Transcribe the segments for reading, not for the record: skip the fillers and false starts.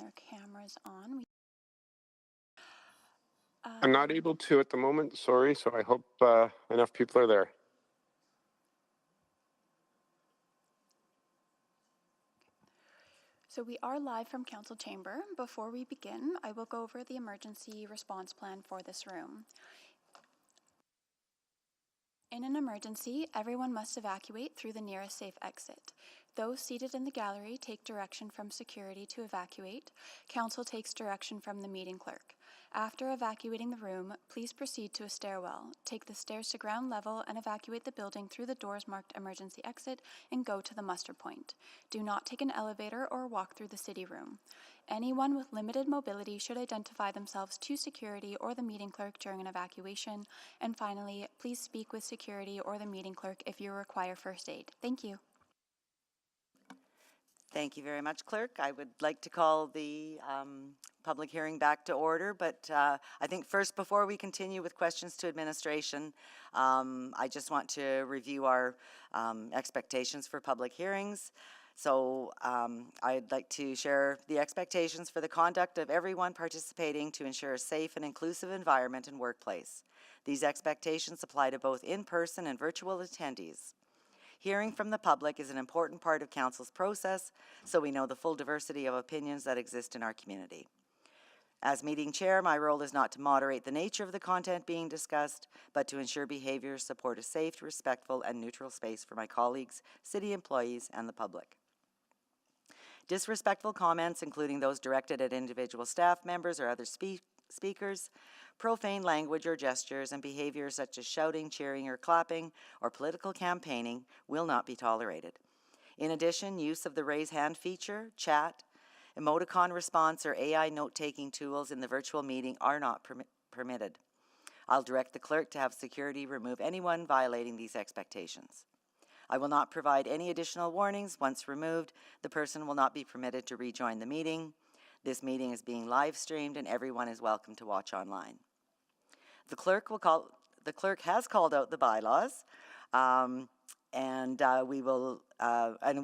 their cameras on. I'm not able to at the moment, sorry, so I hope enough people are there. So we are live from Council Chamber. Before we begin, I will go over the emergency response plan for this room. In an emergency, everyone must evacuate through the nearest safe exit. Those seated in the gallery take direction from security to evacuate. Council takes direction from the meeting clerk. After evacuating the room, please proceed to a stairwell. Take the stairs to ground level and evacuate the building through the doors marked emergency exit and go to the muster point. Do not take an elevator or walk through the city room. Anyone with limited mobility should identify themselves to security or the meeting clerk during an evacuation. And finally, please speak with security or the meeting clerk if you require first aid. Thank you. Thank you very much, Clerk. I would like to call the public hearing back to order, but I think first, before we continue with questions to administration, I just want to review our expectations for public hearings. So I'd like to share the expectations for the conduct of everyone participating to ensure a safe and inclusive environment and workplace. These expectations apply to both in-person and virtual attendees. Hearing from the public is an important part of Council's process, so we know the full diversity of opinions that exist in our community. As meeting chair, my role is not to moderate the nature of the content being discussed, but to ensure behaviors support a safe, respectful, and neutral space for my colleagues, city employees, and the public. Disrespectful comments, including those directed at individual staff members or other speakers, profane language or gestures, and behaviors such as shouting, cheering, or clapping, or political campaigning will not be tolerated. In addition, use of the raise hand feature, chat, emoticon response, or AI note-taking tools in the virtual meeting are not permitted. I'll direct the clerk to have security remove anyone violating these expectations. I will not provide any additional warnings. Once removed, the person will not be permitted to rejoin the meeting. This meeting is being live streamed and everyone is welcome to watch online. The clerk has called out the bylaws, and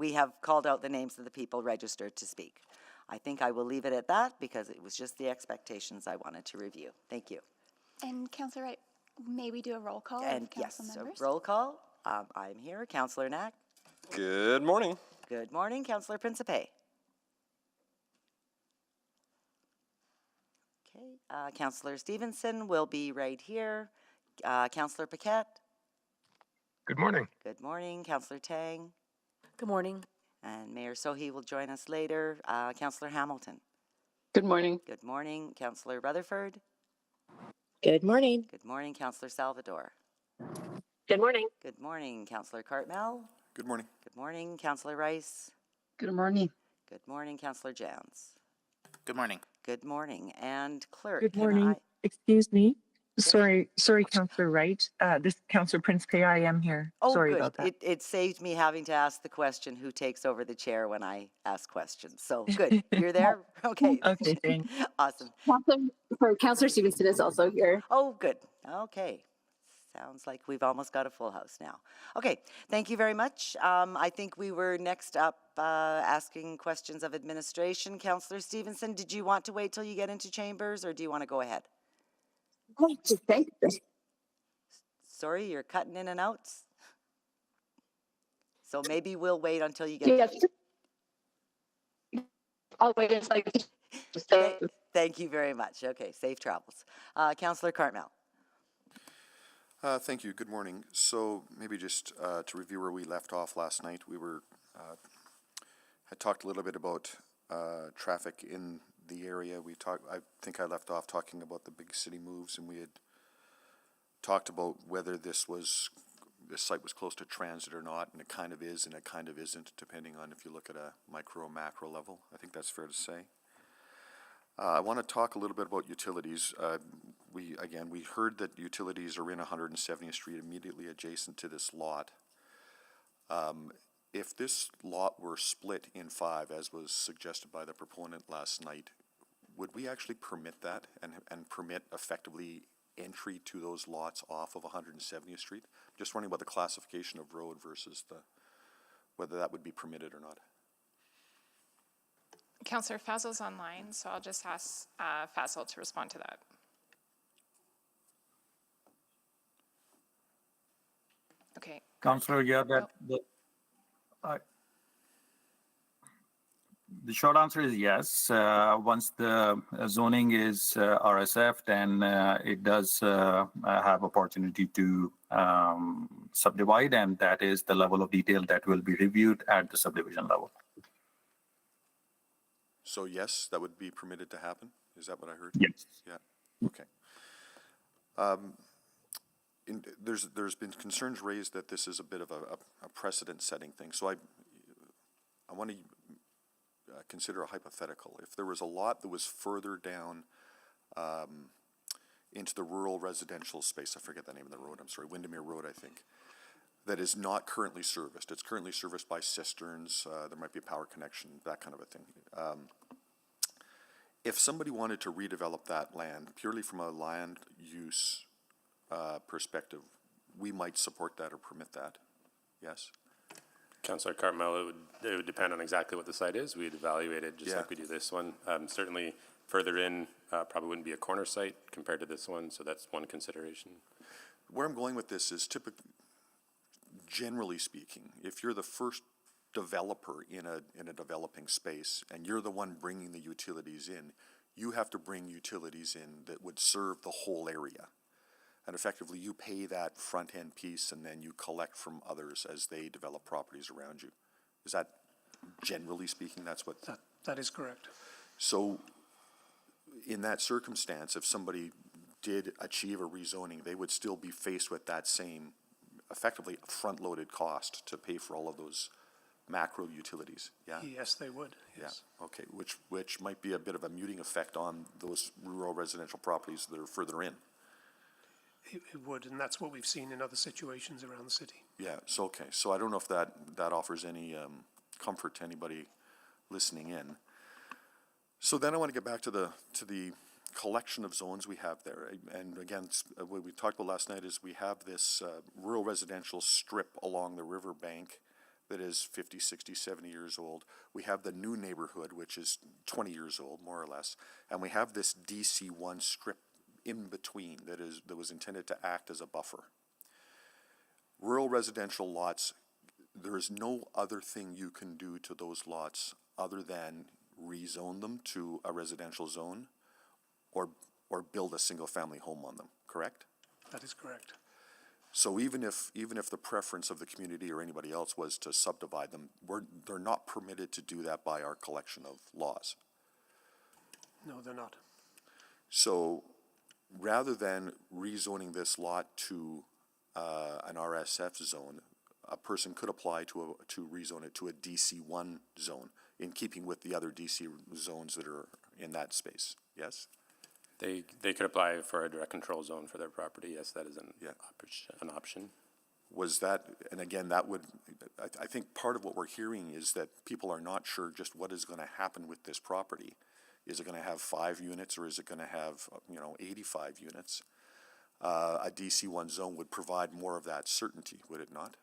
we have called out the names of the people registered to speak. I think I will leave it at that because it was just the expectations I wanted to review. Thank you. And Councillor Wright, may we do a roll call And of council yes, members? a roll call. I'm here. Councillor Knack. Good morning. Good morning. Councillor Principe. Okay. Councillor Stevenson will be right here. Councillor Paquette. Good morning. Good morning. Councillor Tang. Good morning. And Mayor Sohi will join us later. Councillor Hamilton. Good morning. Good morning. Councillor Rutherford. Good morning. Good morning. Councillor Salvador. Good morning. Good morning. Councillor Cartmel. Good morning. Good morning. Councillor Rice. Good morning. Good morning. Councillor Jans. Good morning. Good morning. And Clerk. Good morning. Excuse me. Yeah. Sorry, Councillor Wright. This is Councillor Principe. I am here. Oh, Sorry good. about that. It saved me having to ask the question who takes over the chair when I ask questions. So good. You're there? Okay. Okay, thanks. Awesome. Councillor Stevenson is also here. Oh, good. Okay. Sounds like we've almost got a full house now. Okay. Thank you very much. I think we were next up asking questions of administration. Councillor Stevenson, did you want to wait till you get into chambers or do you want to go ahead? Thank you. Sorry, you're cutting in and out. So maybe we'll wait until you get. Yes. I'll wait until Okay. Thank you very much. Okay, safe travels. Councillor Cartmel. Thank you. Good morning. So maybe just to review where we left off last night, we were had talked a little bit about traffic in the area. I think I left off talking about the big city moves, and we had talked about whether this site was close to transit or not, and it kind of is and it kind of isn't, depending on if you look at a micro or macro level. I think that's fair to say. I want to talk a little bit about utilities. We heard that utilities are in 170th Street, immediately adjacent to this lot. If this lot were split in 5, as was suggested by the proponent last night, would we actually permit that and permit effectively entry to those lots off of 170th Street? Just wondering about the classification of road versus whether that would be permitted or not. Councillor Fazil's online, so I'll just ask Fazil to respond to that. Okay. Councillor, yeah, the short answer is yes. Once the zoning is RSF, then it does have opportunity to subdivide, and that is the level of detail that will be reviewed at the subdivision level. So yes, that would be permitted to happen? Is that what I heard? Yes. Yeah, okay. There's been concerns raised that this is a bit of a precedent-setting thing. So I want to consider a hypothetical. If there was a lot that was further down into the rural residential space, I forget the name of the road, I'm sorry, Windermere Road, I think, that is not currently serviced. It's currently serviced by cisterns, there might be a power connection, that kind of a thing. If somebody wanted to redevelop that land purely from a land use perspective, we might support that or permit that, yes? Councillor Cartmel, it would depend on exactly what the site is. We'd evaluate it just like we do this one. Certainly further in probably wouldn't be a corner site compared to this one, so that's one consideration. Where I'm going with this is generally speaking, if you're the first developer in a developing space and you're the one bringing the utilities in, you have to bring utilities in that would serve the whole area. And effectively, you pay that front-end piece and then you collect from others as they develop properties around you. Is that, generally speaking, that's what? That is correct. So, in that circumstance, if somebody did achieve a rezoning, they would still be faced with that same, effectively, front-loaded cost to pay for all of those macro utilities, yeah? Yes, they would, yes. Yeah, okay, which might be a bit of a muting effect on those rural residential properties that are further in. It would, and that's what we've seen in other situations around the city. Yeah, so, okay, so I don't know if that offers any comfort to anybody listening in. So then I want to get back to the collection of zones we have there. And again, what we talked about last night is we have this rural residential strip along the river bank that is 50, 60, 70 years old. We have the new neighborhood, which is 20 years old, more or less. And we have this DC1 strip in between that was intended to act as a buffer. Rural residential lots, there is no other thing you can do to those lots other than rezone them to a residential zone or build a single family home on them, correct? That is correct. So even if the preference of the community or anybody else was to subdivide them, they're not permitted to do that by our collection of laws. No, they're not. So rather than rezoning this lot to an RSF zone, a person could apply to rezone it to a DC1 zone in keeping with the other DC zones that are in that space, yes? They could apply for a direct control zone for their property. Yes, that is an option. Was that, and again, that would, I think part of what we're hearing is that people are not sure just what is going to happen with this property. Is it going to have 5 units or is it going to have, 85 units? A DC1 zone would provide more of that certainty, would it not?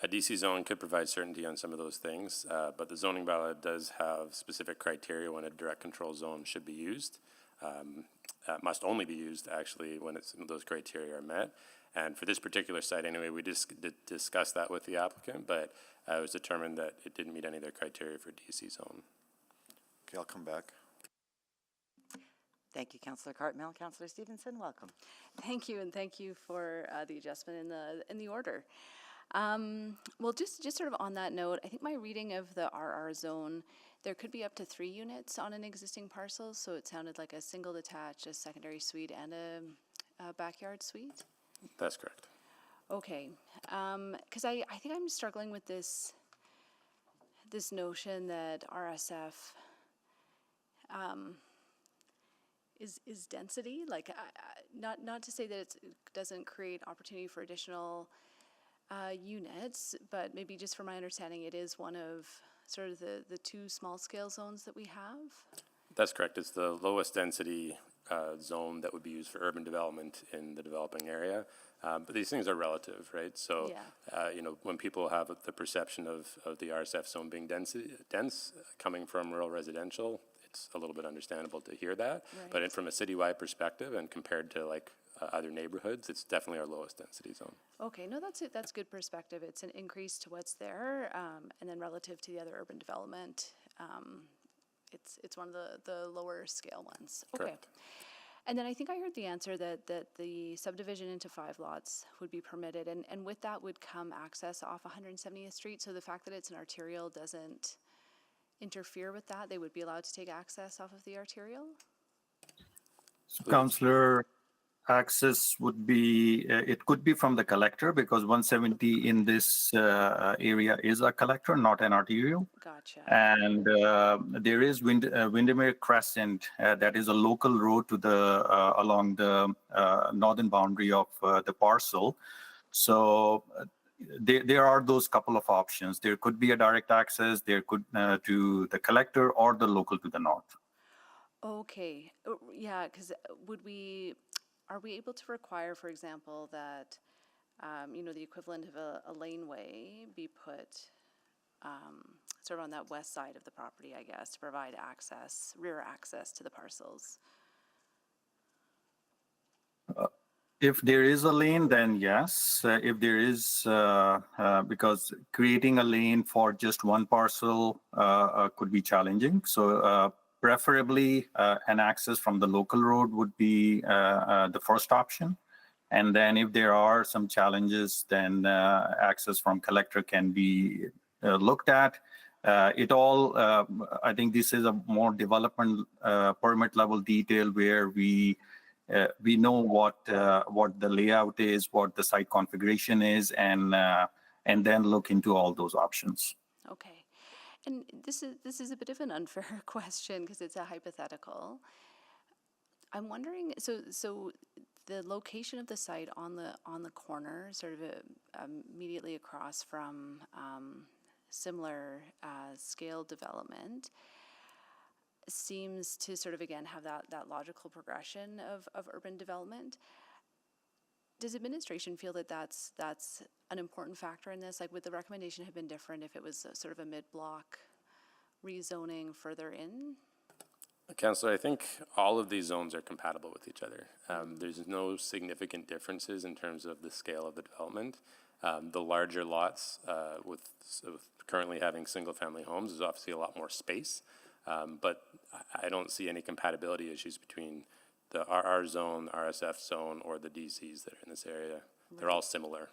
A DC zone could provide certainty on some of those things, but the zoning bylaw does have specific criteria when a direct control zone should be used. Must only be used actually when those criteria are met. And for this particular site anyway, we just discussed that with the applicant, but it was determined that it didn't meet any of their criteria for DC zone. Okay, I'll come back. Thank you, Councillor Cartmel. Councillor Stevenson, welcome. Thank you, and thank you for the adjustment in the order. Well, just sort of on that note, I think my reading of the RR zone, there could be up to 3 units on an existing parcel, so it sounded like a single detached, a secondary suite, and a backyard suite? That's correct. Okay, because I think I'm struggling with this notion that RSF is density. Like, not to say that it doesn't create opportunity for additional units, but maybe just from my understanding, it is one of sort of the 2 small scale zones that we have. That's correct. It's the lowest density zone that would be used for urban development in the developing area. But these things are relative, right? So, you know, when people have the perception of the RSF zone being dense coming from rural residential, it's a little bit understandable to hear that. Right. But from a citywide perspective and compared to like other neighborhoods, it's definitely our lowest density zone. Okay, no, that's it. That's good perspective. It's an increase to what's there, and then relative to the other urban development, it's one of the lower scale ones. Okay. Correct. And then I think I heard the answer that the subdivision into 5 lots would be permitted, and with that would come access off 170th Street. So the fact that it's an arterial doesn't interfere with that. They would be allowed to take access off of the arterial. Councillor, access would be, it could be from the collector because 170 in this area is a collector, not an arterial. Gotcha. And there is Windermere Crescent, that is a local road to the along the northern boundary of the parcel. So there are those couple of options. There could be a direct access, there could to the collector or the local to the north. Okay, yeah, because are we able to require, for example, that, you know, the equivalent of a laneway be put sort of on that west side of the property, I guess, to provide access, rear access to the parcels? If there is a lane, then yes. If there is, because creating a lane for just one parcel could be challenging. So preferably an access from the local road would be the first option. And then if there are some challenges, then access from collector can be looked at. It all, I think this is a more development permit level detail where we know what the layout is, what the site configuration is, and then look into all those options. Okay. And this is a bit of an unfair question because it's a hypothetical. I'm wondering, so the location of the site on the corner, sort of immediately across from similar scale development, seems to sort of again have that logical progression of urban development. Does administration feel that that's an important factor in this? Like, would the recommendation have been different if it was sort of a mid-block rezoning further in? Councillor, I think all of these zones are compatible with each other. There's no significant differences in terms of the scale of the development. The larger lots with currently having single-family homes is obviously a lot more space, but I don't see any compatibility issues between the RR zone, RSF zone, or the DCs that are in this area. Right. They're all similar.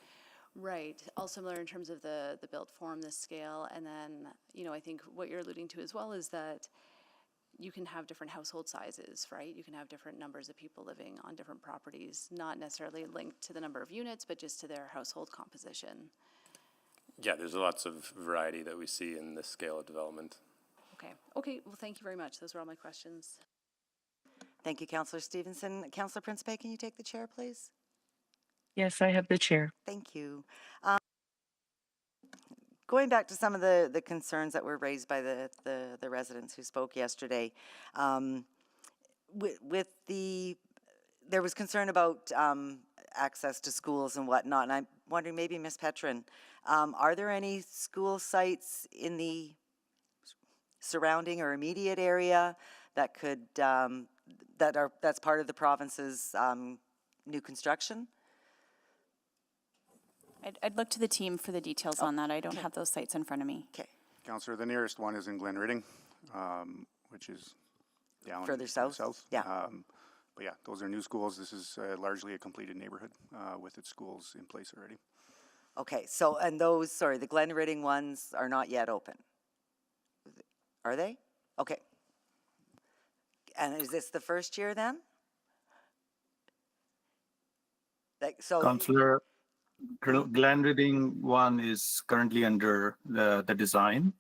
Right, all similar in terms of the built form, the scale, and then, you know, I think what you're alluding to as well is that you can have different household sizes, right? You can have different numbers of people living on different properties, not necessarily linked to the number of units, but just to their household composition. Yeah, there's lots of variety that we see in this scale of development. Okay, well, thank you very much. Those were all my questions. Thank you, Councillor Stevenson. Councillor Principe, can you take the chair, please? Yes, I have the chair. Thank you. Going back to some of the concerns that were raised by the residents who spoke yesterday, there was concern about access to schools and whatnot, and I'm wondering, maybe Ms. Petrin, are there any school sites in the surrounding or immediate area that could that's part of the province's new construction? I'd look to the team for the details on that. I don't have those sites in front of me. Okay. Councillor, the nearest one is in Glen Ridding, which is down further south. Yeah. But yeah, those are new schools. This is largely a completed neighborhood with its schools in place already. Okay, so, and those, sorry, the Glen Ridding ones are not yet open. Are they? Okay. And is this the first year then? Like, so. Councillor, Glen Ridding one is currently under the design.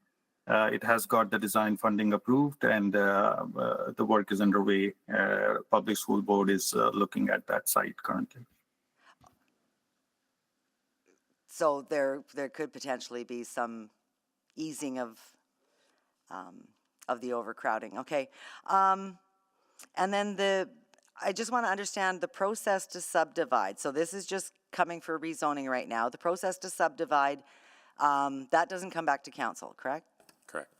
It has got the design funding approved, and the work is underway. Public School Board is looking at that site currently. So there could potentially be some easing of of the overcrowding, okay. And then I just want to understand the process to subdivide. So this is just coming for rezoning right now. The process to subdivide, that doesn't come back to council, correct? Correct.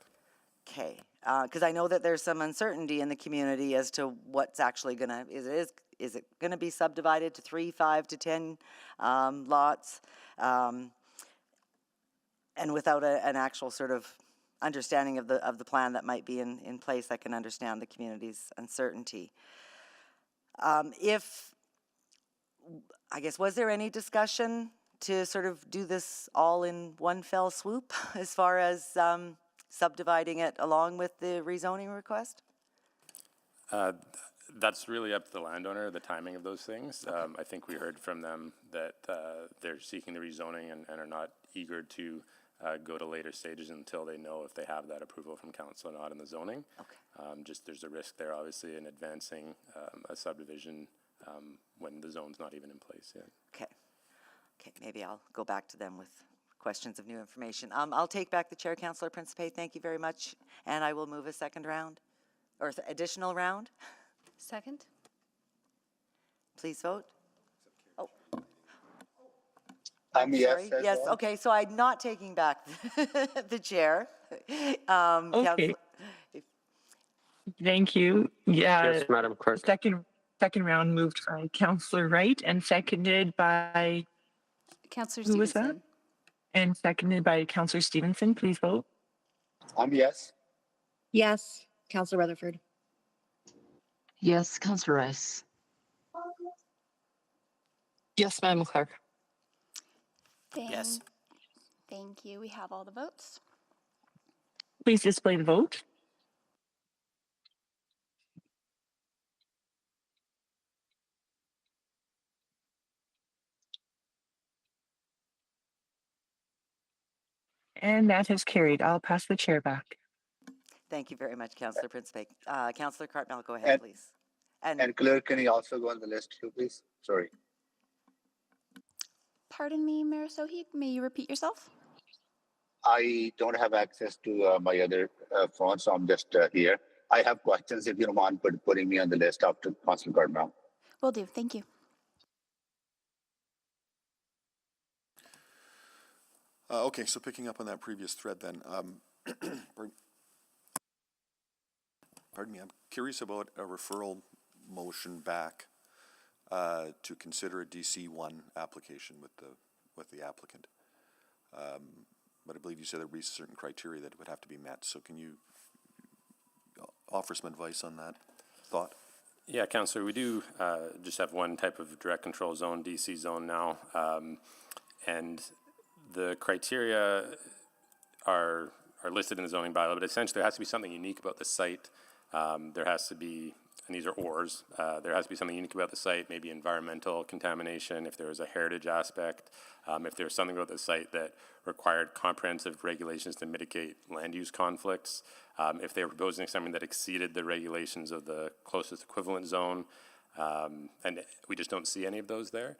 Okay, because I know that there's some uncertainty in the community as to what's actually gonna, is it gonna be subdivided to 3, 5 to 10 lots? And without an actual sort of understanding of the plan that might be in place, I can understand the community's uncertainty. I guess, was there any discussion to sort of do this all in one fell swoop as far as subdividing it along with the rezoning request? That's really up to the landowner, the timing of those things. I think we heard from them that they're seeking the rezoning and are not eager to go to later stages until they know if they have that approval from council or not in the zoning. Okay. Just there's a risk there, obviously, in advancing a subdivision when the zone's not even in place yet. Okay. Okay, maybe I'll go back to them with questions of new information. I'll take back the chair, Councillor Principe. Thank you very much. And I will move a second round, or additional round. Second? Please vote. Oh. I'm yes. Sorry. Yes, okay, so I'm not taking back the chair. Okay. Thank you. Yeah. Yes, Madam Clerk. Second round moved by Councillor Wright and seconded by, Councillor who was Stevenson. that? And seconded by Councillor Stevenson. Please vote. I'm yes. Yes. Councillor Rutherford. Yes, Councillor Rice. Yes, Madam Clerk. Yes. Thank you. We have all the votes. Please display the vote. And that has carried. I'll pass the chair back. Thank you very much, Councillor Principe. Councillor Cartmel, go ahead, please. And clerk, can you also go on the list too, please? Sorry. Pardon me, Mayor Sohi, may you repeat yourself? I don't have access to my other phone, so I'm just here. I have questions if you don't mind putting me on the list after Councillor Gardner. Will do. Thank you. Okay, so picking up on that previous thread then, pardon me, I'm curious about a referral motion back to consider a DC1 application with the applicant. But I believe you said there would be certain criteria that would have to be met. So can you offer some advice on that thought? Yeah, Councillor, we do just have one type of direct control zone, DC zone now. And the criteria are listed in the zoning bylaw, but essentially there has to be something unique about the site. There has to be, and these are ORs, there has to be something unique about the site, maybe environmental contamination, if there was a heritage aspect, if there was something about the site that required comprehensive regulations to mitigate land use conflicts, if they were proposing something that exceeded the regulations of the closest equivalent zone, and we just don't see any of those there.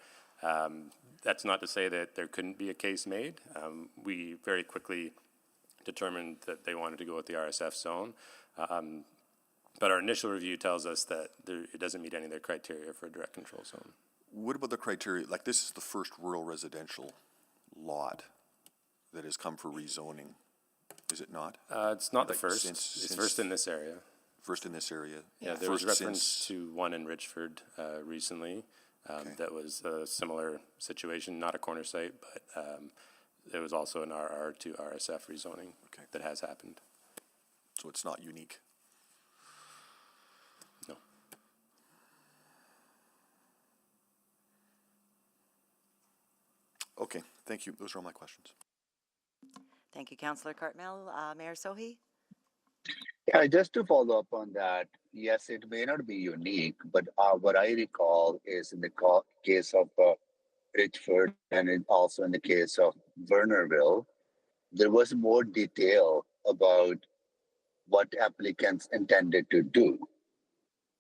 That's not to say that there couldn't be a case made. We very quickly determined that they wanted to go with the RSF zone. But our initial review tells us that it doesn't meet any of their criteria for a direct control zone. What about the criteria? Like, this is the first rural residential lot that has come for rezoning, is it not? It's not the first. It's first in this area. First in this area? Yeah, there was reference to one in Richford recently that was a similar situation, not a corner site, but there was also an RR to RSF rezoning that has happened. So it's not unique? No. Okay, thank you. Those are all my questions. Thank you, Councillor Cartmel. Mayor Sohi? Yeah, just to follow up on that, yes, it may not be unique, but what I recall is in the case of Richford and also in the case of Vernerville, there was more detail about what applicants intended to do.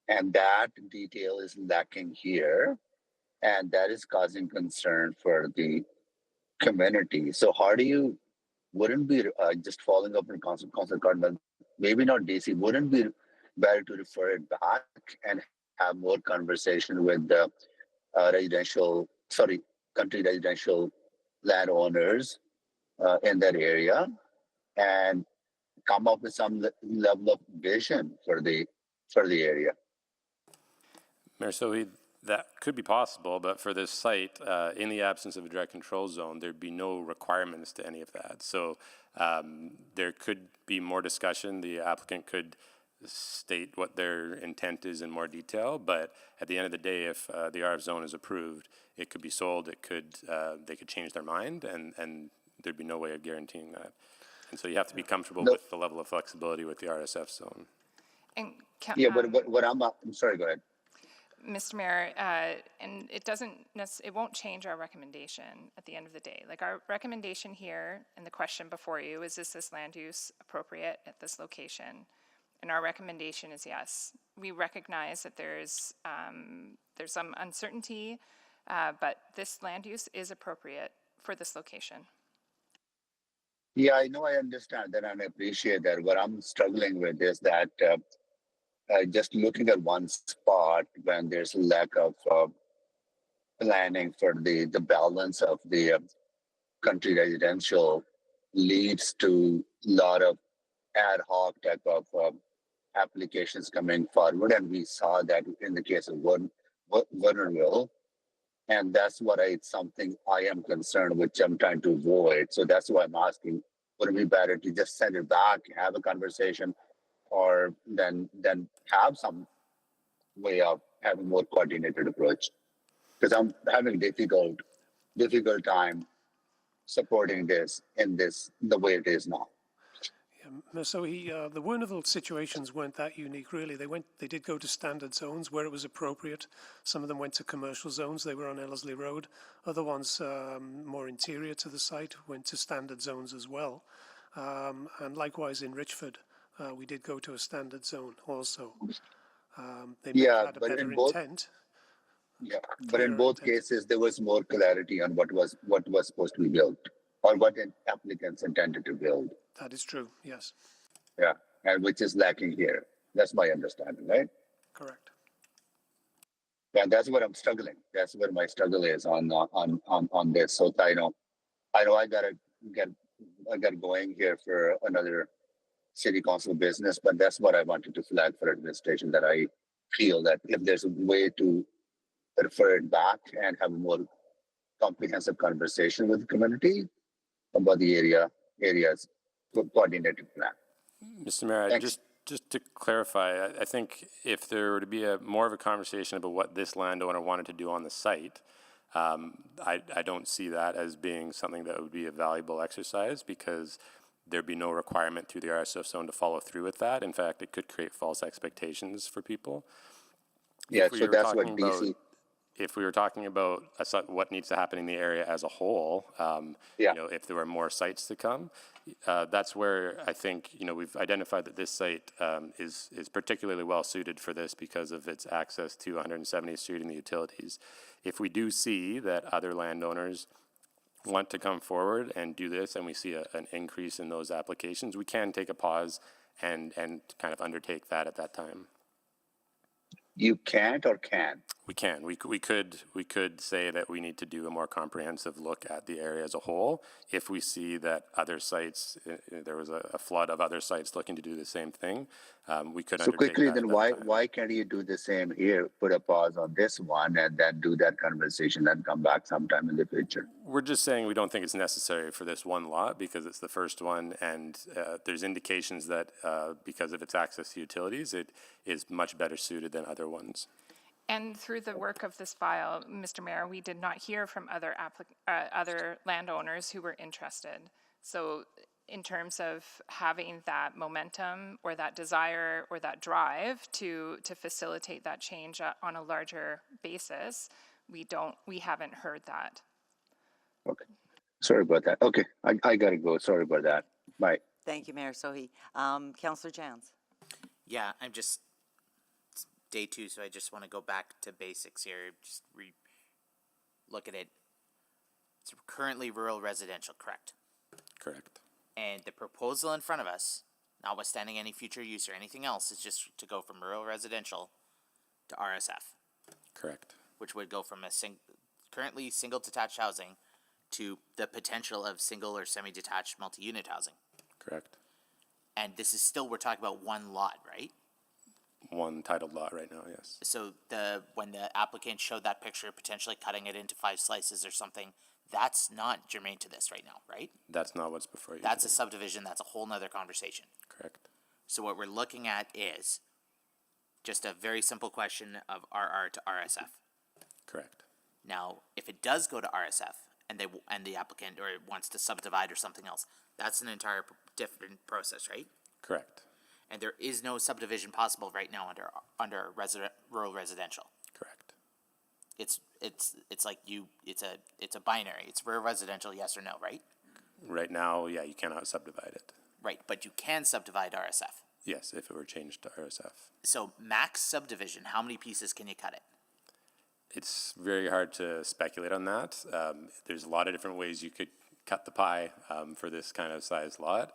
And that detail is lacking here, and that is causing concern for the community. So how do you, wouldn't be just following up on Councillor Cardinal, maybe not DC, wouldn't be better to refer it back and have more conversation with the country residential landowners in that area and come up with some level of vision for the area. Mayor Sohi, that could be possible, but for this site, in the absence of a direct control zone, there'd be no requirements to any of that. So there could be more discussion. The applicant could state what their intent is in more detail, but at the end of the day, if the RF zone is approved, it could be sold. It could they could change their mind, and there'd be no way of guaranteeing that. And so you have to be comfortable with the level of flexibility with the RSF zone. And but what I'm sorry, go ahead. Mr. Mayor, and it won't change our recommendation at the end of the day. Like, our recommendation here and the question before you is this land use appropriate at this location? And our recommendation is yes. We recognize that there's some uncertainty, but this land use is appropriate for this location. Yeah, I know, I understand that, and I appreciate that. What I'm struggling with is that just looking at one spot when there's a lack of planning for the balance of the country residential leads to a lot of ad hoc type of applications coming forward, and we saw that in the case of Referral, and that's something I am concerned with. I'm trying to avoid. So that's why I'm asking: would it be better to just send it back, have a conversation, or then have some way of having more coordinated approach? Because I'm having difficult time supporting this the way it is now. So the Referral situations weren't that unique, really. They did go to standard zones where it was appropriate. Some of them went to commercial zones. They were on Ellerslie Road. Other ones, more interior to the site, went to standard zones as well. And likewise in Richford, we did go to a standard zone also. They may have had a better intent. Yeah, but in both cases, there was more clarity on what was supposed to be built, or what applicants intended to build. That is true, yes. Yeah, and which is lacking here. That's my understanding, right? Correct. Yeah, that's what I'm struggling. That's where my struggle is on this. So I know I gotta get going here for another city council business, but that's what I wanted to flag for administration, that I feel that if there's a way to refer it back and have a more comprehensive conversation with the community about the areas coordinated plan. Mr. Mayor, just to clarify, I think if there were to be more of a conversation about what this landowner wanted to do on the site, I don't see that as being something that would be a valuable exercise, because there'd be no requirement through the RSF zone to follow through with that. In fact, it could create false expectations for people. Yeah, so that's what DC. If we were talking about what needs to happen in the area as a whole, if there were more sites to come, that's where I think we've identified that this site is particularly well suited for this because of its access to 170th Street and the utilities. If we do see that other landowners want to come forward and do this, and we see an increase in those applications, we can take a pause and kind of undertake that at that time. You can't or can? We can. We could say that we need to do a more comprehensive look at the area as a whole. If we see that other sites, there was a flood of other sites looking to do the same thing, we could. So quickly, then why can't you do the same here? Put a pause on this one and then do that conversation and come back sometime in the future. We're just saying we don't think it's necessary for this one lot because it's the first one, and there's indications that because of its access to utilities, it is much better suited than other ones. And through the work of this file, Mr. Mayor, we did not hear from other landowners who were interested. So in terms of having that momentum or that desire or that drive to facilitate that change on a larger basis, we haven't heard that. Okay. Sorry about that. Okay, I gotta go. Sorry about that. Bye. Thank you, Mayor Sohi. Councillor Jans. Yeah, I'm just day 2, so I just want to go back to basics here. Just look at it. It's currently rural residential, correct? Correct. And the proposal in front of us, notwithstanding any future use or anything else, is just to go from rural residential to RSF, Correct. which would go from currently single detached housing to the potential of single or semi-detached multi-unit housing. Correct. And this is still, we're talking about one lot, right? One titled lot right now, yes. So when the applicant showed that picture, potentially cutting it into 5 slices or something, that's not germane to this right now, right? That's not what's before you. That's a today. subdivision, that's a whole nother conversation. Correct. So what we're looking at is just a very simple question of RR to RSF. Correct. Now, if it does go to RSF and the applicant or wants to subdivide or something else, that's an entire different process, right? Correct. And there is no subdivision possible right now under rural residential. Correct. It's like it's a binary. It's rural residential, yes or no, right? Right now, yeah, you cannot subdivide it. Right, but you can subdivide RSF. Yes, if it were changed to RSF. So max subdivision, how many pieces can you cut it? It's very hard to speculate on that. There's a lot of different ways you could cut the pie for this kind of size lot.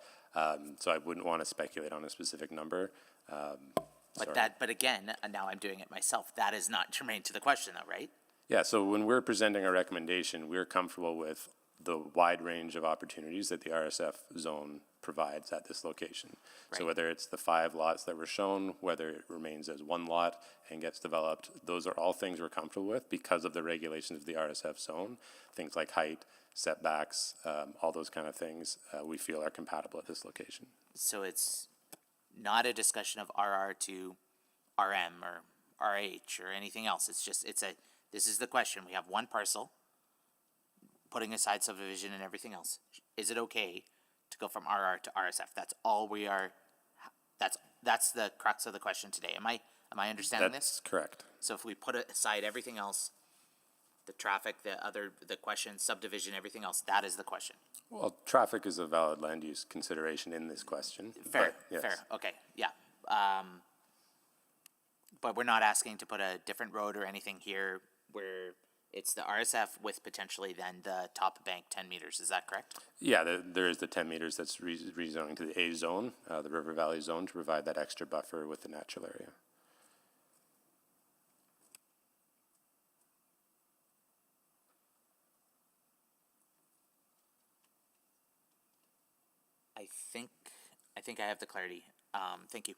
So I wouldn't want to speculate on a specific number. But again, now I'm doing it myself. That is not germane to the question though, right? Yeah, so when we're presenting a recommendation, we're comfortable with the wide range of opportunities that the RSF zone provides at this location. Right. So whether it's the 5 lots that were shown, whether it remains as 1 lot and gets developed, those are all things we're comfortable with because of the regulations of the RSF zone. Things like height, setbacks, all those kind of things we feel are compatible at this location. So it's not a discussion of RR to RM or RH or anything else. It's just, this is the question. We have one parcel, putting aside subdivision and everything else. Is it okay to go from RR to RSF? That's all we are, that's the crux of the question today. Am I understanding this? That's correct. So if we put aside everything else, the traffic, the question, subdivision, everything else, that is the question. Well, traffic is a valid land use consideration in this question. Fair, yes. fair, okay, yeah. But we're not asking to put a different road or anything here where it's the RSF with potentially then the top bank 10 meters, is that correct? Yeah, there is the 10 meters that's rezoning to the A zone, the River Valley zone, to provide that extra buffer with the natural area. I think I have the clarity. Thank you.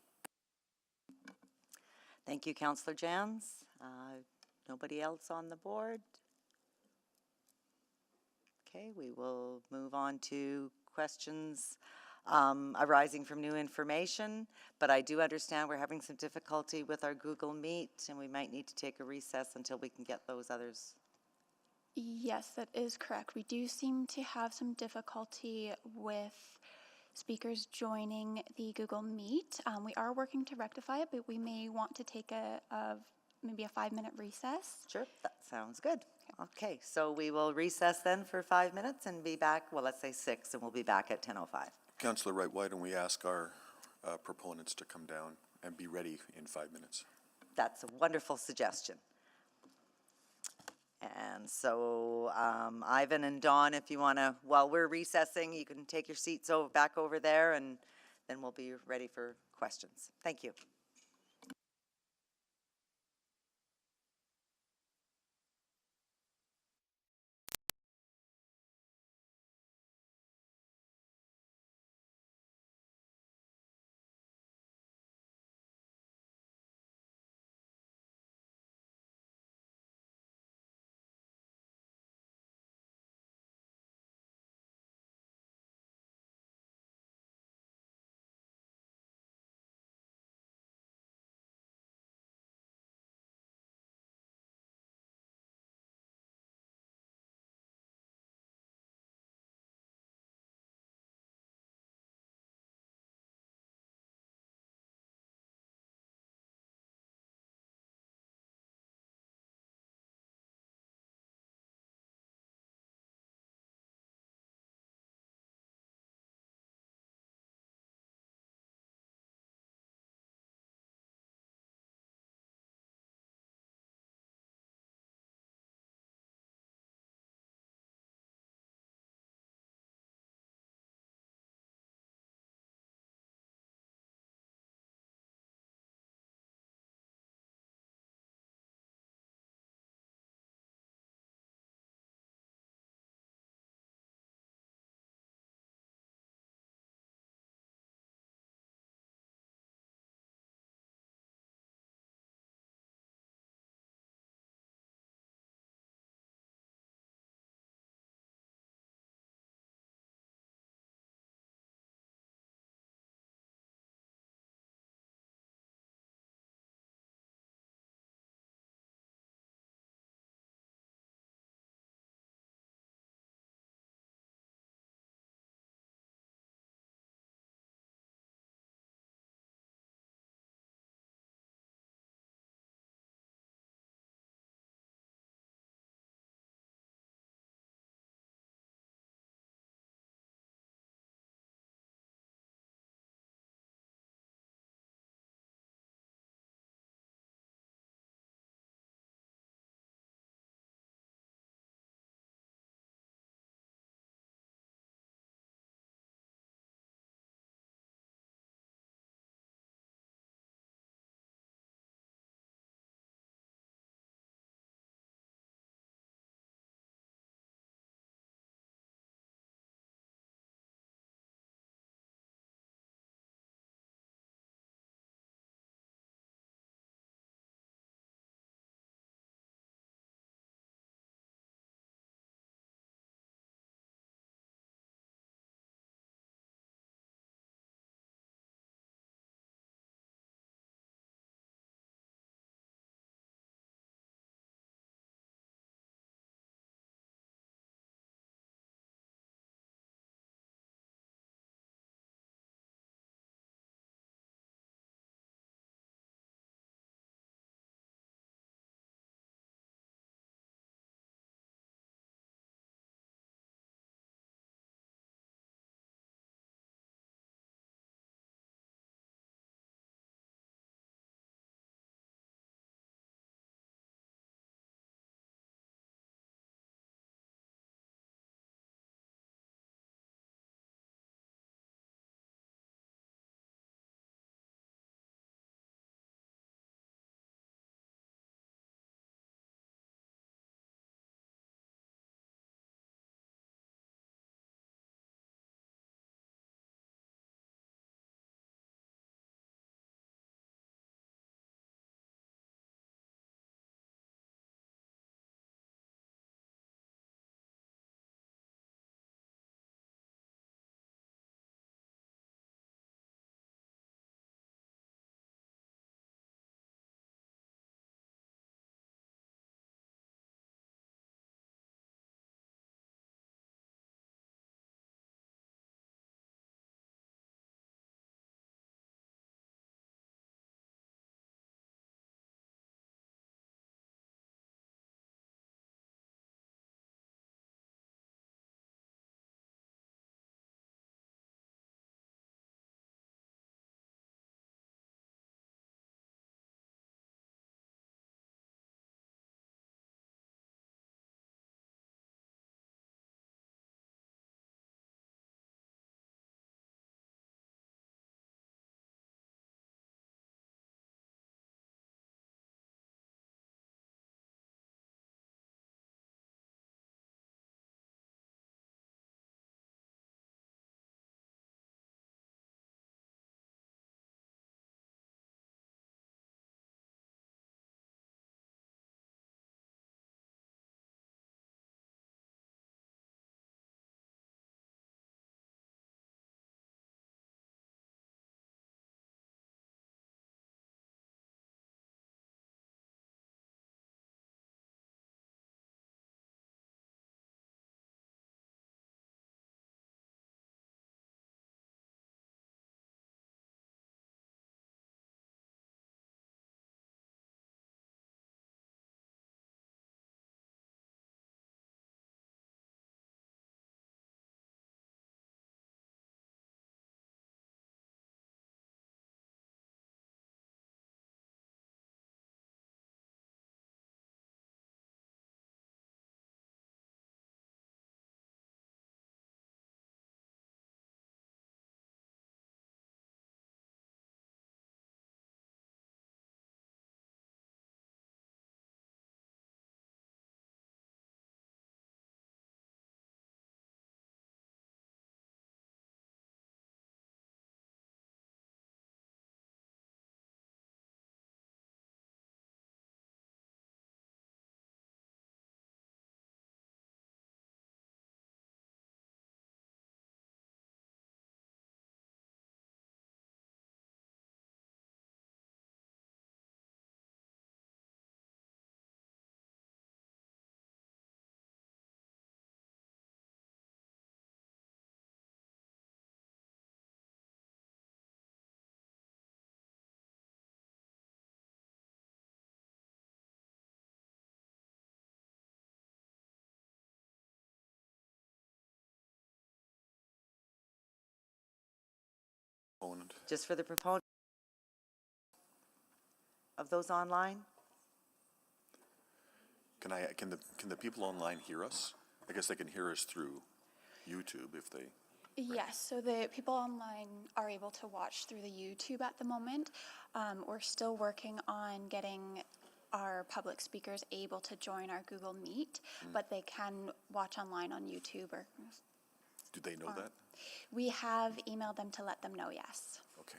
Thank you, Councillor Jans. Nobody else on the board? Okay, we will move on to questions arising from new information, but I do understand we're having some difficulty with our Google Meet, and we might need to take a recess until we can get those others. Yes, that is correct. We do seem to have some difficulty with speakers joining the Google Meet. We are working to rectify it, but we may want to take maybe a 5-minute recess. Sure, that sounds good. Okay, so we will recess then for 5 minutes and be back, well, let's say 6, and we'll be back at 10:05. Councillor Wright, why don't we ask our proponents to come down and be ready in 5 minutes? That's a wonderful suggestion. And so, Ivan and Dawn, if you want to, while we're recessing, you can take your seats back over there, and then we'll be ready for questions. Thank you. Proponent. Just for the proponent of those online? Can the people online hear us? I guess they can hear us through YouTube if they. Yes, so the people online are able to watch through the YouTube at the moment. We're still working on getting our public speakers able to join our Google Meet, but they can watch online on YouTube. Or Do they know that? we have emailed them to let them know, yes. Okay.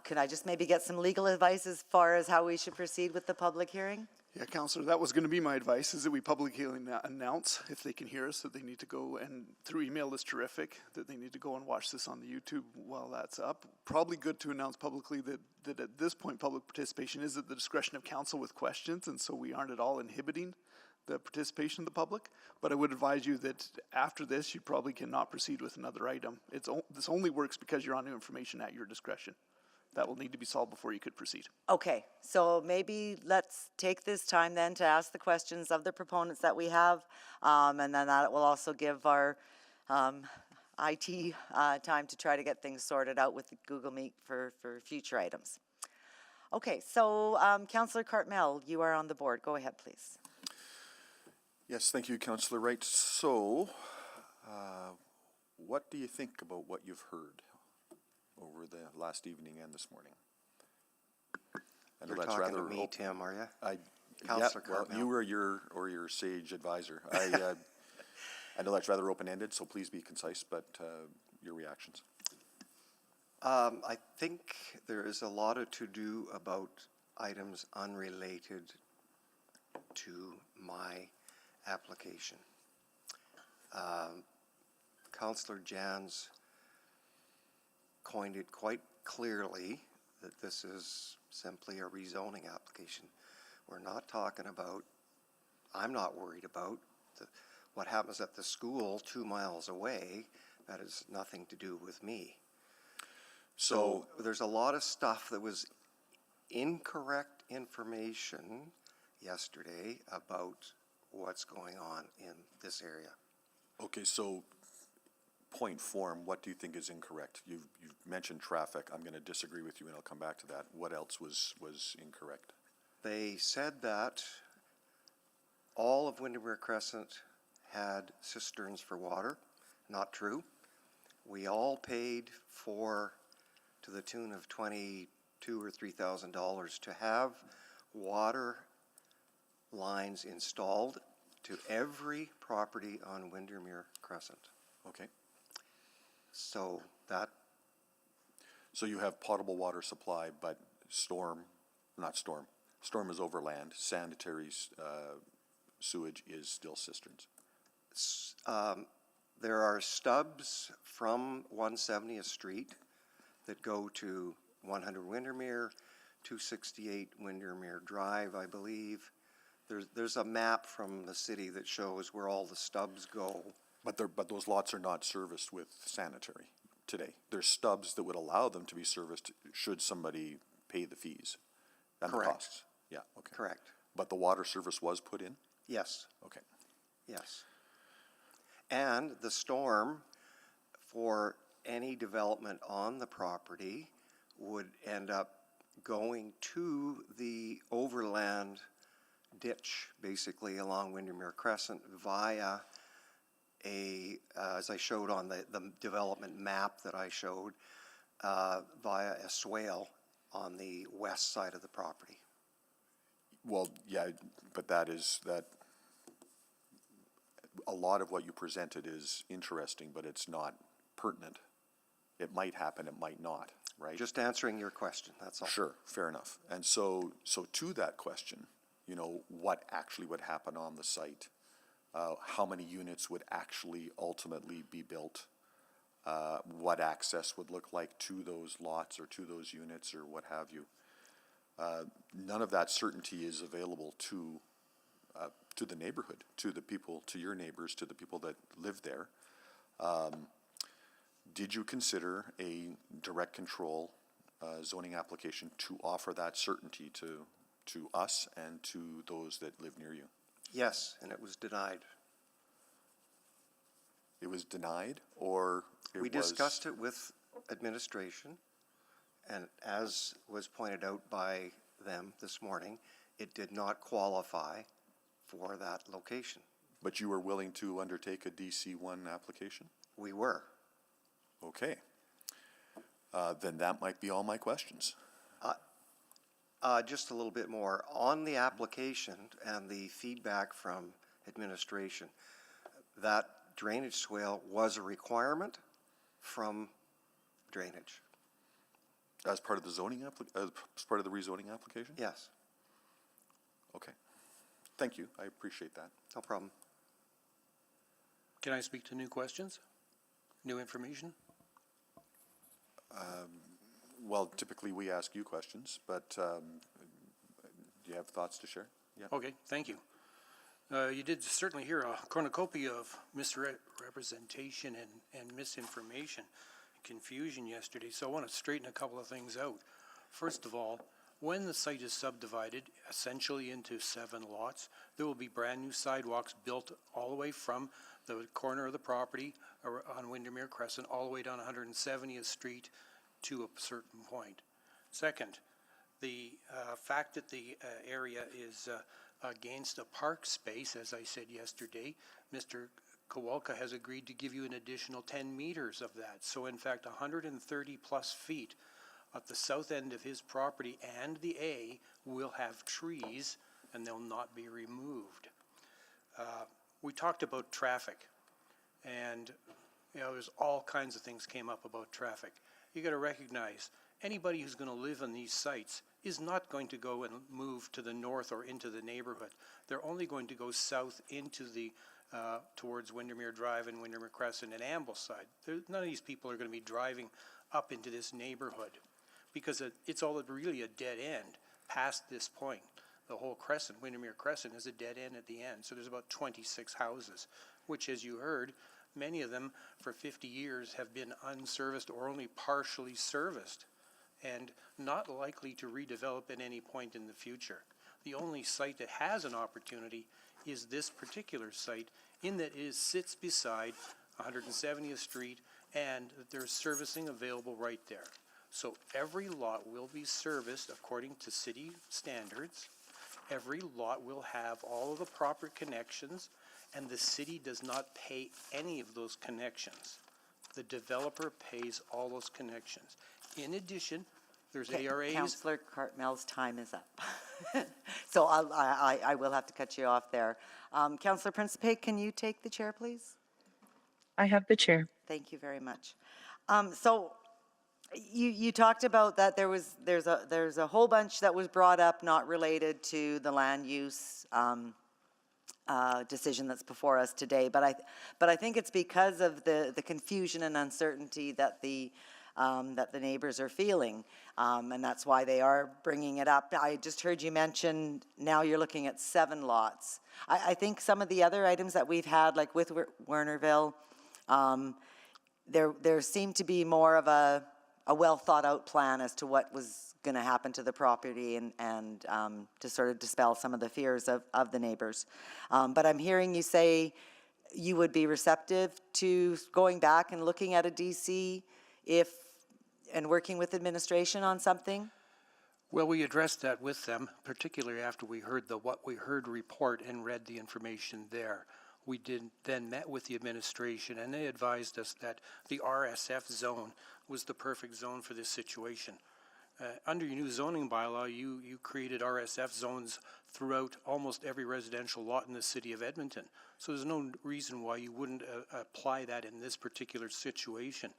Could I just maybe get some legal advice as far as how we should proceed with the public hearing? Yeah, Councillor, that was going to be my advice, is that we publicly announce, if they can hear us, that they need to go, and through email is terrific, that they need to go and watch this on the YouTube while that's up. Probably good to announce publicly that at this point, public participation is at the discretion of council with questions, and so we aren't at all inhibiting the participation of the public. But I would advise you that after this, you probably cannot proceed with another item. This only works because you're on new information at your discretion. That will need to be solved before you could proceed. Okay, so maybe let's take this time then to ask the questions of the proponents that we have, and then that will also give our IT time to try to get things sorted out with the Google Meet for future items. Okay, so Councillor Cartmel, you are on the board. Go ahead, please. Yes, thank you, Councillor Wright. So, what do you think about what you've heard over the last evening and this morning? You're talking to me, Tim, are you? Councillor Cartmel. You or your sage advisor. I know that's rather open-ended, so please be concise, but your reactions. I think there is a lot of to-do about items unrelated to my application. Councillor Jans coined it quite clearly that this is simply a rezoning application. We're not talking about, I'm not worried about what happens at the school 2 miles away. That has nothing to do with me. So there's a lot of stuff that was incorrect information yesterday about what's going on in this area. Okay, so point form, what do you think is incorrect? You've mentioned traffic. I'm going to disagree with you, and I'll come back to that. What else was incorrect? They said that all of Windermere Crescent had cisterns for water. Not true. We all paid to the tune of $22,000 or $3,000 to have water lines installed to every property on Windermere Crescent. Okay. So you have potable water supply, but storm is overland. Sanitary sewage is still cisterns. There are stubs from 170th Street that go to 100 Windermere, 268 Windermere Drive, I believe. There's a map from the city that shows where all the stubs go. But those lots are not serviced with sanitary today. There's stubs that would allow them to be serviced should somebody pay the fees and Correct. the costs. Yeah, okay. Correct. But the water service was put in? Yes. Okay. Yes. And the storm for any development on the property would end up going to the overland ditch, basically along Windermere Crescent via as I showed on the development map that I showed, via a swale on the west side of the property. Well, yeah, but that a lot of what you presented is interesting, but it's not pertinent. It might happen, it might not, right? Just answering your question, that's all. Sure, fair enough. And so to that question, what actually would happen on the site? How many units would actually ultimately be built? What access would look like to those lots or to those units or what have you? None of that certainty is available to the neighborhood, to the people, to your neighbors, to the people that live there. Did you consider a direct control zoning application to offer that certainty to us and to those that live near you? Yes, and it was denied. It was denied, or we discussed it with administration, and as was pointed out by them this morning, it did not qualify for that location. But you were willing to undertake a DC1 application? We were. Okay. Then that might be all my questions. Just a little bit more. On the application and the feedback from administration, that drainage swale was a requirement from drainage. As part of the zoning as part of the rezoning application? Yes. Okay. Thank you. I appreciate that. No problem. Can I speak to new questions? New information? Well, typically we ask you questions, but do you have thoughts to share? Yeah. Okay, thank you. You did certainly hear a cornucopia of misrepresentation and misinformation, confusion yesterday, so I want to straighten a couple of things out. First of all, when the site is subdivided, essentially into 7 lots, there will be brand new sidewalks built all the way from the corner of the property on Windermere Crescent all the way down 170th Street to a certain point. Second, the fact that the area is against a park space, as I said yesterday, Mr. Kowalka has agreed to give you an additional 10 meters of that. So in fact, 130 plus feet at the south end of his property and the A will have trees and they'll not be removed. We talked about traffic, and you know, there's all kinds of things came up about traffic. You got to recognize anybody who's going to live on these sites is not going to go and move to the north or into the neighborhood. They're only going to go south into the towards Windermere Drive and Windermere Crescent and Ambleside. None of these people are going to be driving up into this neighborhood because it's all really a dead end past this point. The whole crescent, Windermere Crescent, is a dead end at the end. So there's about 26 houses, which, as you heard, many of them for 50 years have been unserviced or only partially serviced and not likely to redevelop at any point in the future. The only site that has an opportunity is this particular site, in that it sits beside 170th Street and there's servicing available right there. So every lot will be serviced according to city standards. Every lot will have all of the proper connections, and the city does not pay any of those connections. The developer pays all those connections. In addition, there's ARAs. Councillor Cartmell's time is up. So I will have to cut you off there. Councillor Principe, can you take the chair, please? I have the chair. Thank you very much. So you talked about that there's a whole bunch that was brought up not related to the land use decision that's before us today, but I think it's because of the confusion and uncertainty that the neighbors are feeling, and that's why they are bringing it up. I just heard you mention now you're looking at 7 lots. I think some of the other items that we've had, like with Wernerville, there seemed to be more of a well thought out plan as to what was going to happen to the property and to sort of dispel some of the fears of the neighbors. But I'm hearing you say you would be receptive to going back and looking at a DC and working with administration on something? Well, we addressed that with them, particularly after we heard the What We Heard report and read the information there. We then met with the administration, and they advised us that the RSF zone was the perfect zone for this situation. Under your new zoning bylaw, you created RSF zones throughout almost every residential lot in the city of Edmonton. So there's no reason why you wouldn't apply that in this particular situation.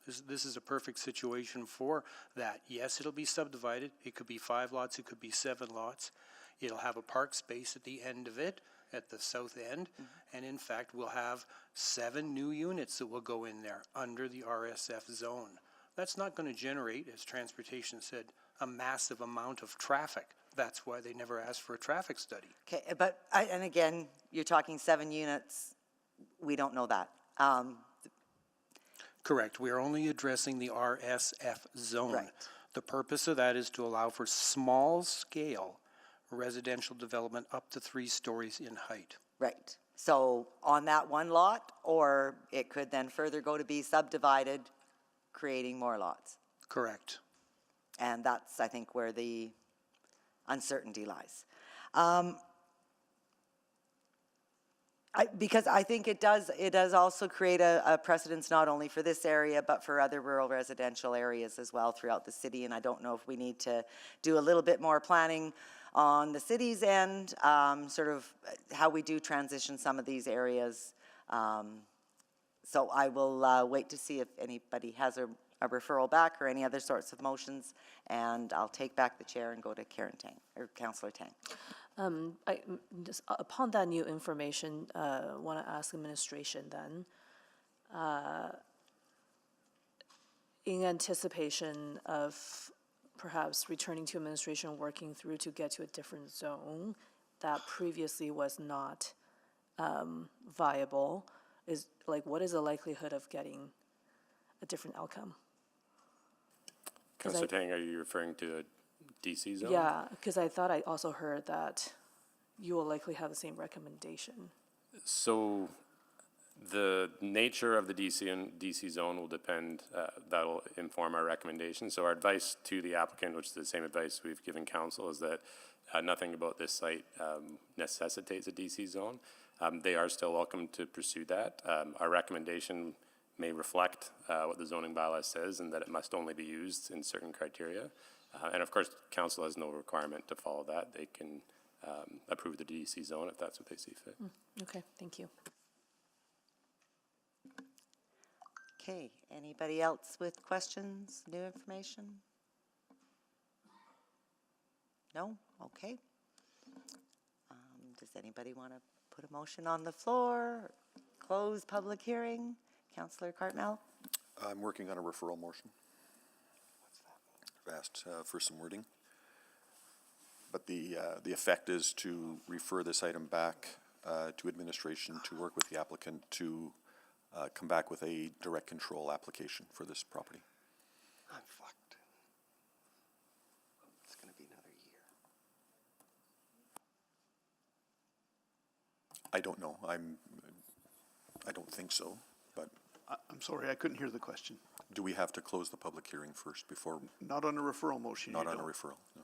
This is a perfect situation for that. Yes, it'll be subdivided. It could be 5 lots, it could be 7 lots. It'll have a park space at the end of it, at the south end, and in fact we'll have 7 new units that will go in there under the RSF zone. That's not going to generate, as transportation said, a massive amount of traffic. That's why they never asked for a traffic study. Okay, but and again, you're talking 7 units. We don't know that. Correct. We are only addressing the RSF zone. Right. The purpose of that is to allow for small-scale residential development up to 3 stories in height. Right. So on that one lot, or it could then further go to be subdivided creating more lots. Correct. And that's, I think, where the uncertainty lies. Because I think it does also create a precedence not only for this area, but for other rural residential areas as well throughout the city. And I don't know if we need to do a little bit more planning on the city's end, sort of how we do transition some of these areas. So I will wait to see if anybody has a referral back or any other sorts of motions, and I'll take back the chair and go to Karen Tang, or Councillor Tang. Just upon that new information, want to ask administration then, in anticipation of perhaps returning to administration, working through to get to a different zone that previously was not viable, is like, what is the likelihood of getting a different outcome? Councillor Tang, are you referring to a DC zone? Yeah, because I thought I also heard that you will likely have the same recommendation. So the nature of the DC zone will depend, that'll inform our recommendation. So our advice to the applicant, which is the same advice we've given council, is that nothing about this site necessitates a DC zone. They are still welcome to pursue that. Our recommendation may reflect what the zoning bylaw says, and that it must only be used in certain criteria. And of course, council has no requirement to follow that. They can approve the DC zone if that's what they see fit. Okay, thank you. Okay, anybody else with questions, new information? No? Okay. Does anybody want to put a motion on the floor? Close public hearing? Councillor Cartmell? I'm working on a referral motion. I've asked for some wording. But the effect is to refer this item back to administration to work with the applicant to come back with a direct control application for this property. I'm fucked. It's going to be another year. I don't know. I don't think so, but. I'm sorry, I couldn't hear the question. Do we have to close the public hearing first before? Not on a referral motion. Not on a referral, no.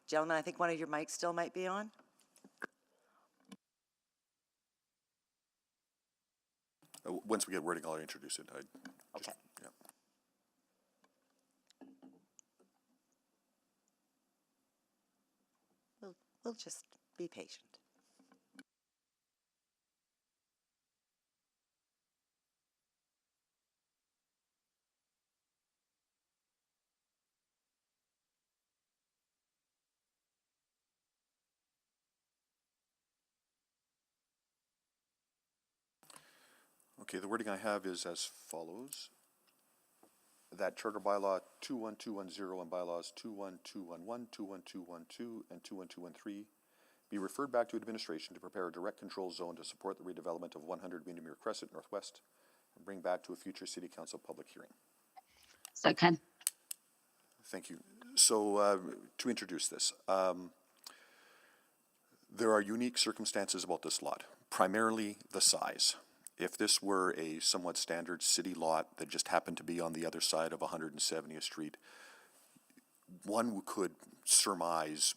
Gentlemen, I think one of your mics still might be on. Once we get wording, I'll introduce it. Okay. Yeah. We'll just be patient. Okay, the wording I have is as follows. That Charter Bylaw 21210 and Bylaws 21211, 21212, and 21213 be referred back to administration to prepare a direct control zone to support the redevelopment of 100 Windermere Crescent Northwest and bring back to a future City Council public hearing. Second. Thank you. So to introduce this, there are unique circumstances about this lot, primarily the size. If this were a somewhat standard city lot that just happened to be on the other side of 170th Street, one could surmise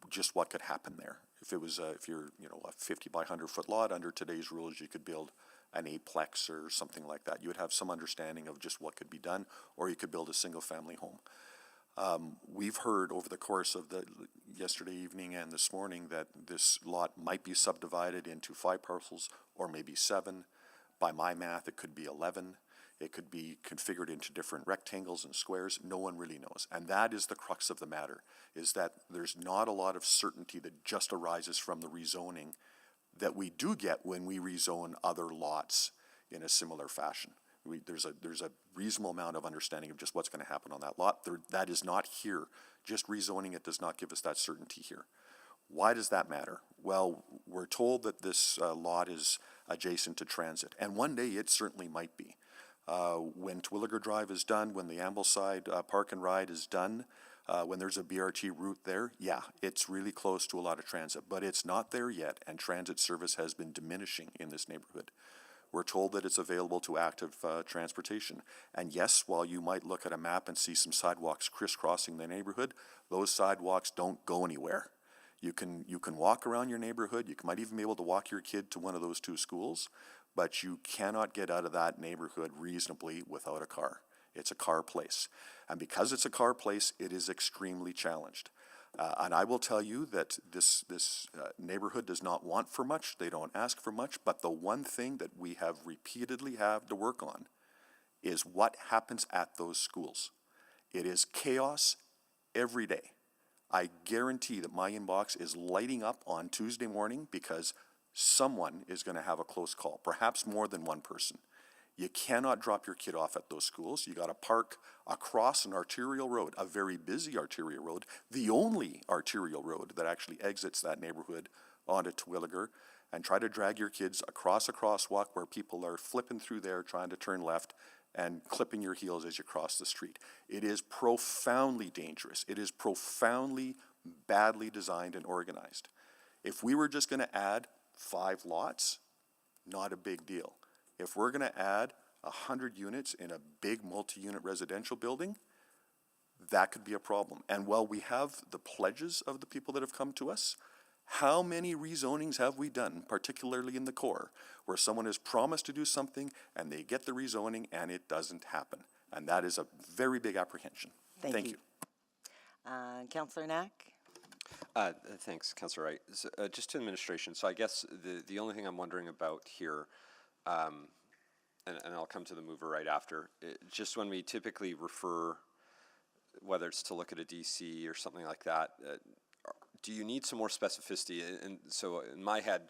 just what could happen there. If it was, if you're, a 50 by 100 foot lot, under today's rules, you could build an eightplex or something like that. You would have some understanding of just what could be done, or you could build a single family home. We've heard over the course of the yesterday evening and this morning that this lot might be subdivided into 5 parcels or maybe 7. By my math, it could be 11. It could be configured into different rectangles and squares. No one really knows. And that is the crux of the matter, is that there's not a lot of certainty that just arises from the rezoning that we do get when we rezone other lots in a similar fashion. There's a reasonable amount of understanding of just what's going to happen on that lot. That is not here. Just rezoning it does not give us that certainty here. Why does that matter? Well, we're told that this lot is adjacent to transit, and one day it certainly might be. When Twilliger Drive is done, when the Ambleside Park and Ride is done, When there's a BRT route there, yeah, it's really close to a lot of transit, but it's not there yet, and transit service has been diminishing in this neighborhood. We're told that it's available to active transportation. And yes, while you might look at a map and see some sidewalks crisscrossing the neighborhood, those sidewalks don't go anywhere. You can walk around your neighborhood, you might even be able to walk your kid to one of those two schools, but you cannot get out of that neighborhood reasonably without a car. It's a car place. And because it's a car place, it is extremely challenged. And I will tell you that this neighborhood does not want for much. They don't ask for much. But the one thing that we have repeatedly had to work on is what happens at those schools. It is chaos every day. I guarantee that my inbox is lighting up on Tuesday morning because someone is going to have a close call, perhaps more than one person. You cannot drop your kid off at those schools. You got to park across an arterial road, a very busy arterial road, the only arterial road that actually exits that neighborhood onto Terwillegar, and try to drag your kids across a crosswalk where people are flipping through there trying to turn left and clipping your heels as you cross the street. It is profoundly dangerous. It is profoundly badly designed and organized. If we were just going to add 5 lots, not a big deal. If we're going to add 100 units in a big multi-unit residential building, that could be a problem. And while we have the pledges of the people that have come to us, how many rezonings have we done, particularly in the core, where someone has promised to do something and they get the rezoning and it doesn't happen? And that is a very big apprehension. Thank you. Councillor Knack? Thanks, Councillor Wright. So, just to administration, so I guess the only thing I'm wondering about here, and I'll come to the mover right after, just when we typically refer, whether it's to look at a DC or something like that, do you need some more specificity? And so in my head,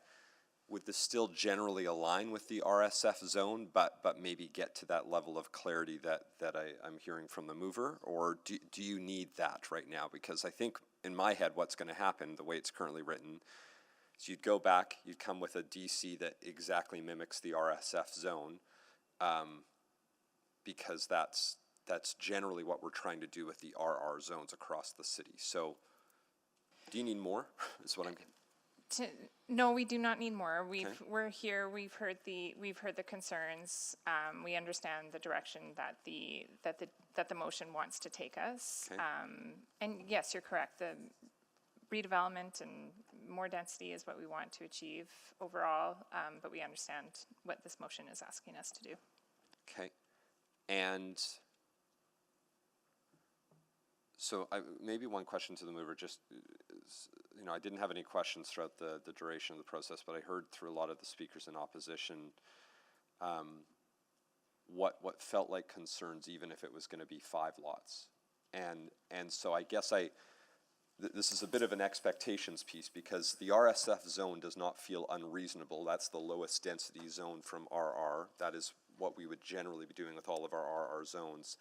would this still generally align with the RSF zone, but maybe get to that level of clarity that I'm hearing from the mover? Or do you need that right now? Because I think in my head what's going to happen, the way it's currently written, is you'd go back, you'd come with a DC that exactly mimics the RSF zone, because that's generally what we're trying to do with the RR zones across the city. So do you need more, is what I'm getting. No, we do not need more. We're here. We've heard the concerns. We understand the direction that the motion wants to take us. Okay. And yes, you're correct. The redevelopment and more density is what we want to achieve overall. But we understand what this motion is asking us to do. Okay. And so maybe one question to the mover, just, I didn't have any questions throughout the duration of the process, but I heard through a lot of the speakers in opposition what felt like concerns, even if it was going to be 5 lots. And so I guess this is a bit of an expectations piece, because the RSF zone does not feel unreasonable. That's the lowest density zone from RR. That is what we would generally be doing with all of our RR zones.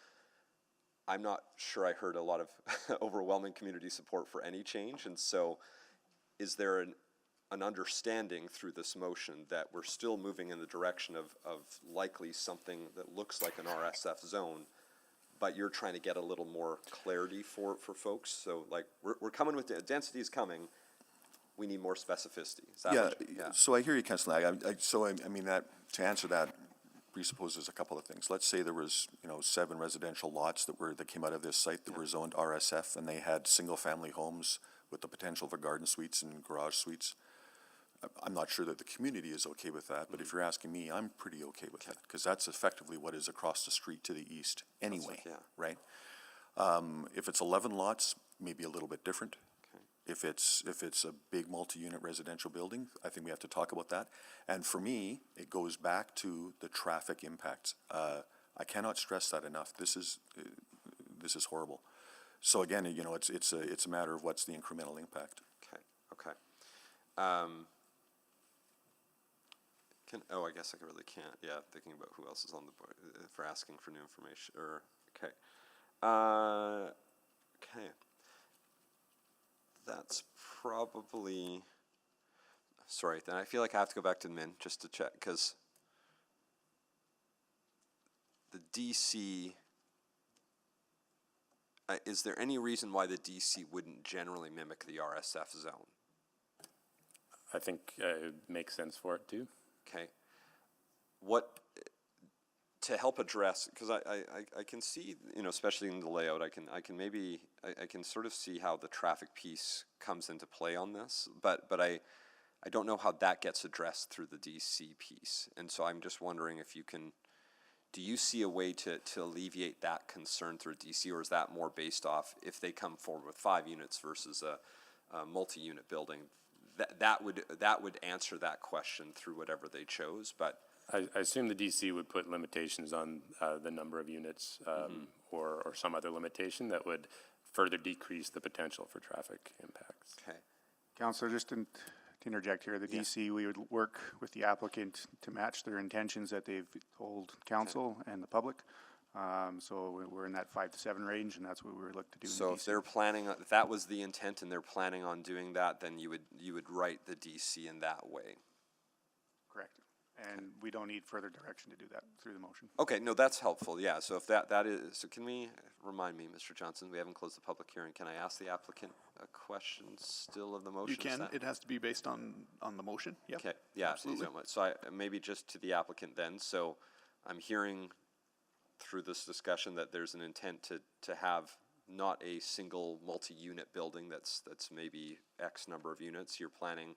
I'm not sure I heard a lot of overwhelming community support for any change, and so is there an understanding through this motion that we're still moving in the direction of likely something that looks like an RSF zone, but you're trying to get a little more clarity for folks? So like we're coming with density is coming, we need more specificity. Is that Yeah, so I hear you, Councillor Lag. I mean that, to answer that presupposes a couple of things. Let's say there was 7 residential lots that came out of this site that were zoned RSF, and they had single family homes with the potential for garden suites and garage suites. I'm not sure that the community is okay with that, but if you're asking me, I'm pretty okay with that, because that's effectively what is across the street to the east anyway, right? If it's 11 lots, maybe a little bit different. If it's a big multi-unit residential building, I think we have to talk about that. And for me, it goes back to the traffic impacts. I cannot stress that enough. This is horrible. So again, it's a matter of what's the incremental impact. Okay. I guess I really can't. Yeah, thinking about who else is on the board for asking for new information. Okay. That's probably, sorry, then I feel like I have to go back to admin just to check, because the DC, is there any reason why the DC wouldn't generally mimic the RSF zone? I think it makes sense for it too. Okay. What, to help address, because I can see, you know, especially in the layout, I can sort of see how the traffic piece comes into play on this, but I don't know how that gets addressed through the DC piece. And so I'm just wondering if you can, do you see a way to alleviate that concern through DC, or is that more based off if they come forward with 5 units versus a multi-unit building? That would answer that question through whatever they chose, but I assume the DC would put limitations on the number of units or some other limitation that would further decrease the potential for traffic impacts. Okay. Councillor, just to interject here, the DC, we would work with the applicant to match their intentions that they've told council and the public. So we're in that 5 to 7 range, and that's what we would look to do. So if they're planning, if that was the intent and they're planning on doing that, then you would write the DC in that way. Correct. And we don't need further direction to do that through the motion. Okay, no, that's helpful. Yeah. So if that is, so can we remind me, Mr. Johnson, we haven't closed the public hearing. Can I ask the applicant a question still of the motion? You can. It has to be based on the motion. Yep. Okay. Yeah. Absolutely. So maybe just to the applicant then. So I'm hearing through this discussion that there's an intent to have not a single multi-unit building that's maybe X number of units. You're planning,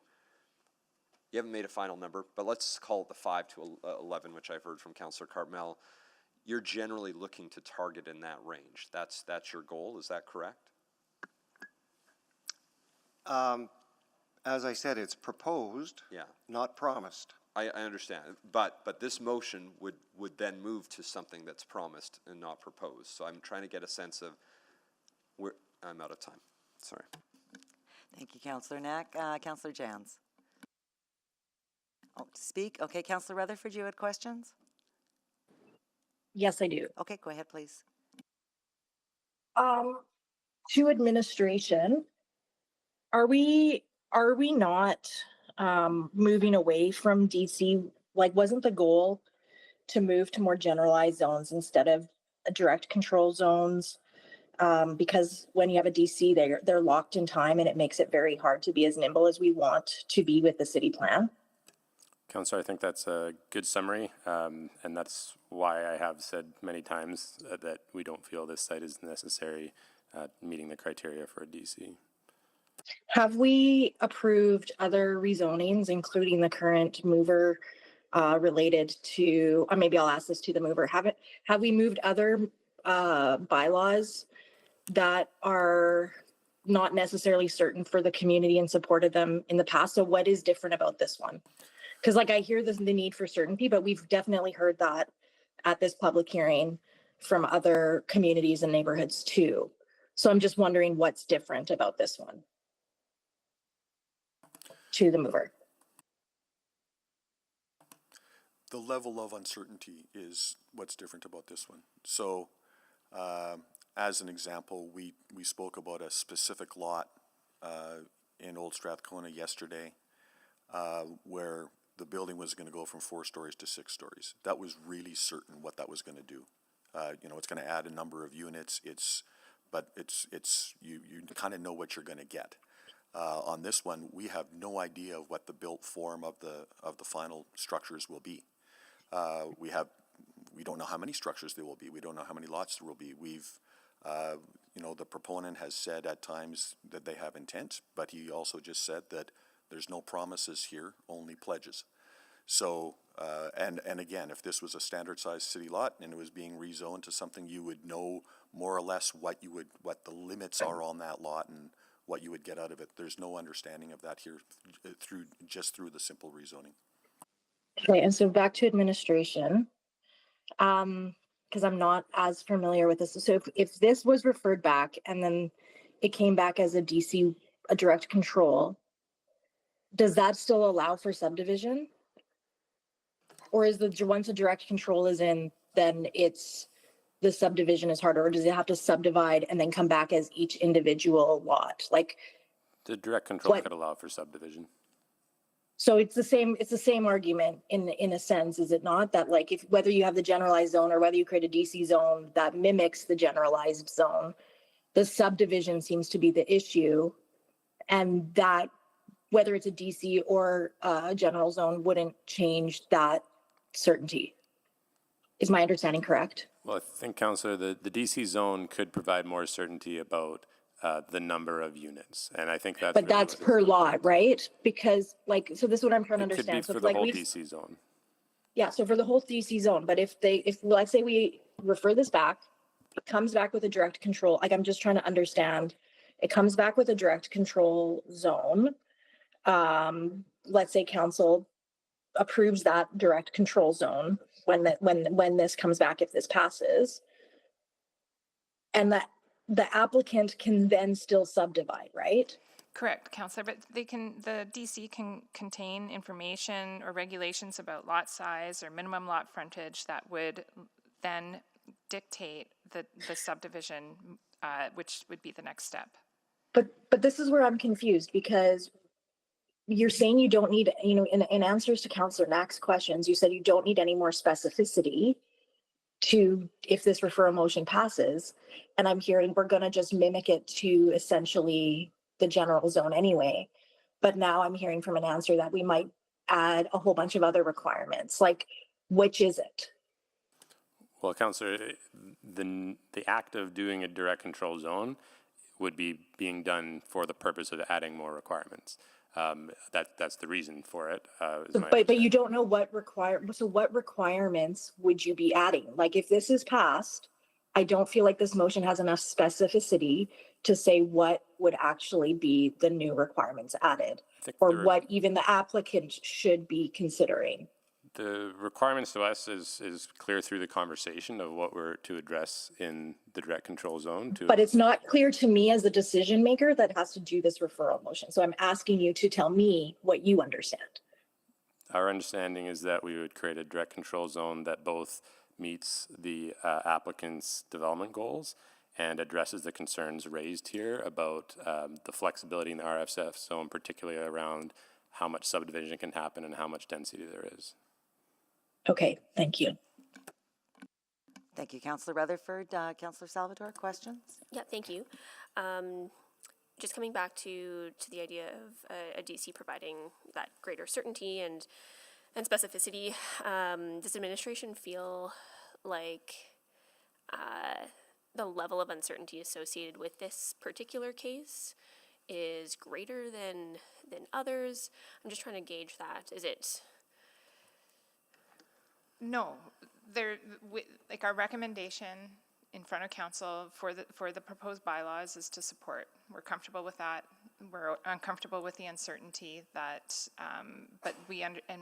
you haven't made a final number, but let's call it the 5 to 11, which I've heard from Councillor Cartmel. You're generally looking to target in that range. That's your goal, is that correct? As I said, it's proposed, not promised. I understand, but this motion would then move to something that's promised and not proposed. So I'm trying to get a sense of where, I'm out of time, sorry. Thank you, Councillor Knack. Councillor Jans. Oh, to speak? Okay, Councillor Rutherford, you had questions? Yes, I do. Okay, go ahead, please. To administration, are we not moving away from DC? Like, wasn't the goal to move to more generalized zones instead of direct control zones? Because when you have a DC, they're locked in time, and it makes it very hard to be as nimble as we want to be with the city plan. Councillor, I think that's a good summary, and that's why I have said many times that we don't feel this site is necessary meeting the criteria for a DC. Have we approved other rezonings, including the current mover related to, or maybe I'll ask this to the mover, have we moved other bylaws that are not necessarily certain for the community and supported them in the past? So what is different about this one? Because like I hear the need for certainty, but we've definitely heard that at this public hearing from other communities and neighborhoods too. So I'm just wondering what's different about this one to the mover. The level of uncertainty is what's different about this one. So as an example, we spoke about a specific lot in Old Strathcona yesterday where the building was going to go from 4 stories to 6 stories. That was really certain what that was going to do. It's going to add a number of units. But you kind of know what you're going to get. On this one, we have no idea of what the built form of the final structures will be. We don't know how many structures there will be. We don't know how many lots there will be. The proponent has said at times that they have intent, but he also just said that there's no promises here, only pledges. So, and again, if this was a standard sized city lot and it was being rezoned to something, you would know more or less what the limits are on that lot and what you would get out of it. There's no understanding of that here through the simple rezoning. Okay, and so back to administration, because I'm not as familiar with this. So if this was referred back and then it came back as a DC, a direct control, does that still allow for subdivision? Or is once a direct control is in, then the subdivision is harder, or does it have to subdivide and then come back as each individual lot? Like, the direct control could allow for subdivision. So it's the same argument in a sense, is it not? That like whether you have the generalized zone or whether you create a DC zone that mimics the generalized zone, The subdivision seems to be the issue, and that whether it's a DC or a general zone wouldn't change that certainty. Is my understanding correct? Well, I think, Councillor, the DC zone could provide more certainty about the number of units, and I think that's. But really that's what per lot, right? Because like, so this is what I'm trying to it could be understand. So for if, the like whole we, DC zone. yeah, so for the whole DC zone, but if let's say we refer this back, it comes back with a direct control, like I'm just trying to understand. It comes back with a direct control zone. Let's say council approves that direct control zone when this comes back, if this passes. And that the applicant can then still subdivide, right? Correct, Councillor, but the DC can contain information or regulations about lot size or minimum lot frontage that would then dictate the subdivision, which would be the next step. But this is where I'm confused, because you're saying you don't need, in answers to Councillor Knack's questions, you said you don't need any more specificity to, if this referral motion passes. And I'm hearing we're gonna just mimic it to essentially the general zone anyway. But now I'm hearing from an answer that we might add a whole bunch of other requirements. Like, which is it? Well, Councillor, the act of doing a direct control zone would be being done for the purpose of adding more requirements. That's the reason for it. But you don't know what what requirements would you be adding? Like, if this is passed, I don't feel like this motion has enough specificity to say what would actually be the new requirements added, or what even the applicant should be considering. The requirements to us is clear through the conversation of what we're to address in the direct control zone. But it's not clear to me as a decision maker that has to do this referral motion. So I'm asking you to tell me what you understand. Our understanding is that we would create a direct control zone that both meets the applicant's development goals and addresses the concerns raised here about the flexibility in the RFF zone, particularly around how much subdivision can happen and how much density there is. Okay, thank you. Thank you, Councillor Rutherford. Councillor Salvador, questions? Yeah, thank you. Just coming back to the idea of a DC providing that greater certainty and specificity, does administration feel like the level of uncertainty associated with this particular case is greater than others? I'm just trying to gauge that. Is it? No, like our recommendation in front of council for the proposed bylaws is to support. We're comfortable with that. We're uncomfortable with the uncertainty that, but and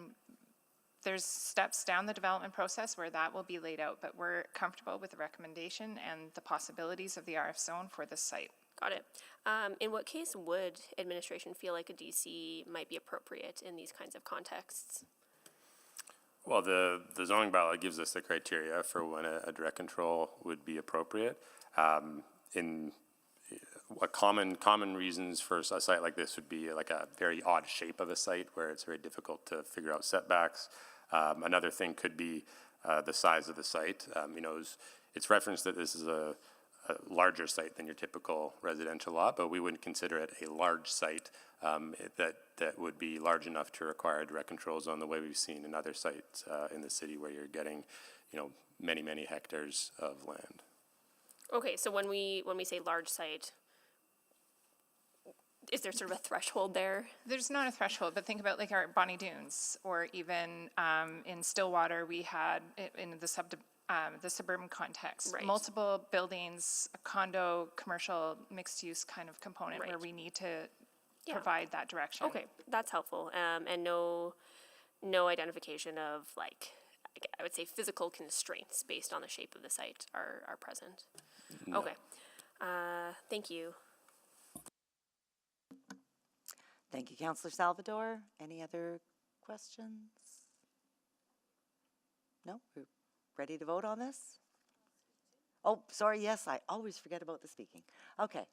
there's steps down the development process where that will be laid out, but we're comfortable with the recommendation and the possibilities of the RF zone for this site. Got it. In what case would administration feel like a DC might be appropriate in these kinds of contexts? Well, the zoning bylaw gives us the criteria for when a direct control would be appropriate. In a common reasons for a site like this would be like a very odd shape of a site where it's very difficult to figure out setbacks. Another thing could be the size of the site. It's referenced that this is a larger site than your typical residential lot, but we wouldn't consider it a large site that would be large enough to require direct control zone the way we've seen in other sites in the city where you're getting, many hectares of land. Okay, so when we say large site, is there sort of a threshold there? There's not a threshold, but think about like our Bonnie Dunes, or even in Stillwater, we had in the suburban context, right. Multiple buildings, a condo, commercial, mixed-use kind of component, right. Where we need to provide that direction. Okay, that's helpful. And no identification of, like, I would say physical constraints based on the shape of the site are present. No. Okay. Thank you. Thank you, Councillor Salvador. Any other questions? No? We're ready to vote on this? Oh, sorry, yes, I always forget about the speaking. Okay.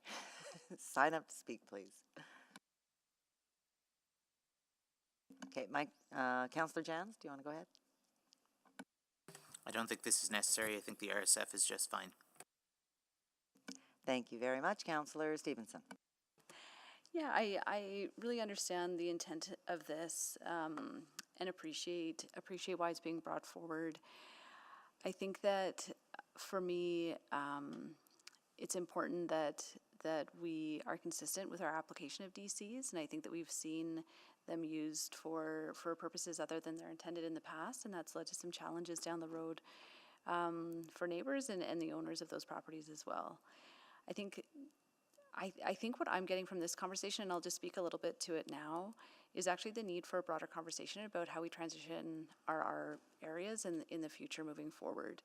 Sign up to speak, please. Okay, Mike, Councillor Jans, do you want to go ahead? I don't think this is necessary. I think the RSF is just fine. Thank you very much, Councillor Stevenson. Yeah, I really understand the intent of this and appreciate why it's being brought forward. I think that for me, it's important that we are consistent with our application of DCs, and I think that we've seen them used for purposes other than they're intended in the past, and that's led to some challenges down the road for neighbors and the owners of those properties as well. I think what I'm getting from this conversation, and I'll just speak a little bit to it now, is actually the need for a broader conversation about how we transition our areas in the future moving forward.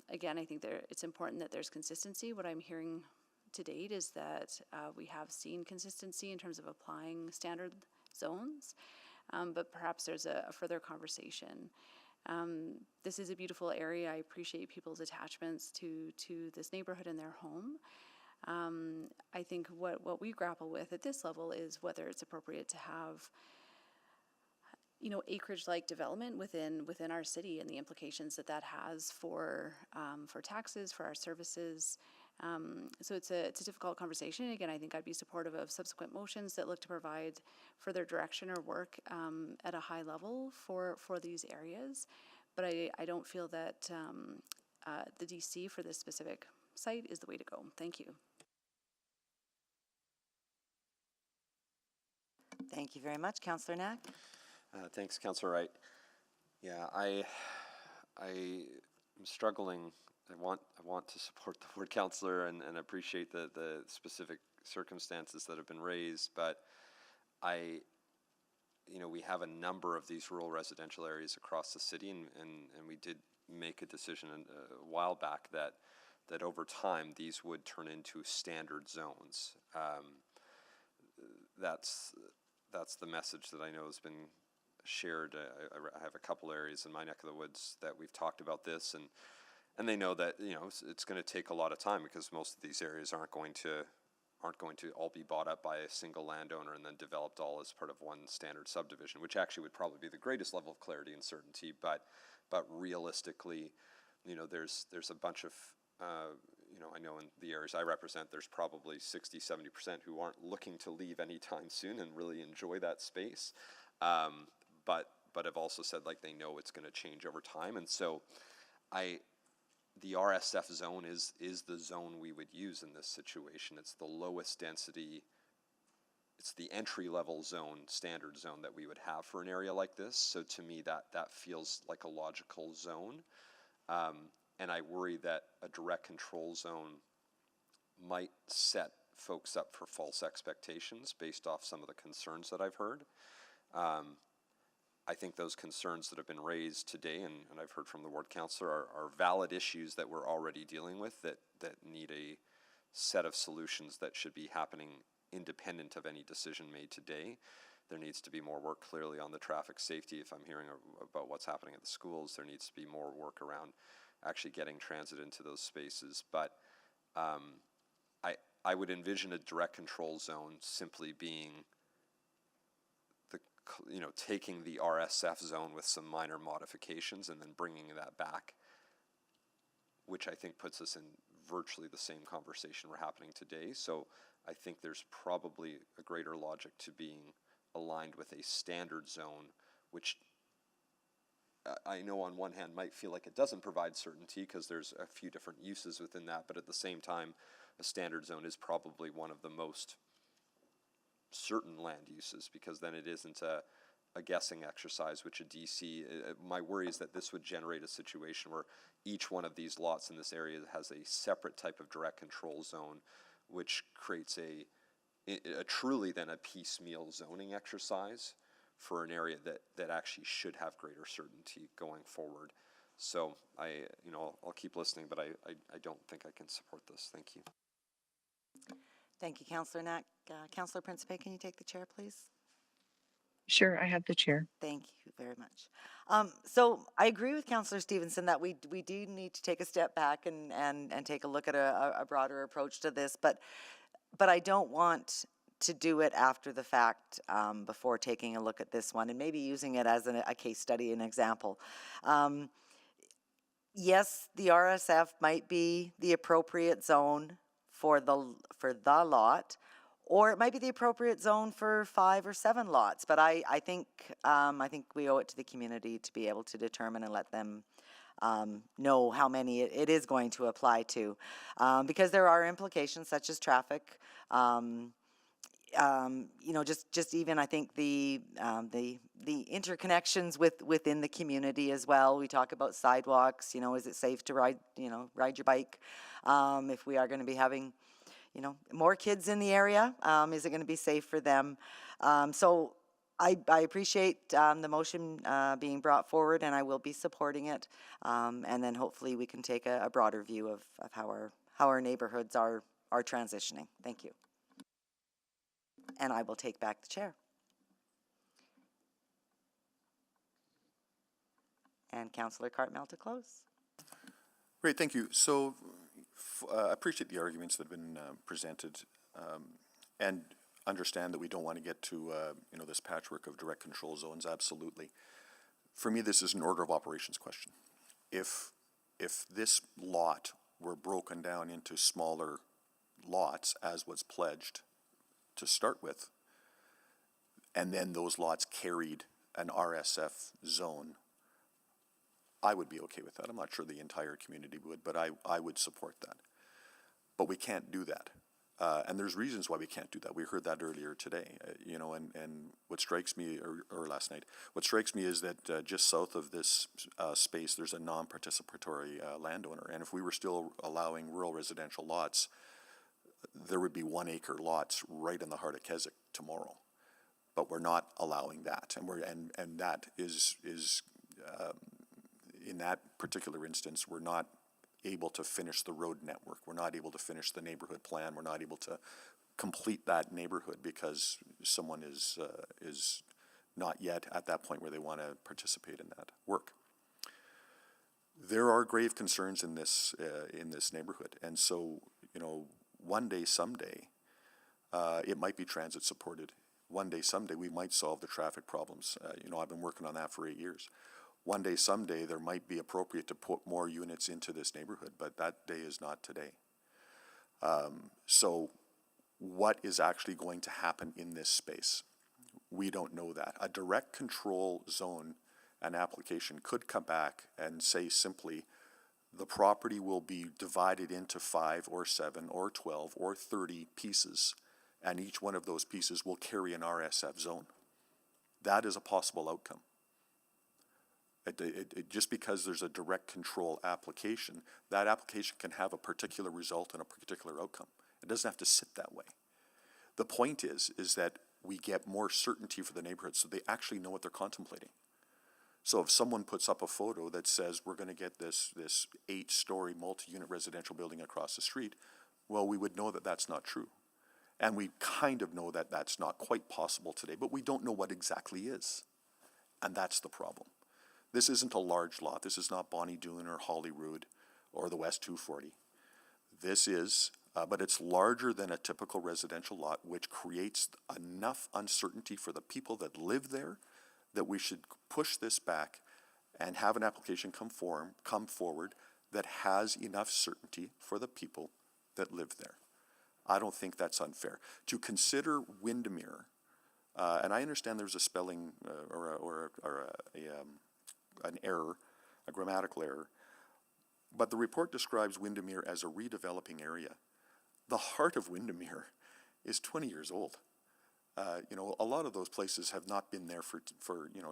Again, I think it's important that there's consistency. What I'm hearing to date is that we have seen consistency in terms of applying standard zones, but perhaps there's a further conversation. This is a beautiful area. I appreciate people's attachments to this neighborhood and their home. I think what we grapple with at this level is whether it's appropriate to have, you know, acreage-like development within our city and the implications that has for taxes, for our services. So it's a difficult conversation. Again, I think I'd be supportive of subsequent motions that look to provide further direction or work at a high level for these areas. But I don't feel that the DC for this specific site is the way to go. Thank you. Thank you very much, Councillor Knack. Thanks, Councillor Wright. Yeah, I'm struggling. I want to support the ward councillor and appreciate the specific circumstances that have been raised, but we have a number of these rural residential areas across the city, and we did make a decision a while back that over time these would turn into standard zones. That's the message that I know has been shared. I have a couple areas in my neck of the woods that we've talked about this, and they know that it's going to take a lot of time because most of these areas aren't going to all be bought up by a single landowner and then developed all as part of one standard subdivision, which actually would probably be the greatest level of clarity and certainty. But realistically, there's a bunch of I know in the areas I represent, there's probably 60-70% who aren't looking to leave anytime soon and really enjoy that space, but have also said they know it's going to change over time, and so the RSF zone is the zone we would use in this situation. It's the lowest density. It's the entry level zone, standard zone that we would have for an area like this. So to me, that feels like a logical zone. And I worry that a direct control zone might set folks up for false expectations based off some of the concerns that I've heard. I think those concerns that have been raised today, and I've heard from the ward councillor, are valid issues that we're already dealing with that need a set of solutions that should be happening independent of any decision made today. There needs to be more work clearly on the traffic safety. If I'm hearing about what's happening at the schools, there needs to be more work around actually getting transit into those spaces. But I would envision a direct control zone simply being taking the RSF zone with some minor modifications and then bringing that back, which I think puts us in virtually the same conversation we're happening today. So I think there's probably a greater logic to being aligned with a standard zone, which I know on one hand might feel like it doesn't provide certainty because there's a few different uses within that, but at the same time, a standard zone is probably one of the most certain land uses, because then it isn't a guessing exercise, which a DC, my worry is that this would generate a situation where each one of these lots in this area has a separate type of direct control zone, which creates a truly then a piecemeal zoning exercise for an area that actually should have greater certainty going forward. So I'll keep listening, but I don't think I can support this. Thank you. Thank you, Councillor Knack. Councillor Principe, can you take the chair, please? Sure, I have the chair. Thank you very much. So I agree with Councillor Stevenson that we do need to take a step back and take a look at a broader approach to this, but I don't want to do it after the fact, before taking a look at this one and maybe using it as a case study, an example. Yes, the RSF might be the appropriate zone for the lot, or it might be the appropriate zone for 5 or 7 lots. But I think we owe it to the community to be able to determine and let them know how many it is going to apply to, because there are implications such as traffic. You know, just even I think the interconnections within the community as well. We talk about sidewalks. You know, is it safe to ride your bike? If we are going to be having, more kids in the area, is it going to be safe for them? So I appreciate the motion being brought forward, and I will be supporting it. And then hopefully we can take a broader view of how our neighborhoods are transitioning. Thank you. And I will take back the chair. And Councillor Cartmell to close. Great, thank you. So I appreciate the arguments that have been presented, and understand that we don't want to get to this patchwork of direct control zones. Absolutely. For me, this is an order of operations question. If this lot were broken down into smaller lots, as was pledged to start with, and then those lots carried an RSF zone, I would be okay with that. I'm not sure the entire community would, but I would support that. But we can't do that. And there's reasons why we can't do that. We heard that earlier today, and what strikes me, or last night, what strikes me is that just south of this space, there's a non-participatory landowner. And if we were still allowing rural residential lots, there would be 1 acre lots right in the heart of Keswick tomorrow. But we're not allowing that. And that is in that particular instance, we're not able to finish the road network. We're not able to finish the neighborhood plan. We're not able to complete that neighborhood because someone is not yet at that point where they want to participate in that work. There are grave concerns in this neighborhood, and so one day, someday, it might be transit supported. One day, someday, we might solve the traffic problems. I've been working on that for 8 years. One day, someday, there might be appropriate to put more units into this neighborhood, but that day is not today. So what is actually going to happen in this space? We don't know that. A direct control zone, an application could come back and say simply, the property will be divided into 5 or 7 or 12 or 30 pieces, and each one of those pieces will carry an RSF zone. That is a possible outcome. Just because there's a direct control application, that application can have a particular result and a particular outcome. It doesn't have to sit that way. The point is that we get more certainty for the neighborhood so they actually know what they're contemplating. So if someone puts up a photo that says we're going to get this 8-story multi-unit residential building across the street, well, we would know that that's not true. And we kind of know that that's not quite possible today, but we don't know what exactly is. And that's the problem. This isn't a large lot. This is not Bonnie Doon or Holyrood or the West 240. This is, but it's larger than a typical residential lot, which creates enough uncertainty for the people that live there that we should push this back and have an application come forward that has enough certainty for the people that live there. I don't think that's unfair. To consider Windermere, and I understand there's a spelling an error, a grammatical error, but the report describes Windermere as a redeveloping area. The heart of Windermere is 20 years old. A lot of those places have not been there for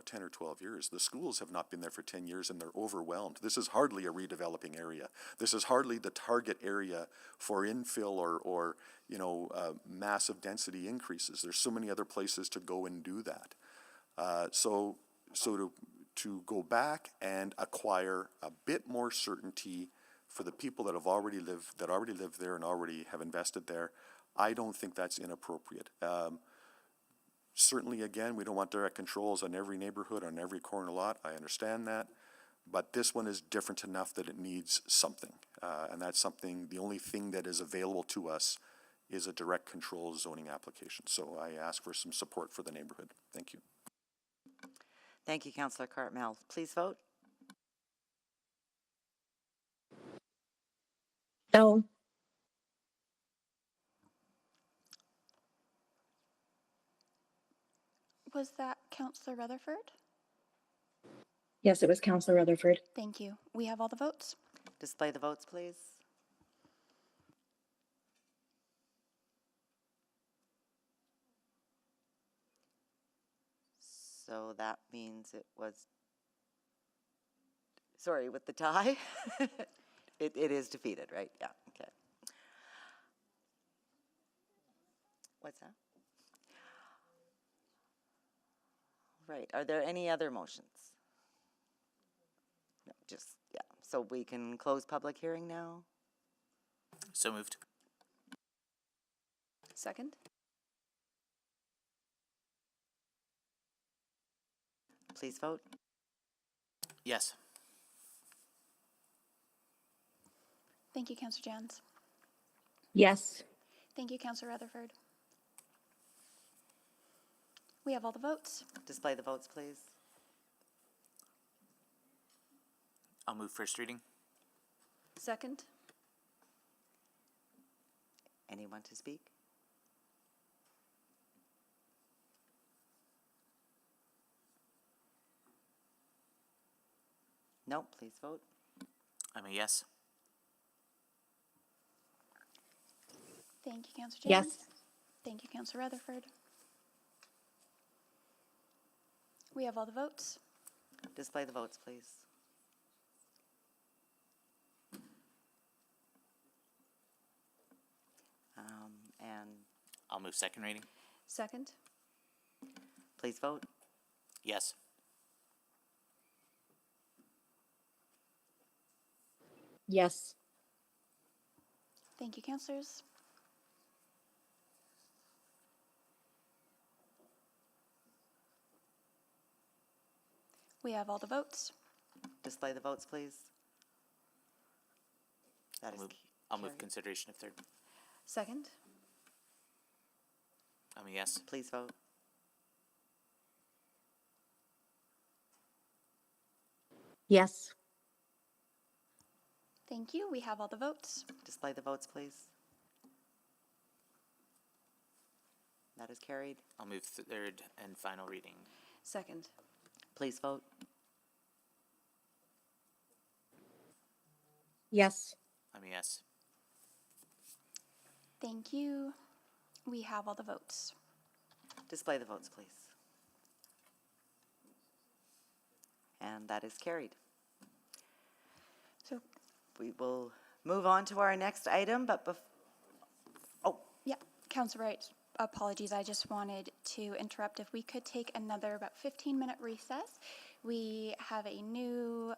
10 or 12 years. The schools have not been there for 10 years and they're overwhelmed. This is hardly a redeveloping area. This is hardly the target area for infill or massive density increases. There's so many other places to go and do that. So to go back and acquire a bit more certainty for the people that already live there and already have invested there, I don't think that's inappropriate. Certainly, again, we don't want direct controls on every neighborhood, on every corner lot. I understand that. But this one is different enough that it needs something. And that's something, the only thing that is available to us is a direct control zoning application. So I ask for some support for the neighborhood. Thank you. Thank you, Councillor Cartmell. Please vote. No. Was that Councillor Rutherford? Yes, it was Councillor Rutherford. Thank you. We have all the votes. Display the votes, please. So that means it was, sorry, with the tie? It is defeated, right? Yeah, okay. What's that? Right, are there any other motions? No, just, yeah, so we can close public hearing now? So moved. Second? Please vote. Yes. Thank you, Councillor Jans. Yes. Thank you, Councillor Rutherford. We have all the votes. Display the votes, please. I'll move first reading. Second? Anyone to speak? No, please vote. I'm a yes. Thank you, Councillor Yes. Jans. Thank you, Councillor Rutherford. We have all the votes. Display the votes, please. And I'll move second reading. Second? please vote. Yes. Yes. Thank you, councillors. We have all the votes. Display the votes, please. That is I'll move carried. consideration of third. Second? I'm a yes. Please vote. Yes. Thank you. We have all the votes. Display the votes, please. That is carried. I'll move third and final reading. Second? Please vote. Yes. I'm a yes. Thank you. We have all the votes. Display the votes, please. And that is carried. So we will move on to our next item, but yeah, Councillor Wright, apologies. I just wanted to interrupt. If we could take another about 15-minute recess. We have a new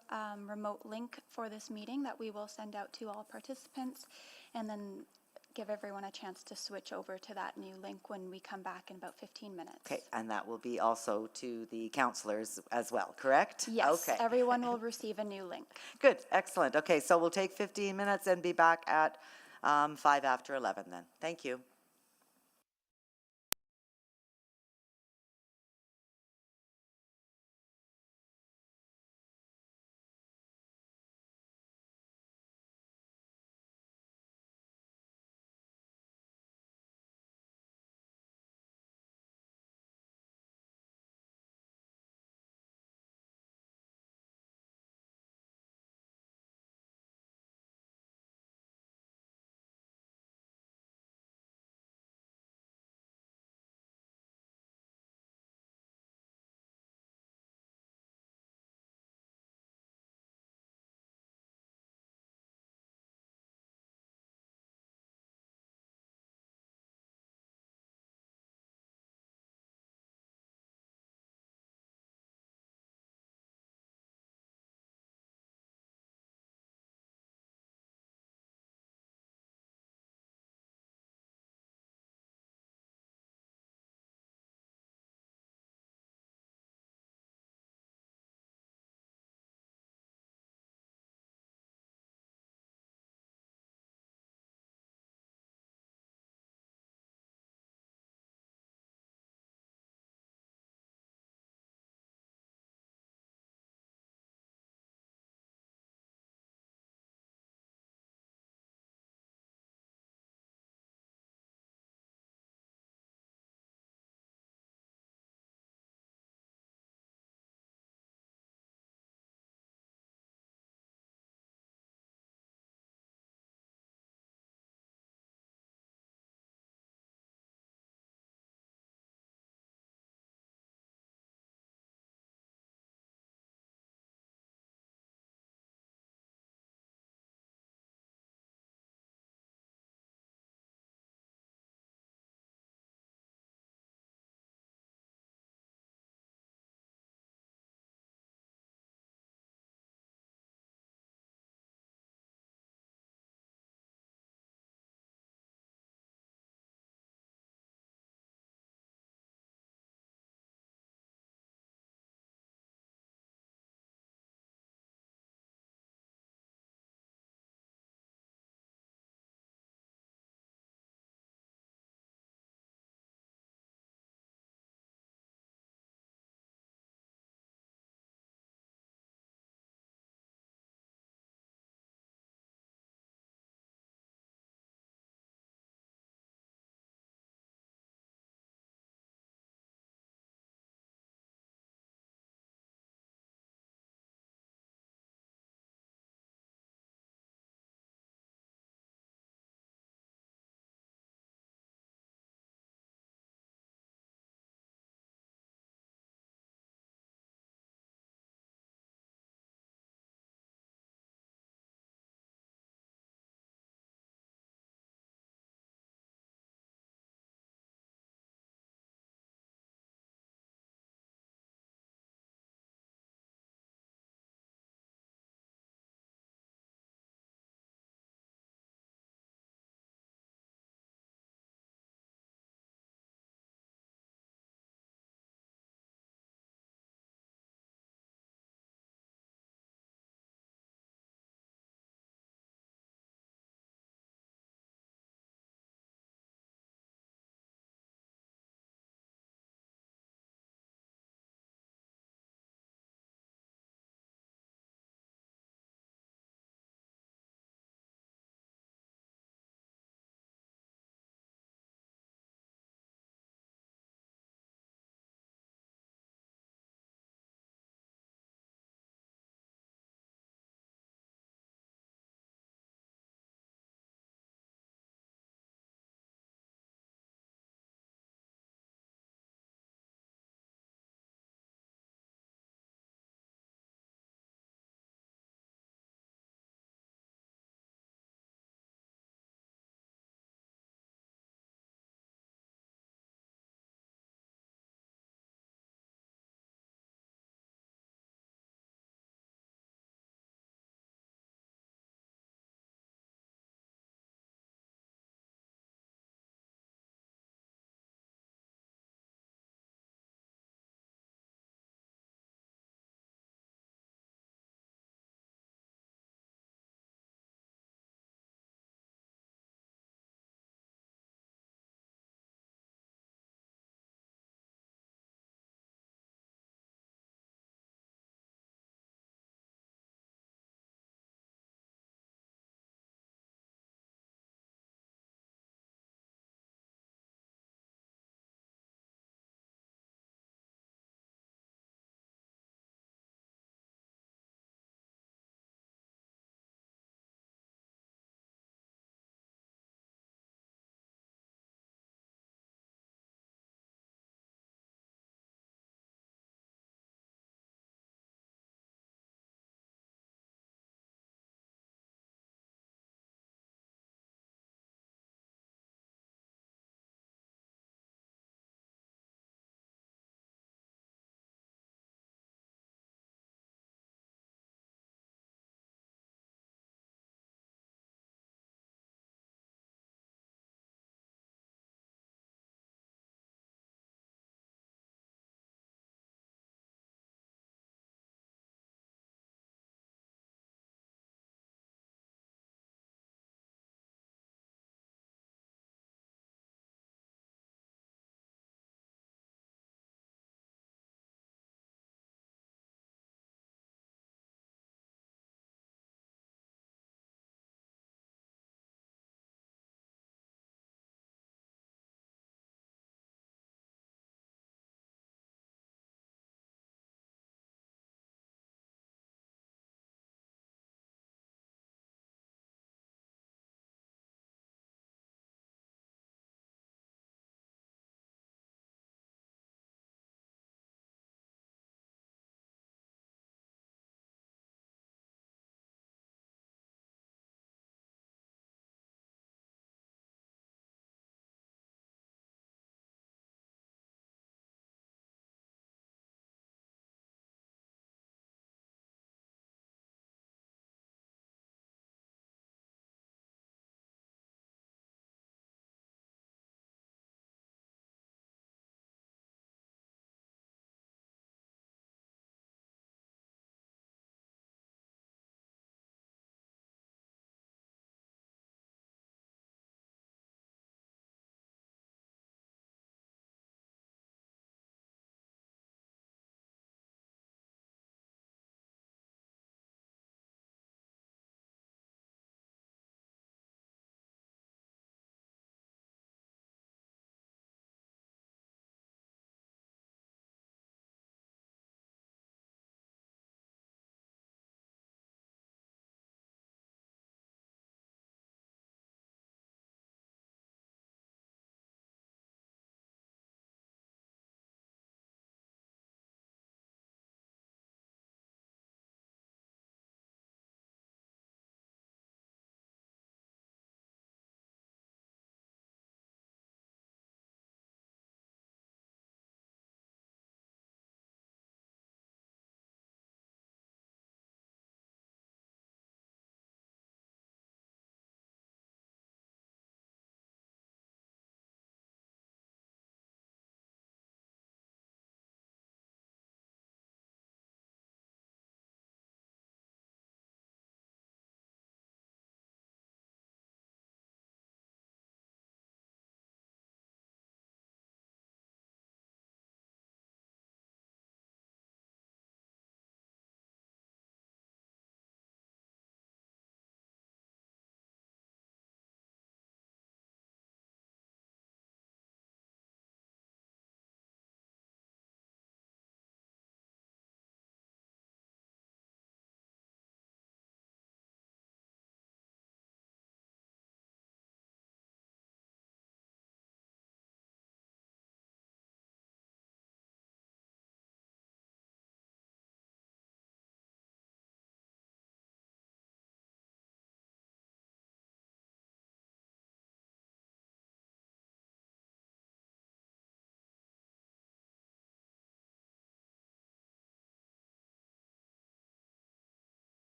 remote link for this meeting that we will send out to all participants, and then give everyone a chance to switch over to that new link when we come back in about 15 minutes. okay, and that will be also to the councillors as well, correct? Yes, okay. everyone will receive a new link. Good, excellent. Okay, so we'll take 15 minutes and be back at 5 after 11 then. Thank you.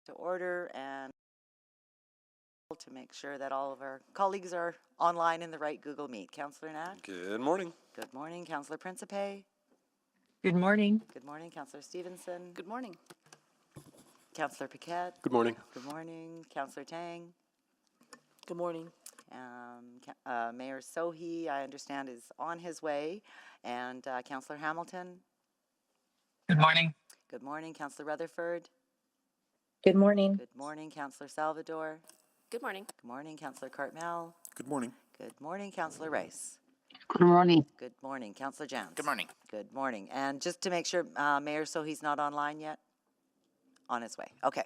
to order and to make sure that all of our colleagues are online in the right Google Meet. Councillor Knack. Good morning. Good morning. Councillor Principe. Good morning. Good morning. Councillor Stevenson. Good morning. Councillor Paquette. Good morning. Good morning. Councillor Tang. Good morning. Mayor Sohi, I understand, is on his way. And Councillor Hamilton. Good morning. Good morning. Councillor Rutherford. Good morning. Good morning. Councillor Salvador. Good morning. Good morning. Councillor Cartmel. Good morning. Good morning. Councillor Rice. Good morning. Good morning. Councillor Jans. Good morning. Good morning. And just to make sure, Mayor Sohi's not online yet? On his way. Okay.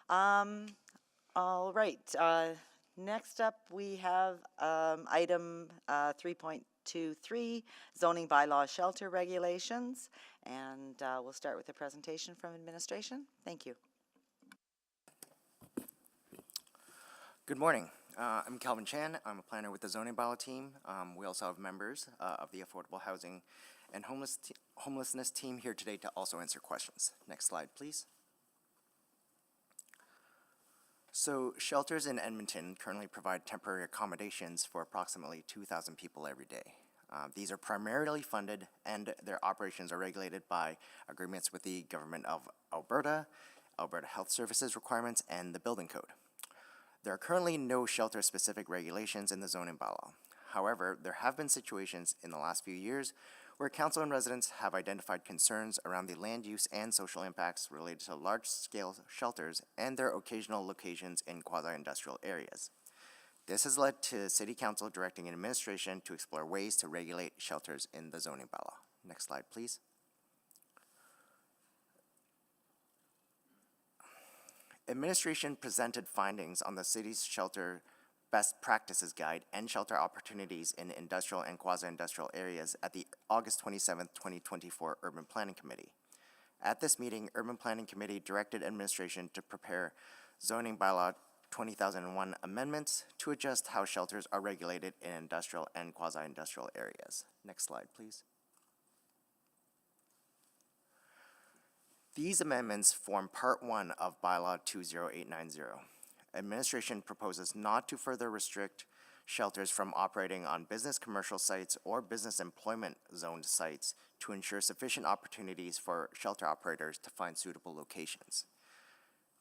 All right. Next up, we have item 3.23, zoning bylaw shelter regulations. And we'll start with a presentation from administration. Thank you. Good morning. I'm Calvin Chan. I'm a planner with the zoning bylaw team. We also have members of the Affordable Housing and Homelessness team here today to also answer questions. Next slide, please. So shelters in Edmonton currently provide temporary accommodations for approximately 2,000 people every day. These are primarily funded and their operations are regulated by agreements with the Government of Alberta, Alberta Health Services requirements, and the Building Code. There are currently no shelter-specific regulations in the zoning bylaw. However, there have been situations in the last few years where council and residents have identified concerns around the land use and social impacts related to large-scale shelters and their occasional locations in quasi-industrial areas. This has led to City Council directing administration to explore ways to regulate shelters in the zoning bylaw. Next slide, please. Administration presented findings on the city's shelter best practices guide and shelter opportunities in industrial and quasi-industrial areas at the August 27, 2024 Urban Planning Committee. At this meeting, Urban Planning Committee directed administration to prepare zoning bylaw 20,001 amendments to adjust how shelters are regulated in industrial and quasi-industrial areas. Next slide, please. These amendments form Part 1 of Bylaw 20890. Administration proposes not to further restrict shelters from operating on business commercial sites or business employment zoned sites to ensure sufficient opportunities for shelter operators to find suitable locations.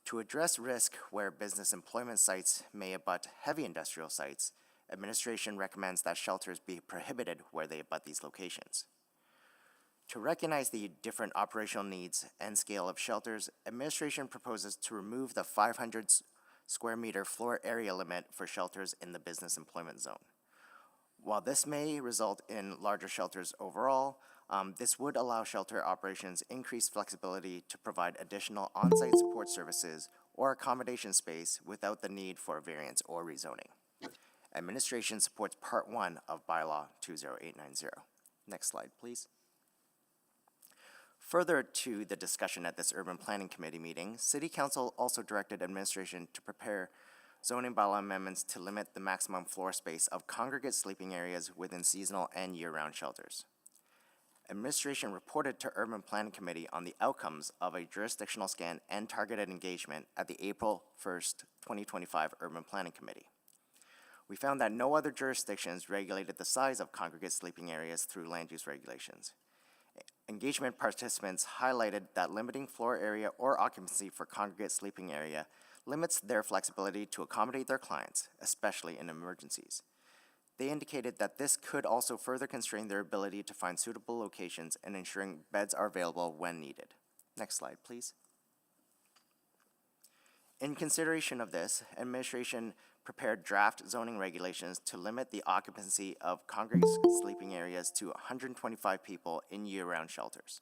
To address risk where business employment sites may abut heavy industrial sites, administration recommends that shelters be prohibited where they abut these locations. To recognize the different operational needs and scale of shelters, administration proposes to remove the 500 square meter floor area limit for shelters in the business employment zone. While this may result in larger shelters overall, this would allow shelter operations increased flexibility to provide additional on-site support services or accommodation space without the need for a variance or rezoning. Administration supports Part 1 of Bylaw 20890. Next slide, please. Further to the discussion at this Urban Planning Committee meeting, City Council also directed administration to prepare zoning bylaw amendments to limit the maximum floor space of congregate sleeping areas within seasonal and year-round shelters. Administration reported to Urban Planning Committee on the outcomes of a jurisdictional scan and targeted engagement at the April 1st, 2025 Urban Planning Committee. We found that no other jurisdictions regulated the size of congregate sleeping areas through land use regulations. Engagement participants highlighted that limiting floor area or occupancy for congregate sleeping area limits their flexibility to accommodate their clients, especially in emergencies. They indicated that this could also further constrain their ability to find suitable locations and ensuring beds are available when needed. Next slide, please. In consideration of this, administration prepared draft zoning regulations to limit the occupancy of congregate sleeping areas to 125 people in year-round shelters.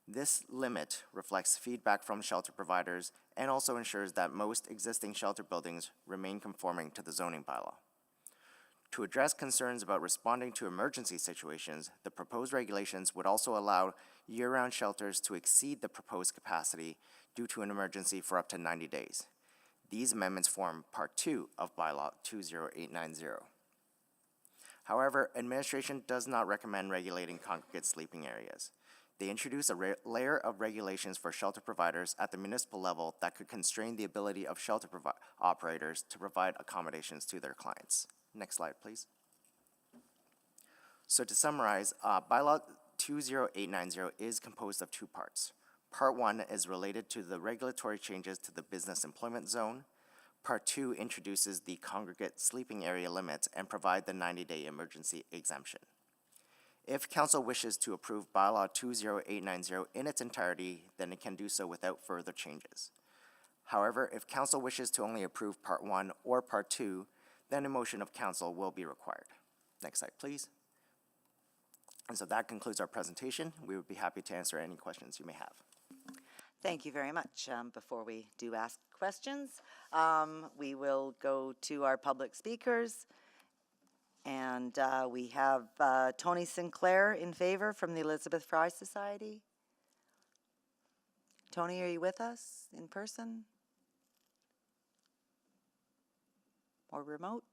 This limit reflects feedback from shelter providers and also ensures that most existing shelter buildings remain conforming to the zoning bylaw. To address concerns about responding to emergency situations, the proposed regulations would also allow year-round shelters to exceed the proposed capacity due to an emergency for up to 90 days. These amendments form Part 2 of Bylaw 20890. However, administration does not recommend regulating congregate sleeping areas. They introduce a layer of regulations for shelter providers at the municipal level that could constrain the ability of shelter operators to provide accommodations to their clients. Next slide, please. So to summarize, bylaw 20890 is composed of two parts. Part 1 is related to the regulatory changes to the business employment zone. Part 2 introduces the congregate sleeping area limits and provide the 90-day emergency exemption. If council wishes to approve bylaw 20890 in its entirety, then it can do so without further changes. However, if council wishes to only approve part 1 or part 2, then a motion of council will be required. Next slide, please. And so that concludes our presentation. We would be happy to answer any questions you may have. Thank you very much. Before we do ask questions, we will go to our public speakers. And we have Tony Sinclair in favor from the Elizabeth Fry Society. Tony, are you with us in person? Or remote?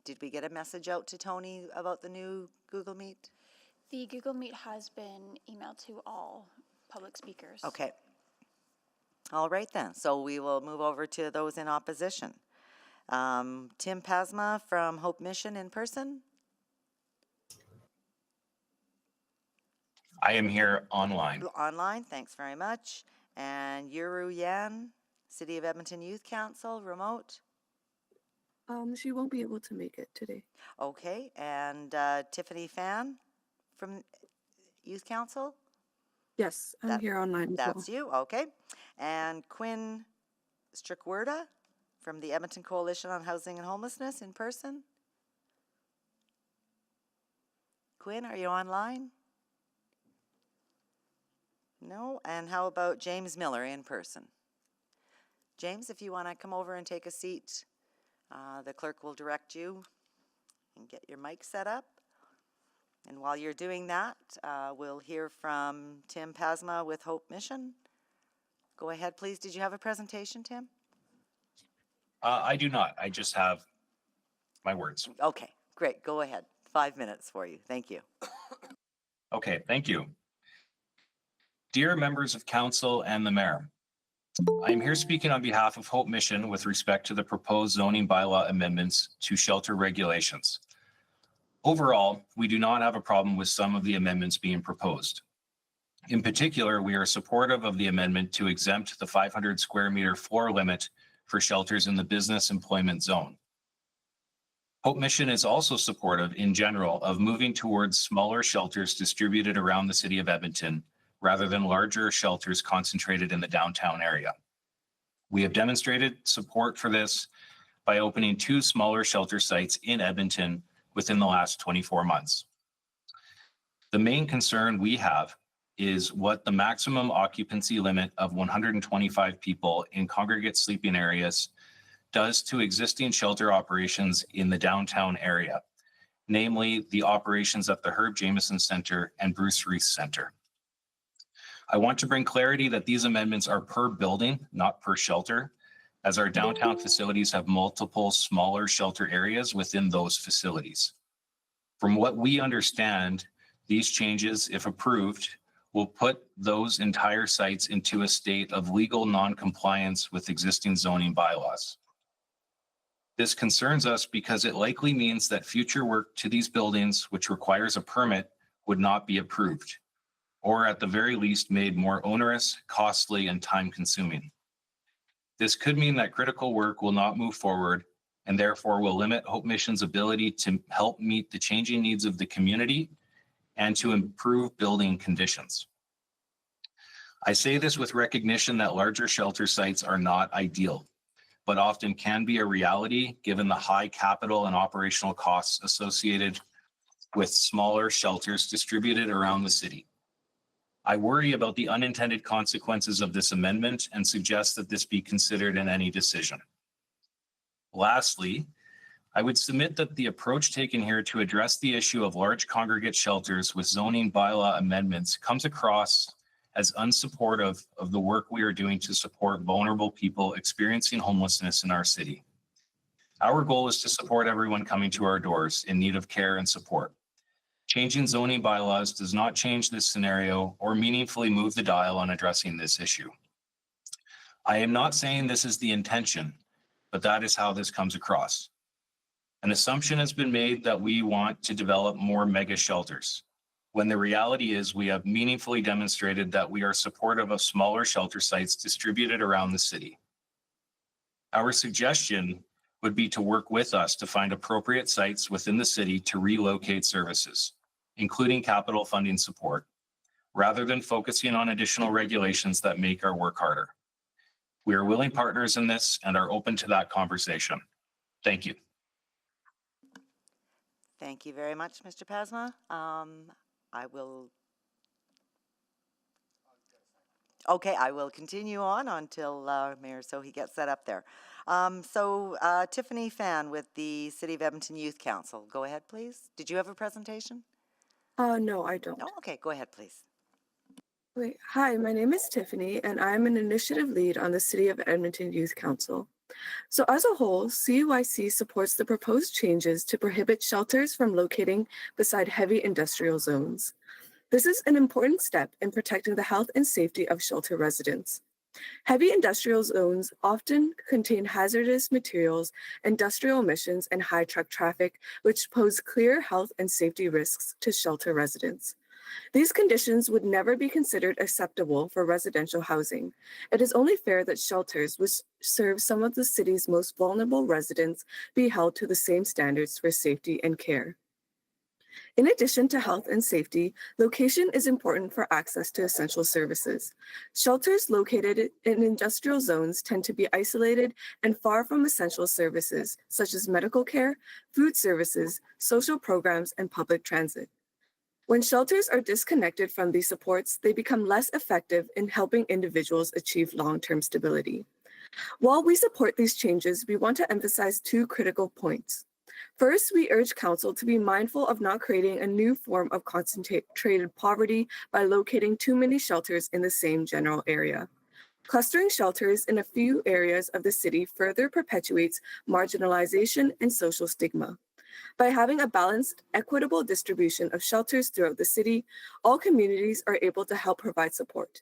Did we get a message out to Tony about the new Google Meet? The Google Meet has been emailed to all public speakers. Okay. All right then. So we will move over to those in opposition. Tim Pasma from Hope Mission in person. I am here online. Online, thanks very much. And Yuru Yan, City of Edmonton Youth Council, remote. She won't be able to make it today. Okay, and Tiffany Fan from Youth Council? Yes, I'm here online as well. That's you, okay. And Quinn Strickwerda from the Edmonton Coalition on Housing and Homelessness in person? Quinn, are you online? No? And how about James Miller in person? James, if you want to come over and take a seat, the clerk will direct you and get your mic set up. And while you're doing that, we'll hear from Tim Pasma with Hope Mission. Go ahead, please. Did you have a presentation, Tim? I do not. I just have my words. Okay, great. Go ahead. 5 minutes for you. Thank you. Okay, thank you. Dear members of council and the mayor, I am here speaking on behalf of Hope Mission with respect to the proposed zoning bylaw amendments to shelter regulations. Overall, we do not have a problem with some of the amendments being proposed. In particular, we are supportive of the amendment to exempt the 500 square meter floor limit for shelters in the business employment zone. Hope Mission is also supportive in general of moving towards smaller shelters distributed around the city of Edmonton rather than larger shelters concentrated in the downtown area. We have demonstrated support for this by opening 2 smaller shelter sites in Edmonton within the last 24 months. The main concern we have is what the maximum occupancy limit of 125 people in congregate sleeping areas does to existing shelter operations in the downtown area, namely the operations at the Herb Jameson Center and Bruce Reese Center. I want to bring clarity that these amendments are per building, not per shelter, as our downtown facilities have multiple smaller shelter areas within those facilities. From what we understand, these changes, if approved, will put those entire sites into a state of legal non-compliance with existing zoning bylaws. This concerns us because it likely means that future work to these buildings, which requires a permit, would not be approved, or at the very least made more onerous, costly, and time-consuming. This could mean that critical work will not move forward and therefore will limit Hope Mission's ability to help meet the changing needs of the community and to improve building conditions. I say this with recognition that larger shelter sites are not ideal, but often can be a reality given the high capital and operational costs associated with smaller shelters distributed around the city. I worry about the unintended consequences of this amendment and suggest that this be considered in any decision. Lastly, I would submit that the approach taken here to address the issue of large congregate shelters with zoning bylaw amendments comes across as unsupportive of the work we are doing to support vulnerable people experiencing homelessness in our city. Our goal is to support everyone coming to our doors in need of care and support. Changing zoning bylaws does not change this scenario or meaningfully move the dial on addressing this issue. I am not saying this is the intention, but that is how this comes across. An assumption has been made that we want to develop more mega shelters, when the reality is we have meaningfully demonstrated that we are supportive of smaller shelter sites distributed around the city. Our suggestion would be to work with us to find appropriate sites within the city to relocate services, including capital funding support, rather than focusing on additional regulations that make our work harder. We are willing partners in this and are open to that conversation. Thank you. Thank you very much, Mr. Pasma. I will continue on until Mayor Sohi gets set up there. Tiffany Fan with the City of Edmonton Youth Council. Go ahead, please. Did you have a presentation? No, I don't. No? Okay, go ahead, please. Wait, hi, my name is Tiffany, and I'm an initiative lead on the City of Edmonton Youth Council. So as a whole, CUYC supports the proposed changes to prohibit shelters from locating beside heavy industrial zones. This is an important step in protecting the health and safety of shelter residents. Heavy industrial zones often contain hazardous materials, industrial emissions, and high truck traffic, which pose clear health and safety risks to shelter residents. These conditions would never be considered acceptable for residential housing. It is only fair that shelters, which serve some of the city's most vulnerable residents, be held to the same standards for safety and care. In addition to health and safety, location is important for access to essential services. Shelters located in industrial zones tend to be isolated and far from essential services, such as medical care, food services, social programs, and public transit. When shelters are disconnected from these supports, they become less effective in helping individuals achieve long-term stability. While we support these changes, we want to emphasize two critical points. First, we urge Council to be mindful of not creating a new form of concentrated poverty by locating too many shelters in the same general area. Clustering shelters in a few areas of the city further perpetuates marginalization and social stigma. By having a balanced, equitable distribution of shelters throughout the city, all communities are able to help provide support.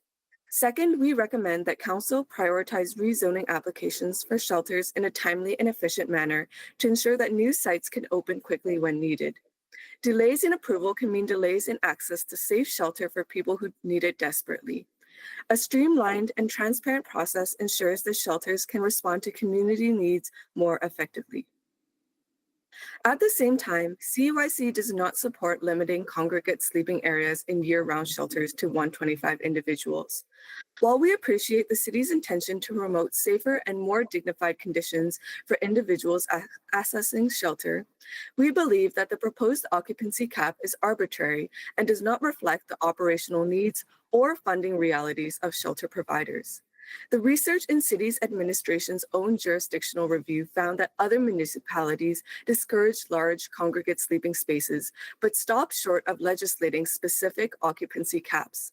Second, we recommend that Council prioritize rezoning applications for shelters in a timely and efficient manner to ensure that new sites can open quickly when needed. Delays in approval can mean delays in access to safe shelter for people who need it desperately. A streamlined and transparent process ensures the shelters can respond to community needs more effectively. At the same time, CUYC does not support limiting congregate sleeping areas in year-round shelters to 125 individuals. While we appreciate the city's intention to promote safer and more dignified conditions for individuals accessing shelter, we believe that the proposed occupancy cap is arbitrary and does not reflect the operational needs or funding realities of shelter providers. The research in cities' administration's own jurisdictional review found that other municipalities discourage large congregate sleeping spaces, but stopped short of legislating specific occupancy caps.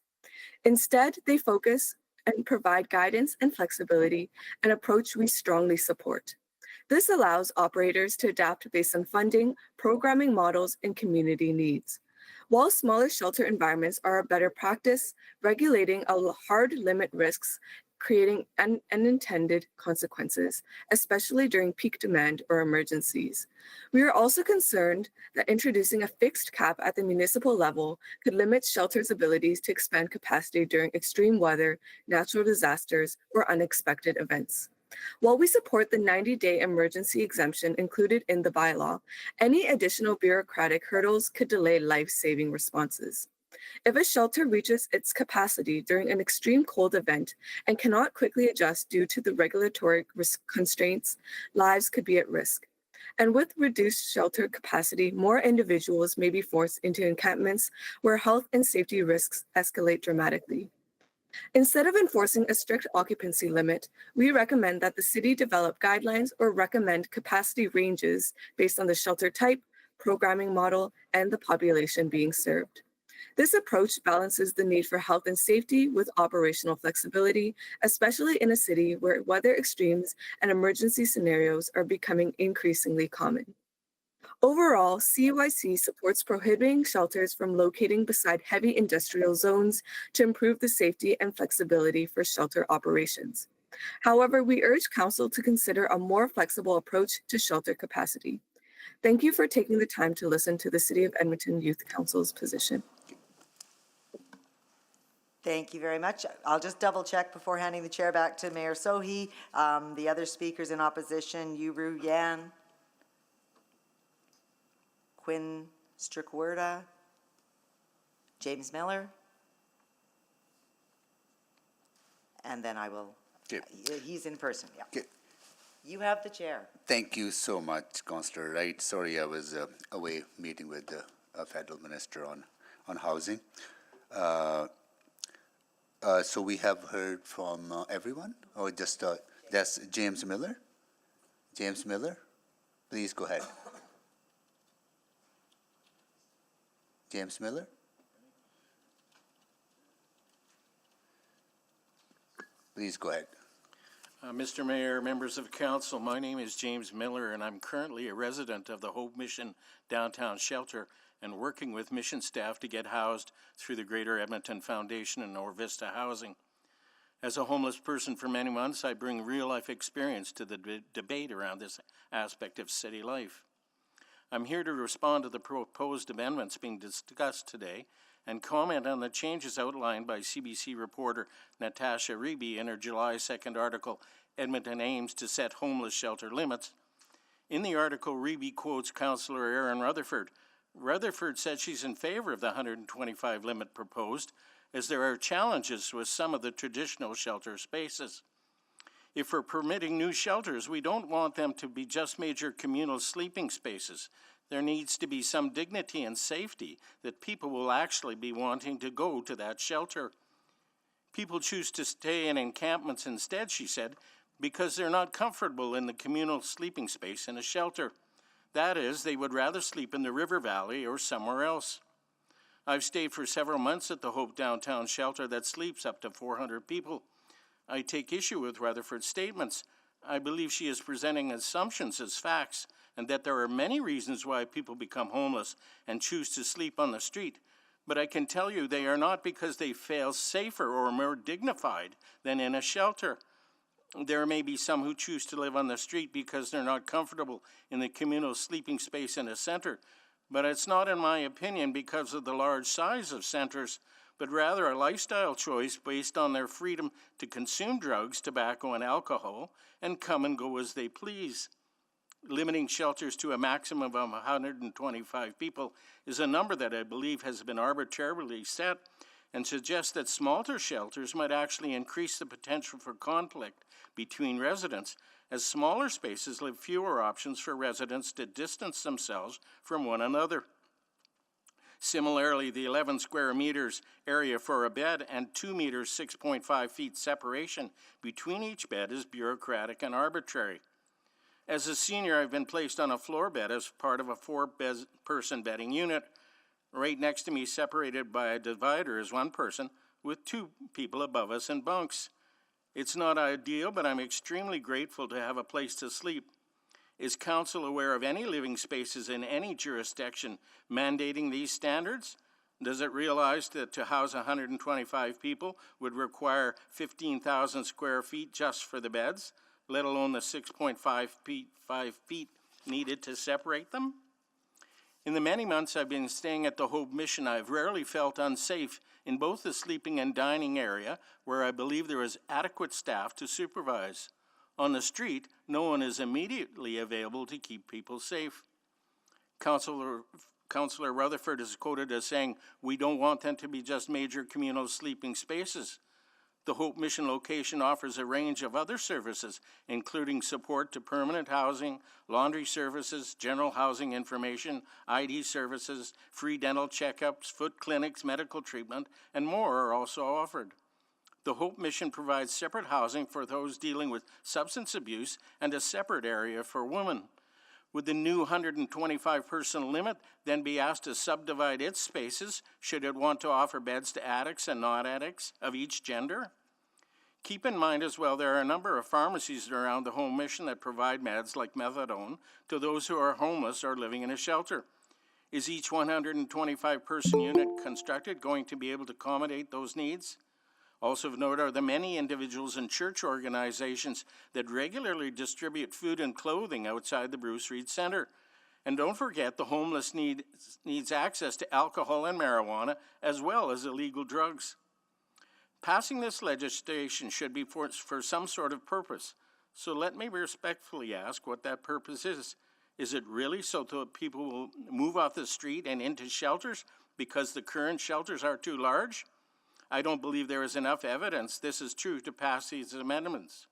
Instead, they focus and provide guidance and flexibility, an approach we strongly support. This allows operators to adapt based on funding, programming models, and community needs. While smaller shelter environments are a better practice, regulating a hard limit risks creating unintended consequences, especially during peak demand or emergencies. We are also concerned that introducing a fixed cap at the municipal level could limit shelters' abilities to expand capacity during extreme weather, natural disasters, or unexpected events. While we support the 90-day emergency exemption included in the bylaw, any additional bureaucratic hurdles could delay life-saving responses. If a shelter reaches its capacity during an extreme cold event and cannot quickly adjust due to the regulatory constraints, lives could be at risk. And with reduced shelter capacity, more individuals may be forced into encampments where health and safety risks escalate dramatically. Instead of enforcing a strict occupancy limit, we recommend that the city develop guidelines or recommend capacity ranges based on the shelter type, programming model, and the population being served. This approach balances the need for health and safety with operational flexibility, especially in a city where weather extremes and emergency scenarios are becoming increasingly common. Overall, CUIC supports prohibiting shelters from locating beside heavy industrial zones to improve the safety and flexibility for shelter operations. However, we urge Council to consider a more flexible approach to shelter capacity. Thank you for taking the time to listen to the City of Edmonton Youth Council's position. Thank you very much. I'll just double check before handing the chair back to Mayor Sohi. The other speakers in opposition, Yuru Yan, Quinn Strickwerda, James Miller, and then I will, he's in person, yeah. Okay. You have the chair. Thank you so much, Councillor Wright. Sorry, I was away meeting with the federal minister on housing. So we have heard from everyone, or just that's James Miller? James Miller, please go ahead. James Miller? Please go ahead. Mr. Mayor, members of council, my name is James Miller, and I'm currently a resident of the Hope Mission Downtown Shelter and working with mission staff to get housed through the Greater Edmonton Foundation and Nor Vista Housing. As a homeless person for many months, I bring real-life experience to the debate around this aspect of city life. I'm here to respond to the proposed amendments being discussed today and comment on the changes outlined by CBC reporter Natasha Reby in her July 2nd article, Edmonton Aims to Set Homeless Shelter Limits. In the article, Reby quotes Councillor Aaron Rutherford. Rutherford said she's in favor of the 125 limit proposed, as there are challenges with some of the traditional shelter spaces. If we're permitting new shelters, we don't want them to be just major communal sleeping spaces. There needs to be some dignity and safety that people will actually be wanting to go to that shelter. People choose to stay in encampments instead, she said, because they're not comfortable in the communal sleeping space in a shelter. That is, they would rather sleep in the river valley or somewhere else. I've stayed for several months at the Hope Downtown Shelter that sleeps up to 400 people. I take issue with Rutherford's statements. I believe she is presenting assumptions as facts, and that there are many reasons why people become homeless and choose to sleep on the street. But I can tell you they are not because they feel safer or more dignified than in a shelter. There may be some who choose to live on the street because they're not comfortable in the communal sleeping space in a center, but it's not, in my opinion, because of the large size of centers, but rather a lifestyle choice based on their freedom to consume drugs, tobacco, and alcohol, and come and go as they please. Limiting shelters to a maximum of 125 people is a number that I believe has been arbitrarily set and suggests that smaller shelters might actually increase the potential for conflict between residents, as smaller spaces leave fewer options for residents to distance themselves from one another. Similarly, the 11 square meters area for a bed and 2 meters 6.5 feet separation between each bed is bureaucratic and arbitrary. As a senior, I've been placed on a floor bed as part of a 4-person bedding unit. Right next to me, separated by a divider, is one person with 2 people above us in bunks. It's not ideal, but I'm extremely grateful to have a place to sleep. Is council aware of any living spaces in any jurisdiction mandating these standards? Does it realize that to house 125 people would require 15,000 square feet just for the beds, let alone the 6.5 feet needed to separate them? In the many months I've been staying at the Hope Mission, I've rarely felt unsafe in both the sleeping and dining area, where I believe there is adequate staff to supervise. On the street, no one is immediately available to keep people safe. Councillor Rutherford is quoted as saying, "We don't want them to be just major communal sleeping spaces." The Hope Mission location offers a range of other services, including support to permanent housing, laundry services, general housing information, ID services, free dental checkups, foot clinics, medical treatment, and more are also offered. The Hope Mission provides separate housing for those dealing with substance abuse and a separate area for women. Would the new 125-person limit then be asked to subdivide its spaces should it want to offer beds to addicts and non-addicts of each gender? Keep in mind as well, there are a number of pharmacies around the home mission that provide meds like methadone to those who are homeless or living in a shelter. Is each 125-person unit constructed going to be able to accommodate those needs? Also of note are the many individuals and church organizations that regularly distribute food and clothing outside the Bruce Reed Center. And don't forget, the homeless needs access to alcohol and marijuana as well as illegal drugs. Passing this legislation should be for some sort of purpose. So let me respectfully ask what that purpose is. Is it really so that people will move off the street and into shelters because the current shelters are too large? I don't believe there is enough evidence this is true to pass these amendments.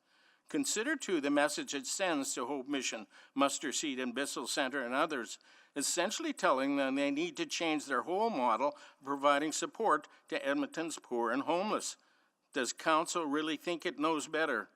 Consider, too, the message it sends to Hope Mission, Mustard Seed, and Bissell Center and others, essentially telling them they need to change their whole model of providing support to Edmonton's poor and homeless. Does Council really think it knows better?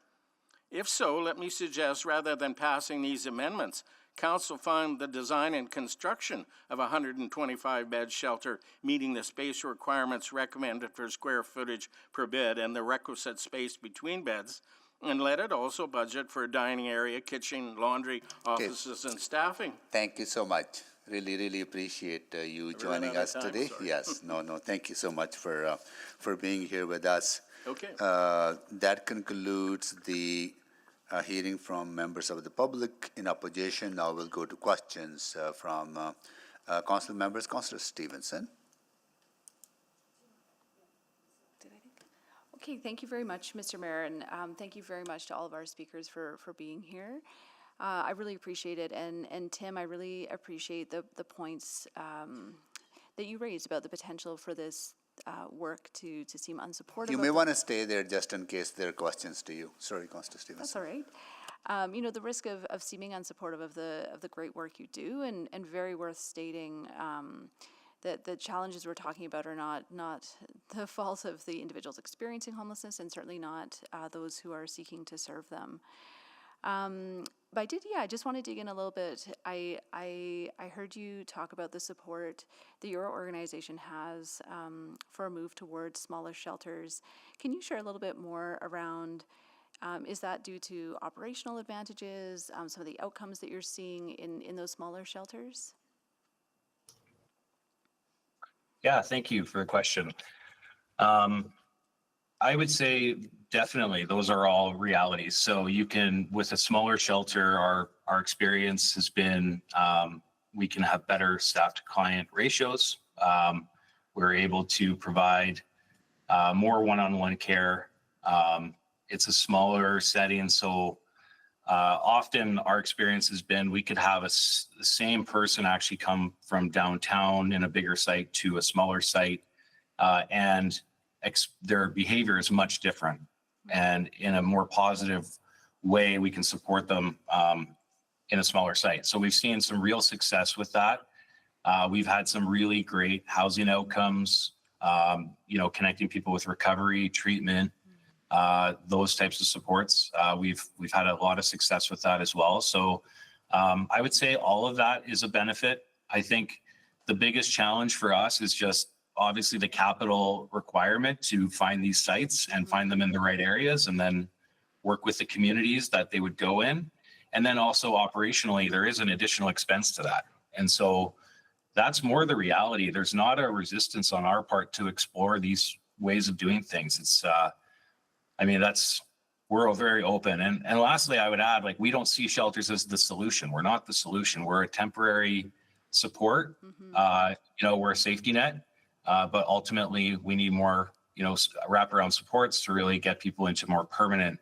If so, let me suggest rather than passing these amendments, Council fund the design and construction of a 125-bed shelter meeting the space requirements recommended for square footage per bed and the requisite space between beds, and let it also budget for a dining area, kitchen, laundry, offices, and staffing. Thank you so much. Really appreciate you joining us today. Sorry. Yes, no, thank you so much for being here with us. Okay. That concludes the hearing from members of the public in opposition. Now we'll go to questions from council members. Councillor Stevenson. Okay, thank you very much, Mr. Mayor, and thank you very much to all of our speakers for being here. I really appreciate it, and Tim, I really appreciate the points that you raised about the potential for this work to seem unsupportive. You may want to stay there just in case there are questions to you. Sorry, Councillor Stevenson. That's all right. You know, the risk of seeming unsupportive of the great work you do, and very worth stating that the challenges we're talking about are not the fault of the individuals experiencing homelessness, and certainly not those who are seeking to serve them. But I just want to dig in a little bit. I heard you talk about the support that your organization has for a move towards smaller shelters. Can you share a little bit more around, is that due to operational advantages, some of the outcomes that you're seeing in those smaller shelters? Yeah, thank you for the question. I would say definitely those are all realities. So you can, with a smaller shelter, our experience has been we can have better staff to client ratios. We're able to provide more one-on-one care. It's a smaller setting, so often our experience has been we could have the same person actually come from downtown in a bigger site to a smaller site, and their behavior is much different. And in a more positive way, we can support them in a smaller site. So we've seen some real success with that. We've had some really great housing outcomes, connecting people with recovery, treatment, those types of supports. We've had a lot of success with that as well. So I would say all of that is a benefit. I think the biggest challenge for us is just obviously the capital requirement to find these sites and find them in the right areas, and then work with the communities that they would go in. And then also operationally, there is an additional expense to that. And so that's more the reality. There's not a resistance on our part to explore these ways of doing things. It's, we're very open. And lastly, I would add, we don't see shelters as the solution. We're not the solution. We're a temporary support. We're a safety net. But ultimately, we need more, wraparound supports to really get people into more permanent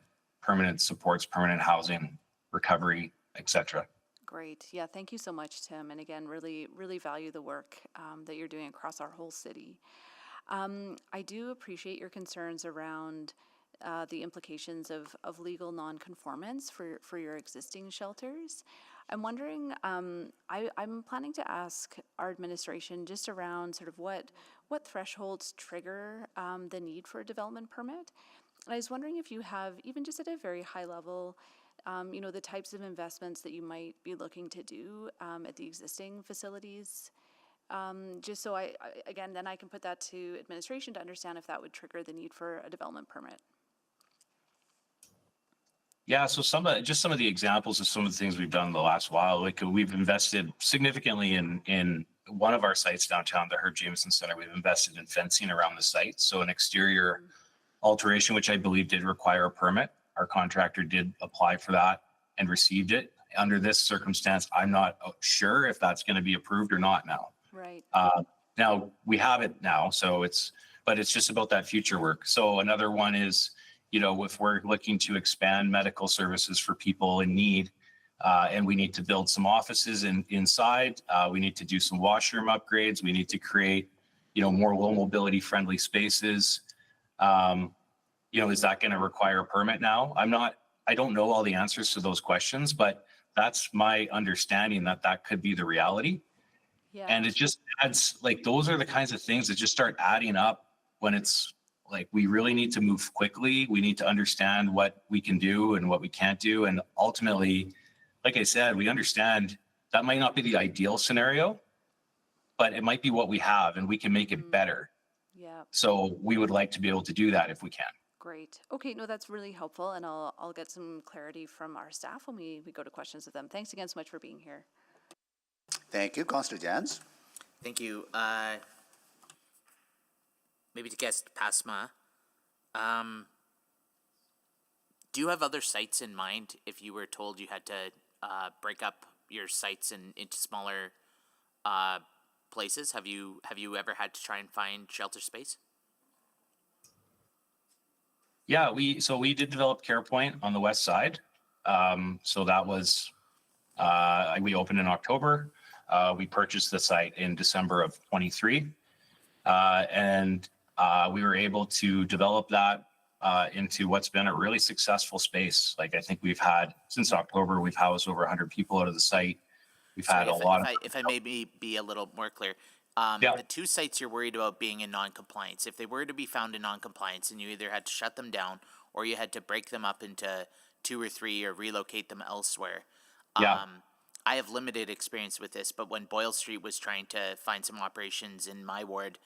supports, permanent housing, recovery, etc. Great. Yeah, thank you so much, Tim. And again, really value the work that you're doing across our whole city. I do appreciate your concerns around the implications of legal nonconformance for your existing shelters. I'm wondering, I'm planning to ask our administration just around sort of what thresholds trigger the need for a development permit. And I was wondering if you have, even just at a very high level, the types of investments that you might be looking to do at the existing facilities. Just so then I can put that to administration to understand if that would trigger the need for a development permit. Yeah, so some of the examples of some of the things we've done in the last while, like we've invested significantly in one of our sites downtown, the Herb Jameson Center. We've invested in fencing around the site. So an exterior alteration, which I believe did require a permit. Our contractor did apply for that and received it. Under this circumstance, I'm not sure if that's going to be approved or not now. Right. Now we have it now, so but it's just about that future work. So another one is, you know, if we're looking to expand medical services for people in need, and we need to build some offices inside, we need to do some washroom upgrades. We need to create, you know, more low mobility friendly spaces. You know, is that going to require a permit now? I don't know all the answers to those questions, but that's my understanding that could be the reality. Yeah. And it just adds, like, those are the kinds of things that just start adding up when it's like, we really need to move quickly. We need to understand what we can do and what we can't do. And ultimately, like I said, we understand that might not be the ideal scenario, but it might be what we have and we can make it better. Yeah. So we would like to be able to do that if we can. Great. Okay, no, that's really helpful, and I'll get some clarity from our staff when we go to questions of them. Thanks again so much for being here. Thank you, Councillor Jans. Thank you. Maybe to guest Pasma, do you have other sites in mind if you were told you had to break up your sites into smaller places? Have you ever had to try and find shelter space? Yeah, we did develop CarePoint on the west side. So that was, we opened in October. We purchased the site in December of 23. And we were able to develop that into what's been a really successful space. Like, I think we've had, since October, we've housed over 100 people out of the site. We've had a lot of... If I may be a little more clear, the two sites you're worried about being in non-compliance, if they were to be found in non-compliance and you either had to shut them down or you had to break them up into 2 or 3 or relocate them elsewhere. I have limited experience with this, but when Boyle Street was trying to find some operations in my ward,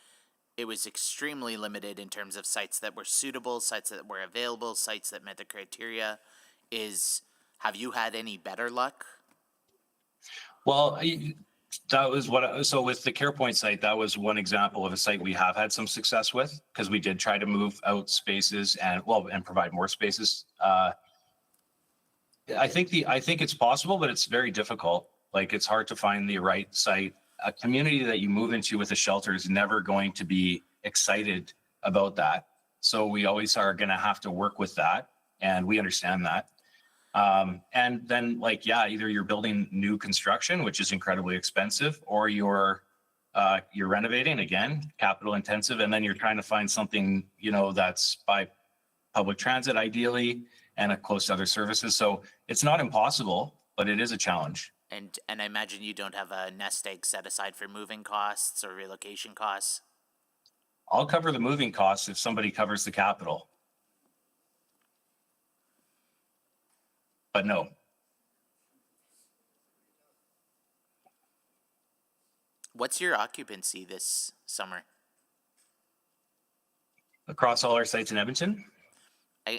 it was extremely limited in terms of sites that were suitable, sites that were available, sites that met the criteria. Have you had any better luck? Well, that was so with the CarePoint site, that was one example of a site we have had some success with, because we did try to move out spaces and provide more spaces. I think it's possible, but it's very difficult. Like, it's hard to find the right site. A community that you move into with a shelter is never going to be excited about that. So we always are going to have to work with that, and we understand that. And then, like, either you're building new construction, which is incredibly expensive, or you're renovating, again, capital intensive, and then you're trying to find something, you know, that's by public transit ideally and close to other services. So it's not impossible, but it is a challenge. And I imagine you don't have a nest egg set aside for moving costs or relocation costs? I'll cover the moving costs if somebody covers the capital. But no. What's your occupancy this summer? Across all our sites in Edmonton?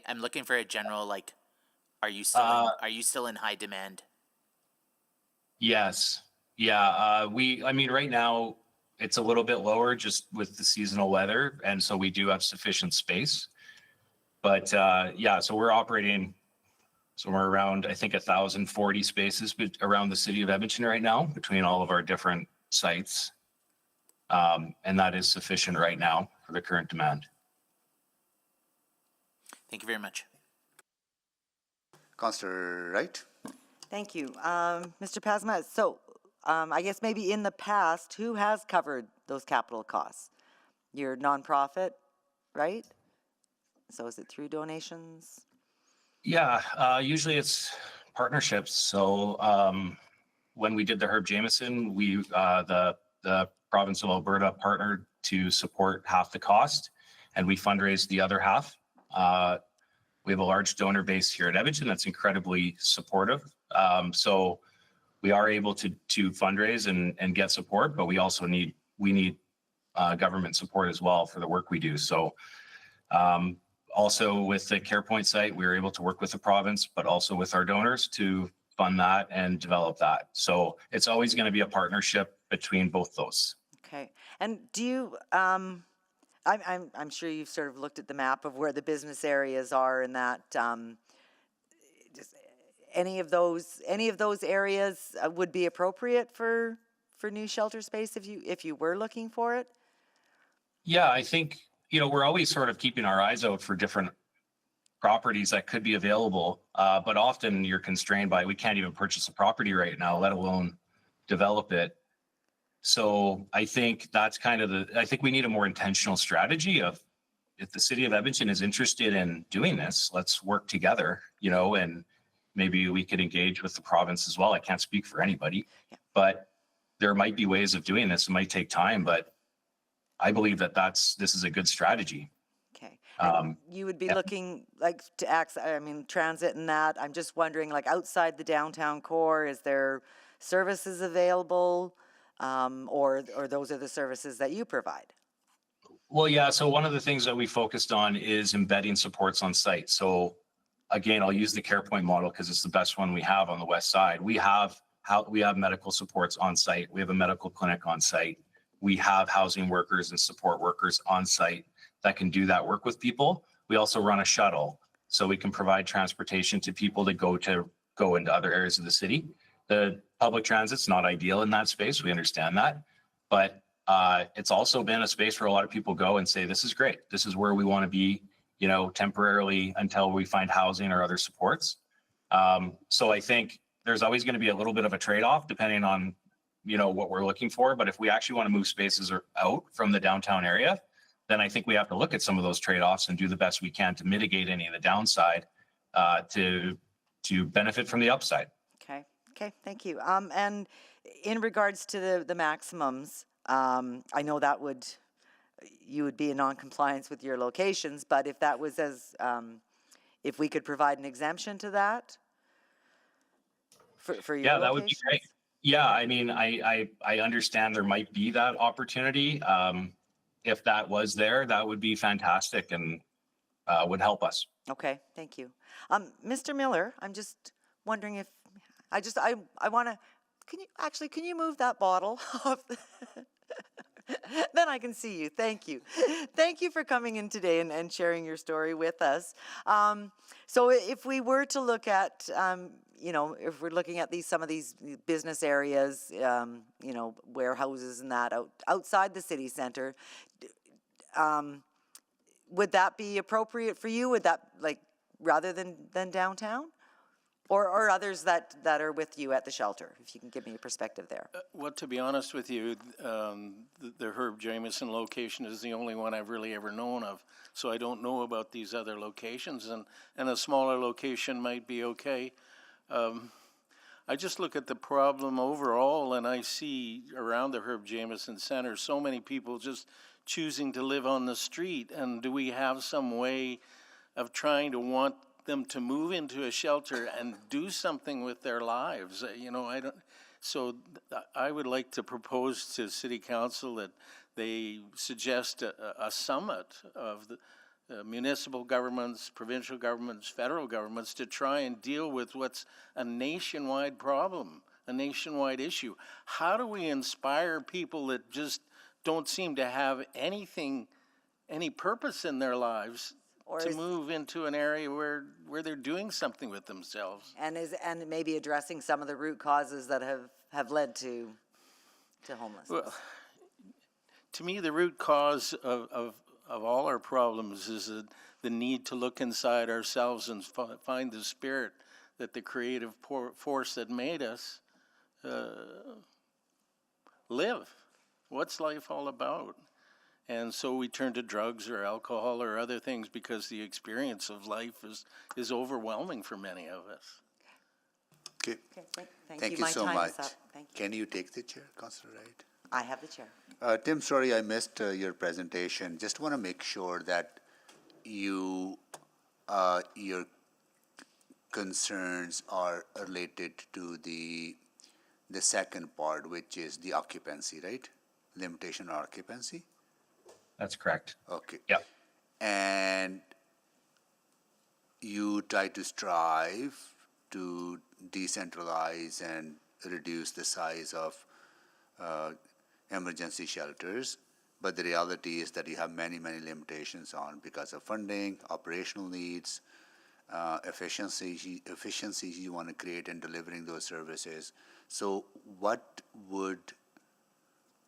I'm looking for a general, like, are you still in high demand? Yes. Yeah. I mean, right now it's a little bit lower just with the seasonal weather. And so we do have sufficient space. But so we're operating somewhere around, I think, 1,040 spaces around the city of Edmonton right now between all of our different sites. And that is sufficient right now for the current demand. Thank you very much. Councillor Wright. Thank you. Mr. Pasma, so I guess maybe in the past, who has covered those capital costs? Your nonprofit, right? So is it through donations? Yeah, usually it's partnerships. So when we did the Herb Jameson, the province of Alberta partnered to support half the cost, and we fundraised the other half. We have a large donor base here at Edmonton that's incredibly supportive. So we are able to fundraise and get support, but we also need government support as well for the work we do. So Also with the CarePoint site, we were able to work with the province, but also with our donors to fund that and develop that. So it's always going to be a partnership between both those. Okay. And do you, I'm sure you've sort of looked at the map of where the business areas are and that, just any of those areas would be appropriate for new shelter space if you were looking for it? Yeah, I think, we're always sort of keeping our eyes out for different properties that could be available. But often you're constrained by, we can't even purchase a property right now, let alone develop it. So I think that's kind of I think we need a more intentional strategy of, if the city of Edmonton is interested in doing this, let's work together, and maybe we could engage with the province as well. I can't speak for anybody, but there might be ways of doing this. It might take time, but I believe that this is a good strategy. Okay. You would be looking like to access, transit and that. I'm just wondering, like outside the downtown core, is there services available? Or those are the services that you provide? Well, yeah. So one of the things that we focused on is embedding supports on site. So again, I'll use the CarePoint model because it's the best one we have on the west side. We have medical supports on site. We have a medical clinic on site. We have housing workers and support workers on site that can do that work with people. We also run a shuttle, so we can provide transportation to people to go into other areas of the city. The public transit's not ideal in that space. We understand that, but it's also been a space where a lot of people go and say, this is great. This is where we want to be, temporarily until we find housing or other supports. So I think there's always going to be a little bit of a trade-off depending on, what we're looking for. But if we actually want to move spaces out from the downtown area, then I think we have to look at some of those trade-offs and do the best we can to mitigate any of the downside to benefit from the upside. Okay, thank you. And in regards to the maximums, I know that you would be in non-compliance with your locations, but if that was if we could provide an exemption to that for your that would be great. Yeah, I understand there might be that opportunity. If that was there, that would be fantastic and would help us. Okay, thank you. Mr. Miller, I'm just wondering if I want to, can you move that bottle off? Then I can see you. Thank you. Thank you for coming in today and sharing your story with us. So if we were to look at, if we're looking at some of these business areas, warehouses and that outside the city center, would that be appropriate for you? Would that rather than downtown? Or others that are with you at the shelter, if you can give me a perspective there. Well, to be honest with you, the Herb Jameson location is the only one I've really ever known of. So I don't know about these other locations, and a smaller location might be okay. I just look at the problem overall, and I see around the Herb Jameson Center so many people just choosing to live on the street. And do we have some way of trying to want them to move into a shelter and do something with their lives? So I would like to propose to City Council that they suggest a summit of the municipal governments, provincial governments, federal governments to try and deal with what's a nationwide problem, a nationwide issue. How do we inspire people that just don't seem to have any purpose in their lives to move into an area where they're doing something with themselves? And maybe addressing some of the root causes that have led to homelessness. Well, to me, the root cause of all our problems is the need to look inside ourselves and find the spirit, that the creative force that made us live. What's life all about? And so we turn to drugs or alcohol or other things because the experience of life is overwhelming for many of us. Okay. Thank you. So much. Can you take the chair, Councillor Wright? I have the chair. Tim, sorry I missed your presentation. Just want to make sure that your concerns are related to the second part, which is the occupancy, right? Limitation on occupancy? That's correct. Okay. Yep. And you try to strive to decentralize and reduce the size of emergency shelters, but the reality is that you have many limitations on because of funding, operational needs, efficiencies you want to create in delivering those services. So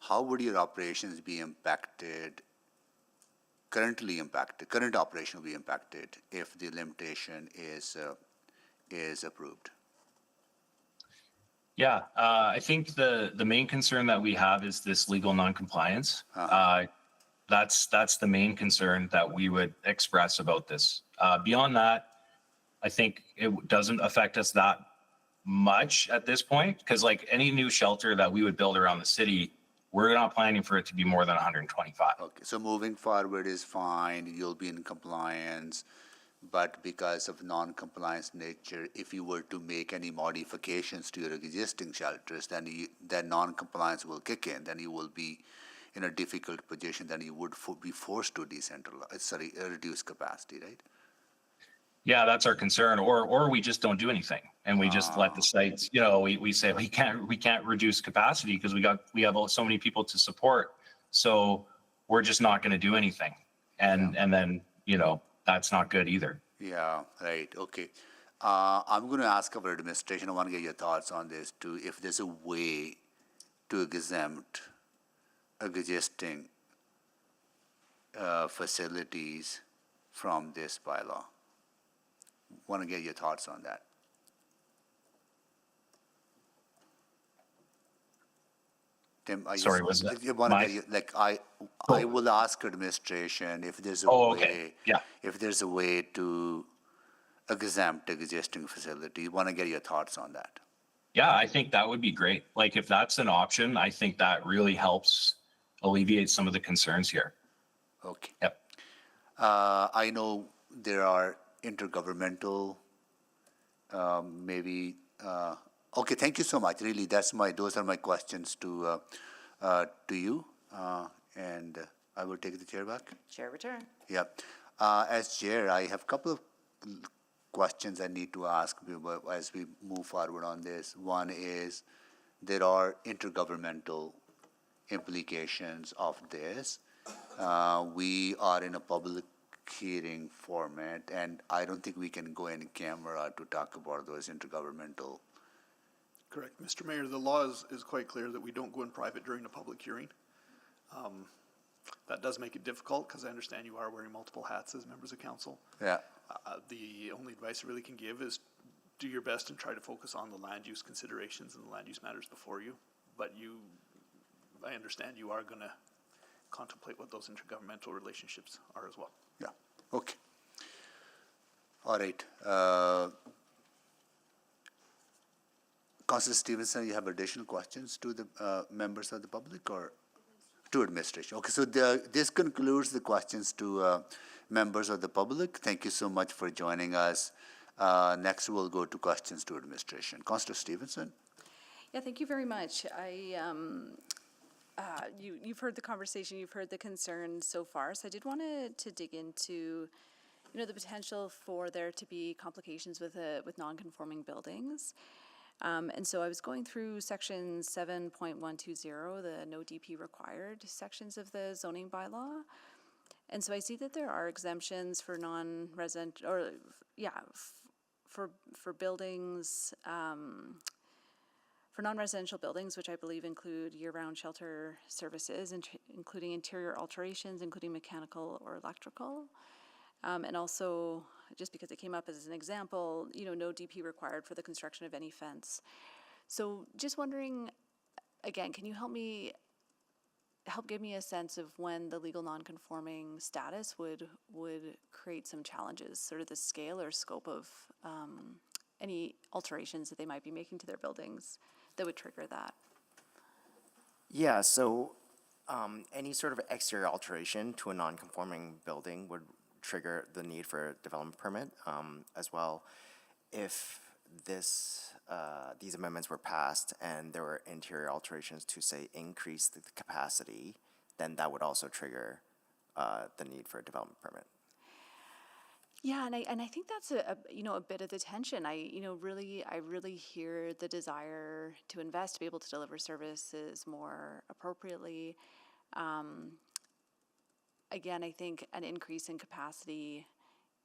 how would your operations be impacted, current operation will be impacted if the limitation is approved? Yeah, I think the main concern that we have is this legal non-compliance. That's the main concern that we would express about this. Beyond that, I think it doesn't affect us that much at this point, because like any new shelter that we would build around the city, we're not planning for it to be more than 125. Okay, so moving forward is fine, you'll be in compliance, but because of non-compliance nature, if you were to make any modifications to your existing shelters, then non-compliance will kick in, then you will be in a difficult position, then you would be forced to reduce capacity, right? Yeah, that's our concern, or we just don't do anything and we just let the sites, we say we can't reduce capacity because we have so many people to support, so we're just not going to do anything, and then that's not good either. Yeah, right, okay. I'm going to ask our administration, I want to get your thoughts on this too, if there's a way to exempt existing facilities from this bylaw. Want to get your thoughts on that. Tim, sorry, was that I will ask administration if there's a way. Yeah. If there's a way to exempt existing facility. Want to get your thoughts on that. Yeah, I think that would be great. Like if that's an option, I think that really helps alleviate some of the concerns here. Okay. Yep. I know there are intergovernmental, okay, thank you so much. Really, those are my questions to you, and I will take the chair back. Chair return. Yeah. As chair, I have a couple of questions I need to ask as we move forward on this. One is there are intergovernmental implications of this. We are in a public hearing format, and I don't think we can go in camera to talk about those intergovernmental. Correct. Mr. Mayor, the law is quite clear that we don't go in private during a public hearing. That does make it difficult because I understand you are wearing multiple hats as members of council. Yeah. The only advice I really can give is do your best and try to focus on the land use considerations and the land use matters before you. But I understand you are going to contemplate what those intergovernmental relationships are as well. Yeah. Okay. All right. Councillor Stevenson, you have additional questions to the members of the public or to administration? Okay, so this concludes the questions to members of the public. Thank you so much for joining us. Next, we'll go to questions to administration. Councillor Stevenson. Yeah, thank you very much. You've heard the conversation, you've heard the concerns so far, so I did want to dig into, the potential for there to be complications with non-conforming buildings. And so I was going through section 7.120, the no DP required sections of the zoning bylaw. And so I see that there are exemptions for non-resident, for buildings, for non-residential buildings, which I believe include year-round shelter services, including interior alterations, including mechanical or electrical. And also, just because it came up as an example, no DP required for the construction of any fence. So just wondering, again, can you help give me a sense of when the legal non-conforming status would create some challenges, sort of the scale or scope of any alterations that they might be making to their buildings that would trigger that? Yeah, so any sort of exterior alteration to a non-conforming building would trigger the need for a development permit as well. If these amendments were passed and there were interior alterations to, say, increase the capacity, then that would also trigger the need for a development permit. Yeah, and I think that's a bit of the tension. I really hear the desire to invest, to be able to deliver services more appropriately. Um, Again, I think an increase in capacity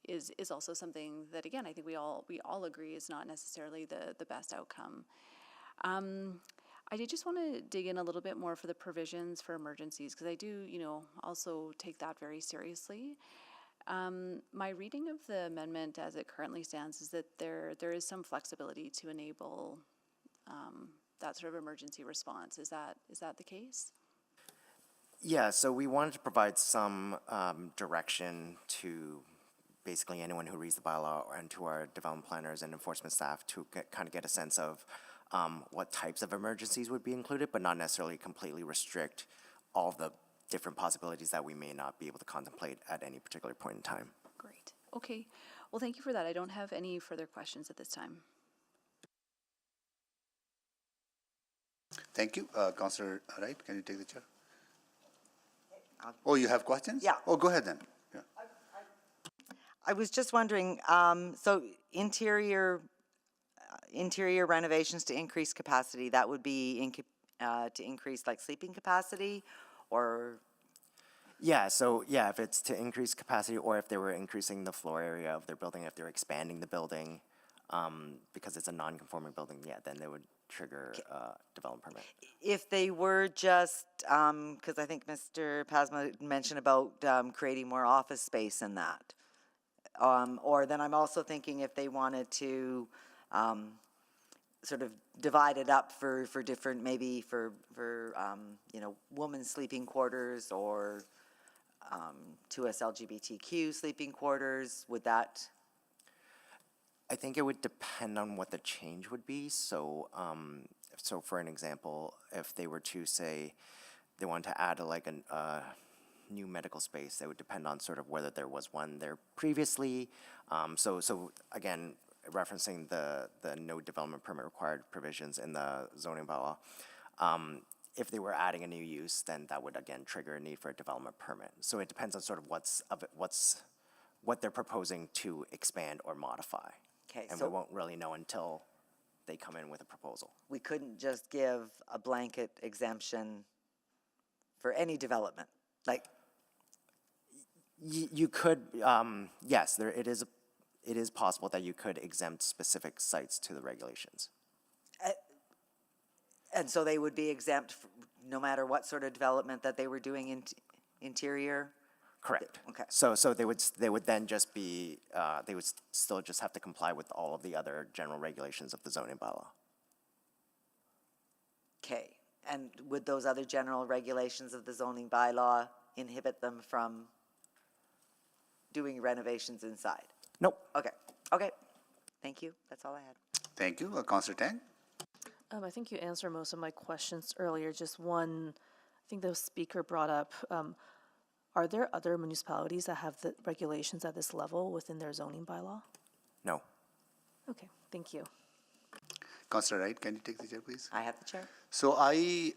is also something that, again, I think we all agree is not necessarily the best outcome. I did just want to dig in a little bit more for the provisions for emergencies, because I do, also take that very seriously. My reading of the amendment as it currently stands is that there is some flexibility to enable that sort of emergency response. Is that the case? Yeah, so we wanted to provide some direction to basically anyone who reads the bylaw and to our development planners and enforcement staff to kind of get a sense of what types of emergencies would be included, but not necessarily completely restrict all the different possibilities that we may not be able to contemplate at any particular point in time. Great. Okay. Well, thank you for that. I don't have any further questions at this time. Thank you. Councillor Wright, can you take the chair? Oh, you have questions? Yeah. Oh, go ahead then. Yeah. I was just wondering, so interior renovations to increase capacity, that would be to increase like sleeping capacity, or? Yeah, so yeah, if it's to increase capacity or if they were increasing the floor area of their building, if they're expanding the building, because it's a non-conforming building, yeah, then they would trigger development permit. If they were just, because I think Mr. Pasma mentioned about creating more office space in that. Or then I'm also thinking if they wanted to sort of divide it up for different, maybe for women's sleeping quarters or 2S LGBTQ sleeping quarters, would that? I think it would depend on what the change would be. So, so for an example, if they were to say they wanted to add a new medical space, that would depend on sort of whether there was one there previously. So again, referencing the no development permit required provisions in the zoning bylaw, if they were adding a new use, then that would again trigger a need for a development permit. So it depends on sort of what they're proposing to expand or modify. Okay, and so we won't really know until they come in with a proposal. We couldn't just give a blanket exemption for any development, like? You could, yes, it is possible that you could exempt specific sites to the regulations. And so they would be exempt no matter what sort of development that they were doing in interior? Correct. Okay. So they would then just be, they would still just have to comply with all of the other general regulations of the zoning bylaw. Okay, and would those other general regulations of the zoning bylaw inhibit them from doing renovations inside? Nope. Okay, thank you, that's all I had. Thank you. Councillor Tang? I think you answered most of my questions earlier. Just one, I think the speaker brought up, are there other municipalities that have the regulations at this level within their zoning bylaw? No. Okay, thank you. Councillor Wright, can you take the chair, please? I have the chair. So I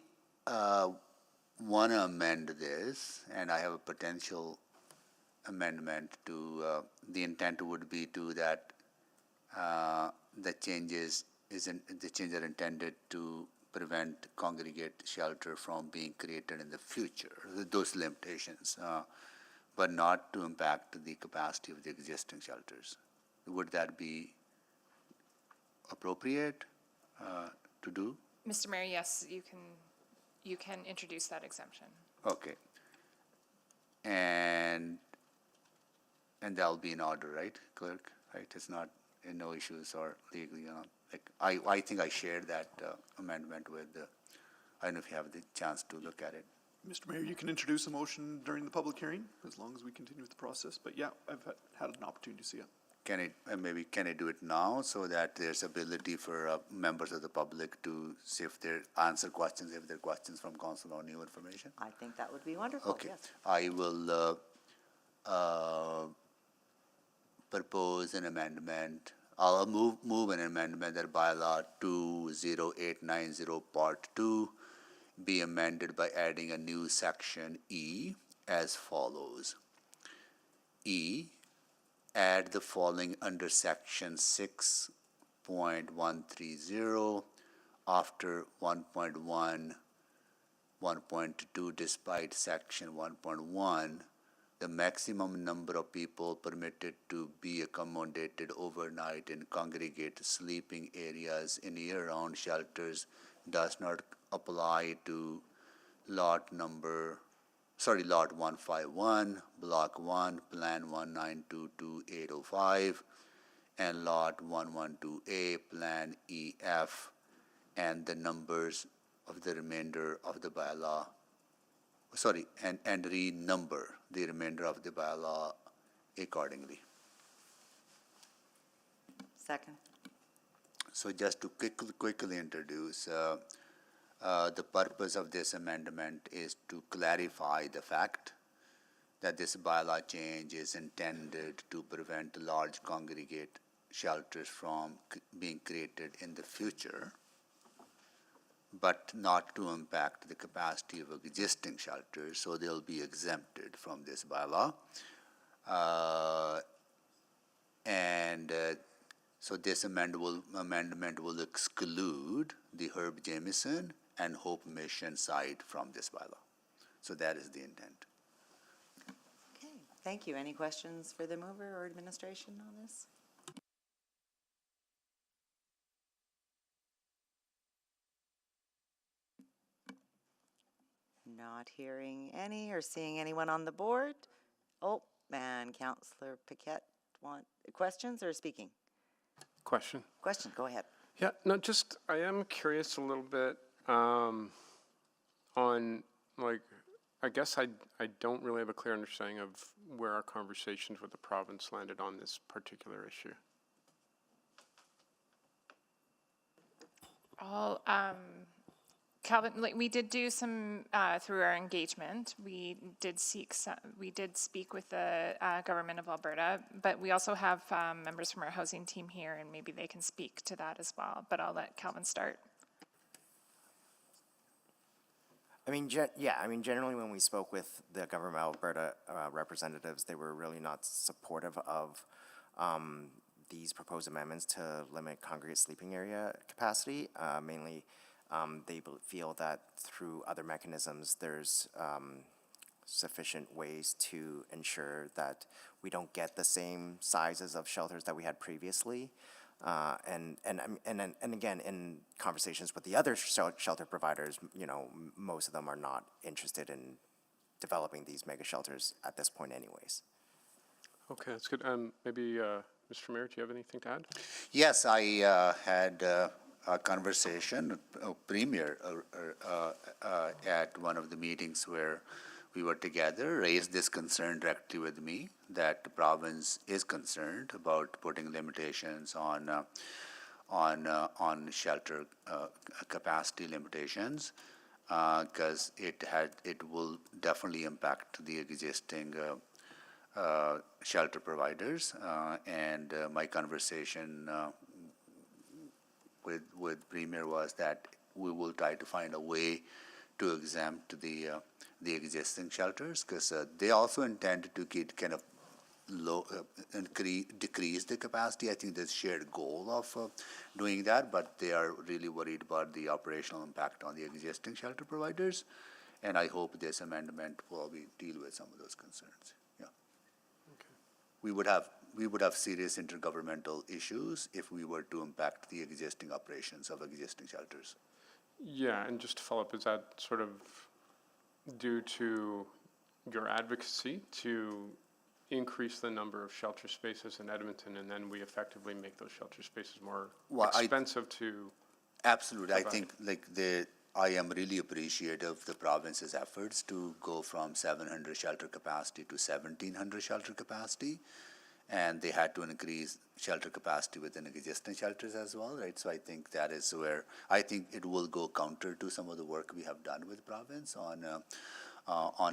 want to amend this, and I have a potential amendment to, the intent would be to that the changes are intended to prevent congregate shelter from being created in the future, those limitations, but not to impact the capacity of the existing shelters. Would that be appropriate to do? Mr. Mayor, yes, you can introduce that exemption. Okay. And that'll be in order, right, clerk? Right, it's not, no issues or legally, I think I shared that amendment with, I don't know if you have the chance to look at it. Mr. Mayor, you can introduce a motion during the public hearing, as long as we continue with the process, but yeah, I've had an opportunity to see it. Can I do it now so that there's ability for members of the public to see if they answer questions, if there are questions from council or new information? I think that would be wonderful, Okay. yes. I will propose an amendment. I'll move an amendment that bylaw 20890 part 2 be amended by adding a new section E as follows. E, add the following under section 6.130 after 1.1, 1.2, despite section 1.1, the maximum number of people permitted to be accommodated overnight in congregate sleeping areas in year-round shelters does not apply to lot 151, block 1, plan 1922805, and lot 112A, plan EF, and the numbers of the remainder of the bylaw, and renumber the remainder of the bylaw accordingly. Second. So just to quickly introduce, the purpose of this amendment is to clarify the fact that this bylaw change is intended to prevent large congregate shelters from being created in the future, but not to impact the capacity of existing shelters, so they'll be exempted from this bylaw. So this amendment will exclude the Herb Jameson and Hope Mission site from this bylaw. So that is the intent. Okay, thank you. Any questions for the mover or administration on this? Not hearing any or seeing anyone on the board. Oh, and Councillor Paquette, want questions or speaking? Question. Question, go ahead. Yeah, no, just, I am curious a little bit on, like, I guess I don't really have a clear understanding of where our conversations with the province landed on this particular issue. Calvin, like, we did do some through our engagement. We did speak with the government of Alberta, but we also have members from our housing team here, and maybe they can speak to that as well. But I'll let Calvin start. I mean, generally when we spoke with the government of Alberta representatives, they were really not supportive of these proposed amendments to limit congregate sleeping area capacity. Mainly, they feel that through other mechanisms, there's sufficient ways to ensure that we don't get the same sizes of shelters that we had previously. And again, in conversations with the other shelter providers, most of them are not interested in developing these mega shelters at this point anyways. Okay, that's good. Maybe, Mr. Mayor, do you have anything to add? Yes, I had a conversation, Premier, at one of the meetings where we were together, raised this concern directly with me, that the province is concerned about putting limitations on shelter capacity limitations, because it will definitely impact the existing shelter providers. And my conversation with Premier was that we will try to find a way to exempt the existing shelters, because they also intend to keep kind of decrease the capacity. I think there's shared goal of doing that, but they are really worried about the operational impact on the existing shelter providers, and I hope this amendment will deal with some of those concerns. Yeah. Okay. We would have serious intergovernmental issues if we were to impact the existing operations of existing shelters. Yeah, and just to follow up, is that sort of due to your advocacy to increase the number of shelter spaces in Edmonton, and then we effectively make those shelter spaces more expensive to Absolutely. provide? I think I am really appreciative of the province's efforts to go from 700 shelter capacity to 1,700 shelter capacity. And they had to increase shelter capacity within existing shelters as well, right? So I think that is where I think it will go counter to some of the work we have done with province on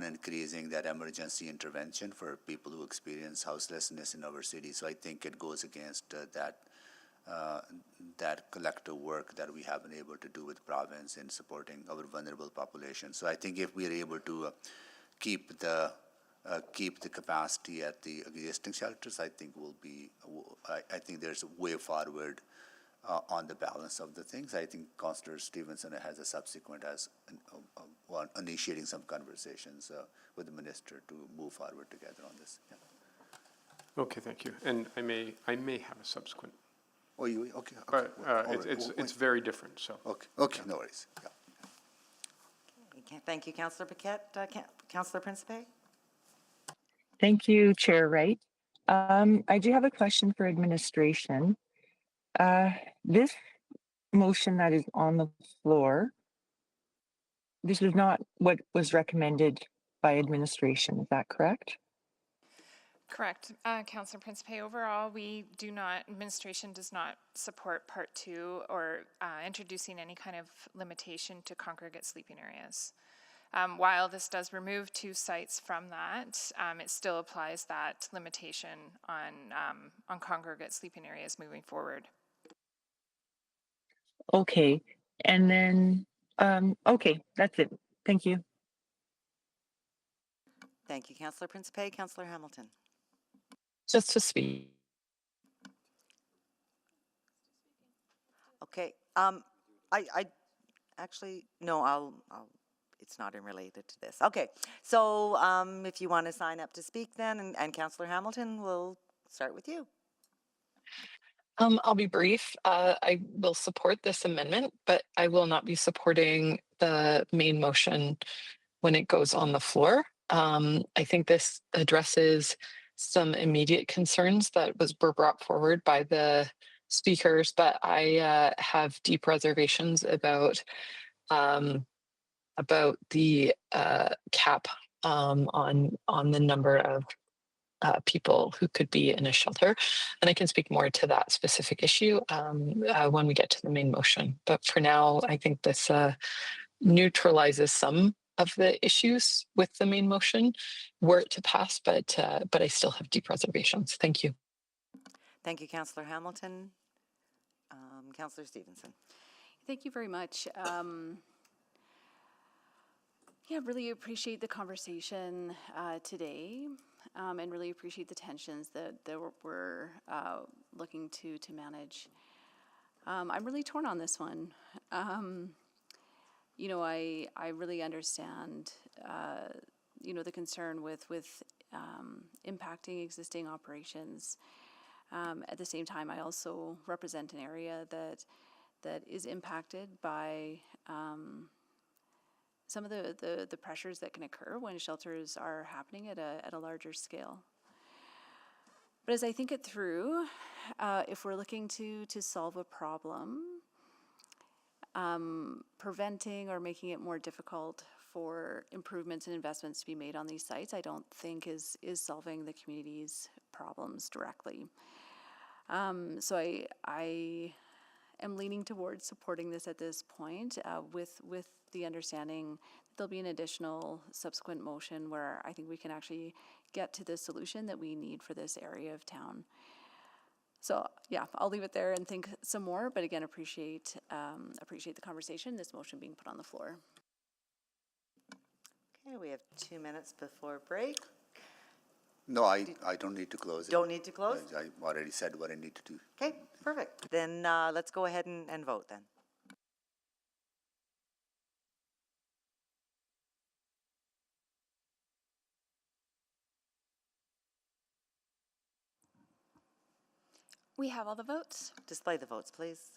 increasing that emergency intervention for people who experience houselessness in our city. So I think it goes against that collective work that we have been able to do with province in supporting our vulnerable population. So I think if we are able to keep the keep the capacity at the existing shelters, I think I think there's a way forward on the balance of the things. I think Councillor Stevenson has a subsequent initiating some conversations with the minister to move forward together on this. Yeah. Okay, thank you. And I may have a subsequent. Oh, you okay? But it's very different. So. Okay, no worries. Yeah. Okay, thank you, Councillor Paquette. Councillor Principe? Thank you, Chair Wright. I do have a question for administration. This motion that is on the floor, this is not what was recommended by administration, is that correct? Correct. Councillor Principe, overall, administration does not support part 2 or introducing any kind of limitation to congregate sleeping areas. While this does remove 2 sites from that, it still applies that limitation on congregate sleeping areas moving forward. Okay, and then, okay, that's it. Thank you. Thank you, Councillor Principe. Councillor Hamilton? Just to speak. Okay, I actually, no, it's not related to this. Okay, so if you want to sign up to speak then, and Councillor Hamilton, we'll start with you. I'll be brief. I will support this amendment, but I will not be supporting the main motion when it goes on the floor. I think this addresses some immediate concerns that were brought forward by the speakers, but I have deep reservations about the cap on the number of people who could be in a shelter. And I can speak more to that specific issue when we get to the main motion. But for now, I think this neutralizes some of the issues with the main motion were it to pass, but I still have deep reservations. Thank you. Thank you, Councillor Hamilton. Councillor Stevenson. Thank you very much. Yeah, really appreciate the conversation today, and really appreciate the tensions that we're looking to manage. I'm really torn on this one. You know, I really understand, you know, the concern with impacting existing operations. At the same time, I also represent an area that is impacted by some of the pressures that can occur when shelters are happening at a larger scale. But as I think it through, if we're looking to solve a problem, preventing or making it more difficult for improvements and investments to be made on these sites, I don't think is solving the community's problems directly. So I am leaning towards supporting this at this point, with the understanding that there'll be an additional subsequent motion where I think we can actually get to the solution that we need for this area of town. So yeah, I'll leave it there and think some more, but again, appreciate the conversation, this motion being put on the floor. Okay, we have 2 minutes before break. No, I don't need to close it. Don't need to close? I already said what I need to do. Okay, perfect. Then let's go ahead and vote then. We have all the votes. Display the votes, please.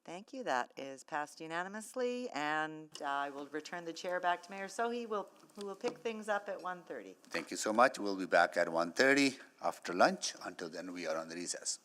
Thank you. That is passed unanimously, and I will return the chair back to Mayor Sohi, who will pick things up at 1:30. Thank you so much. We'll be back at 1:30 after lunch. Until then, we are on the recess.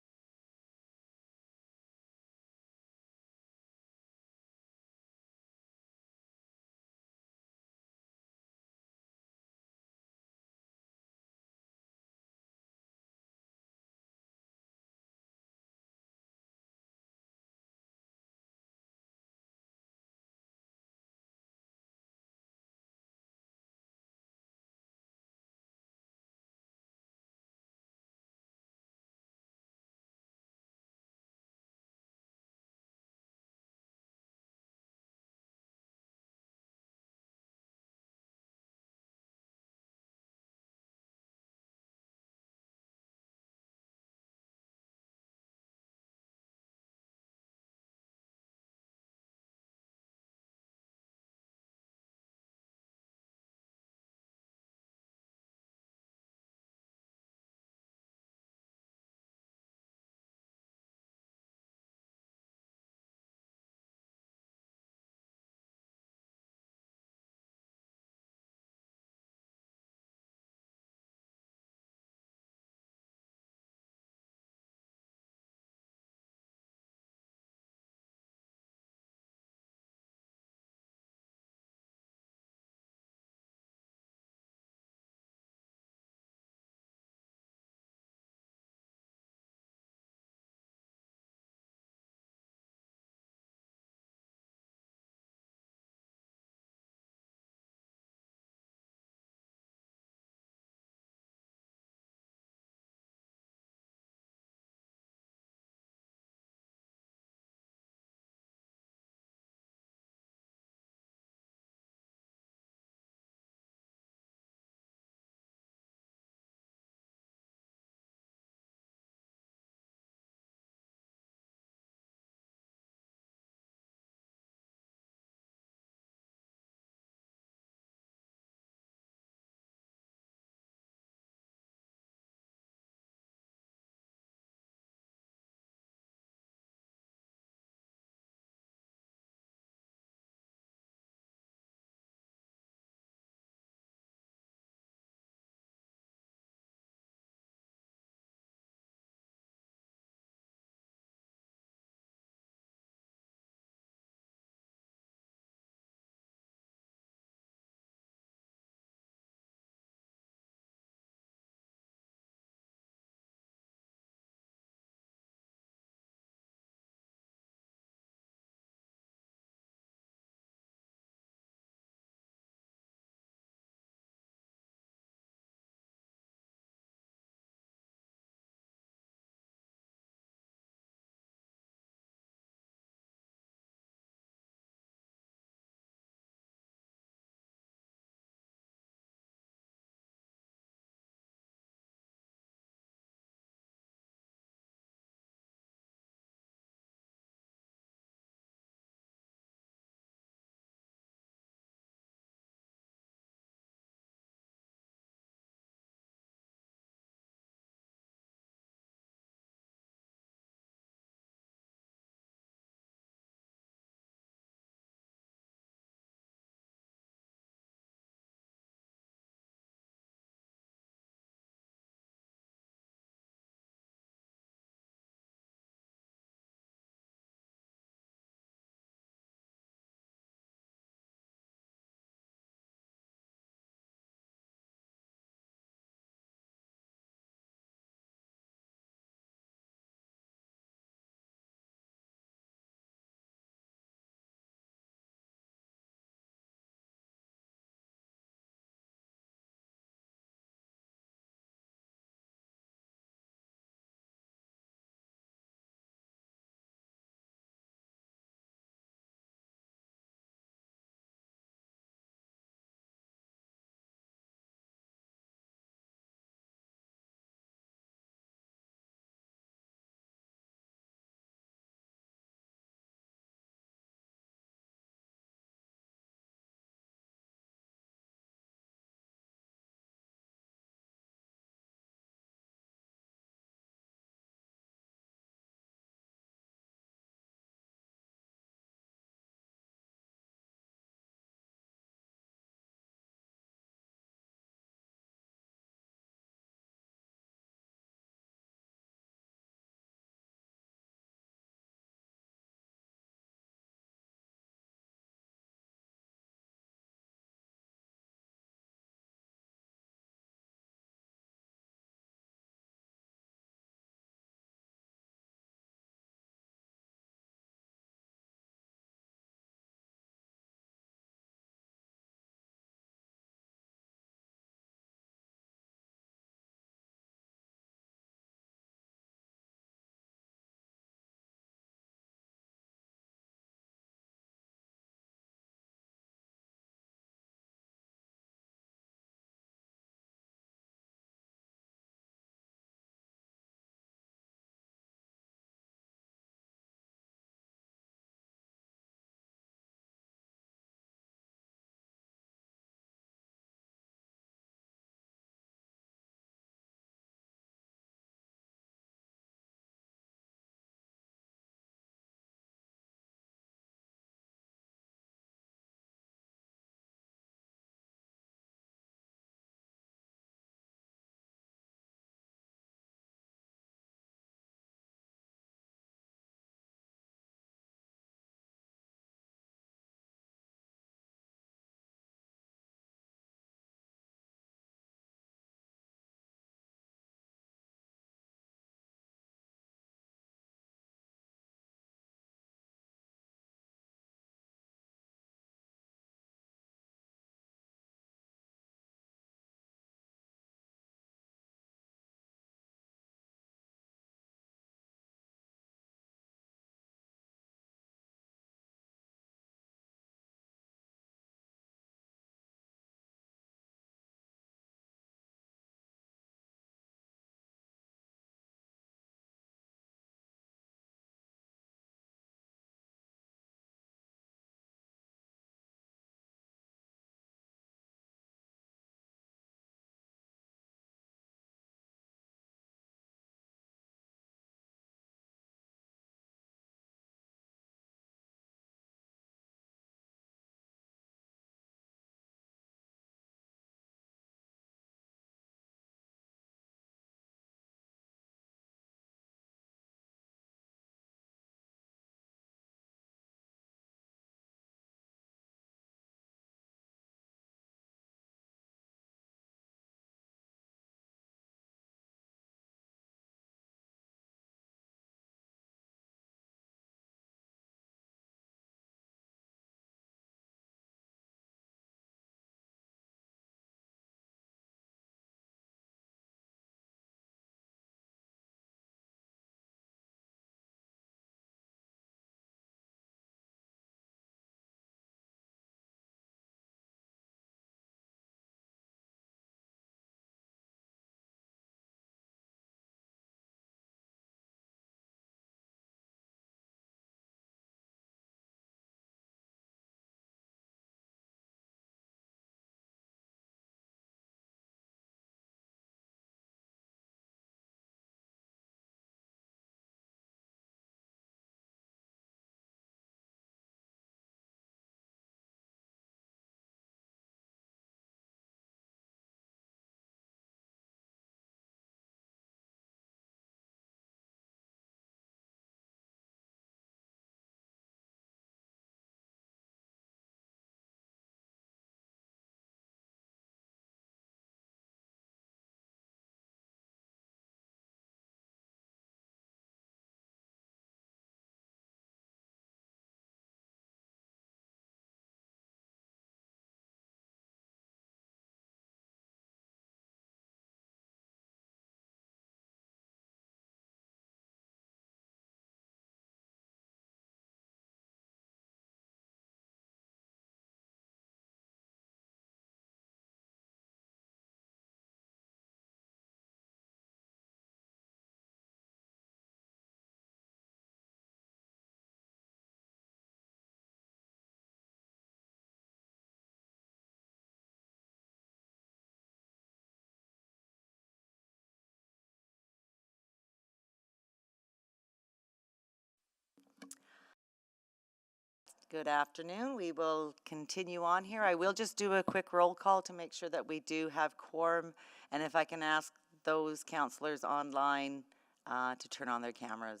Good afternoon. We will continue on here. I will just do a quick roll call to make sure that we do have quorum. And if I can ask those councillors online to turn on their cameras,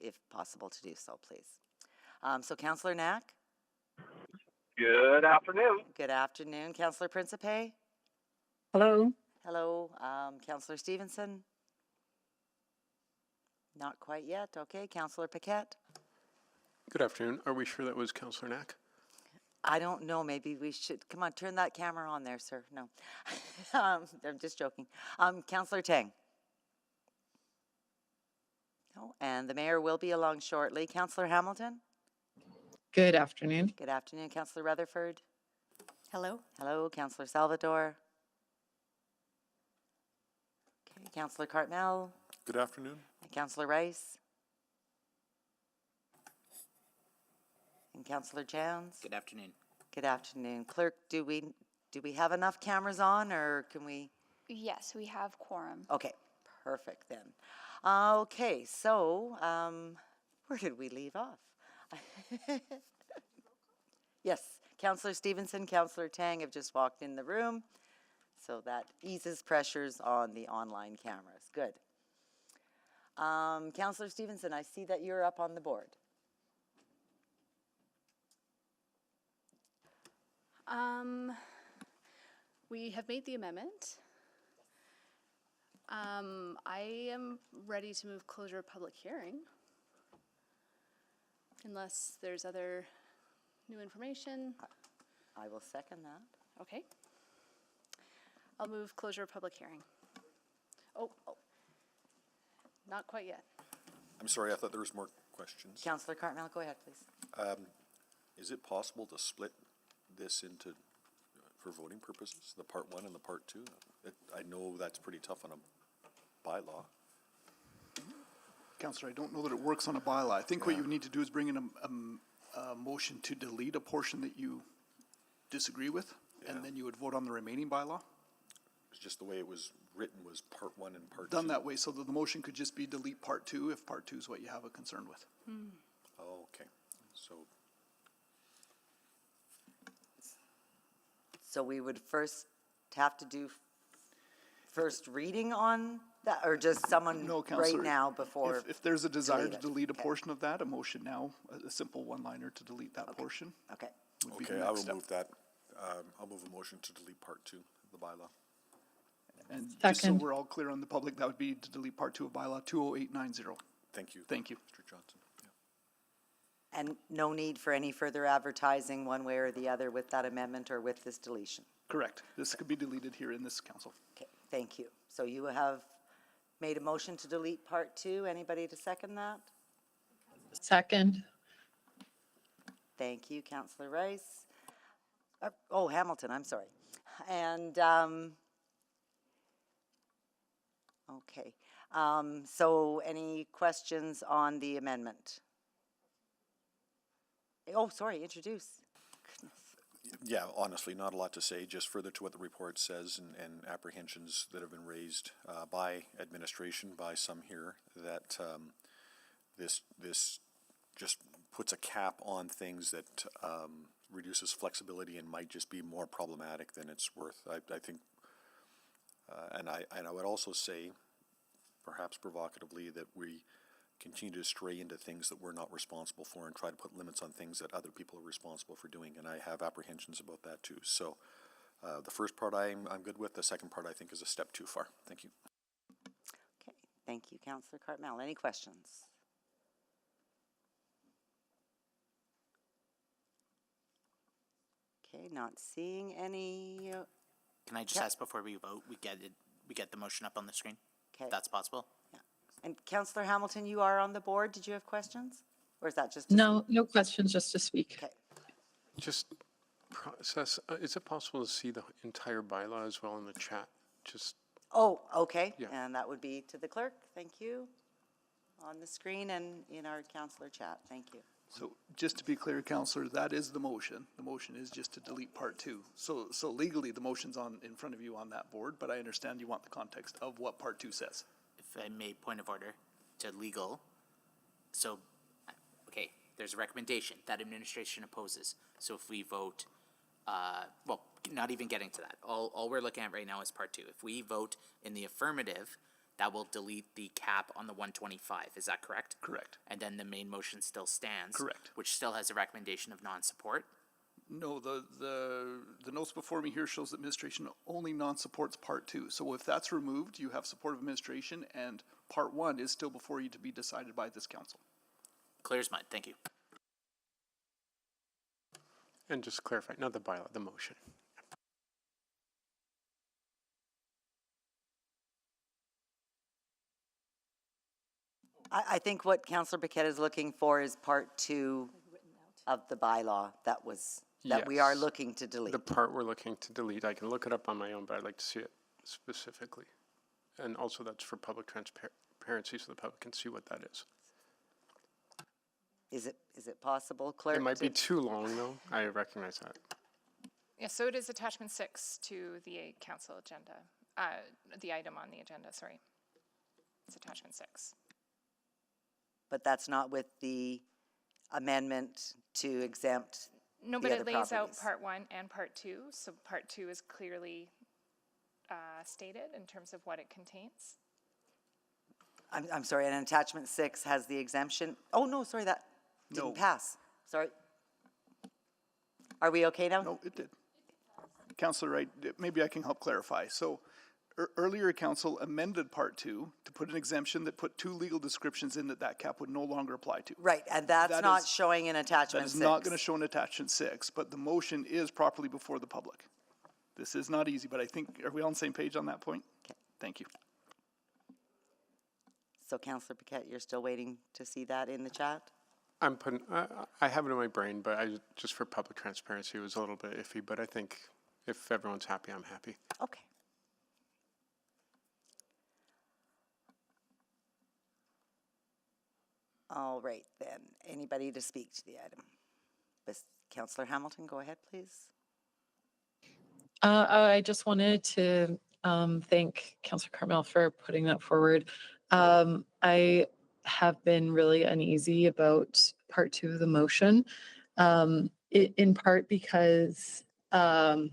if possible to do so, please. So Councillor Knack? Good afternoon. Good afternoon. Councillor Principe? Hello. Hello. Councillor Stevenson? Not quite yet. Okay. Councillor Paquette? Good afternoon. Are we sure that was Councillor Knack? I don't know. Maybe we should. Come on, turn that camera on there, sir. No. I'm just joking. Councillor Tang? No. And the mayor will be along shortly. Councillor Hamilton? Good afternoon. Good afternoon. Councillor Rutherford? Hello. Hello. Councillor Salvador? Okay. Councillor Cartmel? Good afternoon. And Councillor Rice? And Councillor Jones? Good afternoon. Good afternoon. Clerk, do we have enough cameras on, or can we? Yes, we have quorum. Okay, perfect then. Okay, so where did we leave off? Yes, Councillor Stevenson, Councillor Tang have just walked in the room, so that eases pressures on the online cameras. Good. Councillor Stevenson, I see that you're up on the board. We have made the amendment. I am ready to move closure of public hearing. Unless there's other new information. I will second that. Okay. I'll move closure of public hearing. Oh, not quite yet. I'm sorry, I thought there was more questions. Councillor Cartmel, go ahead, please. Is it possible to split this into, for voting purposes, the part 1 and the part 2? I know that's pretty tough on a bylaw. Councillor, I don't know that it works on a bylaw. I think what you need to do is bring in a motion to delete a portion that you disagree with, and then you would vote on the remaining bylaw. It's just the way it was written was part 1 and part 2. Done that way, so that the motion could just be delete part 2 if part 2 is what you have a concern with. Oh, okay. So we would first have to do first reading on that, or just someone No, right Councillor. now before? If there's a desire to it. delete a Okay. portion of that, a motion now, a simple one-liner to delete that portion. Okay. would be the Okay, I next will step. move that. I'll move a motion to delete part 2 of the bylaw. And just so Second. we're all clear on the public, that would be to delete part 2 of bylaw 20890. Thank you. Thank you. Mr. Johnson. Yeah. And no need for any further advertising one way or the other with that amendment or with this deletion? Correct. This could be deleted here in this council. Okay, thank you. So you have made a motion to delete part 2. Anybody to second that? Second. Thank you, Councillor Rice. Oh, Hamilton, I'm sorry. And, okay. So any questions on the amendment? Oh, sorry, introduce. Goodness. Yeah, honestly, not a lot to say, just further to what the report says and apprehensions that have been raised by administration, by some here, that this just puts a cap on things that reduces flexibility and might just be more problematic than it's worth. I think, and I would also say, perhaps provocatively, that we continue to stray into things that we're not responsible for and try to put limits on things that other people are responsible for doing, and I have apprehensions about that too. So the first part I'm good with. The second part I think is a step too far. Thank you. Okay, thank you, Councillor Cartmel. Any questions? Okay, not seeing any. Can I just ask before we vote, we get the motion up on the screen? Okay. If that's possible? And Councillor Hamilton, you are on the board. Did you have questions? Or is that just? No questions, just to speak. Okay. Just process, is it possible to see the entire bylaw as well in the chat? Just, Oh, okay. Yeah. And that would be to the clerk. Thank you. On the screen and in our councillor chat. Thank you. So just to be clear, Councillor, that is the motion. The motion is just to delete part 2. So legally, the motion's in front of you on that board, but I understand you want the context of what part 2 says. If I may, point of order to legal. So, okay, there's a recommendation that administration opposes. So if we vote, well, not even getting to that, all we're looking at right now is part 2. If we vote in the affirmative, that will delete the cap on the 125. Is that correct? Correct. And then the main motion still stands. Correct. Which still has a recommendation of non-support. No, the notes before me here shows that administration only non-supports part 2. So if that's removed, you have support of administration, and part 1 is still before you to be decided by this council. Clear as mud. Thank you. And just to clarify, not the bylaw, the motion. I think what Councillor Paquette is looking for is part 2 of the bylaw that we are Yes. looking to delete. The part we're looking to delete, I can look it up on my own, but I'd like to see it specifically. And also that's for public transparency so the public can see what that is. Is it possible, Clerk? It might be too long though, I recognize that. Yeah, so it is attachment 6 to the council agenda, the item on the agenda, sorry. It's attachment 6. But that's not with the amendment to exempt No, the but other it lays out properties. part 1 and part 2, so part 2 is clearly stated in terms of what it contains. I'm sorry, and attachment 6 has the exemption. Oh, no, sorry, that didn't pass. Sorry. Are we okay now? No, it did. Councillor Wright, maybe I can help clarify. So earlier council amended part 2 to put an exemption that put 2 legal descriptions in that cap would no longer apply to. Right, and that's not showing in attachment 6. That is not going to show in attachment 6, but the motion is properly before the public. This is not easy, but I think, are we on the same page on that point? Okay. Thank you. So Councillor Paquette, you're still waiting to see that in the chat? I'm putting, I have it in my brain, but just for public transparency, it was a little bit iffy, but I think if everyone's happy, I'm happy. Okay. All right, then. Anybody to speak to the item? Councillor Hamilton, go ahead, please. I just wanted to thank Councillor Carmel for putting that forward. I have been really uneasy about part 2 of the motion, in part because, and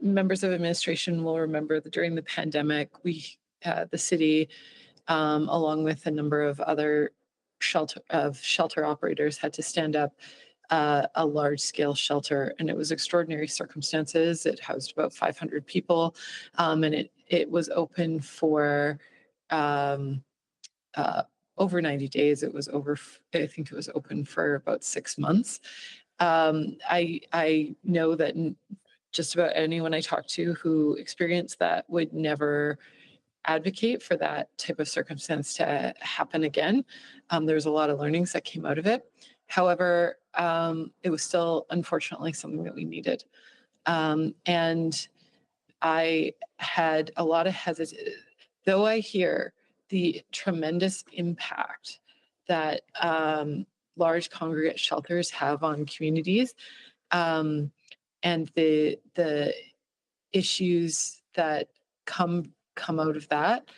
members of administration will remember that during the pandemic, the city, along with a number of other shelter operators, had to stand up a large-scale shelter, and it was extraordinary circumstances. It housed about 500 people, and it was open for over 90 days. It was I think it was open for about 6 months. I know that just about anyone I talk to who experienced that would never advocate for that type of circumstance to happen again. There's a lot of learnings that came out of it. However, it was still, unfortunately, something that we needed. And I had a lot of hesitation, though I hear the tremendous impact that large congregate shelters have on communities, and the issues that come out of that.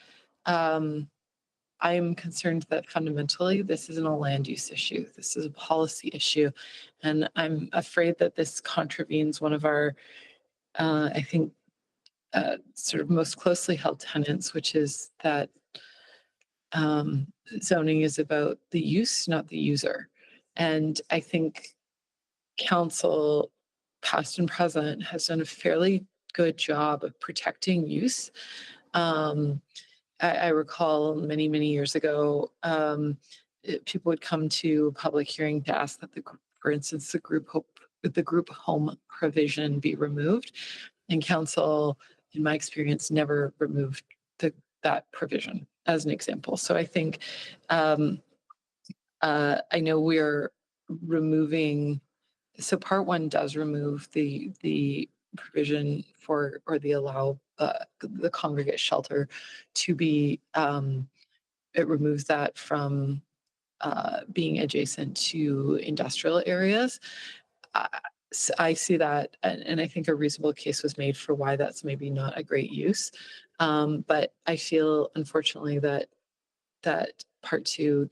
I'm concerned that fundamentally this isn't a land use issue. This is a policy issue. And I'm afraid that this contravenes one of our, I think, sort of most closely held tenets, which is that zoning is about the use, not the user. And I think council, past and present, has done a fairly good job of protecting use. I recall many, many years ago, people would come to a public hearing to ask that, for instance, the group home provision be removed. And council, in my experience, never removed that provision, as an example. So I think, I know we're removing, so part 1 does remove the provision for, or the allow the congregate shelter to be, it removes that from being adjacent to industrial areas. I see that, and I think a reasonable case was made for why that's maybe not a great use. But I feel, unfortunately, that part two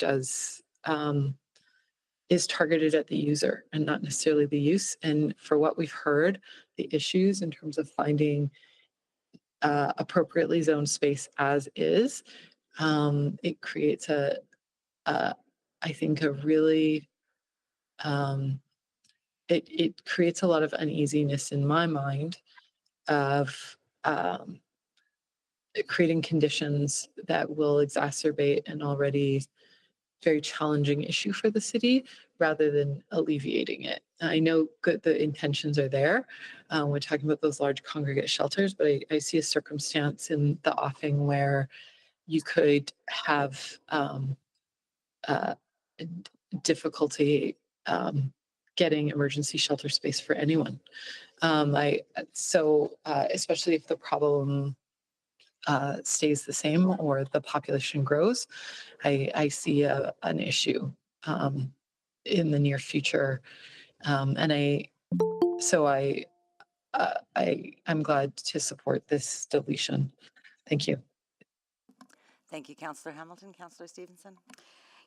is targeted at the user and not necessarily the use. And for what we've heard, the issues in terms of finding appropriately zoned space as is, it creates I think a really, it creates a lot of uneasiness in my mind of creating conditions that will exacerbate an already very challenging issue for the city rather than alleviating it. I know good the intentions are there. We're talking about those large congregate shelters, but I see a circumstance in the offing where you could have difficulty getting emergency shelter space for anyone. Especially if the problem stays the same or the population grows, I see an issue in the near future, and I'm glad to support this deletion. Thank you. Thank you, Councillor Hamilton. Councillor Stevenson?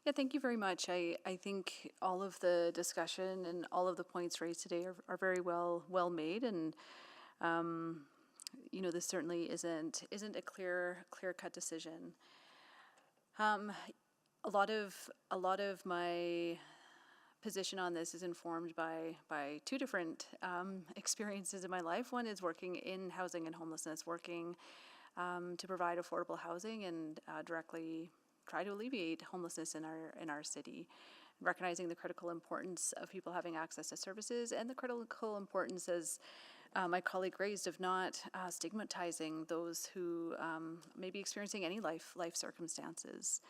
Yeah, thank you very much. I think all of the discussion and all of the points raised today are very well made, and you know, this certainly isn't a clear cut decision. A lot of my position on this is informed by two different experiences in my life. One is working in housing and homelessness, working to provide affordable housing and directly try to alleviate homelessness in our city, recognizing the critical importance of people having access to services and the critical importance, as my colleague raised, of not stigmatizing those who may be experiencing any life circumstances.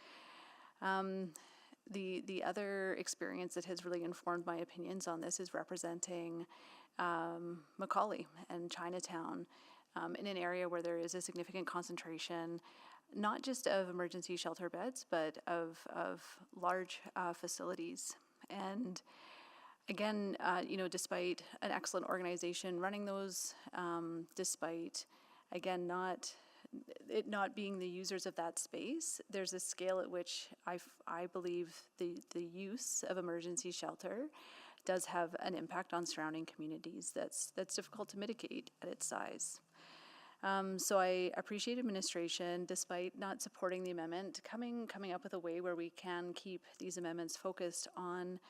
The other experience that has really informed my opinions on this is representing Macaulay and Chinatown in an area where there is a significant concentration, not just of emergency shelter beds, but of large facilities. And again, you know, despite an excellent organization running those, despite, again, not being the users of that space, there's a scale at which I believe the use of emergency shelter does have an impact on surrounding communities that's difficult to mitigate at its size. So I appreciate administration, despite not supporting the amendment, coming up with a way where we can keep these amendments focused on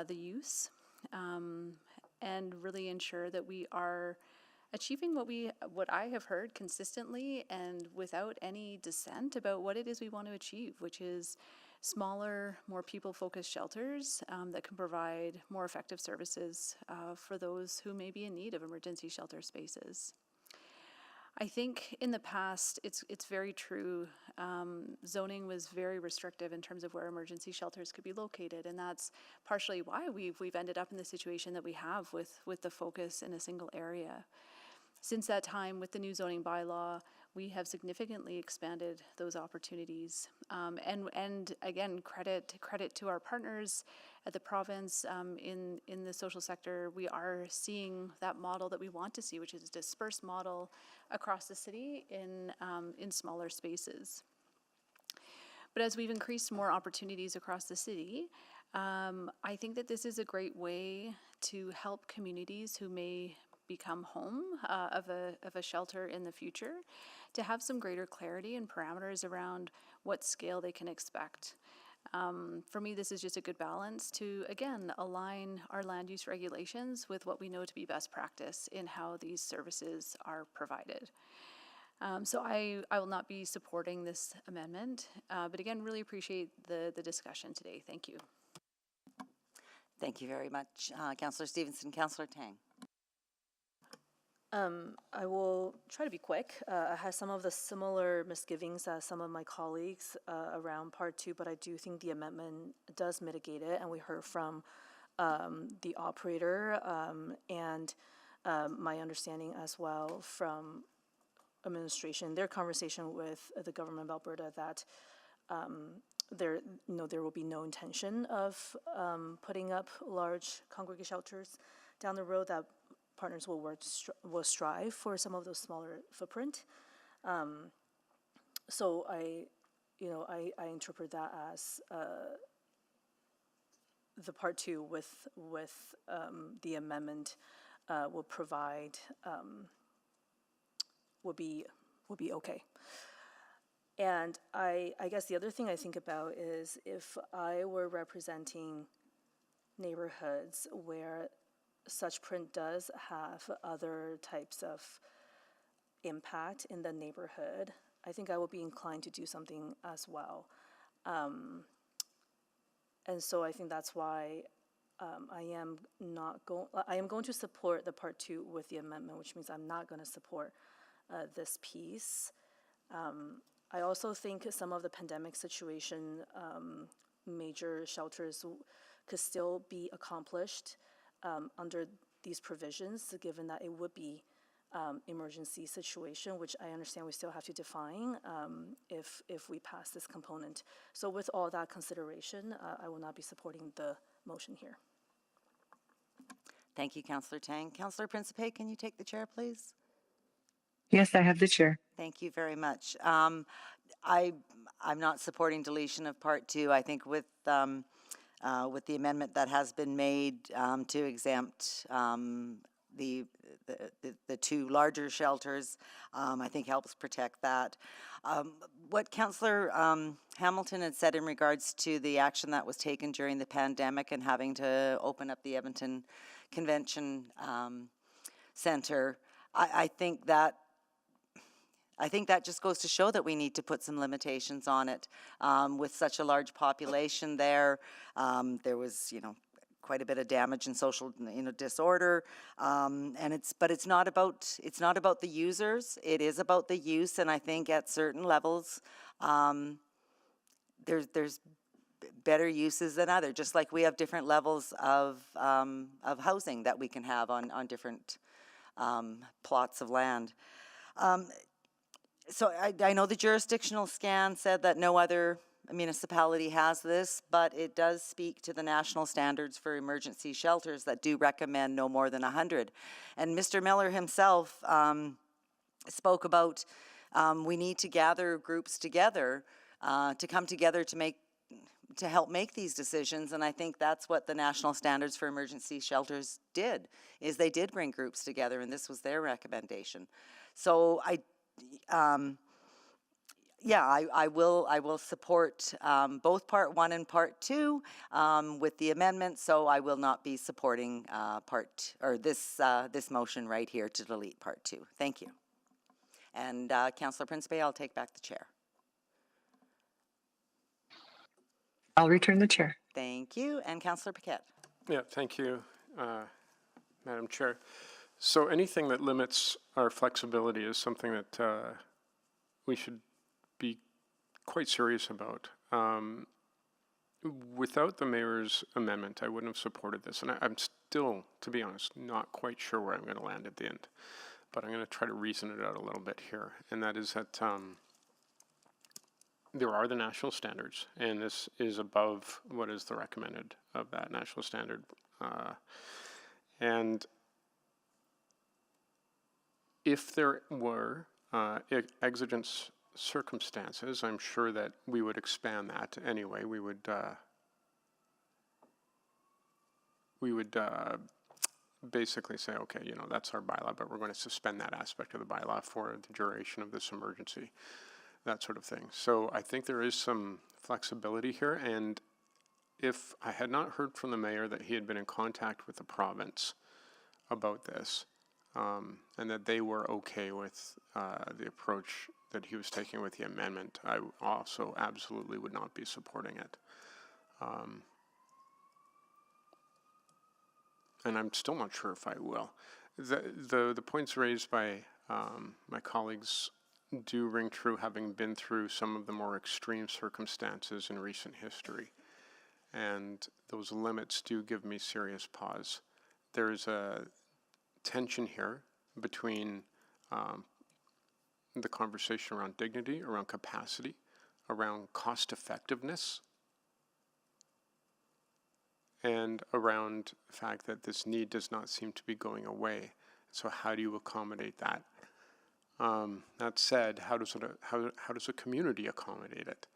the use and really ensure that we are achieving what I have heard consistently and without any dissent about what it is we want to achieve, which is smaller, more people-focused shelters that can provide more effective services for those who may be in need of emergency shelter spaces. I think in the past, it's very true, zoning was very restrictive in terms of where emergency shelters could be located, and that's partially why we've ended up in the situation that we have with the focus in a single area. Since that time, with the new zoning bylaw, we have significantly expanded those opportunities. And again, credit to our partners at the province in the social sector. We are seeing that model that we want to see, which is a dispersed model across the city in smaller spaces. But as we've increased more opportunities across the city, I think that this is a great way to help communities who may become home of a shelter in the future to have some greater clarity and parameters around what scale they can expect. For me, this is just a good balance to, again, align our land use regulations with what we know to be best practice in how these services are provided. So I will not be supporting this amendment, but again, really appreciate the discussion today. Thank you. Thank you very much. Councillor Stevenson, Councillor Tang. I will try to be quick. I have some of the similar misgivings as some of my colleagues around part two, but I do think the amendment does mitigate it, and we heard from the operator and my understanding as well from administration, their conversation with the government of Alberta, that there will be no intention of putting up large congregate shelters down the road, that partners will strive for some of those smaller footprint. So I interpret that as the part two with the amendment will provide will be okay. And I guess the other thing I think about is if I were representing neighborhoods where such print does have other types of impact in the neighborhood, I think I would be inclined to do something as well. And so I think that's why I am going to support the part two with the amendment, which means I'm not going to support this piece. I also think some of the pandemic situation, major shelters could still be accomplished under these provisions, given that it would be emergency situation, which I understand we still have to define if we pass this component. So with all that consideration, I will not be supporting the motion here. Thank you, Councillor Tang. Councillor Principe, can you take the chair, please? Yes, I have the chair. Thank you very much. I'm not supporting deletion of part two. I think with the amendment that has been made to exempt the two larger shelters, I think helps protect that. What Councillor Hamilton had said in regards to the action that was taken during the pandemic and having to open up the Edmonton Convention Center, I think that just goes to show that we need to put some limitations on it. With such a large population there, there was, quite a bit of damage and social, disorder. But it's not about the users. It is about the use, and I think at certain levels, there's better uses than others. Just like we have different levels of housing that we can have on different plots of land. So I know the jurisdictional scan said that no other municipality has this, but it does speak to the national standards for emergency shelters that do recommend no more than 100. And Mr. Miller himself spoke about we need to gather groups together to come together to help make these decisions, and I think that's what the national standards for emergency shelters did, is they did bring groups together, and this was their recommendation. So I will support both part one and part two with the amendment. So I will not be supporting this motion right here to delete part two. Thank you. And Councillor Principe, I'll take back the chair. I'll return the chair. Thank you. And Councillor Paquette. Yeah, thank you, Madam Chair. So anything that limits our flexibility is something that we should be quite serious about. Without the mayor's amendment, I wouldn't have supported this. And I'm still, to be honest, not quite sure where I'm going to land at the end. But I'm going to try to reason it out a little bit here. And that is that there are the national standards, and this is above what is the recommended of that national standard. And if there were exigent circumstances, I'm sure that we would expand that anyway. We would basically say, okay, that's our bylaw, but we're going to suspend that aspect of the bylaw for the duration of this emergency, that sort of thing. So I think there is some flexibility here, and if I had not heard from the mayor that he had been in contact with the province about this, and that they were okay with the approach that he was taking with the amendment, I also absolutely would not be supporting it. And I'm still not sure if I will. The points raised by my colleagues do ring true, having been through some of the more extreme circumstances in recent history. And those limits do give me serious pause. There is a tension here between the conversation around dignity, around capacity, around cost effectiveness, and around the fact that this need does not seem to be going away. So how do you accommodate that? That said, how does a community accommodate it?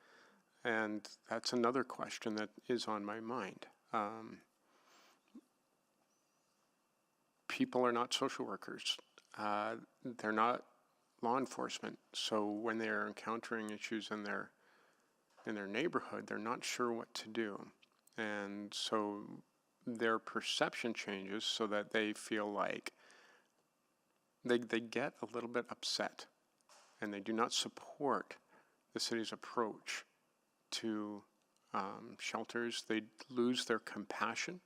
And that's another question that is on my mind. People are not social workers. They're not law enforcement. So when they're encountering issues in their neighborhood, they're not sure what to do. And so their perception changes so that they feel like they get a little bit upset, and they do not support the city's approach to shelters. They lose their compassion.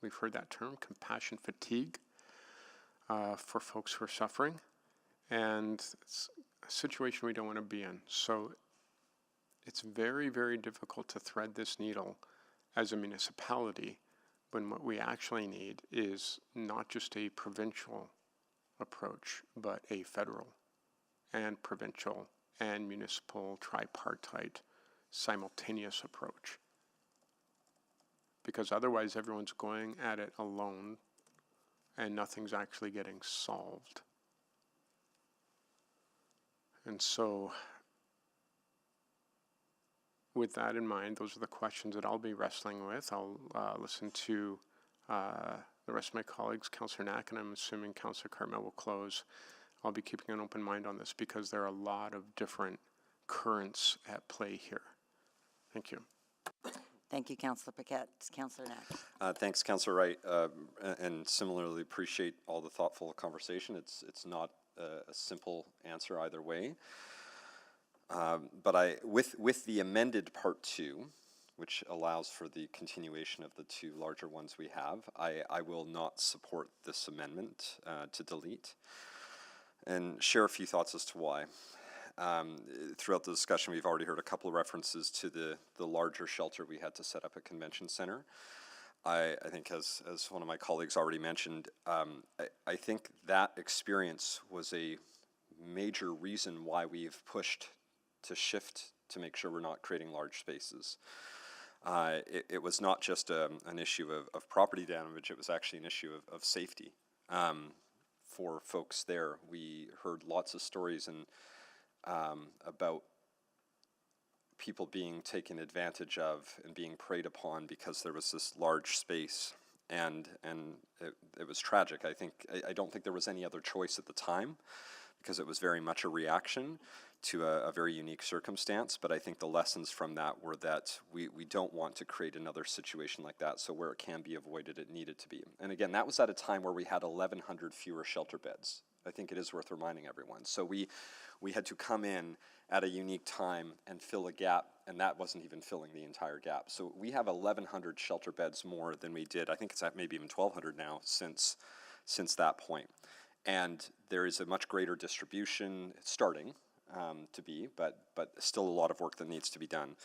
We've heard that term, compassion fatigue, for folks who are suffering. And it's a situation we don't want to be in. So it's very, very difficult to thread this needle as a municipality when what we actually need is not just a provincial approach, but a federal and provincial and municipal tripartite simultaneous approach. Because otherwise everyone's going at it alone and nothing's actually getting solved. And so with that in mind, those are the questions that I'll be wrestling with. I'll listen to the rest of my colleagues, Councillor Knack, and I'm assuming Councillor Cartmel will close. I'll be keeping an open mind on this because there are a lot of different currents at play here. Thank you. Thank you, Councillor Paquette. Councillor Knack. Thanks, Councillor Wright, and similarly appreciate all the thoughtful conversation. It's not a simple answer either way. But with the amended Part 2, which allows for the continuation of the two larger ones we have, I will not support this amendment to delete, and share a few thoughts as to why. Throughout the discussion, we've already heard a couple of references to the larger shelter we had to set up at Convention Center. I think as one of my colleagues already mentioned, I think that experience was a major reason why we've pushed to shift to make sure we're not creating large spaces. It was not just an issue of property damage, it was actually an issue of safety for folks there. We heard lots of stories about people being taken advantage of and being preyed upon because there was this large space, and it was tragic. I don't think there was any other choice at the time, because it was very much a reaction to a very unique circumstance. But I think the lessons from that were that we don't want to create another situation like that. So where it can be avoided, it needed to be. And again, that was at a time where we had 1,100 fewer shelter beds. I think it is worth reminding everyone. So we had to come in at a unique time and fill a gap, and that wasn't even filling the entire gap. So we have 1,100 shelter beds more than we did. I think it's at maybe even 1,200 now since that point. And there is a much greater distribution starting to be, but still a lot of work that needs to be done.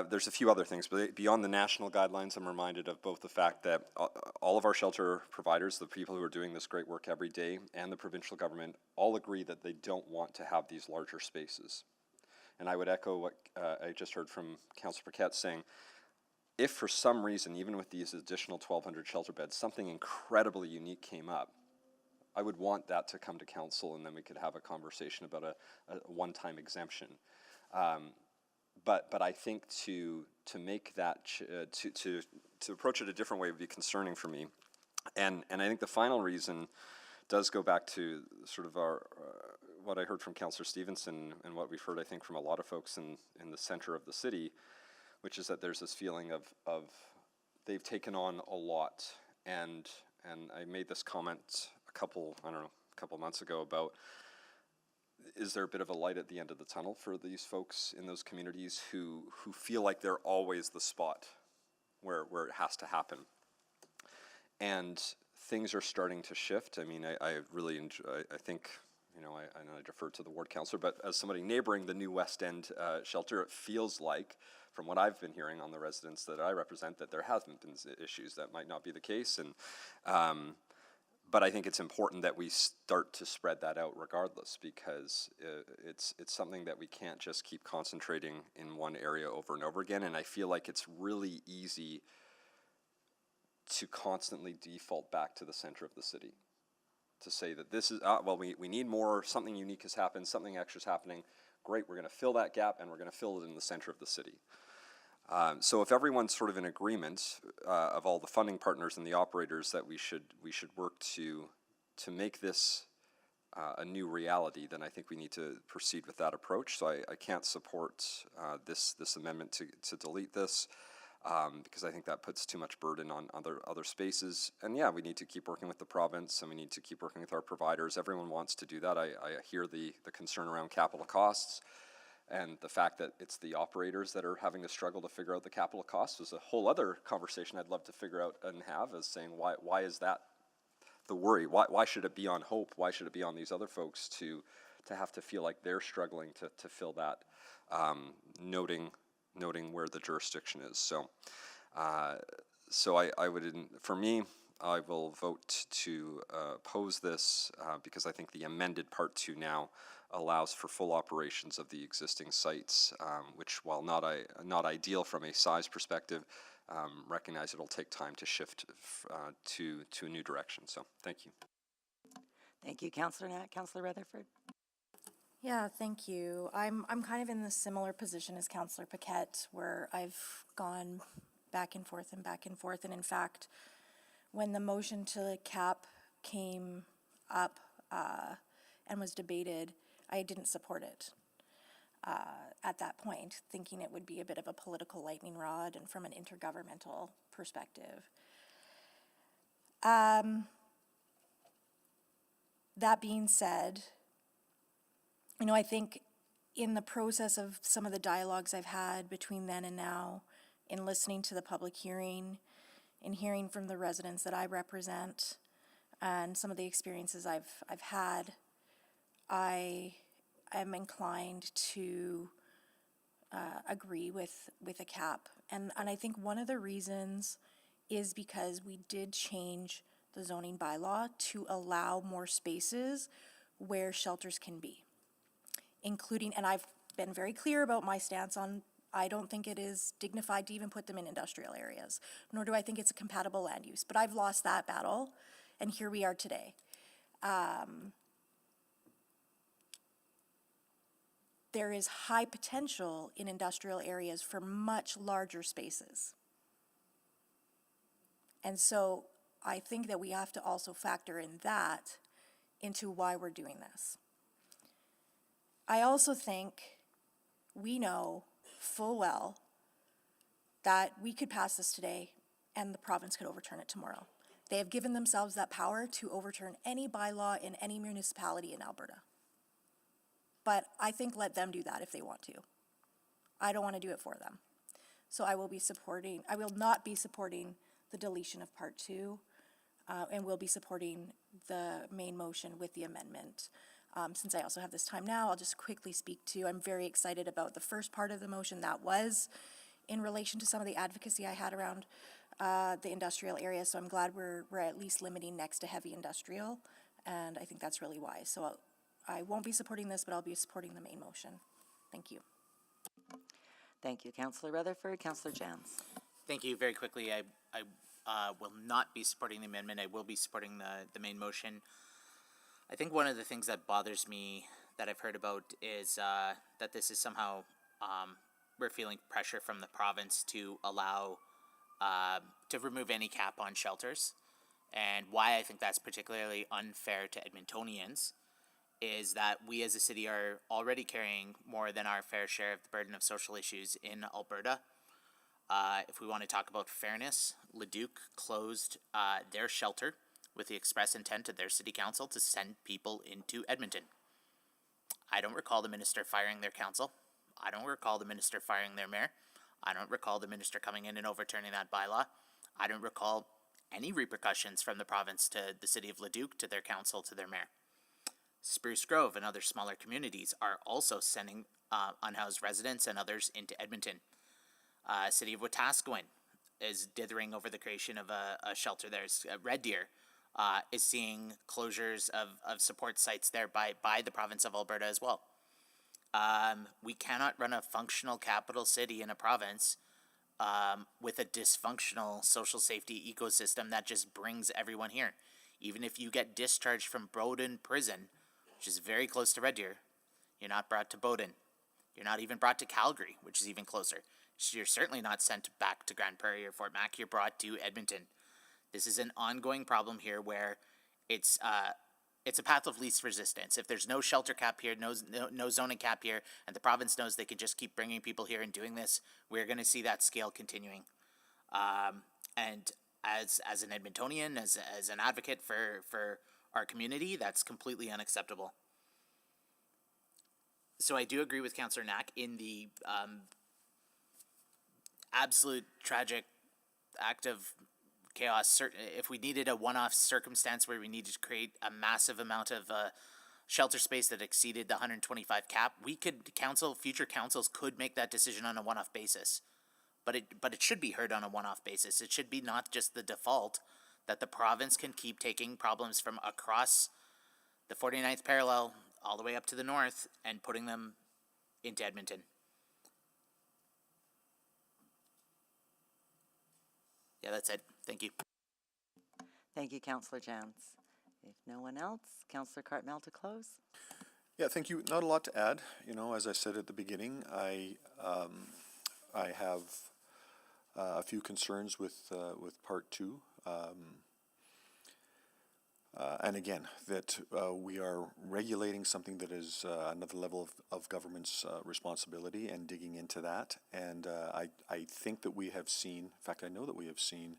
There's a few other things, but beyond the national guidelines, I'm reminded of both the fact that all of our shelter providers, the people who are doing this great work every day, and the provincial government all agree that they don't want to have these larger spaces. And I would echo what I just heard from Councillor Paquette saying, if for some reason, even with these additional 1,200 shelter beds, something incredibly unique came up, I would want that to come to council, and then we could have a conversation about a one-time exemption. But I think to make that to approach it a different way would be concerning for me, and I think the final reason does go back to sort of our what I heard from Councillor Stevenson and what we've heard, I think, from a lot of folks in the center of the city, which is that there's this feeling of they've taken on a lot, and I made this comment a couple months ago about, is there a bit of a light at the end of the tunnel for these folks in those communities who feel like they're always the spot where it has to happen? And things are starting to shift. I mean, I really enjoy, I think, you know, I know I defer to the ward councillor, but as somebody neighboring the new West End shelter, it feels like, from what I've been hearing on the residents that I represent, that there hasn't been issues. That might not be the case, and but I think it's important that we start to spread that out regardless, because it's something that we can't just keep concentrating in one area over and over again. And I feel like it's really easy to constantly default back to the center of the city, to say that this is, well, we need more, something unique has happened, something extra is happening. great, we're going to fill that gap and we're going to fill it in the center of the city. So if everyone's sort of in agreement of all the funding partners and the operators that we should work to make this a new reality, then I think we need to proceed with that approach. So I can't support this amendment to delete this because I think that puts too much burden on other spaces. And yeah, we need to keep working with the province and we need to keep working with our providers. Everyone wants to do that. I hear the concern around capital costs. And the fact that it's the operators that are having to struggle to figure out the capital costs is a whole other conversation I'd love to figure out and have, is saying why is that the worry? Why should it be on Hope? Why should it be on these other folks to have to feel like they're struggling to fill that, noting where the jurisdiction is. So I would, for me, I will vote to oppose this because I think the amended Part 2 now allows for full operations of the existing sites, which, while not ideal from a size perspective, recognize it'll take time to shift to a new direction. So thank you. Thank you, Councillor Knapp. Councillor Rutherford. Yeah, thank you. I'm kind of in the similar position as Councillor Paquette, where I've gone back and forth, and in fact, when the motion to cap came up and was debated, I didn't support it at that point, thinking it would be a bit of a political lightning rod and from an intergovernmental perspective. That being said, I think in the process of some of the dialogues I've had between then and now, in listening to the public hearing, in hearing from the residents that I represent, and some of the experiences I've had, I am inclined to agree with a cap. And I think one of the reasons is because we did change the zoning bylaw to allow more spaces where shelters can be, including, and I've been very clear about my stance on, I don't think it is dignified to even put them in industrial areas, nor do I think it's a compatible land use, but I've lost that battle, and here we are today. There is high potential in industrial areas for much larger spaces. And so I think that we have to also factor in that into why we're doing this. I also think we know full well that we could pass this today and the province could overturn it tomorrow. They have given themselves that power to overturn any bylaw in any municipality in Alberta. But I think let them do that if they want to. I don't want to do it for them. So I will not be supporting the deletion of Part 2, and will be supporting the main motion with the amendment. Since I also have this time now, I'll just quickly speak to, I'm very excited about the first part of the motion that was in relation to some of the advocacy I had around the industrial area. So I'm glad we're at least limiting next to heavy industrial, and I think that's really wise. So I won't be supporting this, but I'll be supporting the main motion. Thank you. Thank you, Councillor Rutherford. Councillor Jans. Thank you. Very quickly, I will not be supporting the amendment. I will be supporting the main motion. I think one of the things that bothers me that I've heard about is that this is somehow, we're feeling pressure from the province to allow, to remove any cap on shelters. And why I think that's particularly unfair to Edmontonians is that we as a city are already carrying more than our fair share of the burden of social issues in Alberta. If we want to talk about fairness, Leduc closed their shelter with the express intent of their city council to send people into Edmonton. I don't recall the minister firing their council. I don't recall the minister firing their mayor. I don't recall the minister coming in and overturning that bylaw. I don't recall any repercussions from the province to the city of Leduc, to their council, to their mayor. Spruce Grove and other smaller communities are also sending unhoused residents and others into Edmonton. City of Wetaskiwin is dithering over the creation of a shelter there. Red Deer is seeing closures of support sites there by the province of Alberta as well. We cannot run a functional capital city in a province with a dysfunctional social safety ecosystem that just brings everyone here. Even if you get discharged from Bowden Prison, which is very close to Red Deer, you're not brought to Bowden. You're not even brought to Calgary, which is even closer. You're certainly not sent back to Grand Prairie or Fort Mac. You're brought to Edmonton. This is an ongoing problem here where it's a path of least resistance. If there's no shelter cap here, no zoning cap here, and the province knows they can just keep bringing people here and doing this, we're going to see that scale continuing. And as an Edmontonian, as an advocate for our community, that's completely unacceptable. So I do agree with Councillor Knack in the absolute tragic act of chaos. If we needed a one-off circumstance where we needed to create a massive amount of shelter space that exceeded the 125 cap, future councils could make that decision on a one-off basis. But it should be heard on a one-off basis. It should be not just the default that the province can keep taking problems from across the 49th parallel all the way up to the north and putting them into Edmonton. Yeah, that's it. Thank you. Thank you, Councillor Jans. If no one else, Councillor Cartmel to close. Yeah, thank you. Not a lot to add. You know, as I said at the beginning, I have a few concerns with part 2. And again, that we are regulating something that is another level of government's responsibility and digging into that. And I think that we have seen, in fact, I know that we have seen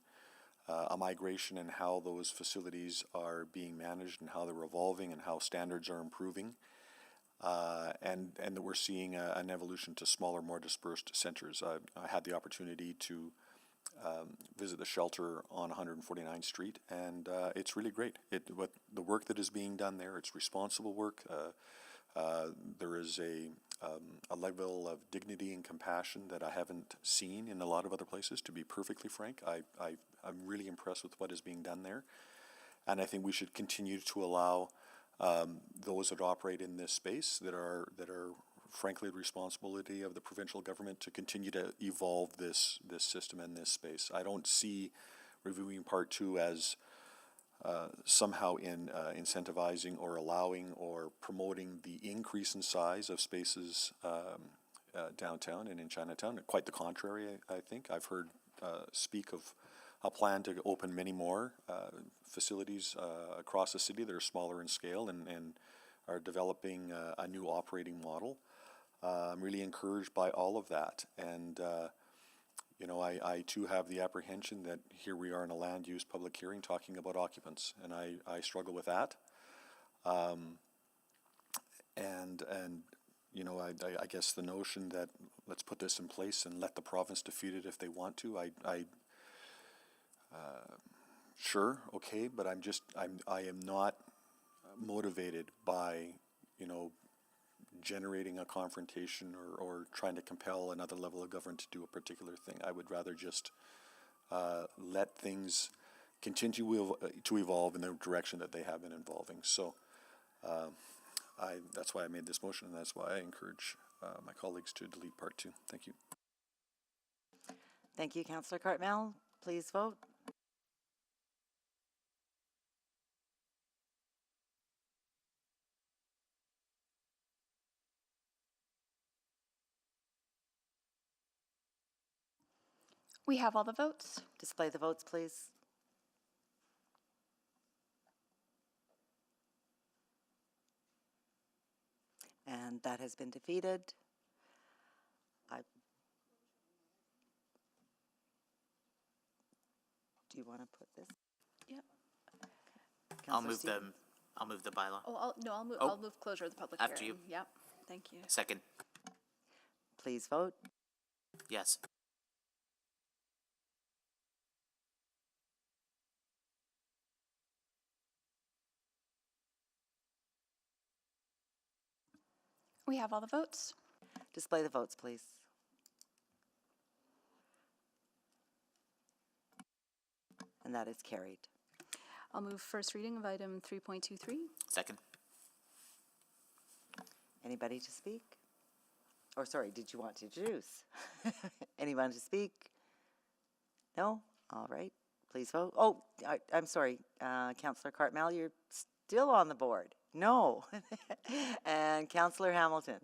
a migration in how those facilities are being managed and how they're evolving and how standards are improving. And that we're seeing an evolution to smaller, more dispersed centers. I had the opportunity to visit the shelter on 149th Street, and it's really great. What the work that is being done there, it's responsible work. There is a level of dignity and compassion that I haven't seen in a lot of other places, to be perfectly frank. I'm really impressed with what is being done there, and I think we should continue to allow those that operate in this space that are frankly the responsibility of the provincial government to continue to evolve this system and this space. I don't see reviewing part 2 as somehow incentivizing or allowing or promoting the increase in size of spaces downtown and in Chinatown. Quite the contrary, I think. I've heard speak of a plan to open many more facilities across the city that are smaller in scale and are developing a new operating model. I'm really encouraged by all of that. And, you know, I too have the apprehension that here we are in a land use public hearing talking about occupants, and I struggle with that. And you know, I guess the notion that let's put this in place and let the province defeat it if they want to, sure, okay, but I am not motivated by, you know, generating a confrontation or trying to compel another level of government to do a particular thing. I would rather just let things continue to evolve in the direction that they have been evolving. So that's why I made this motion, and that's why I encourage my colleagues to delete part 2. Thank you. Thank you, Councillor Cartmel. Please vote. We have all the votes. Display the votes, please. And that has been defeated. Do you want to put this? Yep. I'll move the bylaw. Oh, I'll move closure of the public hearing. After you. Yep. Thank you. Second. Please vote. Yes. We have all the votes. Display the votes, please. And that is carried. I'll move first reading of item 3.23. Second. Anybody to speak? Or sorry, did you want to introduce? Anyone to speak? No? All right. Please vote. Oh, I'm sorry. Councillor Cartmel, you're still on the board. No. And Councillor Hamilton.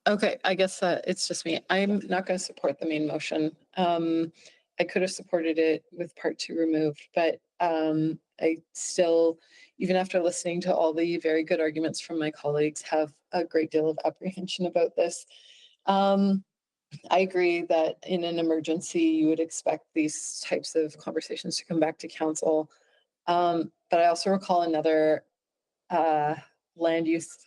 Okay, I guess it's just me. I'm not going to support the main motion. I could have supported it with part 2 removed, but I still, even after listening to all the very good arguments from my colleagues, have a great deal of apprehension about this. I agree that in an emergency, you would expect these types of conversations to come back to council. But I also recall another land use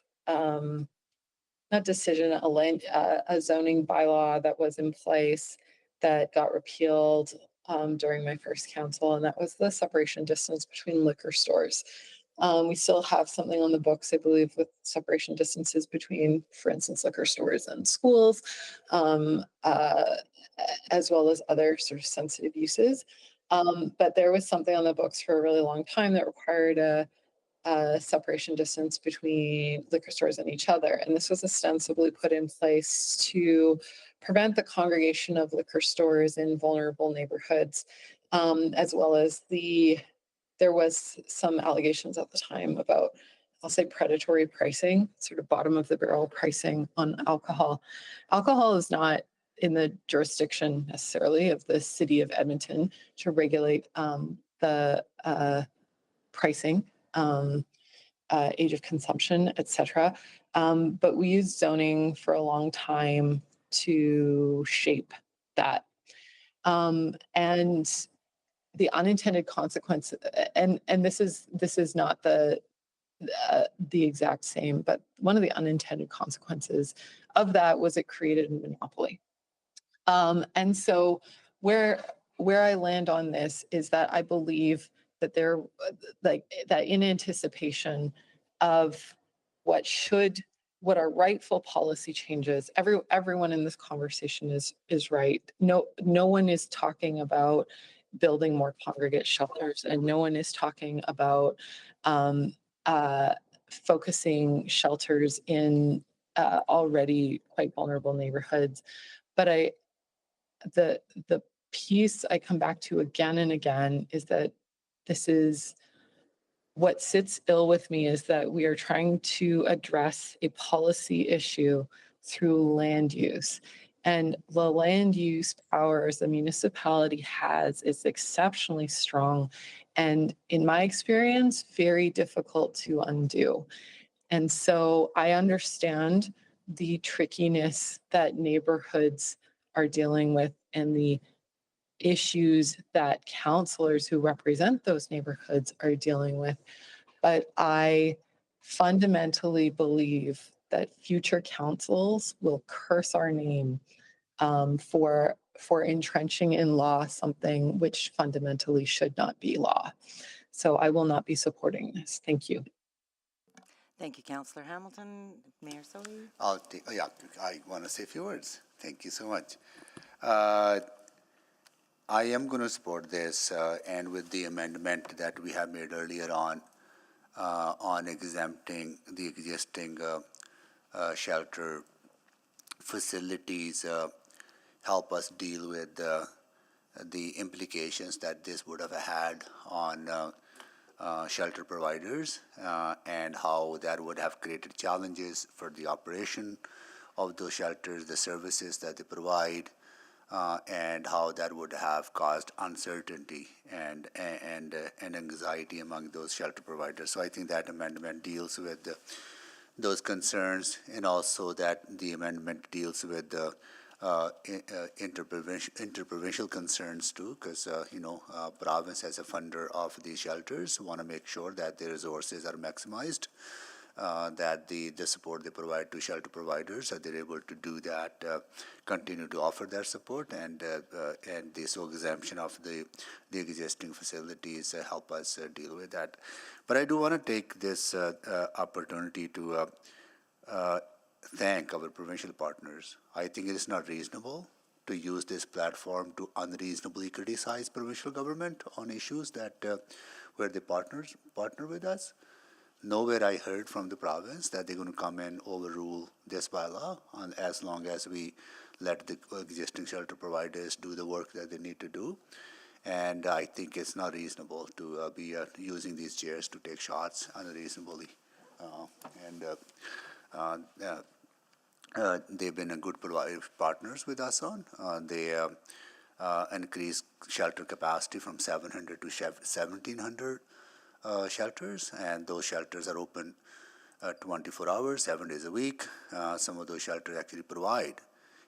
not decision, a zoning bylaw that was in place that got repealed during my first council, and that was the separation distance between liquor stores. We still have something on the books, I believe, with separation distances between, for instance, liquor stores and schools, as well as other sort of sensitive uses. But there was something on the books for a really long time that required a separation distance between liquor stores and each other. And this was ostensibly put in place to prevent the congregation of liquor stores in vulnerable neighborhoods, as well as there was some allegations at the time about, I'll say, predatory pricing, sort of bottom of the barrel pricing on alcohol. Alcohol is not in the jurisdiction necessarily of the city of Edmonton to regulate the pricing, age of consumption, etc. But we used zoning for a long time to shape that. And the unintended consequence, and this is not the exact same, but one of the unintended consequences of that was it created a monopoly. And so where I land on this is that I believe that that in anticipation of what are rightful policy changes, everyone in this conversation is right. No one is talking about building more congregate shelters, and no one is talking about focusing shelters in already quite vulnerable neighborhoods. But the piece I come back to again and again is that this is what sits ill with me, is that we are trying to address a policy issue through land use. And the land use powers the municipality has is exceptionally strong, and in my experience, very difficult to undo. And so I understand the trickiness that neighborhoods are dealing with and the issues that councillors who represent those neighborhoods are dealing with. But I fundamentally believe that future councils will curse our name for entrenching in law something which fundamentally should not be law. So I will not be supporting this. Thank you. Thank you, Councillor Hamilton. Mayor Sohi? I want to say a few words. Thank you so much. I am going to support this, and with the amendment that we have made earlier on exempting the existing shelter facilities, help us deal with the implications that this would have had on shelter providers, and how that would have created challenges for the operation of those shelters, the services that they provide, and how that would have caused uncertainty and anxiety among those shelter providers. So I think that amendment deals with those concerns, and also that the amendment deals with the interprovincial concerns too, because province as a funder of these shelters want to make sure that the resources are maximized, that the support they provide to shelter providers, that they're able to do that, continue to offer their support, and this exemption of the existing facilities help us deal with that. But I do want to take this opportunity to thank our provincial partners. I think it is not reasonable to use this platform to unreasonably criticize provincial government on issues that where they partner with us. Nowhere I heard from the province that they're going to come and overrule this bylaw as long as we let the existing shelter providers do the work that they need to do. And I think it's not reasonable to be using these chairs to take shots unreasonably. they've been a good partners with us on. They increased shelter capacity from 700 to 1,700 shelters, and those shelters are open 24 hours, 7 days a week. Some of those shelters actually provide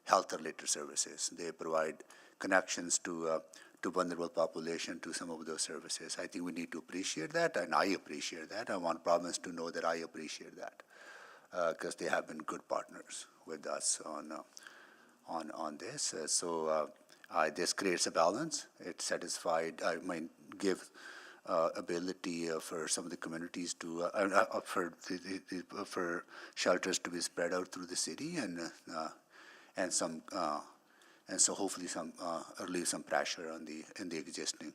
health-related services. They provide connections to vulnerable population to some of those services. I think we need to appreciate that, and I appreciate that. I want province to know that I appreciate that, because they have been good partners with us on this. This creates a balance. It satisfied. I might give ability for some of the communities to for shelters to be spread out through the city, and so hopefully some relieve some pressure on the existing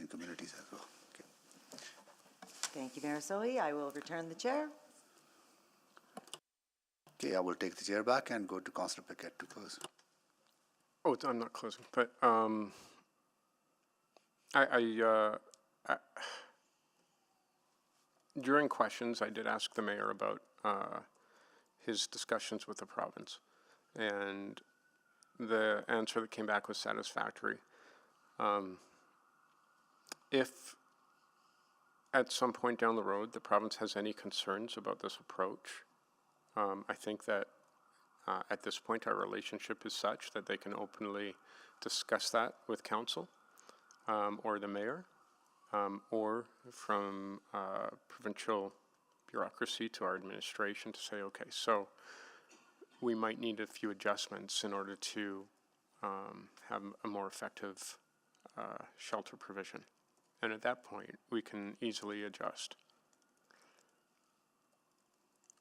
communities as well. Okay. Thank you, Mayor Sohi. I will return the chair. Okay, I will take the chair back and go to Councillor Paquette to close. Oh, I'm not closing, but during questions, I did ask the mayor about his discussions with the province, and the answer that came back was satisfactory. If at some point down the road the province has any concerns about this approach, I think that at this point our relationship is such that they can openly discuss that with council or the mayor, or from provincial bureaucracy to our administration to say, okay, so we might need a few adjustments in order to have a more effective shelter provision. And at that point, we can easily adjust.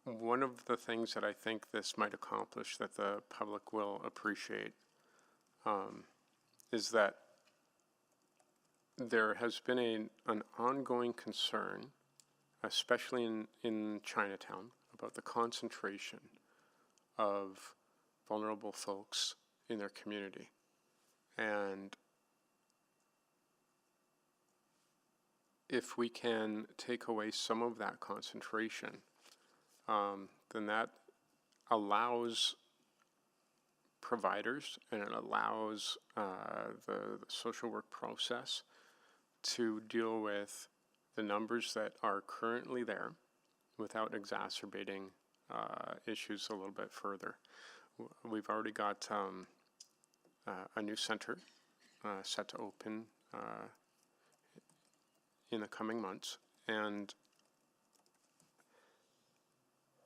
One of the things that I think this might accomplish that the public will appreciate is that there has been an ongoing concern, especially in Chinatown, about the concentration of vulnerable folks in their community. And if we can take away some of that concentration, then that allows providers and it allows the social work process to deal with the numbers that are currently there without exacerbating issues a little bit further. We've already got a new center set to open in the coming months, and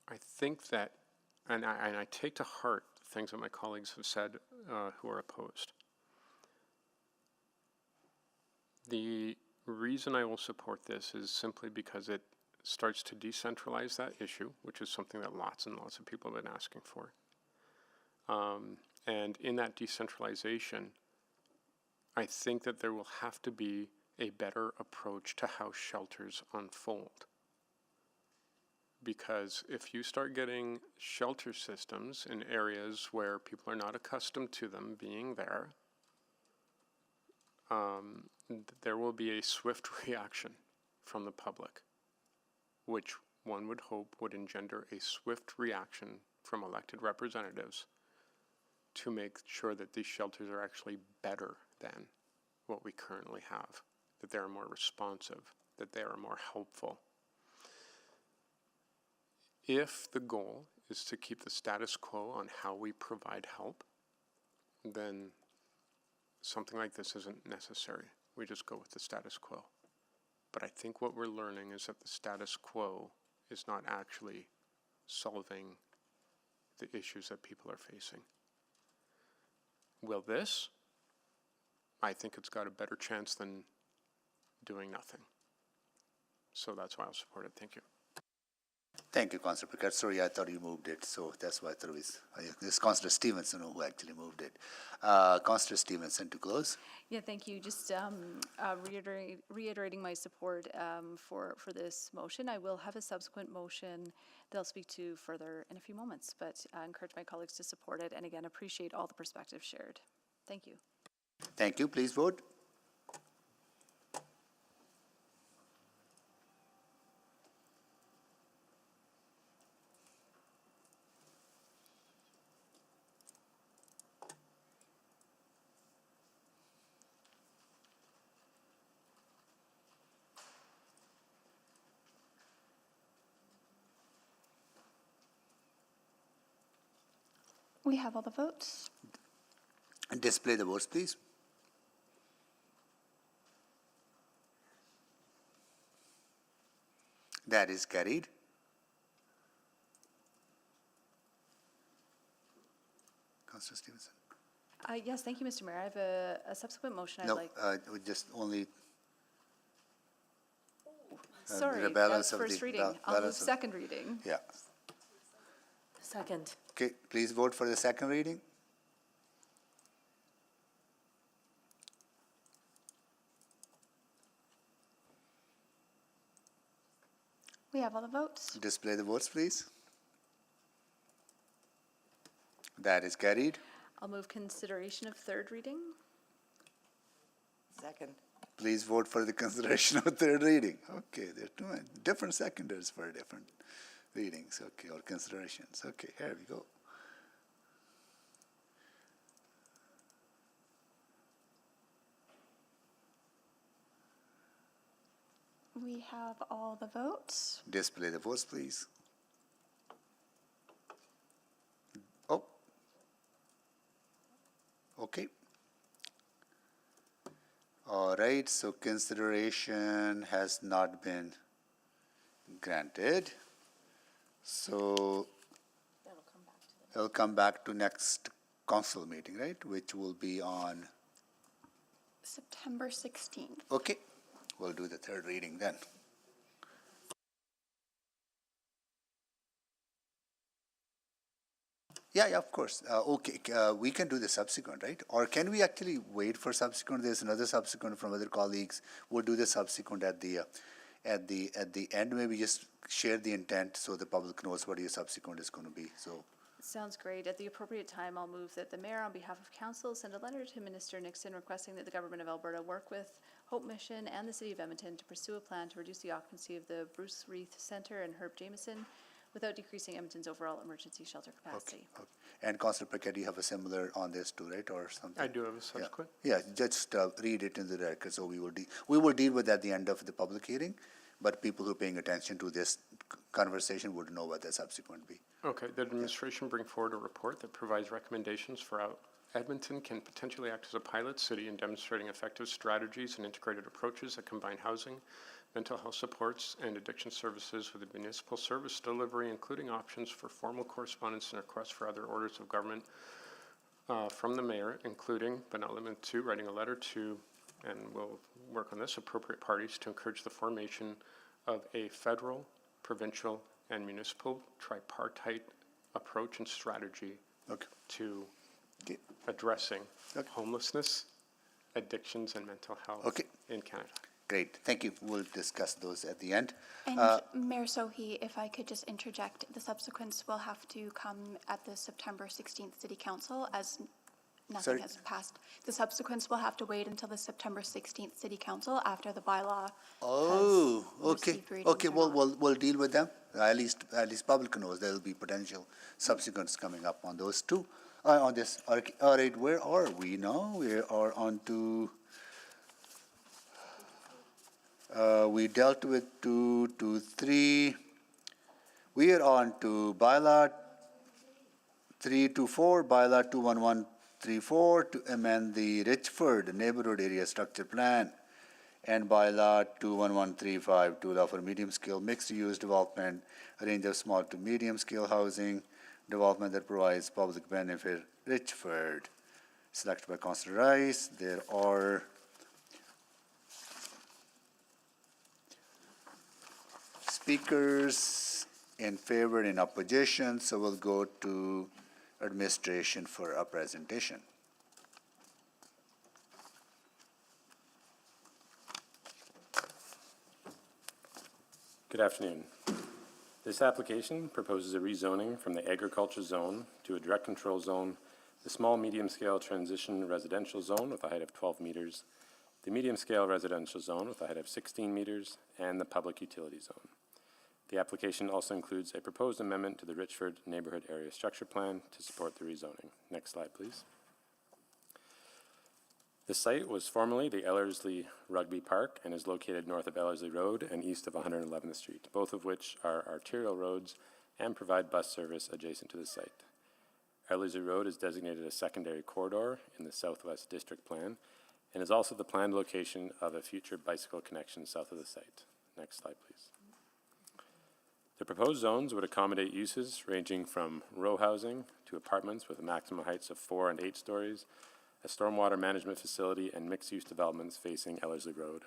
I think that, and I take to heart things that my colleagues have said who are opposed. The reason I will support this is simply because it starts to decentralize that issue, which is something that lots and lots of people have been asking for. And in that decentralization, I think that there will have to be a better approach to how shelters unfold. Because if you start getting shelter systems in areas where people are not accustomed to them being there, there will be a swift reaction from the public, which one would hope would engender a swift reaction from elected representatives to make sure that these shelters are actually better than what we currently have, that they are more responsive, that they are more helpful. If the goal is to keep the status quo on how we provide help, then something like this isn't necessary. We just go with the status quo. But I think what we're learning is that the status quo is not actually solving the issues that people are facing. Will this? I think it's got a better chance than doing nothing. So that's why I'll support it. Thank you. Thank you, Councillor Paquette. Sorry, I thought you moved it, so that's why I thought it was, it's Councillor Stevenson who actually moved it. Councillor Stevenson to close. Yeah, thank you. Just reiterating my support for this motion. I will have a subsequent motion that I'll speak to further in a few moments, but I encourage my colleagues to support it, and again, appreciate all the perspectives shared. Thank you. Thank you. Please vote. We have all the votes. Display the votes, please. That is carried. Councillor Stevenson. Yes, thank you, Mr. Mayor. I have a subsequent motion I'd No, like. we just only. Sorry, the balance that's of first the reading. I'll move balance of- second reading. Yeah. Second. Okay, please vote for the second reading. We have all the votes. Display the votes, please. That is carried. I'll move consideration of third reading. Second. Please vote for the consideration of third reading. Okay, there are two different seconders for different readings, okay, or considerations. Okay, here we go. We have all the votes. Display the votes, please. Oh. Okay. All right, so consideration has not been granted. So it'll come back to next council meeting, right? Which will be on, September 16th. okay, we'll do the third reading then. Yeah, of course. Okay, we can do the subsequent, right? Or can we actually wait for subsequent? There's another subsequent from other colleagues. We'll do the subsequent at the end. Maybe just share the intent so the public knows what your subsequent is going to be. So. Sounds great. At the appropriate time, I'll move that the mayor, on behalf of council, send a letter to Minister Nixon requesting that the government of Alberta work with Hope Mission and the city of Edmonton to pursue a plan to reduce the occupancy of the Bruce Reith Centre and Herb Jameson without decreasing Edmonton's overall emergency shelter capacity. Okay. And Councillor Paquette, you have a similar on this too, right, or something? I do have a subsequent. Yeah, just read it in the record, so we will deal with that at the end of the public hearing, but people who are paying attention to this conversation would know what the subsequent be. Okay, the administration bring forward a report that provides recommendations for how Edmonton can potentially act as a pilot city in demonstrating effective strategies and integrated approaches that combine housing, mental health supports, and addiction services with the municipal service delivery, including options for formal correspondence and requests for other orders of government from the mayor, including, but not limited to, writing a letter to, and we'll work on this, appropriate parties to encourage the formation of a federal, provincial, and municipal tripartite approach and strategy to addressing homelessness, addictions, and mental health in Canada. Great, thank you. We'll discuss those at the end. And Mayor Sohi, if I could just interject, the subsequents will have to come at the September 16th City Council as nothing has passed. The subsequents will have to wait until the September 16th City Council after the bylaw. Oh, has okay. received readings Okay, or not. we'll deal with them. At least public knows there will be potential subsequents coming up on those two. On this, all right, where are we now? We are on to, we dealt with 2 to 3. We are on to bylaw 3 to 4, bylaw 21134 to amend the Richford neighborhood area structure plan, and bylaw 21135 to allow for medium-scale mixed-use development, a range of small to medium-scale housing development that provides public benefit. Richford, selected by Councillor Rice. There are speakers in favor and in opposition, so we'll go to administration for a presentation. Good afternoon. This application proposes a rezoning from the agriculture zone to a direct control zone, the small medium-scale transition residential zone with a height of 12 meters, the medium-scale residential zone with a height of 16 meters, and the public utility zone. The application also includes a proposed amendment to the Richford Neighborhood Area Structure Plan to support the rezoning. Next slide, please. The site was formerly the Ellerslie Rugby Park and is located north of Ellerslie Road and east of 111th Street, both of which are arterial roads and provide bus service adjacent to the site. Ellerslie Road is designated a secondary corridor in the Southwest District Plan and is also the planned location of a future bicycle connection south of the site. Next slide, please. The proposed zones would accommodate uses ranging from row housing to apartments with maximum heights of 4 and 8 stories, a stormwater management facility, and mixed-use developments facing Ellerslie Road.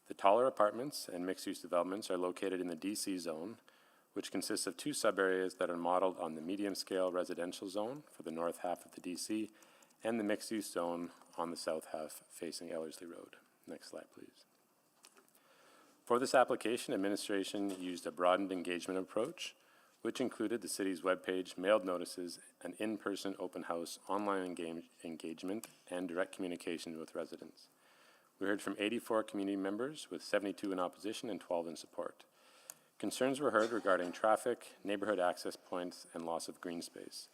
The taller apartments and mixed-use developments are located in the DC zone, which consists of 2 sub-areas that are modeled on the medium-scale residential zone for the north half of the DC and the mixed-use zone on the south half facing Ellerslie Road. Next slide, please. For this application, administration used a broadened engagement approach, which included the city's webpage, mailed notices, an in-person open house, online engagement, and direct communication with residents. We heard from 84 community members, with 72 in opposition and 12 in support. Concerns were heard regarding traffic, neighborhood access points, and loss of green space.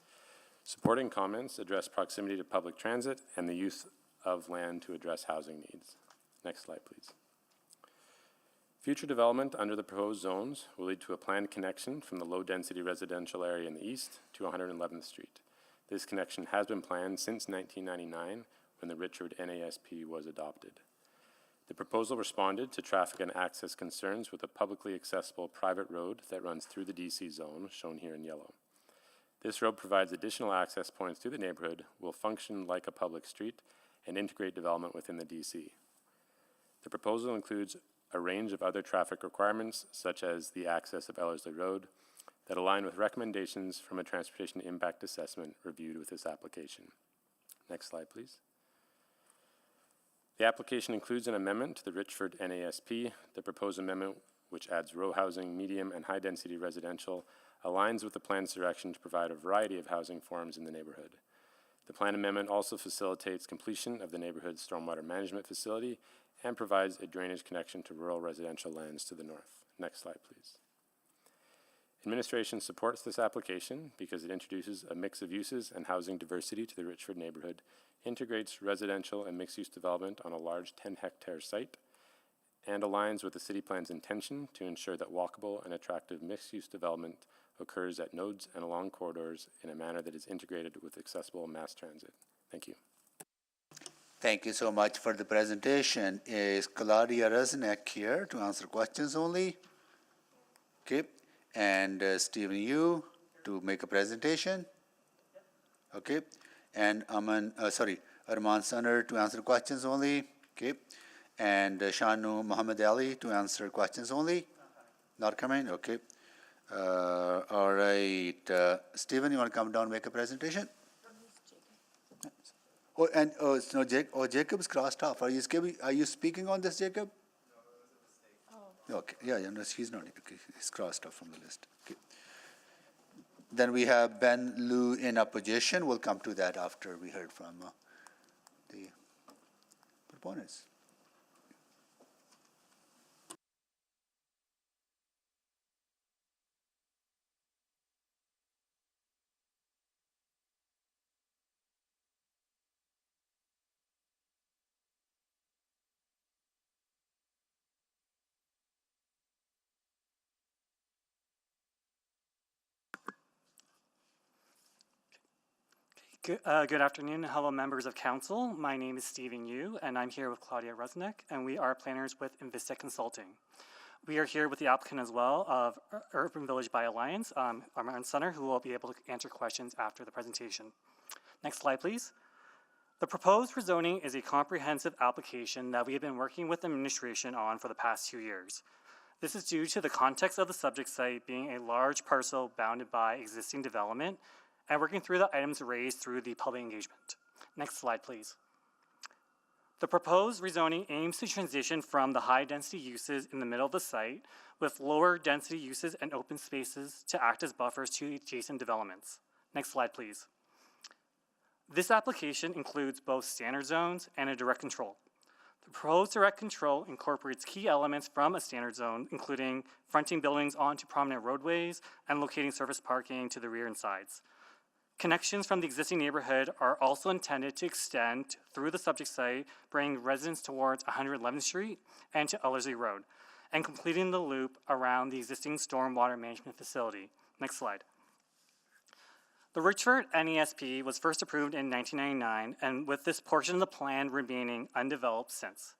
Supporting comments addressed proximity to public transit and the use of land to address housing needs. Next slide, please. Future development under the proposed zones will lead to a planned connection from the low-density residential area in the east to 111th Street. This connection has been planned since 1999 when the Richford NASP was adopted. The proposal responded to traffic and access concerns with a publicly accessible private road that runs through the DC zone, shown here in yellow. This road provides additional access points to the neighborhood, will function like a public street, and integrate development within the DC. The proposal includes a range of other traffic requirements, such as the access of Ellerslie Road, that align with recommendations from a transportation impact assessment reviewed with this application. Next slide, please. The application includes an amendment to the Richford NASP. The proposed amendment, which adds row housing, medium, and high-density residential, aligns with the plan's direction to provide a variety of housing forms in the neighborhood. The plan amendment also facilitates completion of the neighborhood's stormwater management facility and provides a drainage connection to rural residential lands to the north. Next slide, please. Administration supports this application because it introduces a mix of uses and housing diversity to the Richford neighborhood, integrates residential and mixed-use development on a large 10-hectare site, and aligns with the city plan's intention to ensure that walkable and attractive mixed-use development occurs at nodes and along corridors in a manner that is integrated with accessible mass transit. Thank you. Thank you so much for the presentation. Is Claudia Reznek here to answer questions only? Okay. And Stephen, you to make a presentation? Okay. And Arman Sanar to answer questions only? Okay. And Shanu Muhammad Ali to answer questions only? Not coming? Okay. All right. Stephen, you want to come down and make a presentation? Oh, and it's no Jacob's crossed off. Are you speaking on this, Jacob? No, it was a mistake. Oh. Okay. Yeah, no, he's not. Okay, he's crossed off from the list. Okay. Then we have Ben Liu in opposition. We'll come to that after we heard from the proponents. Good afternoon, hello members of council. My name is Stephen Yu, and I'm here with Claudia Reznek, and we are planners with Invista Consulting. We are here with the applicant as well of Urban Village by Alliance, Arman Sanar, who will be able to answer questions after the presentation. Next slide, please. The proposed rezoning is a comprehensive application that we have been working with administration on for the past 2 years. This is due to the context of the subject site being a large parcel bounded by existing development, and working through the items raised through the public engagement. Next slide, please. The proposed rezoning aims to transition from the high-density uses in the middle of the site with lower-density uses and open spaces to act as buffers to adjacent developments. Next slide, please. This application includes both standard zones and a direct control. The proposed direct control incorporates key elements from a standard zone, including fronting buildings onto prominent roadways and locating surface parking to the rear and sides. Connections from the existing neighborhood are also intended to extend through the subject site, bringing residents towards 111th Street and to Ellerslie Road, and completing the loop around the existing stormwater management facility. Next slide. The Richford NESP was first approved in 1999, and with this portion of the plan remaining undeveloped since.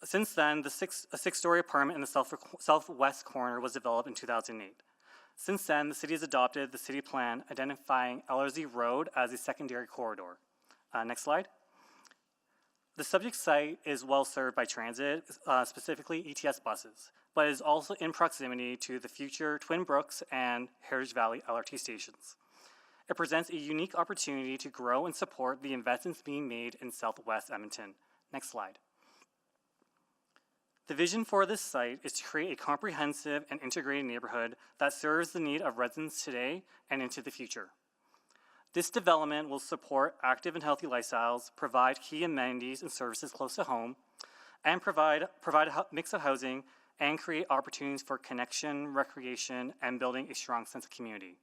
Since then, a six-story apartment in the southwest corner was developed in 2008. Since then, the city has adopted the city plan identifying Ellerslie Road as a secondary corridor. Next slide. The subject site is well served by transit, specifically ETS buses, but is also in proximity to the future Twin Brooks and Heritage Valley LRT stations. It presents a unique opportunity to grow and support the investments being made in Southwest Edmonton. Next slide. The vision for this site is to create a comprehensive and integrated neighborhood that serves the need of residents today and into the future. This development will support active and healthy lifestyles, provide key amenities and services close to home, and provide a mix of housing and create opportunities for connection, recreation, and building a strong sense of community.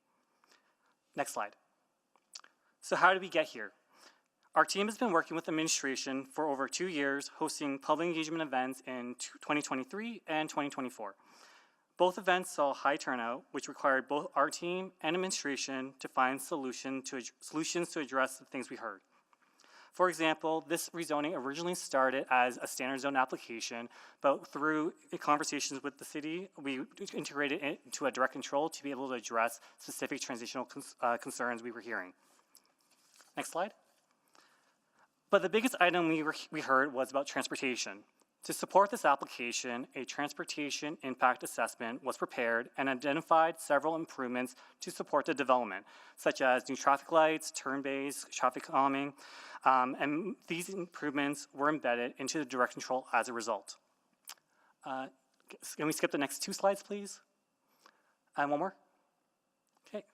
Next slide. So how did we get here? Our team has been working with administration for over 2 years, hosting public engagement events in 2023 and 2024. Both events saw high turnout, which required both our team and administration to find solutions to address the things we heard. For example, this rezoning originally started as a standard zone application, but through conversations with the city, we integrated it into a direct control to be able to address specific transitional concerns we were hearing. Next slide. But the biggest item we heard was about transportation. To support this application, a transportation impact assessment was prepared and identified several improvements to support the development, such as new traffic lights, turn bays, traffic calming, and these improvements were embedded into the direct control as a result. Can we skip the next 2 slides, please? And one more. Okay.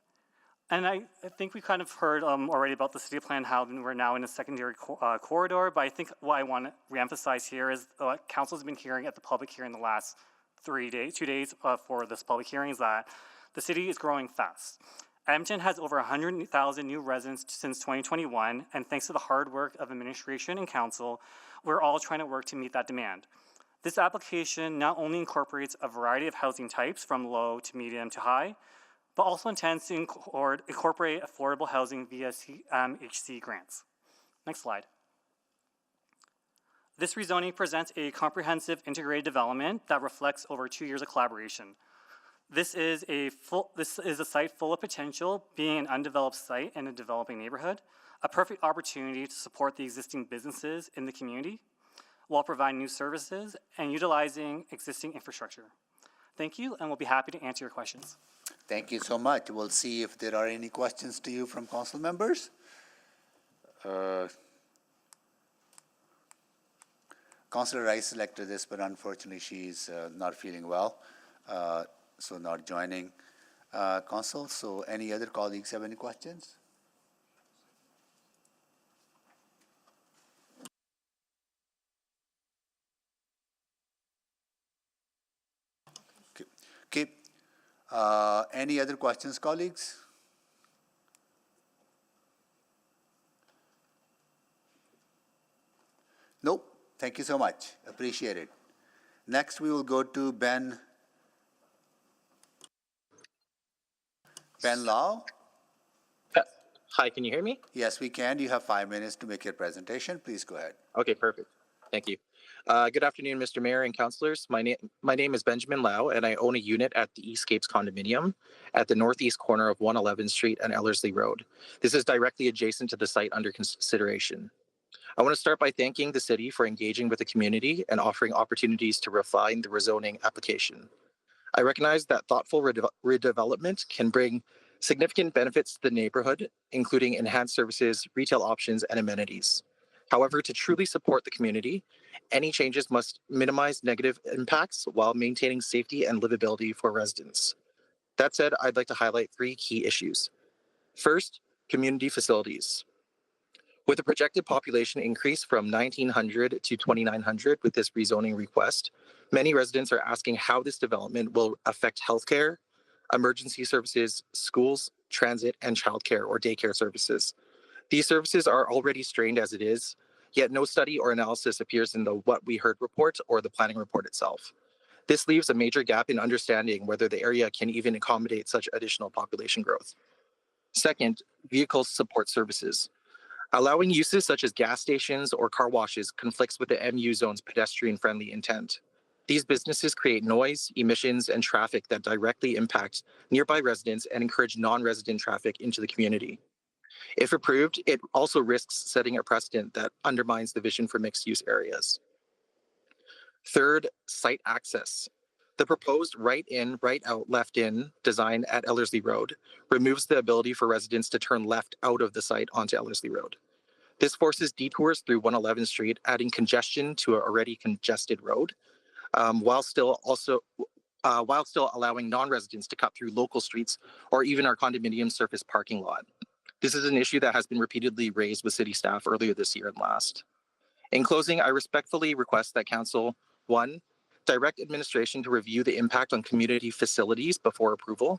And I think we kind of heard already about the city plan, how we're now in a secondary corridor, but I think what I want to reemphasize here is what council's been hearing at the public hearing the last 2 days for this public hearing is that the city is growing fast. Edmonton has over 100,000 new residents since 2021, and thanks to the hard work of administration and council, we're all trying to work to meet that demand. This application not only incorporates a variety of housing types from low to medium to high, but also intends to incorporate affordable housing via HC grants. Next slide. This rezoning presents a comprehensive integrated development that reflects over 2 years of collaboration. This is a site full of potential, being an undeveloped site in a developing neighborhood, a perfect opportunity to support the existing businesses in the community while providing new services and utilizing existing infrastructure. Thank you, and we'll be happy to answer your questions. Thank you so much. We'll see if there are any questions to you from council members. Councillor Rice selected this, but unfortunately she's not feeling well, so not joining council. So any other colleagues have any questions? Okay. Any other questions, colleagues? Nope. Thank you so much. Appreciate it. Next, we will go to Ben Lau. Hi, can you hear me? Yes, we can. You have 5 minutes to make your presentation. Please go ahead. Okay, perfect. Thank you. Good afternoon, Mr. Mayor and councilors. My name is Benjamin Lau, and I own a unit at the Eastcapes condominium at the northeast corner of 111th Street and Ellerslie Road. This is directly adjacent to the site under consideration. I want to start by thanking the city for engaging with the community and offering opportunities to refine the rezoning application. I recognize that thoughtful redevelopment can bring significant benefits to the neighborhood, including enhanced services, retail options, and amenities. However, to truly support the community, any changes must minimize negative impacts while maintaining safety and livability for residents. That said, I'd like to highlight 3 key issues. First, community facilities. With a projected population increase from 1,900 to 2,900 with this rezoning request, many residents are asking how this development will affect healthcare, emergency services, schools, transit, and childcare or daycare services. These services are already strained as it is, yet no study or analysis appears in the What We Heard report or the planning report itself. This leaves a major gap in understanding whether the area can even accommodate such additional population growth. Second, vehicle support services. Allowing uses such as gas stations or car washes conflicts with the MU zone's pedestrian-friendly intent. These businesses create noise, emissions, and traffic that directly impact nearby residents and encourage non-resident traffic into the community. If approved, it also risks setting a precedent that undermines the vision for mixed-use areas. Third, site access. The proposed right in, right out, left in design at Ellerslie Road removes the ability for residents to turn left out of the site onto Ellerslie Road. This forces detours through 111th Street, adding congestion to an already congested road, while still allowing non-residents to cut through local streets or even our condominium surface parking lot. This is an issue that has been repeatedly raised with city staff earlier this year and last. In closing, I respectfully request that Council, 1, direct administration to review the impact on community facilities before approval.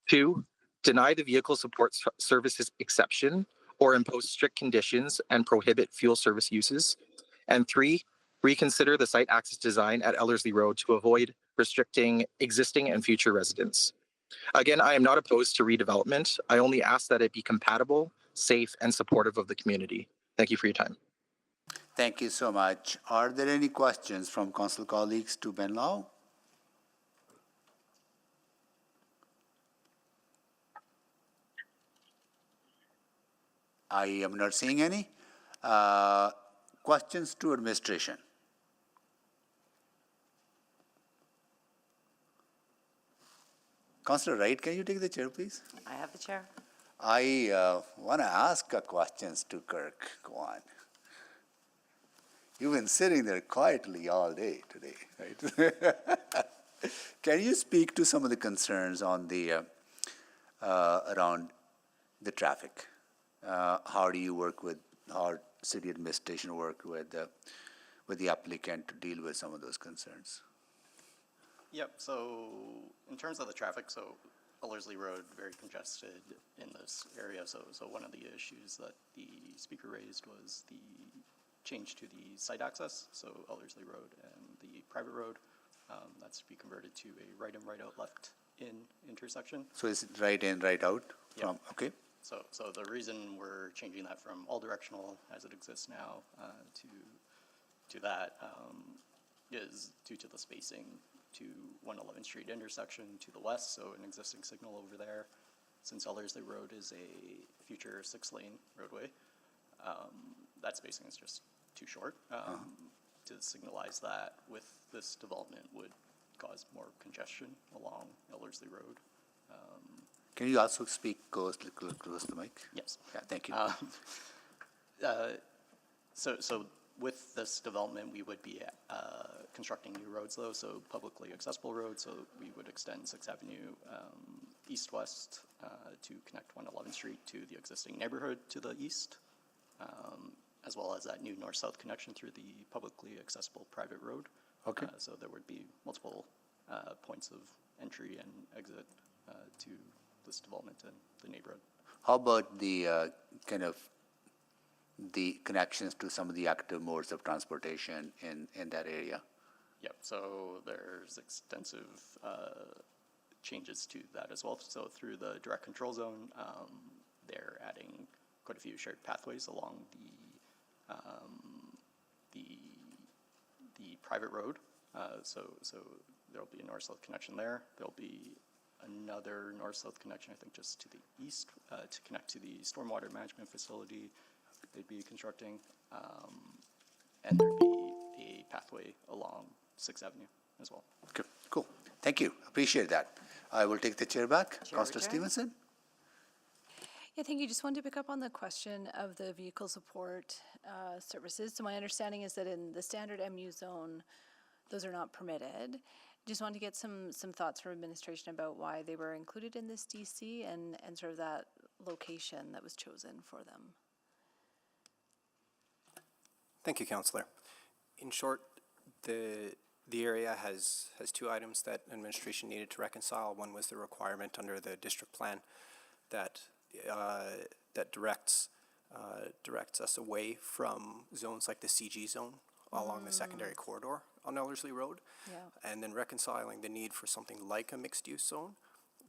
2, deny the vehicle support services exception or impose strict conditions and prohibit fuel service uses. And 3, reconsider the site access design at Ellerslie Road to avoid restricting existing and future residents. Again, I am not opposed to redevelopment. I only ask that it be compatible, safe, and supportive of the community. Thank you for your time. Thank you so much. Are there any questions from council colleagues to Ben Lau? I am not seeing any. Questions to administration? Councillor Wright, can you take the chair, please? I have the chair. I want to ask questions to Kirk. Go on. You've been sitting there quietly all day today, right? Can you speak to some of the concerns on the around the traffic? How do you work with our city administration work with the applicant to deal with some of those concerns? Yep, so in terms of the traffic, so Ellerslie Road, very congested in this area. So one of the issues that the speaker raised was the change to the site access. So Ellerslie Road and the private road, that's to be converted to a right in, right out, left in intersection. So is it right in, right out? Yep. Okay. So the reason we're changing that from all directional as it exists now to that is due to the spacing to 111th Street intersection to the west, so an existing signal over there. Since Ellerslie Road is a future 6-lane roadway, that spacing is just too short. To signalize that with this development would cause more congestion along Ellerslie Road. Can you also speak close to the mic? Yes. Yeah, thank you. So with this development, we would be constructing new roads, though, so publicly accessible roads. So we would extend 6th Avenue east-west to connect 111th Street to the existing neighborhood to the east, as well as that new north-south connection through the publicly accessible private road. Okay. So there would be multiple points of entry and exit to this development and the neighborhood. How about the kind of the connections to some of the active modes of transportation in that area? Yep, so there's extensive changes to that as well. So through the direct control zone, they're adding quite a few shared pathways along the private road. So there'll be a north-south connection there. There'll be another north-south connection, I think, just to the east to connect to the stormwater management facility they'd be constructing, and there'd be a pathway along 6th Avenue as well. Okay, cool. Thank you. Appreciate that. I will take the chair back. Councillor Stevenson. Yeah, thank you. Just wanted to pick up on the question of the vehicle support services. So my understanding is that in the standard MU zone, those are not permitted. Just wanted to get some thoughts from administration about why they were included in this DC and sort of that location that was chosen for them. Thank you, Councillor. In short, the area has two items that administration needed to reconcile. One was the requirement under the district plan that directs us away from zones like the CG zone along the secondary corridor on Ellerslie Road, and then reconciling the need for something like a mixed-use zone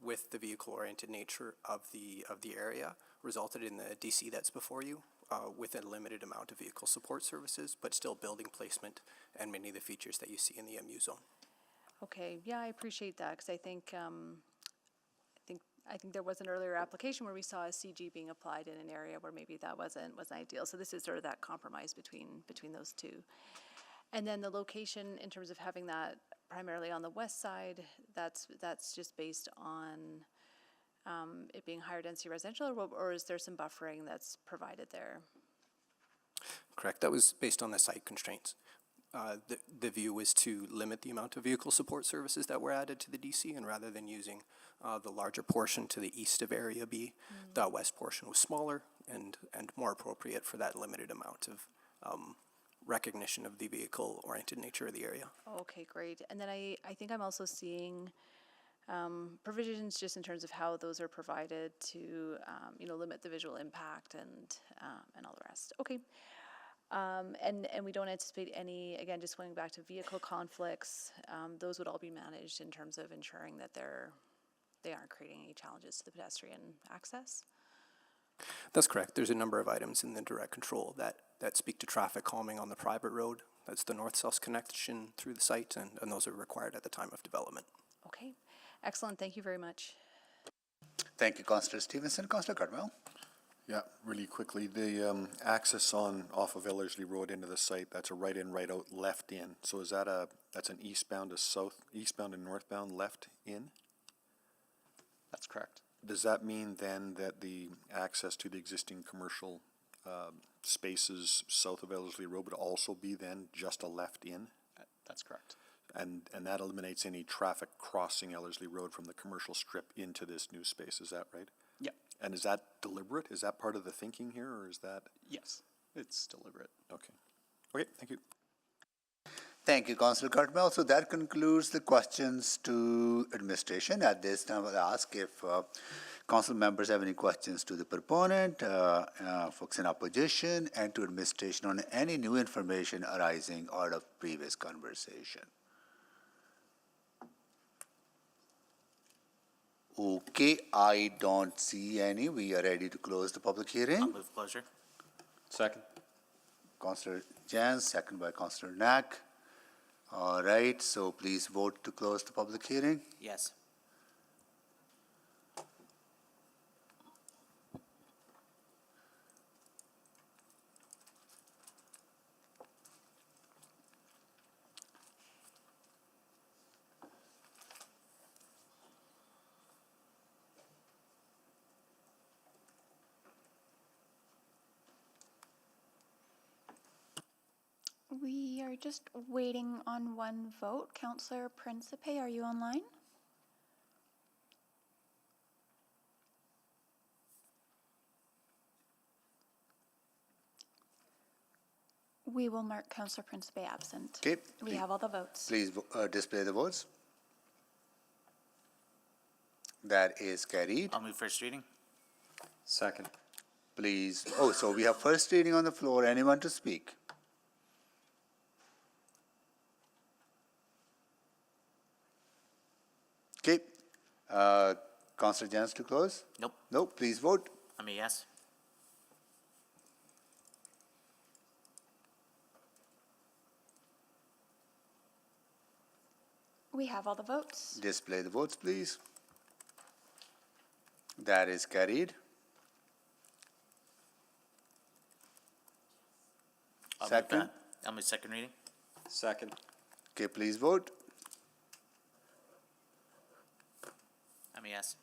with the vehicle-oriented nature of the area, resulted in the DC that's before you, with a limited amount of vehicle support services, but still building placement and many of the features that you see in the MU zone. Okay, yeah, I appreciate that, because I think there was an earlier application where we saw a CG being applied in an area where maybe that wasn't ideal. So this is sort of that compromise between those two. And then the location, in terms of having that primarily on the west side, that's just based on it being higher density residential, or is there some buffering that's provided there? Correct. That was based on the site constraints. The view was to limit the amount of vehicle support services that were added to the DC, and rather than using the larger portion to the east of Area B, the west portion was smaller and more appropriate for that limited amount of recognition of the vehicle-oriented nature of the area. Okay, great. And then I think I'm also seeing provisions just in terms of how those are provided to limit the visual impact and all the rest. Okay. And we don't anticipate any, again, just going back to vehicle conflicts, those would all be managed in terms of ensuring that they aren't creating any challenges to the pedestrian access? That's correct. There's a number of items in the direct control that speak to traffic calming on the private road. That's the north-south connection through the site, and those are required at the time of development. Okay, excellent. Thank you very much. Thank you, Councillor Stevenson. Councillor Cardwell. Yeah, really quickly, the access off of Ellerslie Road into the site, that's a right in, right out, left in. So is that's an eastbound to eastbound and northbound left in? That's correct. Does that mean then that the access to the existing commercial spaces south of Ellerslie Road would also be then just a left in? That's correct. And that eliminates any traffic crossing Ellerslie Road from the commercial strip into this new space, is that right? Yeah. And is that deliberate? Is that part of the thinking here, or is that? Yes, it's deliberate. Okay. Okay, thank you. Thank you, Councillor Cardwell. So that concludes the questions to administration. At this time, I'll ask if council members have any questions to the proponent, folks in opposition, and to administration on any new information arising out of previous conversation. Okay, I don't see any. We are ready to close the public hearing. I'll move closure. Second. Councillor Jans, second by Councillor Knack. All right, so please vote to close the public hearing. Yes. We are just waiting on one vote. Councillor Principe, are you online? We will mark Councillor Principe absent. Okay. We have all the votes. Please display the votes. That is carried. I'll move first reading. Second. Please, so we have first reading on the floor. Anyone to speak? Okay. Councillor Jans to close? Nope. Nope, please vote. I'm a yes. We have all the votes. Display the votes, please. That is carried. Second. I'll move second reading. Second. Okay, please vote. I'm a yes.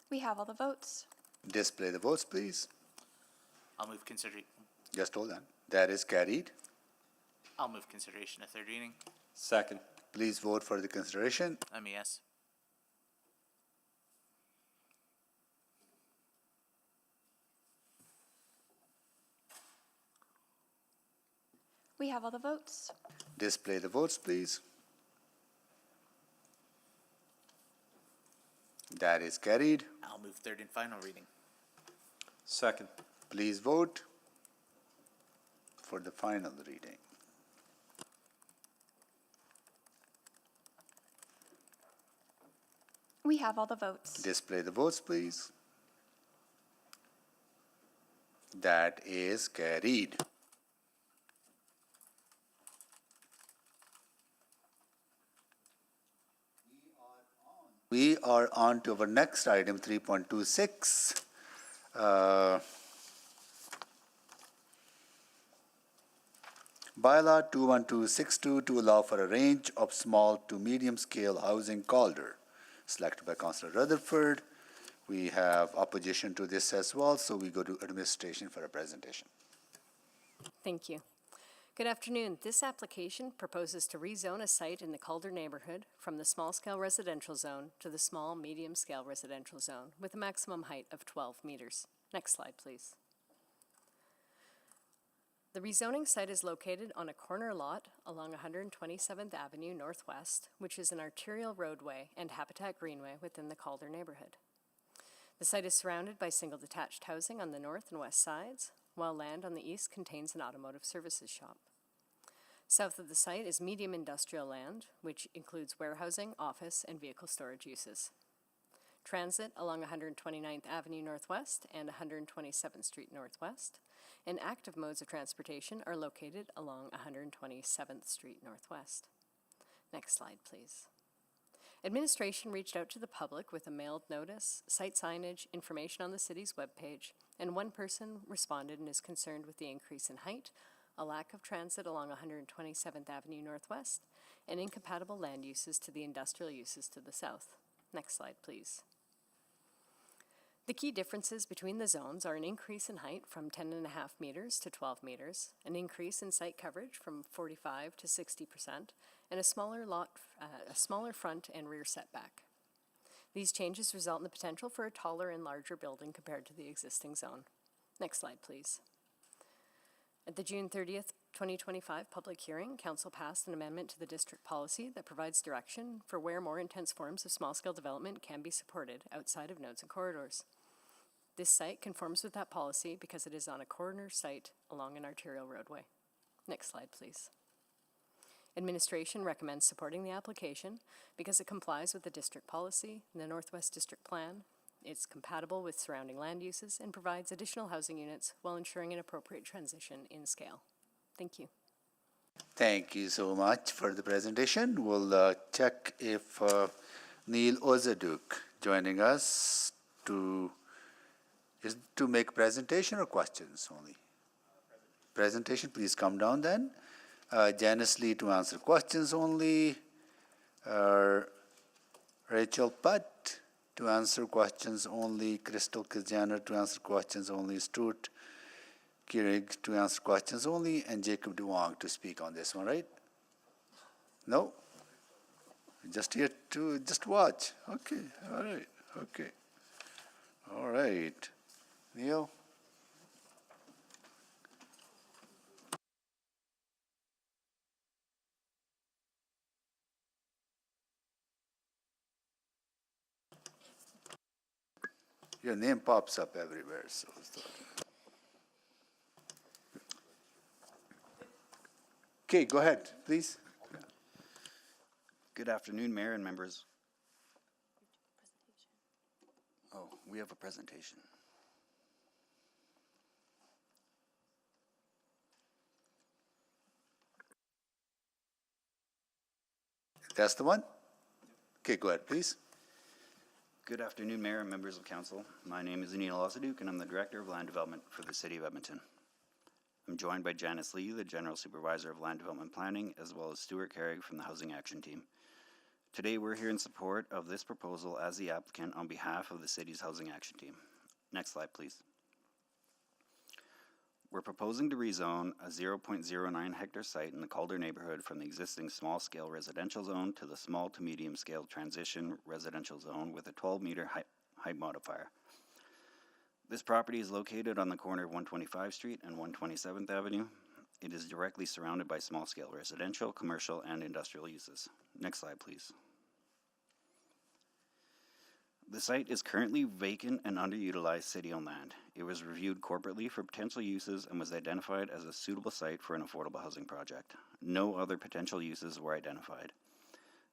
We have all the votes. Display the votes, please. I'll move Just hold on. That is carried. I'll move consideration of third reading. Second. Please vote for the consideration. I'm a yes. We have all the votes. Display the votes, please. That is carried. I'll move third and final reading. Second. Please vote. for the final reading. We have all the votes. Display the votes, please. That is carried. We are on to our next item, 3.26. Bylaw 21262 to allow for a range of small to medium scale housing Calder, selected by Councillor Rutherford. We have opposition to this as well, so we go to administration for a presentation. Thank you. Good afternoon. This application proposes to rezone a site in the Calder neighborhood from the small-scale residential zone to the small, medium-scale residential zone with a maximum height of 12 meters. Next slide, please. The rezoning site is located on a corner lot along 127th Avenue Northwest, which is an arterial roadway and habitat greenway within the Calder neighborhood. The site is surrounded by single detached housing on the north and west sides, while land on the east contains an automotive services shop. South of the site is medium industrial land, which includes warehousing, office, and vehicle storage uses. Transit along 129th Avenue Northwest and 127th Street Northwest, and active modes of transportation are located along 127th Street Northwest. Next slide, please. Administration reached out to the public with a mailed notice, site signage, information on the city's webpage, and one person responded and is concerned with the increase in height, a lack of transit along 127th Avenue Northwest, and incompatible land uses to the industrial uses to the south. Next slide, please. The key differences between the zones are an increase in height from 10.5 meters to 12 meters, an increase in site coverage from 45 to 60%, and a smaller front and rear setback. These changes result in the potential for a taller and larger building compared to the existing zone. Next slide, please. At the June 30th, 2025 public hearing, Council passed an amendment to the district policy that provides direction for where more intense forms of small-scale development can be supported outside of nodes and corridors. This site conforms with that policy because it is on a corner site along an arterial roadway. Next slide, please. Administration recommends supporting the application because it complies with the district policy and the Northwest District Plan. It's compatible with surrounding land uses and provides additional housing units while ensuring an appropriate transition in scale. Thank you. Thank you so much for the presentation. We'll check if Neil Ozaduk joining us to make presentation or questions only? Presentation, please come down then. Janice Lee to answer questions only. Rachel Putt to answer questions only. Crystal Kizjaner to answer questions only. Stuart Kierig to answer questions only. And Jacob DeWong to speak on this one, right? No? Just here to just watch. Okay, all right, okay. All right. Neil? Your name pops up everywhere, so. Okay, go ahead, please. Good afternoon, Mayor and members. Oh, we have a presentation. That's the one? Okay, go ahead, please. Good afternoon, Mayor and members of Council. My name is Neil Ozaduk, and I'm the Director of Land Development for the City of Edmonton. I'm joined by Janice Lee, the General Supervisor of Land Development Planning, as well as Stuart Carrig from the Housing Action Team. Today, we're here in support of this proposal as the applicant on behalf of the City's Housing Action Team. Next slide, please. We're proposing to rezone a 0.09 hectare site in the Calder neighborhood from the existing small-scale residential zone to the small to medium-scale transition residential zone with a 12-meter height modifier. This property is located on the corner of 125th Street and 127th Avenue. It is directly surrounded by small-scale residential, commercial, and industrial uses. Next slide, please. The site is currently vacant and underutilized city-owned land. It was reviewed corporately for potential uses and was identified as a suitable site for an affordable housing project. No other potential uses were identified.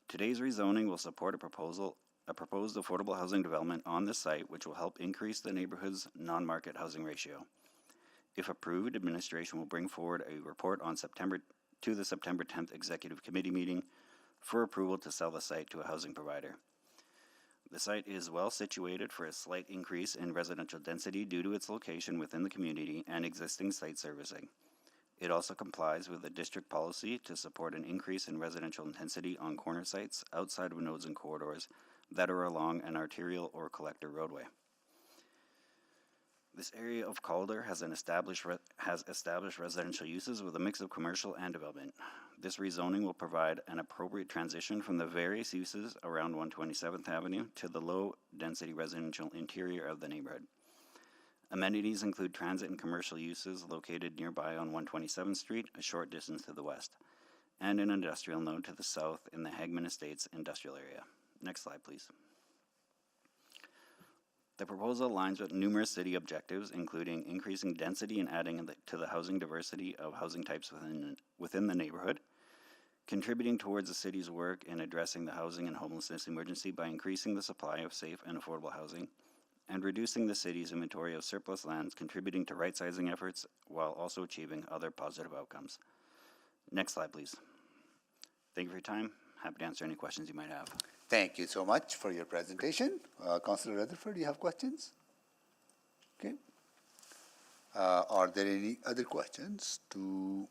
Today's rezoning will support a proposed affordable housing development on this site, which will help increase the neighborhood's non-market housing ratio. If approved, administration will bring forward a report on the September 10th Executive Committee meeting for approval to sell the site to a housing provider. The site is well situated for a slight increase in residential density due to its location within the community and existing site servicing. It also complies with the district policy to support an increase in residential intensity on corner sites outside of nodes and corridors that are along an arterial or collector roadway. This area of Calder has established residential uses with a mix of commercial and development. This rezoning will provide an appropriate transition from the various uses around 127th Avenue to the low-density residential interior of the neighborhood. Amenities include transit and commercial uses located nearby on 127th Street, a short distance to the west, and an industrial node to the south in the Hagman Estates industrial area. Next slide, please. The proposal aligns with numerous city objectives, including increasing density and adding to the housing diversity of housing types within the neighborhood, contributing towards the city's work in addressing the housing and homelessness emergency by increasing the supply of safe and affordable housing, and reducing the city's inventory of surplus lands, contributing to right-sizing efforts while also achieving other positive outcomes. Next slide, please. Thank you for your time. Happy to answer any questions you might have. Thank you so much for your presentation. Councillor Rutherford, do you have questions? Okay. Are there any other questions to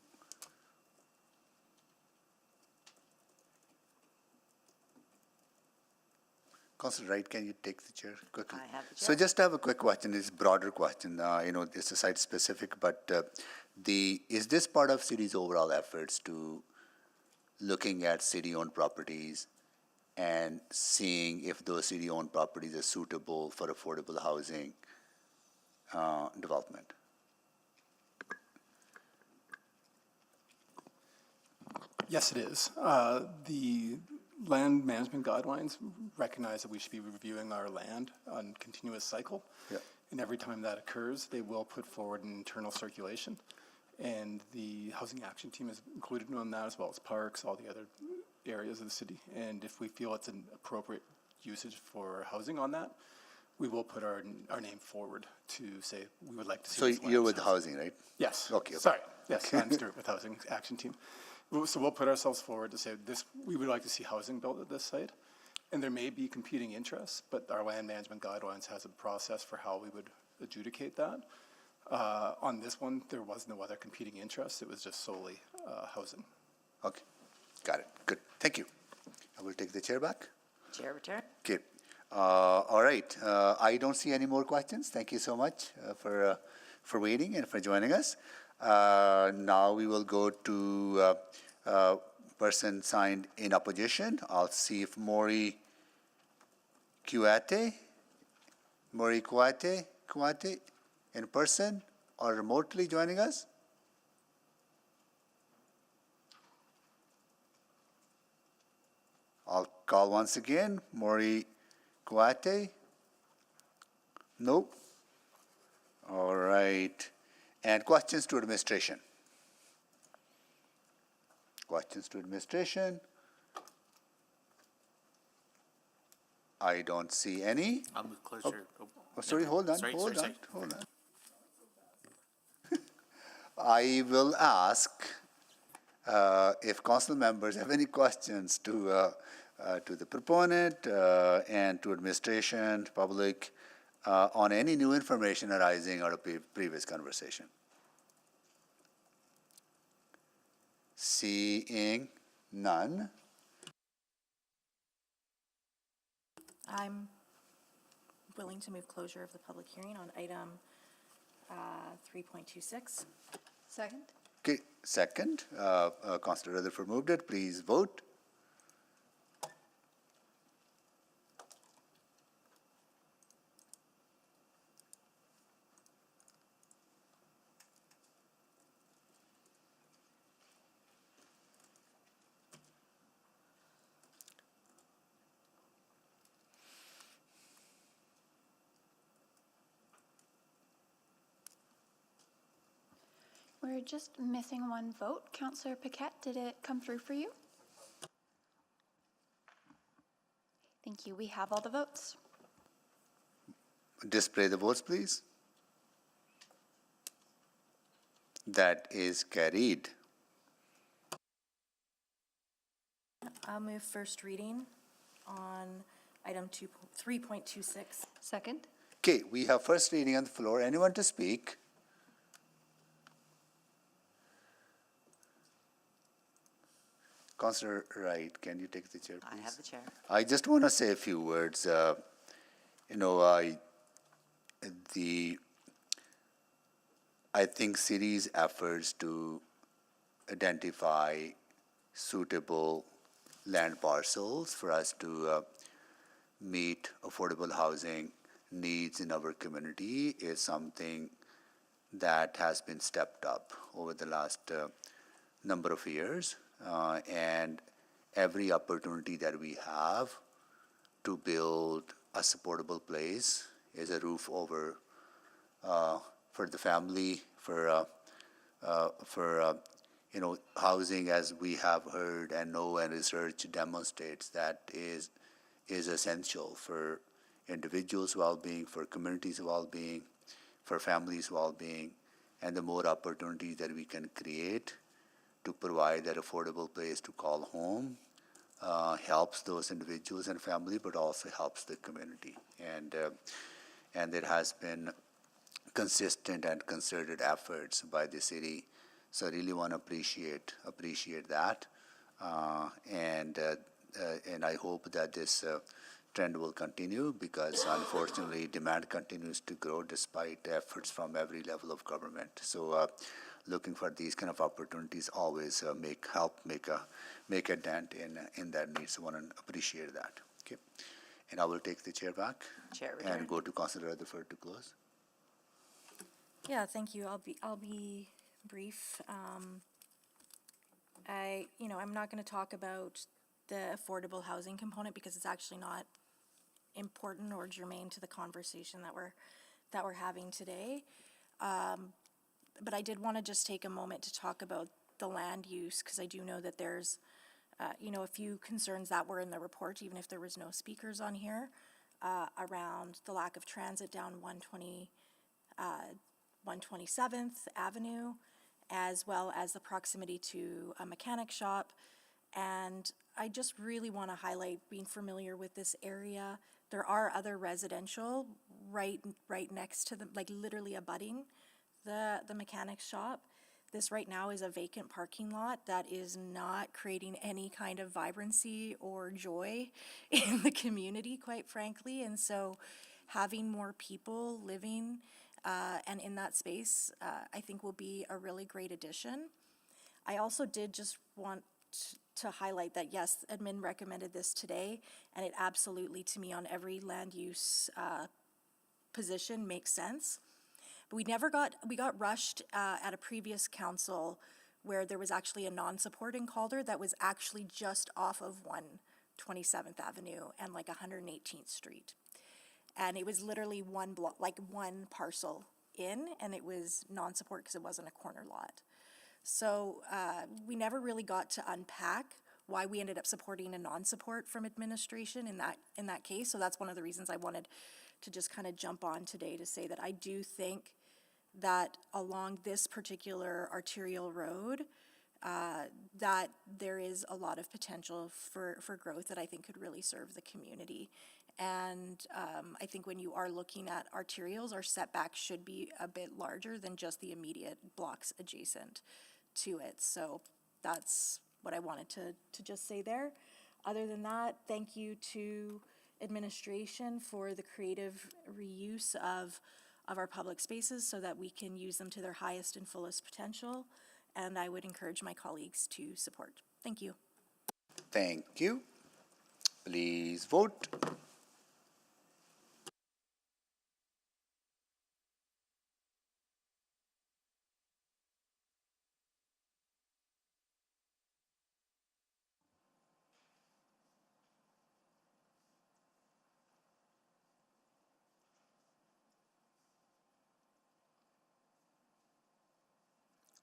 Councillor Wright, can you take the chair quickly? I have the chair. So just have a quick question, it's a broader question. This is site specific, but is this part of city's overall efforts to looking at city-owned properties and seeing if those city-owned properties are suitable for affordable housing development? Yes, it is. The land management guidelines recognize that we should be reviewing our land on a continuous cycle. Yeah. And every time that occurs, they will put forward an internal circulation. And the housing action team is included on that, as well as parks, all the other areas of the city. And if we feel it's an appropriate usage for housing on that, we will put our name forward to say we would like to see. So this land you're with housing. housing, right? Yes. Okay. Sorry. Yes, I'm Stuart with Housing Action Team. So we'll put ourselves forward to say we would like to see housing built at this site. And there may be competing interests, but our land management guidelines has a process for how we would adjudicate that. On this one, there was no other competing interests. It was just solely housing. Okay, got it. Good. Thank you. I will take the chair back. Chair return. Okay. All right. I don't see any more questions. Thank you so much for waiting and for joining us. Now we will go to person signed in opposition. I'll see if Mori Kuate in person or remotely joining us. I'll call once again, Mori Kuate. Nope. All right. And questions to administration? Questions to administration? I don't see any. I'll move closer. Oh, sorry, hold on, Sorry. hold on. I will ask if council members have any questions to the proponent and to administration, public, on any new information arising out of previous conversation. Seeing none. I'm willing to move closure of the public hearing on item 3.26. Second? Okay, second, Councillor Rutherford moved it. Please vote. We're just missing one vote. Councillor Paquette, did it come through for you? Thank you. We have all the votes. Display the votes, please. That is carried. I'll move first reading on item 3.26. Second? Okay, we have first reading on the floor. Anyone to speak? Councillor Wright, can you take the chair, please? I have the chair. I just want to say a few words. I think city's efforts to identify suitable land parcels for us to meet affordable housing needs in our community is something that has been stepped up over the last number of years. And every opportunity that we have to build a supportable place is a roof over for the family, for housing, as we have heard and know, and research demonstrates that is essential for individuals' well-being, for communities' well-being, for families' well-being, and the more opportunities that we can create to provide that affordable place to call home helps those individuals and family, but also helps the community. And there has been consistent and concerted efforts by the city. So I really want to appreciate that, and I hope that this trend will continue, because unfortunately demand continues to grow despite efforts from every level of government. So looking for these kind of opportunities always help make a dent in that need. So I want to appreciate that. Okay, and I will take the chair back and go to Councillor Rutherford to close. Yeah, thank you. I'll be brief. I'm not going to talk about the affordable housing component because it's actually not important or germane to the conversation that we're having today. But I did want to just take a moment to talk about the land use, because I do know that there's a few concerns that were in the report, even if there was no speakers on here, around the lack of transit down 127th Avenue, as well as the proximity to a mechanic shop. And I just really want to highlight being familiar with this area. There are other residential right next to them, like literally abutting the mechanic shop. This right now is a vacant parking lot that is not creating any kind of vibrancy or joy in the community, quite frankly. And so having more people living and in that space, I think will be a really great addition. I also did just want to highlight that, yes, admin recommended this today, and it absolutely, to me, on every land use position makes sense. But we got rushed at a previous council where there was actually a non-support in Calder that was actually just off of 127th Avenue and like 118th Street. And it was literally one block, like one parcel in, and it was non-support because it wasn't a corner lot. So we never really got to unpack why we ended up supporting a non-support from administration in that case. So that's one of the reasons I wanted to just kind of jump on today to say that I do think that along this particular arterial road, that there is a lot of potential for growth that I think could really serve the community. And I think when you are looking at arterials, our setbacks should be a bit larger than just the immediate blocks adjacent to it. So that's what I wanted to just say there. Other than that, thank you to administration for the creative reuse of our public spaces so that we can use them to their highest and fullest potential. And I would encourage my colleagues to support. Thank you. Thank you. Please vote.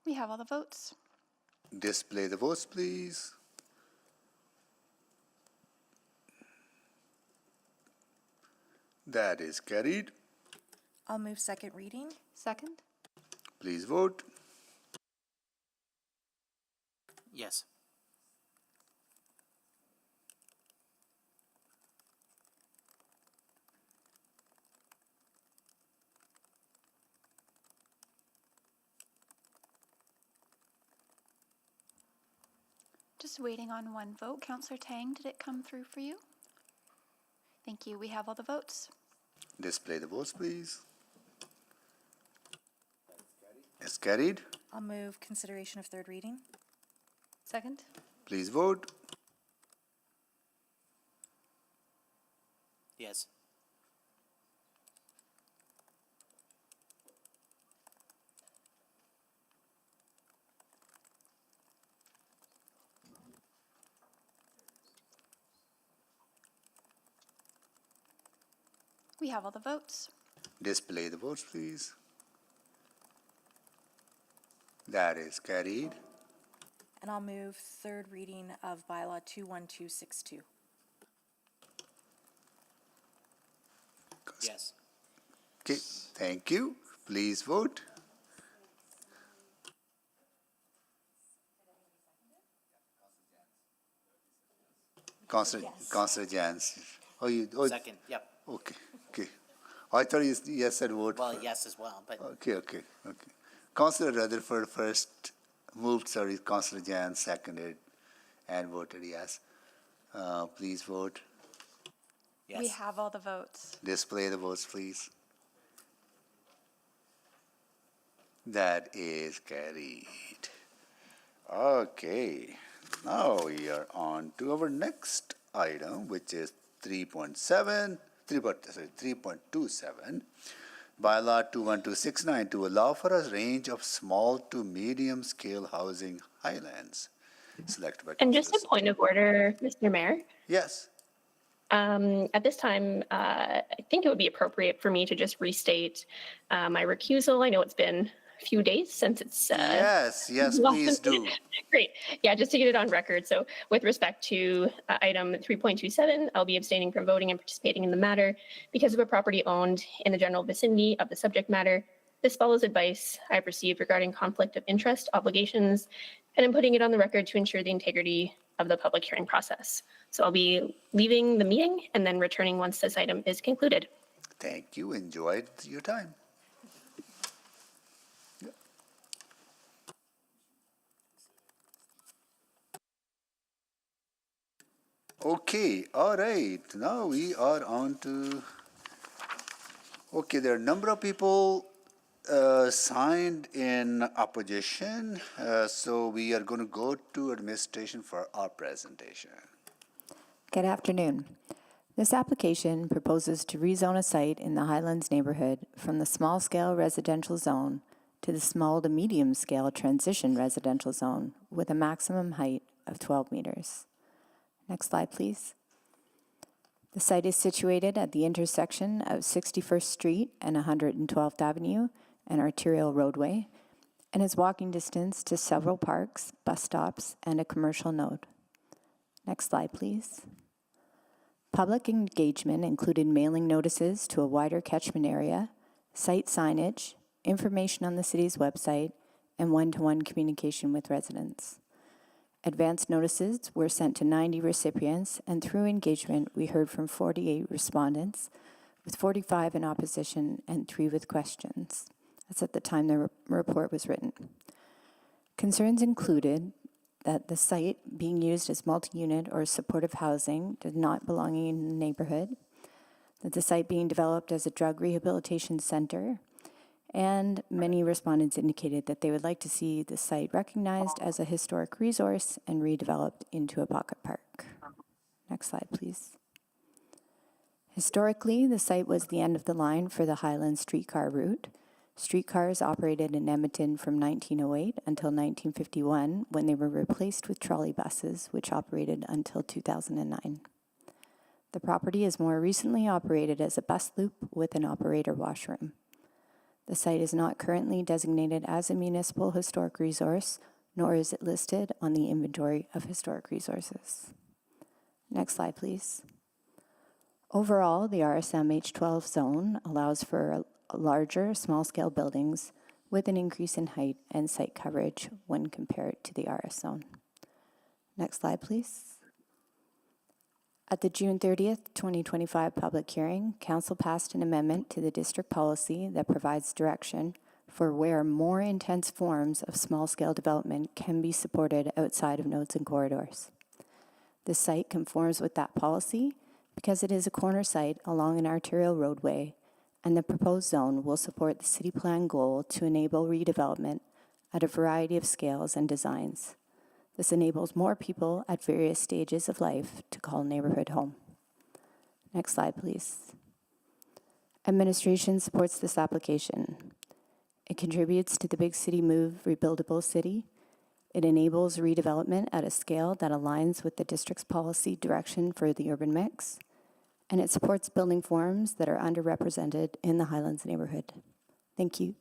We have all the votes. Display the votes, please. That is carried. I'll move second reading. Second? Please vote. Yes. Just waiting on one vote. Councillor Tang, did it come through for you? Thank you. We have all the votes. Display the votes, please. It's carried. I'll move consideration of third reading. Second? Please vote. Yes. We have all the votes. Display the votes, please. That is carried. And I'll move third reading of bylaw 21262. Yes. Okay, thank you. Please vote. Councillor Jans. Second, yep. Okay, okay. I thought you said vote. Well, yes as well, but Okay. Councillor Rutherford first moved, Councillor Jan seconded and voted yes. Please vote. yes. We have all the votes. Display the votes, please. That is carried. Okay, now we are on to our next item, which is 3.27, bylaw 21269 to allow for a range of small to medium scale housing Highlands. Selected by And just a Councillor point of order, Mr. Mayor. Yes. At this time, I think it would be appropriate for me to just restate my recusal. I know it's been a few days since it's. Yes, please do. Great. Yeah, just to get it on record. So with respect to item 3.27, I'll be abstaining from voting and participating in the matter because of a property owned in the general vicinity of the subject matter. This follows advice I've received regarding conflict of interest obligations, and I'm putting it on the record to ensure the integrity of the public hearing process. So I'll be leaving the meeting and then returning once this item is concluded. Thank you. Enjoy your time. Okay, all right. Now we are on to, okay, there are a number of people signed in opposition. So we are going to go to administration for our presentation. Good afternoon. This application proposes to rezone a site in the Highlands neighborhood from the small-scale residential zone to the small to medium-scale transition residential zone with a maximum height of 12 meters. Next slide, please. The site is situated at the intersection of 61st Street and 112th Avenue, an arterial roadway, and is walking distance to several parks, bus stops, and a commercial node. Next slide, please. Public engagement included mailing notices to a wider catchment area, site signage, information on the city's website, and one-to-one communication with residents. Advance notices were sent to 90 recipients, and through engagement, we heard from 48 respondents, with 45 in opposition and 3 with questions. That's at the time the report was written. Concerns included that the site being used as multi-unit or supportive housing did not belong in the neighborhood, that the site being developed as a drug rehabilitation center, and many respondents indicated that they would like to see the site recognized as a historic resource and redeveloped into a pocket park. Next slide, please. Historically, the site was the end of the line for the Highlands streetcar route. Streetcars operated in Edmonton from 1908 until 1951, when they were replaced with trolley buses, which operated until 2009. The property is more recently operated as a bus loop with an operator washroom. The site is not currently designated as a municipal historic resource, nor is it listed on the inventory of historic resources. Next slide, please. Overall, the RSM H12 zone allows for larger, small-scale buildings with an increase in height and site coverage when compared to the RS zone. Next slide, please. At the June 30th, 2025 public hearing, Council passed an amendment to the district policy that provides direction for where more intense forms of small-scale development can be supported outside of nodes and corridors. This site conforms with that policy because it is a corner site along an arterial roadway, and the proposed zone will support the city plan goal to enable redevelopment at a variety of scales and designs. This enables more people at various stages of life to call neighborhood home. Next slide, please. Administration supports this application. It contributes to the Big City Move Rebuildable City. It enables redevelopment at a scale that aligns with the district's policy direction for the urban mix, and it supports building forms that are underrepresented in the Highlands neighborhood. Thank you.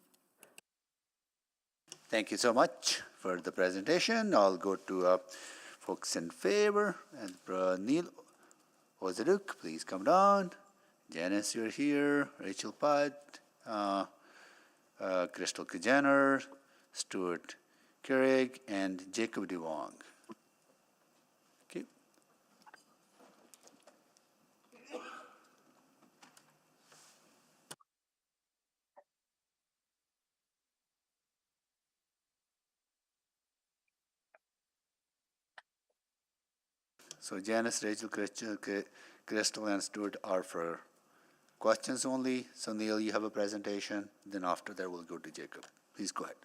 Thank you so much for the presentation. I'll go to folks in favor. And Neil Ozaduk, please come down. Janice, you're here. Rachel Putt, Crystal Kajaner, Stuart Keurig, and Jacob DeWong. Okay. So Janice, Rachel, Crystal, and Stuart are for questions only. So Neil, you have a presentation. Then after that, we'll go to Jacob. Please go ahead.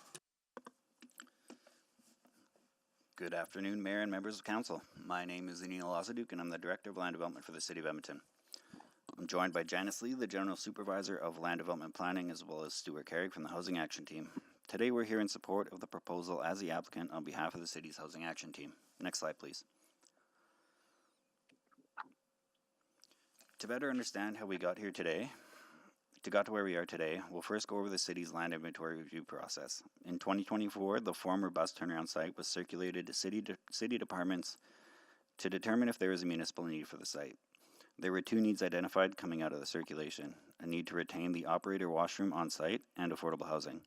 Good afternoon, Mayor and members of Council. My name is Neil Ozaduk, and I'm the Director of Land Development for the City of Edmonton. I'm joined by Janice Lee, the General Supervisor of Land Development Planning, as well as Stuart Carrick from the Housing Action Team. Today, we're here in support of the proposal as the applicant on behalf of the City's Housing Action Team. Next slide, please. To better understand how we got here today, to where we are today, we'll first go over the city's land inventory review process. In 2024, the former bus turnaround site was circulated to city departments to determine if there is a municipal need for the site. There were two needs identified coming out of the circulation: a need to retain the operator washroom on site and affordable housing.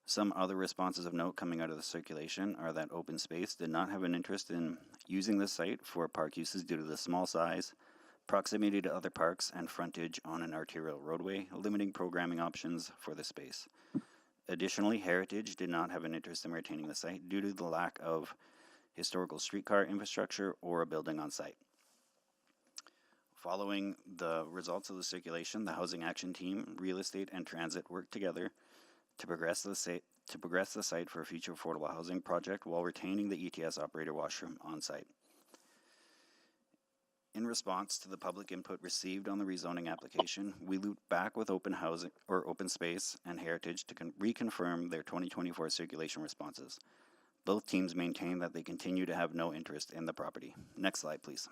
Some other responses of note coming out of the circulation are that open space did not have an interest in using the site for park uses due to the small size, proximity to other parks, and frontage on an arterial roadway, limiting programming options for the space. Additionally, Heritage did not have an interest in retaining the site due to the lack of historical streetcar infrastructure or a building on site. Following the results of the circulation, the Housing Action Team, Real Estate, and Transit worked together to progress the site for a future affordable housing project while retaining the ETS operator washroom on site. In response to the public input received on the rezoning application, we looped back with Open Housing or Open Space and Heritage to reconfirm their 2024 circulation responses. Both teams maintain that they continue to have no interest in the property. Next slide, please.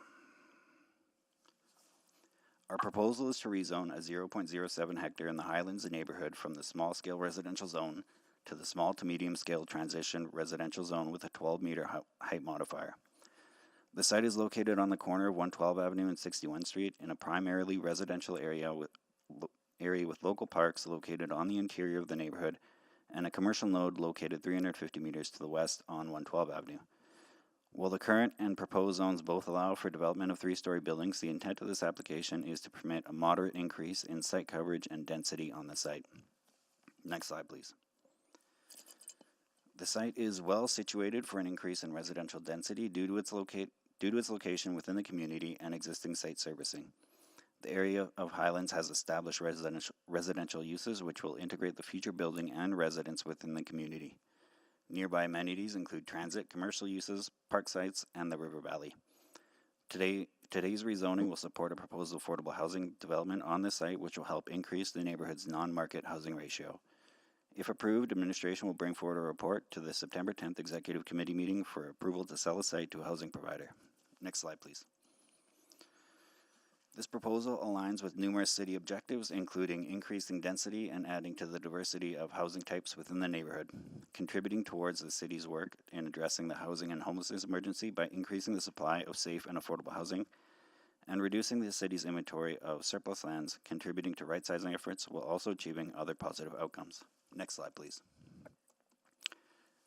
Our proposal is to rezone a 0.07 hectare in the Highlands neighborhood from the small-scale residential zone to the small to medium-scale transition residential zone with a 12-meter height modifier. The site is located on the corner of 112 Avenue and 61 Street in a primarily residential area with local parks located on the interior of the neighborhood and a commercial node located 350 meters to the west on 112 Avenue. While the current and proposed zones both allow for development of three-story buildings, the intent of this application is to permit a moderate increase in site coverage and density on the site. Next slide, please. The site is well situated for an increase in residential density due to its location within the community and existing site servicing. The area of Highlands has established residential uses which will integrate the future building and residents within the community. Nearby amenities include transit, commercial uses, park sites, and the river valley. Today's rezoning will support a proposed affordable housing development on this site which will help increase the neighborhood's non-market housing ratio. If approved, administration will bring forward a report to the September 10th Executive Committee meeting for approval to sell a site to a housing provider. Next slide, please. This proposal aligns with numerous city objectives, including increasing density and adding to the diversity of housing types within the neighborhood, contributing towards the city's work in addressing the housing and homelessness emergency by increasing the supply of safe and affordable housing, and reducing the city's inventory of surplus lands, contributing to right-sizing efforts while also achieving other positive outcomes. Next slide, please.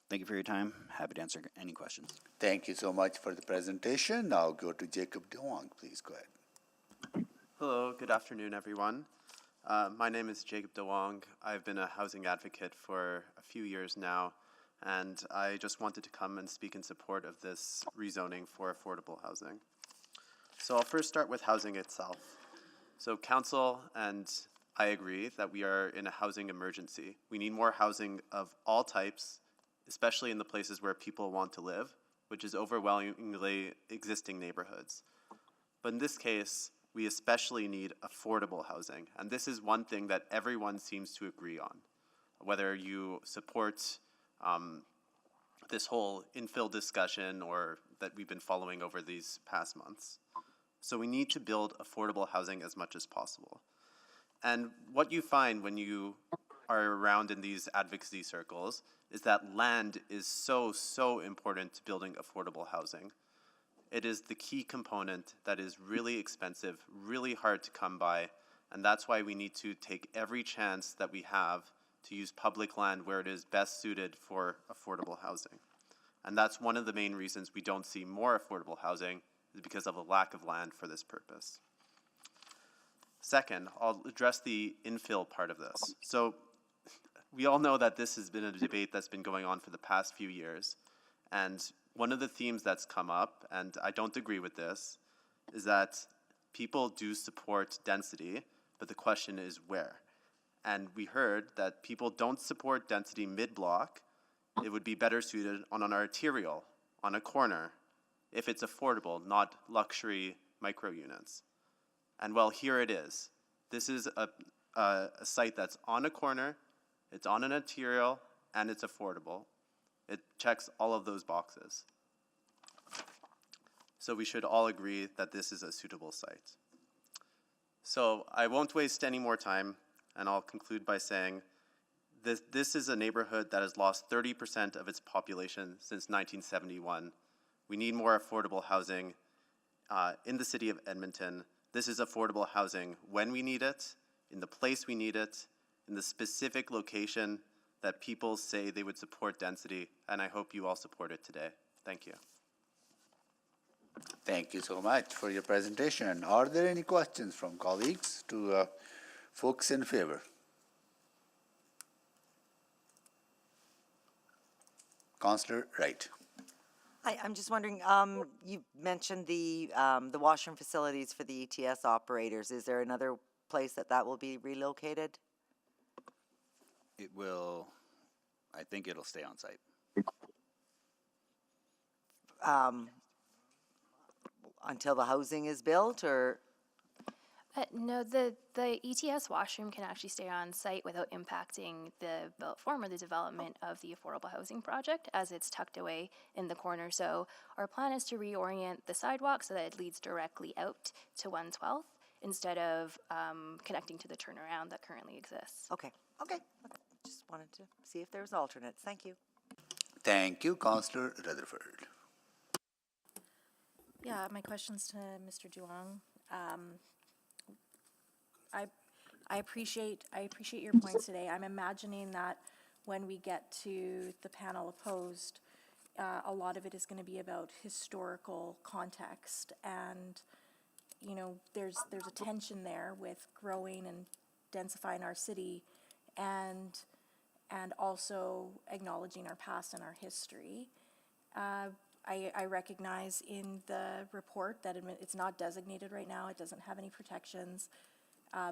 Thank you for your time. Happy to answer any questions. Thank you so much for the presentation. Now go to Jacob DeWong, please go ahead. Hello, good afternoon, everyone. My name is Jacob DeWong. I've been a housing advocate for a few years now, and I just wanted to come and speak in support of this rezoning for affordable housing. So I'll first start with housing itself. So council and I agree that we are in a housing emergency. We need more housing of all types, especially in the places where people want to live, which is overwhelmingly existing neighborhoods. But in this case, we especially need affordable housing. And this is one thing that everyone seems to agree on. Whether you support this whole infill discussion or that we've been following over these past months. So we need to build affordable housing as much as possible. And what you find when you are around in these advocacy circles is that land is so important to building affordable housing. It is the key component that is really expensive, really hard to come by, and that's why we need to take every chance that we have to use public land where it is best suited for affordable housing. And that's one of the main reasons we don't see more affordable housing, is because of a lack of land for this purpose. Second, I'll address the infill part of this. So we all know that this has been a debate that's been going on for the past few years. And one of the themes that's come up, and I don't agree with this, is that people do support density, but the question is where. And we heard that people don't support density mid-block. It would be better suited on an arterial, on a corner, if it's affordable, not luxury micro units. And well, here it is. This is a site that's on a corner, it's on an arterial, and it's affordable. It checks all of those boxes. So we should all agree that this is a suitable site. So I won't waste any more time, and I'll conclude by saying this is a neighborhood that has lost 30% of its population since 1971. We need more affordable housing in the city of Edmonton. This is affordable housing when we need it, in the place we need it, in the specific location that people say they would support density, and I hope you all support it today. Thank you. Thank you so much for your presentation. Are there any questions from colleagues to folks in favor? Councillor Wright. Hi, I'm just wondering, you mentioned the washroom facilities for the ETS operators. Is there another place that will be relocated? It will, I think it'll stay on site. Until the housing is built, or? No, the ETS washroom can actually stay on site without impacting the built form or the development of the affordable housing project, as it's tucked away in the corner. So our plan is to reorient the sidewalk so that it leads directly out to 112th instead of connecting to the turnaround that currently exists. Okay. Just wanted to see if there's alternates. Thank you. Thank you, Councillor Rutherford. Yeah, my question's to Mr. Duong. I appreciate your points today. I'm imagining that when we get to the panel opposed, a lot of it is going to be about historical context, and there's a tension there with growing and densifying our city, and also acknowledging our past and our history. I recognize in the report that it's not designated right now. It doesn't have any protections.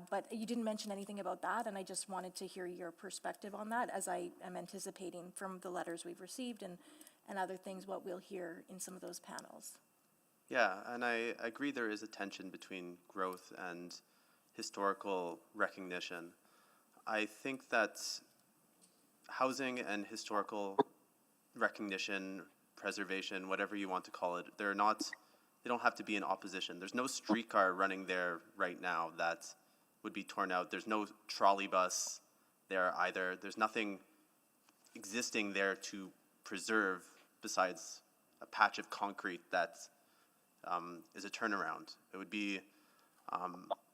But you didn't mention anything about that, and I just wanted to hear your perspective on that, as I am anticipating from the letters we've received and other things what we'll hear in some of those panels. Yeah, and I agree there is a tension between growth and historical recognition. I think that housing and historical recognition, preservation, whatever you want to call it, they're not they don't have to be in opposition. There's no streetcar running there right now that would be torn out. There's no trolley bus there either. There's nothing existing there to preserve besides a patch of concrete that is a turnaround. It would be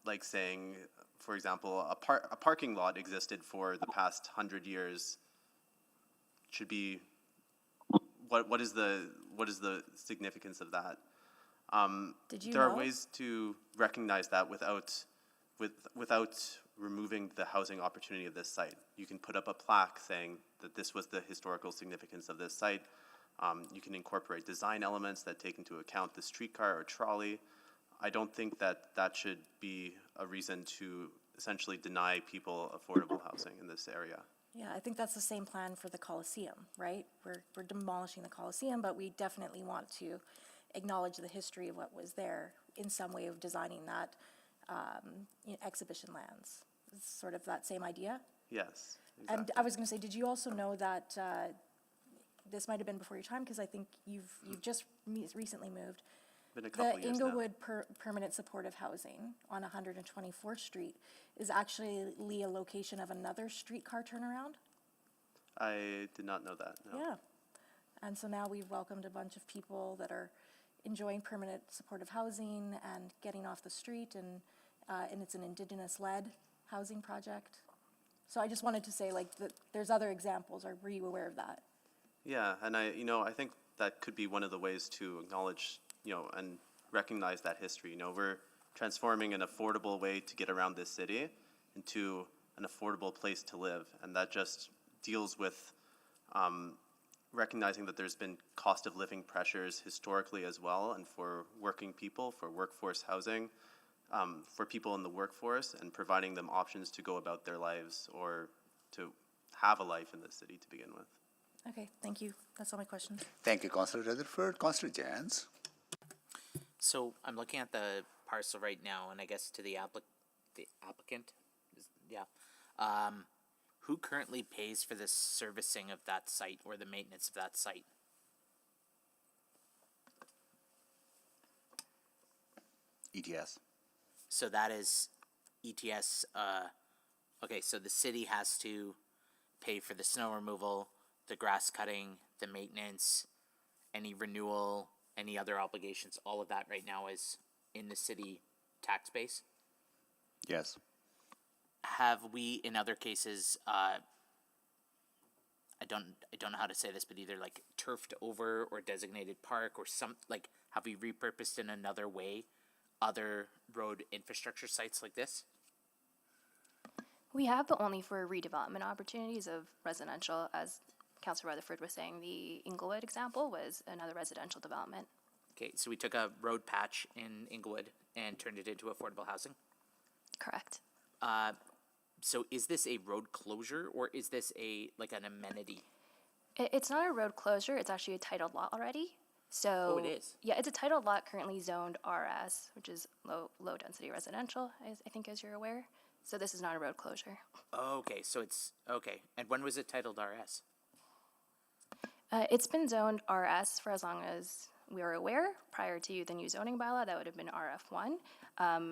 like saying, for example, a parking lot existed for the past 100 years. Should be what is the significance of that? Did you there know? are ways to recognize that without removing the housing opportunity of this site. You can put up a plaque saying that this was the historical significance of this site. You can incorporate design elements that take into account the streetcar or trolley. I don't think that should be a reason to essentially deny people affordable housing in this area. Yeah, I think that's the same plan for the Coliseum, right? We're demolishing the Coliseum, but we definitely want to acknowledge the history of what was there in some way of designing that exhibition lands. It's sort of that same idea. Yes, And exactly. I was going to say, did you also know that this might have been before your time, because I think you've just recently moved. Been a couple The years now. Inglewood permanent supportive housing on 124th Street is actually a location of another streetcar turnaround. I did not know that, no. Yeah. And so now we've welcomed a bunch of people that are enjoying permanent supportive housing and getting off the street, and it's an Indigenous-led housing project. So I just wanted to say, like, that there's other examples. Were you aware of that? Yeah, and I think that could be one of the ways to acknowledge, and recognize that history. We're transforming an affordable way to get around this city into an affordable place to live, and that just deals with recognizing that there's been cost of living pressures historically as well, and for working people, for workforce housing, for people in the workforce, and providing them options to go about their lives or to have a life in the city to begin with. Okay, thank you. That's all my questions. Thank you, Councillor Rutherford. Councillor Jans. So I'm looking at the parcel right now, and I guess to the applicant, who currently pays for the servicing of that site or the maintenance of that site? ETS. So that is ETS. Okay, so the city has to pay for the snow removal, the grass cutting, the maintenance, any renewal, any other obligations. All of that right now is in the city tax base. Yes. Have we, in other cases, I don't know how to say this, but either like turfed over or designated park or have we repurposed in another way other road infrastructure sites like this? We have, but only for redevelopment opportunities of residential. As Councillor Rutherford was saying, the Inglewood example was another residential development. Okay, so we took a road patch in Inglewood and turned it into affordable housing? Correct. So is this a road closure or is this an amenity? It's not a road closure. It's actually a titled lot already. So Oh, it is? Yeah, it's a titled lot currently zoned RS, which is low density residential, I think, as you're aware. So this is not a road closure. Okay, so it's okay. And when was it titled RS? It's been zoned RS for as long as we are aware. Prior to the new zoning bylaw, that would have been RF1.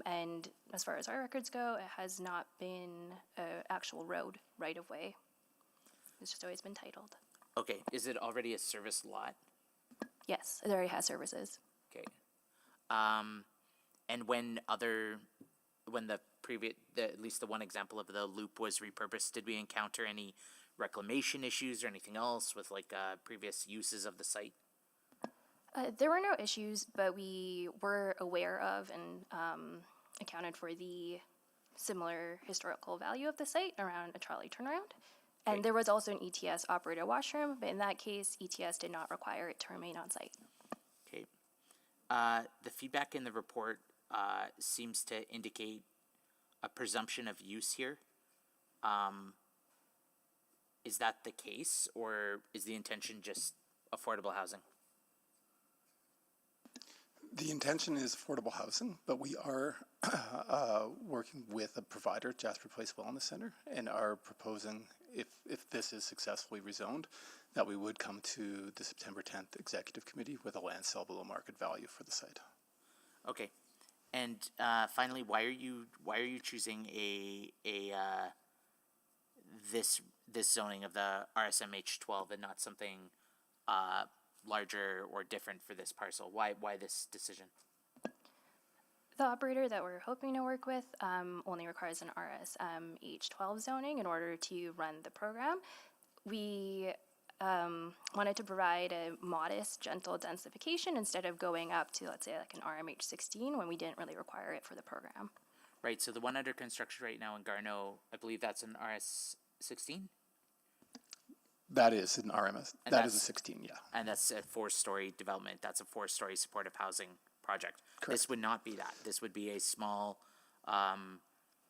And as far as our records go, it has not been an actual road right of way. It's just always been titled. Okay, is it already a service lot? Yes, it already has services. Okay. And at least the one example of the loop was repurposed, did we encounter any reclamation issues or anything else with previous uses of the site? There were no issues, but we were aware of and accounted for the similar historical value of the site around a trolley turnaround. And there was also an ETS operator washroom, but in that case, ETS did not require it to remain on site. Okay. The feedback in the report seems to indicate a presumption of use here. Is that the case, or is the intention just affordable housing? The intention is affordable housing, but we are working with a provider, Jasper Place Wellness Center, and are proposing, if this is successfully rezoned, that we would come to the September 10th Executive Committee with a land sale below market value for the site. Okay. And finally, why are you choosing this zoning of the RSMH 12 and not something larger or different for this parcel? Why this decision? The operator that we're hoping to work with only requires an RSMH 12 zoning in order to run the program. We wanted to provide a modest, gentle densification instead of going up to, let's say, like an RMH 16 when we didn't really require it for the program. Right, so the one under construction right now in Garneau, I believe that's an RS 16? That is an RMS. That is a 16, yeah. And that's a 4-story development. That's a 4-story supportive housing project. Correct. This would not be that. This would be a small,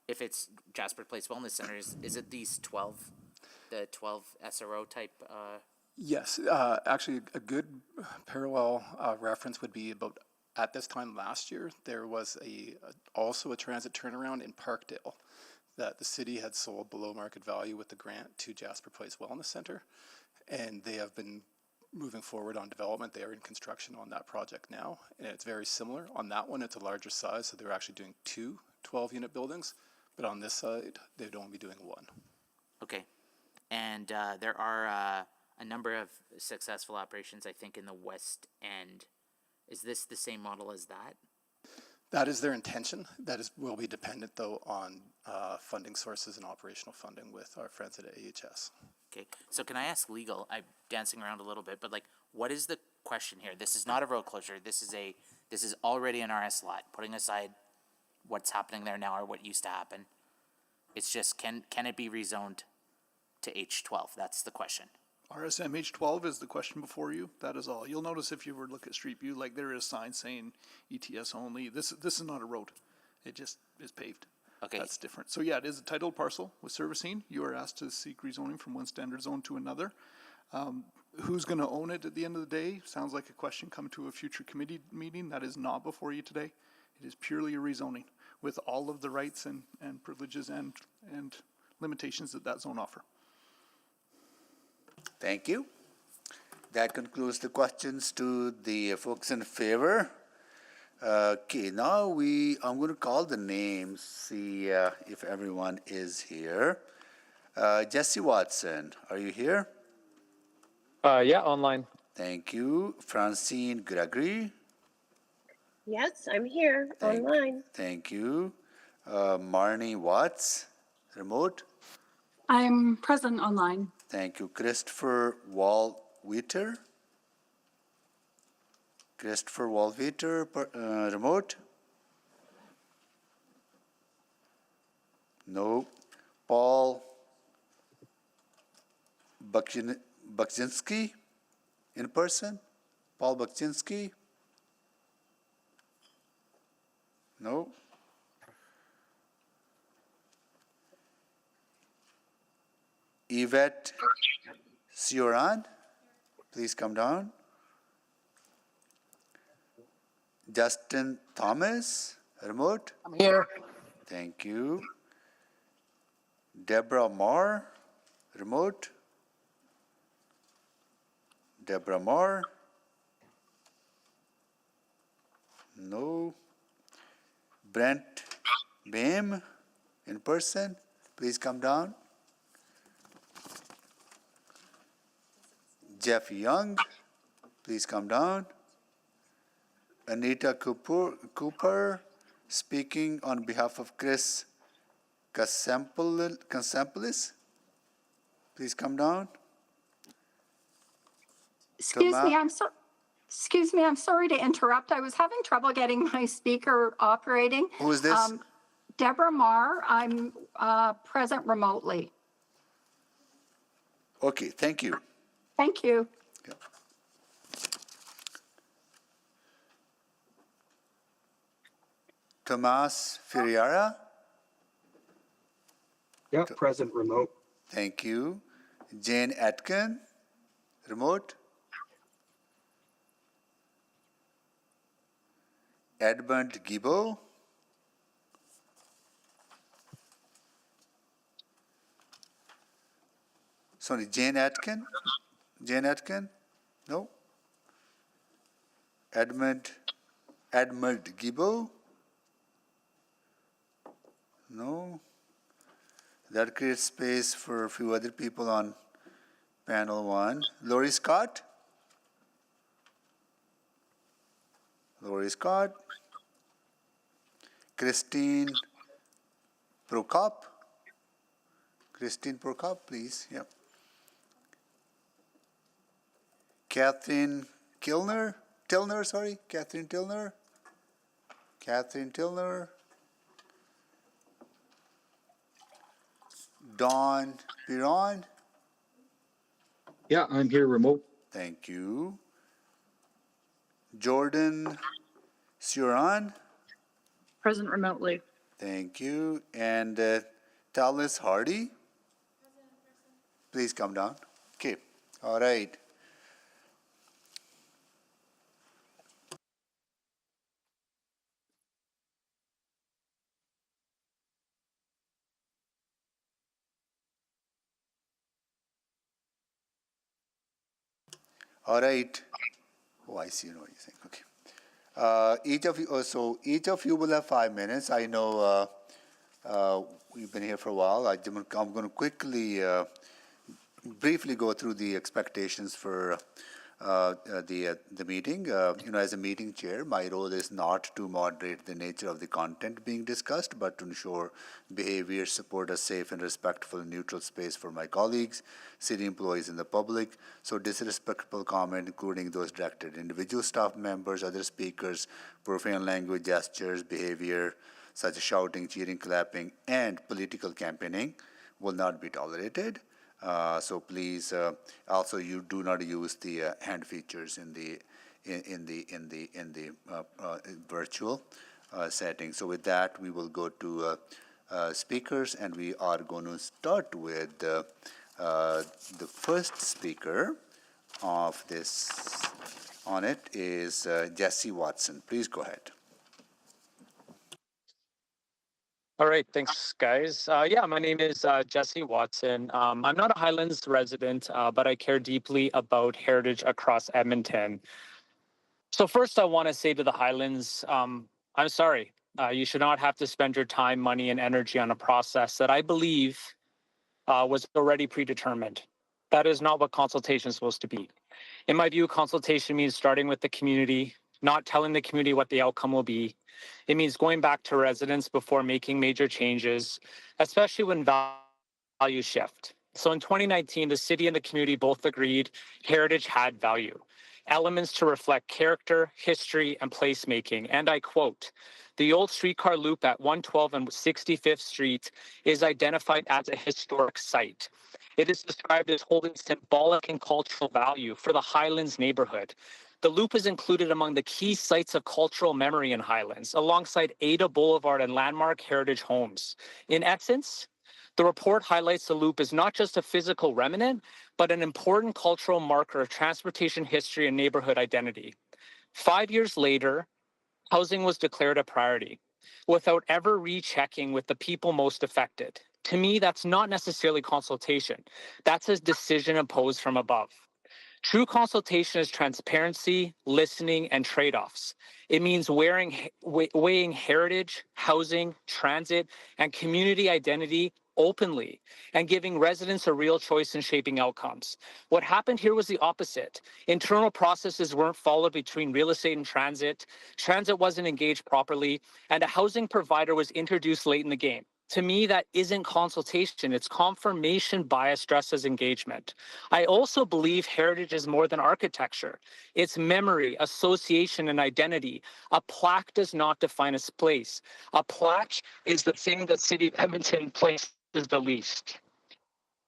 if it's Jasper Place Wellness Center, is it these 12, the 12 SRO type? Yes, actually a good parallel reference would be about at this time last year, there was also a transit turnaround in Parkdale that the city had sold below market value with the grant to Jasper Place Wellness Center, and they have been moving forward on development. They are in construction on that project now, and it's very similar. On that one, it's a larger size, so they're actually doing 2 12-unit buildings, but on this side, they'd only be doing 1. Okay, and there are a number of successful operations, I think, in the West End. Is this the same model as that? That is their intention. That will be dependent, though, on funding sources and operational funding with our friends at AHS. Okay, so can I ask legal? I'm dancing around a little bit, but like, what is the question here? This is not a road closure. This is already an RS lot. Putting aside what's happening there now or what used to happen, it's just can it be rezoned to H12? That's the question. RSM H12 is the question before you. That is all. You'll notice if you were to look at Street View, like there is signs saying ETS only. This is not a road. It just is paved. Okay. That's different. So yeah, it is a titled parcel with servicing. You are asked to seek rezoning from one standard zone to another. Who's going to own it at the end of the day? Sounds like a question come to a future committee meeting. That is not before you today. It is purely a rezoning with all of the rights and privileges and limitations that zone offer. Thank you. That concludes the questions to the folks in favor. Okay, now I'm going to call the names, see if everyone is here. Jesse Watson, are you here? Yeah, online. Thank you. Francine Gregory. Yes, I'm here, online. Thank you. Marnie Watts, remote. I'm present online. Thank you. Christopher Wallweter. Christopher Wallweter, remote. No. Paul Bakczynski, in person. Paul Bakczynski. No. Yvette Sioran, please come down. Justin Thomas, remote. I'm here. Thank you. Deborah Moore, remote. Deborah Moore. No. Brent Bame, in person, please come down. Jeff Young, please come down. Anita Cooper, speaking on behalf of Chris Kasampolis, please come down. Excuse me, I'm sorry to interrupt. I was having trouble getting my speaker operating. Who is this? Deborah Marr. I'm present remotely. Okay, thank you. Thank you. Yeah. Tomas Ferreira. Yeah, present remote. Thank you. Jane Atkin, remote. Edmund Gibo. Sorry, Jane Atkin. Jane Atkin? No. Edmund Edmund Gibo? No? That creates space for a few other people on panel 1. Lori Scott? Lori Scott? Christine Prokop? Christine Prokop, please. Yep. Catherine Tilner? Catherine Tilner? Catherine Tilner? Don Piron? Yeah, I'm here remote. Thank you. Jordan Suran? Present remotely. Thank you. And Talis Hardy? Please come down. Okay. All right. All right. Oh, I see what you're saying. Okay. Each of you will have 5 minutes. I know we've been here for a while. I'm going to quickly, briefly go through the expectations for the meeting. As a meeting chair, my role is not to moderate the nature of the content being discussed, but to ensure behavior support a safe and respectful and neutral space for my colleagues, city employees, and the public. So disrespectful comment, including those directed at individual staff members, other speakers, profane language, gestures, behavior, such as shouting, cheering, clapping, and political campaigning, will not be tolerated. So please, also you do not use the hand features in the virtual setting. So with that, we will go to speakers, and we are going to start with the first speaker of this. On it is Jesse Watson. Please go ahead. All right, thanks, guys. Yeah, my name is Jesse Watson. I'm not a Highlands resident, but I care deeply about heritage across Edmonton. So first, I want to say to the Highlands, I'm sorry. You should not have to spend your time, money, and energy on a process that I believe was already predetermined. That is not what consultation is supposed to be. In my view, consultation means starting with the community, not telling the community what the outcome will be. It means going back to residents before making major changes, especially when values shift. So in 2019, the city and the community both agreed heritage had value, elements to reflect character, history, and placemaking. And I quote, "The old streetcar loop at 112 and 65th Street is identified as a historic site. It is described as holding symbolic and cultural value for the Highlands neighborhood. The loop is included among the key sites of cultural memory in Highlands, alongside Ada Boulevard and landmark heritage homes. In essence, the report highlights the loop as not just a physical remnant, but an important cultural marker of transportation history and neighborhood identity. 5 years later, housing was declared a priority, without ever rechecking with the people most affected. To me, that's not necessarily consultation. That's a decision imposed from above. True consultation is transparency, listening, and trade-offs. It means weighing heritage, housing, transit, and community identity openly and giving residents a real choice in shaping outcomes. What happened here was the opposite. Internal processes weren't followed between real estate and transit. Transit wasn't engaged properly, and a housing provider was introduced late in the game. To me, that isn't consultation. It's confirmation bias dressed as engagement. I also believe heritage is more than architecture. It's memory, association, and identity. A plaque does not define a place. A plaque is the thing that City of Edmonton places the least.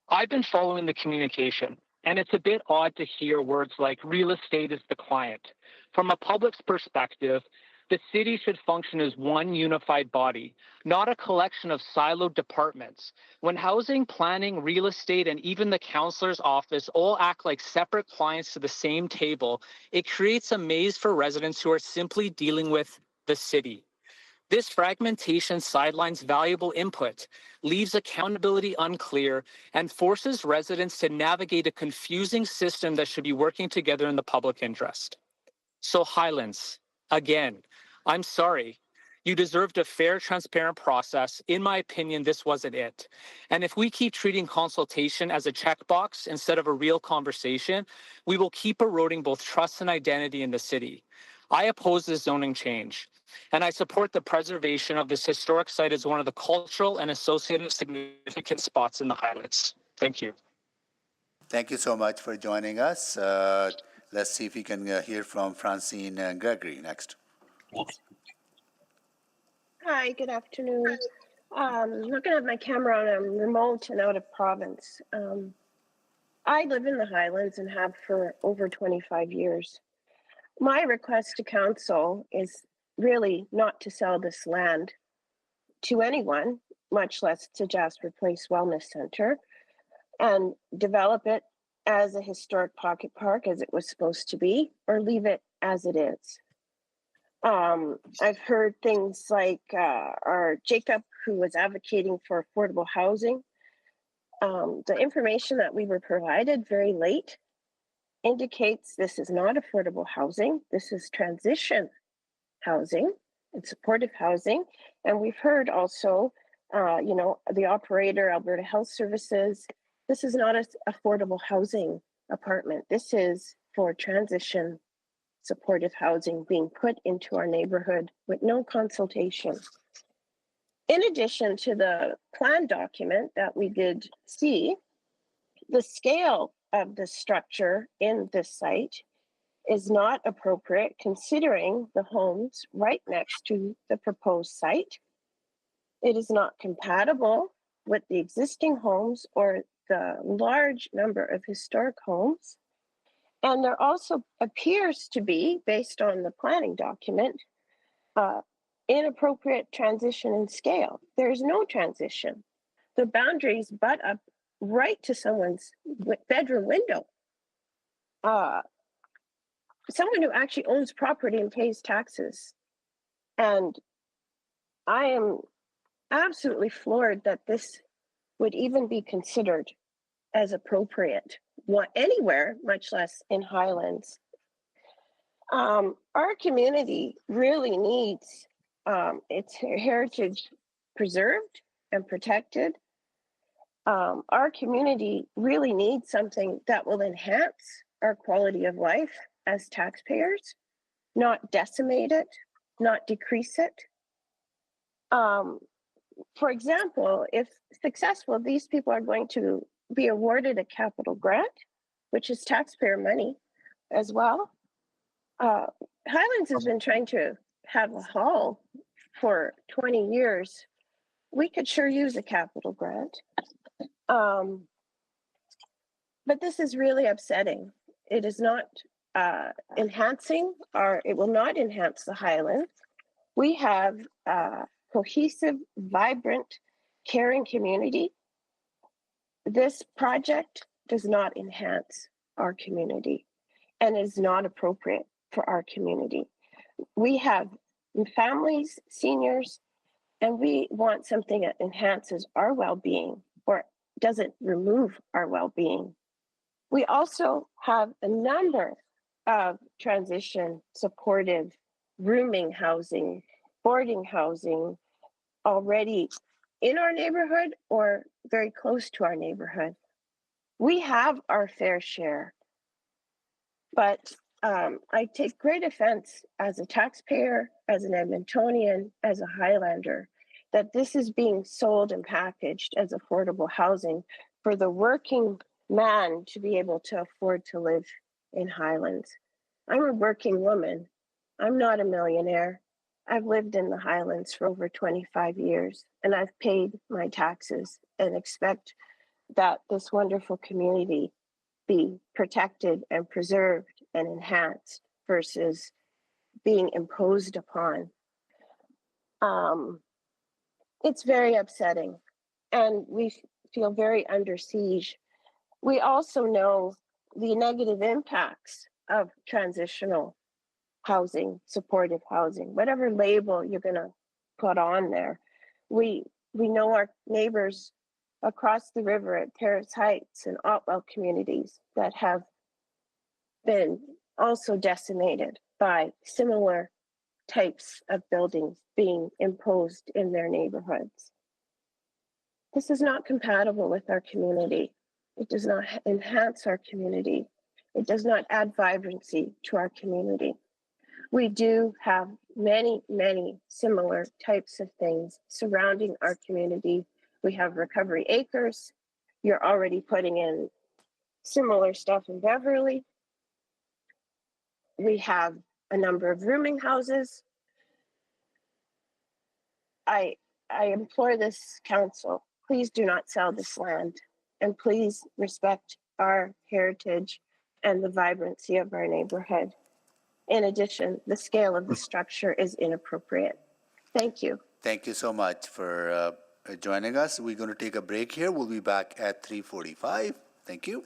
I've been following the communication, and it's a bit odd to hear words like real estate is the client. From a public's perspective, the city should function as one unified body, not a collection of siloed departments. When housing, planning, real estate, and even the councillor's office all act like separate clients to the same table, it creates a maze for residents who are simply dealing with the city. This fragmentation sidelines valuable input, leaves accountability unclear, and forces residents to navigate a confusing system that should be working together in the public interest. So Highlands, again, I'm sorry. You deserved a fair, transparent process. In my opinion, this wasn't it. And if we keep treating consultation as a checkbox instead of a real conversation, we will keep eroding both trust and identity in the city. I oppose this zoning change, and I support the preservation of this historic site as one of the cultural and associated significant spots in the Highlands. Thank you. Thank you so much for joining us. Let's see if we can hear from Francine Gregory next. Hi, good afternoon. I'm not going to have my camera on. I'm remote and out of province. I live in the Highlands and have for over 25 years. My request to council is really not to sell this land to anyone, much less to Jasper Place Wellness Center, and develop it as a historic pocket park as it was supposed to be, or leave it as it is. I've heard things like our Jacob, who was advocating for affordable housing. The information that we were provided very late indicates this is not affordable housing. This is transition housing and supportive housing. And we've heard also, the operator, Alberta Health Services, this is not an affordable housing apartment. This is for transition supportive housing being put into our neighborhood with no consultation. In addition to the plan document that we did see, the scale of the structure in this site is not appropriate considering the homes right next to the proposed site. It is not compatible with the existing homes or the large number of historic homes. And there also appears to be, based on the planning document, inappropriate transition in scale. There's no transition. The boundaries butt up right to someone's bedroom window. Someone who actually owns property and pays taxes. And I am absolutely floored that this would even be considered as appropriate anywhere, much less in Highlands. Our community really needs its heritage preserved and protected. Our community really needs something that will enhance our quality of life as taxpayers, not decimate it, not decrease it. For example, if successful, these people are going to be awarded a capital grant, which is taxpayer money as well. Highlands has been trying to have a hall for 20 years. We could sure use a capital grant. But this is really upsetting. It is not enhancing it will not enhance the Highlands. We have a cohesive, vibrant, caring community. This project does not enhance our community and is not appropriate for our community. We have families, seniors, and we want something that enhances our well-being or doesn't remove our well-being. We also have a number of transition supportive rooming housing, boarding housing already in our neighborhood or very close to our neighborhood. We have our fair share, but I take great offense as a taxpayer, as an Edmontonian, as a Highlander, that this is being sold and packaged as affordable housing for the working man to be able to afford to live in Highlands. I'm a working woman. I'm not a millionaire. I've lived in the Highlands for over 25 years, and I've paid my taxes and expect that this wonderful community be protected and preserved and enhanced versus being imposed upon. It's very upsetting, and we feel very under siege. We also know the negative impacts of transitional housing, supportive housing, whatever label you're going to put on there. We know our neighbors across the river at Paris Heights and Otwell communities that have been also decimated by similar types of buildings being imposed in their neighborhoods. This is not compatible with our community. It does not enhance our community. It does not add vibrancy to our community. We do have many, many similar types of things surrounding our community. We have recovery acres. You're already putting in similar stuff in Beverly. We have a number of rooming houses. I implore this council, please do not sell this land, and please respect our heritage and the vibrancy of our neighborhood. In addition, the scale of the structure is inappropriate. Thank you. Thank you so much for joining us. We're going to take a break here. We'll be back at 3:45. Thank you.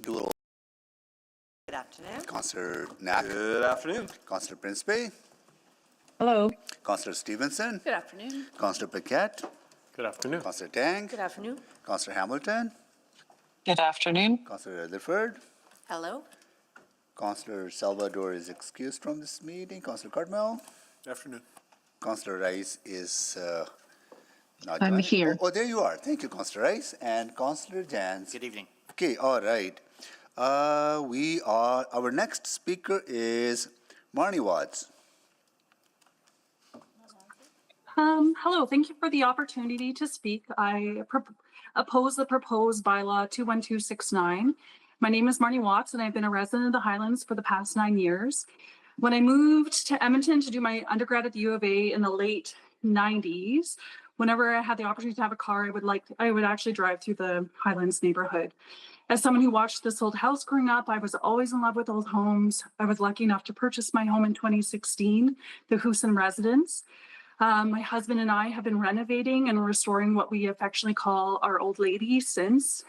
Doodle. Good afternoon. Councillor Knack. Good afternoon. Councillor Principe. Hello. Councillor Stevenson. Good afternoon. Councillor Paquette. Good afternoon. Councillor Tang. Good afternoon. Councillor Hamilton. Good afternoon. Councillor Rutherford. Hello. Councillor Salvador is excused from this meeting. Councillor Cardmell. Good afternoon. Councillor Rice is not I'm joining. here. Oh, there you are. Thank you, Councillor Rice. And Councillor Jans. Good evening. Okay, all right. Our next speaker is Marnie Watts. Hello, thank you for the opportunity to speak. I oppose the proposed bylaw 21269. My name is Marnie Watts and I've been a resident of the Highlands for the past 9 years. When I moved to Edmonton to do my undergrad at the U of A in the late 90s, whenever I had the opportunity to have a car, I would actually drive through the Highlands neighborhood. As someone who watched this old house growing up, I was always in love with old homes. I was lucky enough to purchase my home in 2016, the Houston residence. My husband and I have been renovating and restoring what we affectionately call our old lady since.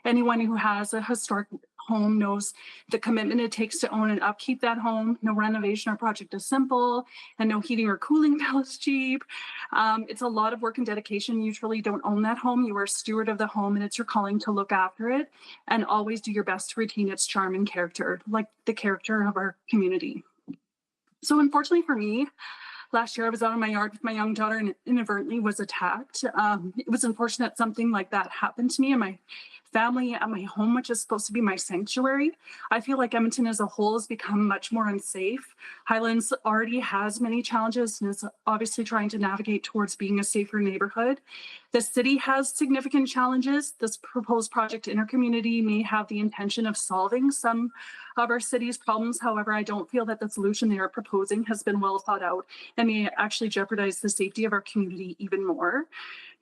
Anyone who has a historic home knows the commitment it takes to own and upkeep that home. No renovation or project is simple, and no heating or cooling bill is cheap. It's a lot of work and dedication. You truly don't own that home. You are a steward of the home, and it's your calling to look after it and always do your best to retain its charm and character, like the character of our community. So unfortunately for me, last year I was out in my yard with my young daughter and inadvertently was attacked. It was unfortunate something like that happened to me and my family at my home, which is supposed to be my sanctuary. I feel like Edmonton as a whole has become much more unsafe. Highlands already has many challenges and is obviously trying to navigate towards being a safer neighborhood. The city has significant challenges. This proposed project intercommunity may have the intention of solving some of our city's problems. However, I don't feel that the solution they are proposing has been well thought out and may actually jeopardize the safety of our community even more.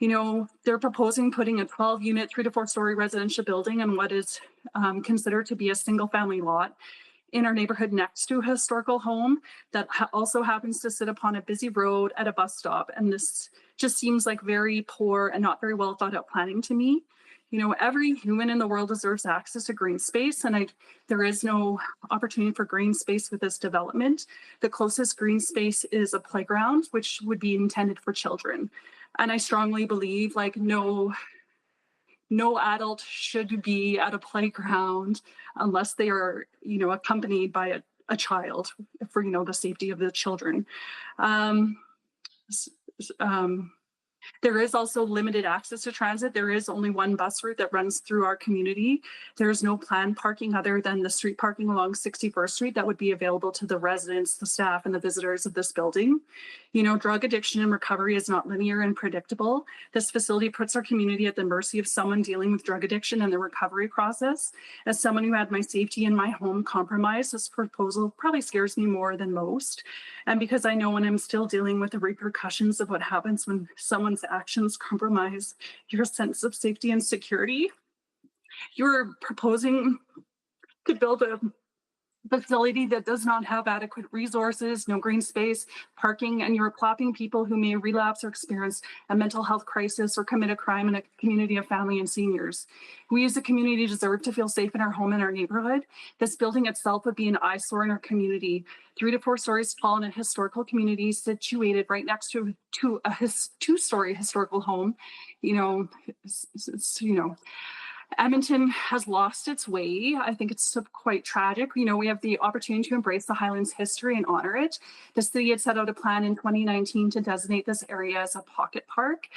You know, they're proposing putting a 12-unit, 3 to 4-story residential building on what is considered to be a single-family lot in our neighborhood next to a historical home that also happens to sit upon a busy road at a bus stop. And this just seems like very poor and not very well thought out planning to me. You know, every human in the world deserves access to green space, and there is no opportunity for green space with this development. The closest green space is a playground, which would be intended for children. And I strongly believe like no adult should be at a playground unless they are, you know, accompanied by a child for, you know, the safety of the children. There is also limited access to transit. There is only one bus route that runs through our community. There is no planned parking other than the street parking along 61st Street that would be available to the residents, the staff, and the visitors of this building. You know, drug addiction and recovery is not linear and predictable. This facility puts our community at the mercy of someone dealing with drug addiction and the recovery process. As someone who had my safety in my home compromised, this proposal probably scares me more than most. And because I know when I'm still dealing with the repercussions of what happens when someone's actions compromise your sense of safety and security, you're proposing to build a facility that does not have adequate resources, no green space, parking, and you're plopping people who may relapse or experience a mental health crisis or commit a crime in a community of family and seniors. We as a community deserve to feel safe in our home and our neighborhood. This building itself would be an eyesore in our community. 3 to 4 stories tall in a historical community situated right next to a 2-story historical home. You know, Edmonton has lost its way. I think it's quite tragic. You know, we have the opportunity to embrace the Highlands history and honor it. The city had set out a plan in 2019 to designate this area as a pocket park.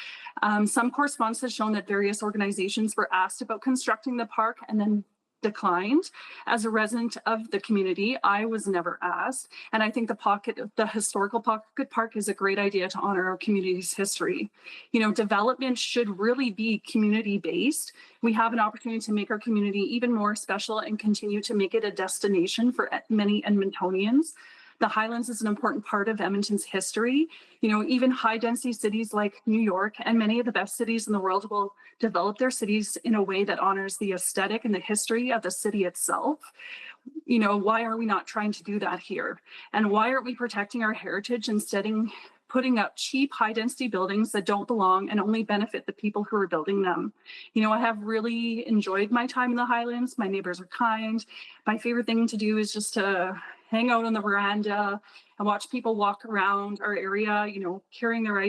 Some correspondence has shown that various organizations were asked about constructing the park and then declined. As a resident of the community, I was never asked. And I think the historical pocket park is a great idea to honor our community's history. You know, development should really be community-based. We have an opportunity to make our community even more special and continue to make it a destination for many Edmontonians. The Highlands is an important part of Edmonton's history. You know, even high-density cities like New York and many of the best cities in the world will develop their cities in a way that honors the aesthetic and the history of the city itself. You know, why are we not trying to do that here? And why aren't we protecting our heritage and setting putting up cheap, high-density buildings that don't belong and only benefit the people who are building them. You know, I have really enjoyed my time in the Highlands. My neighbors are kind. My favorite thing to do is just to hang out on the veranda and watch people walk around our area, you know, carrying their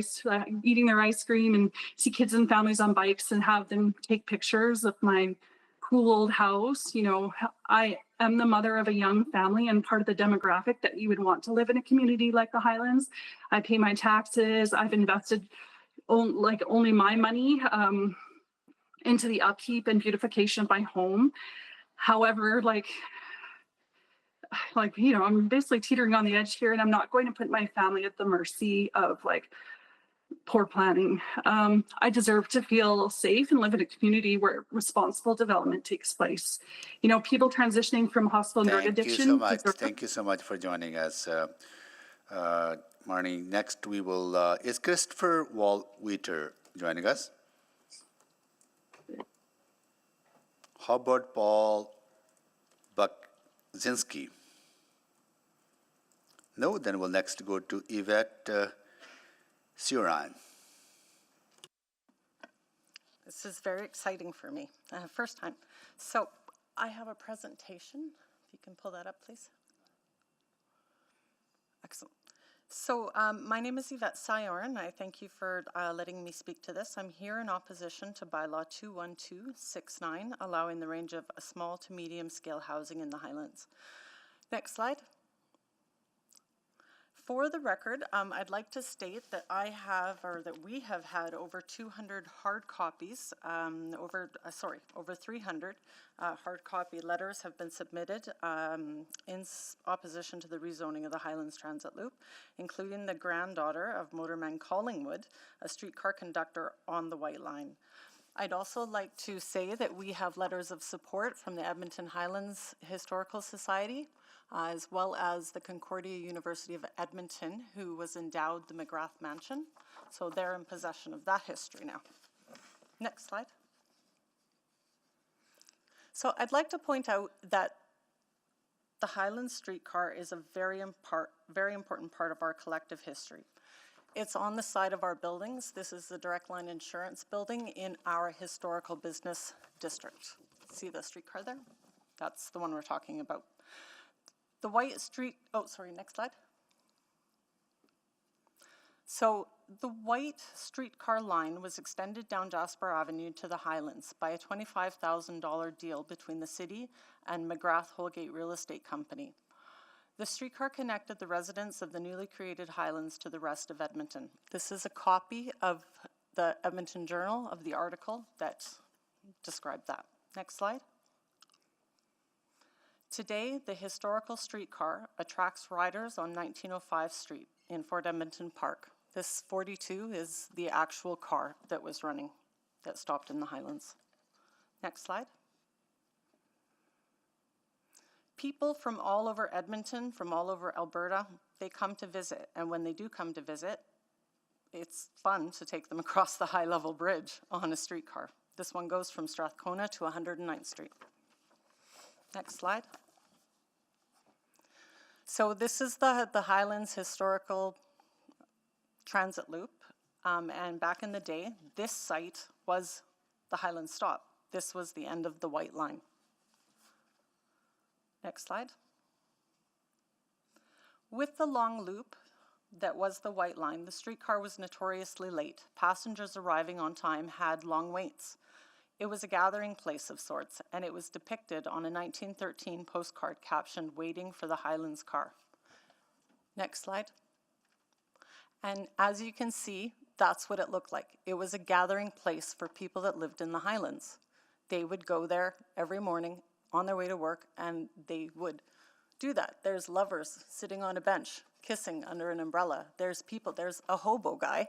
eating their ice cream, and see kids and families on bikes and have them take pictures of my cool old house. You know, I am the mother of a young family and part of the demographic that you would want to live in a community like the Highlands. I pay my taxes. I've invested only my money into the upkeep and beautification of my home. However, you know, I'm basically teetering on the edge here, and I'm not going to put my family at the mercy of poor planning. I deserve to feel safe and live in a community where responsible development takes place. You know, people transitioning from hospital and drug addiction. Thank you so much for joining us, Marnie. Next, we will, is Christopher Wall-Wheater joining us? How about Paul Bakzinski? No, then we'll next go to Yvette Suran. This is very exciting for me, first time. So I have a presentation. If you can pull that up, please. Excellent. So my name is Yvette Sioran. I thank you for letting me speak to this. I'm here in opposition to bylaw 21269, allowing the range of small to medium scale housing in the Highlands. Next slide. For the record, I'd like to state that we have had over 200 hard copies, over 300 hard copy letters have been submitted in opposition to the rezoning of the Highlands Transit Loop, including the granddaughter of Motorman Collingwood, a streetcar conductor on the White Line. I'd also like to say that we have letters of support from the Edmonton Highlands Historical Society, as well as the Concordia University of Edmonton, who was endowed the McGrath Mansion. So they're in possession of that history now. Next slide. So I'd like to point out that the Highlands streetcar is a very important part of our collective history. It's on the side of our buildings. This is the Direct Line Insurance building in our historical business district. See the streetcar there? That's the one we're talking about. The white street, next slide. So the white streetcar line was extended down Jasper Avenue to the Highlands by a $25,000 deal between the city and McGrath Holgate Real Estate Company. The streetcar connected the residents of the newly created Highlands to the rest of Edmonton. This is a copy of the Edmonton Journal of the article that described that. Next slide. Today, the historical streetcar attracts riders on 1905 Street in Fort Edmonton Park. This 42 is the actual car that was running, that stopped in the Highlands. Next slide. People from all over Edmonton, from all over Alberta, they come to visit. And when they do come to visit, it's fun to take them across the high-level bridge on a streetcar. This one goes from Strathcona to 109th Street. Next slide. So this is the Highlands Historical Transit Loop. And back in the day, this site was the Highlands stop. This was the end of the White Line. Next slide. With the long loop that was the White Line, the streetcar was notoriously late. Passengers arriving on time had long waits. It was a gathering place of sorts, and it was depicted on a 1913 postcard captioned, "Waiting for the Highlands car." Next slide. And as you can see, that's what it looked like. It was a gathering place for people that lived in the Highlands. They would go there every morning on their way to work, and they would do that. There's lovers sitting on a bench, kissing under an umbrella. There's people, there's a hobo guy.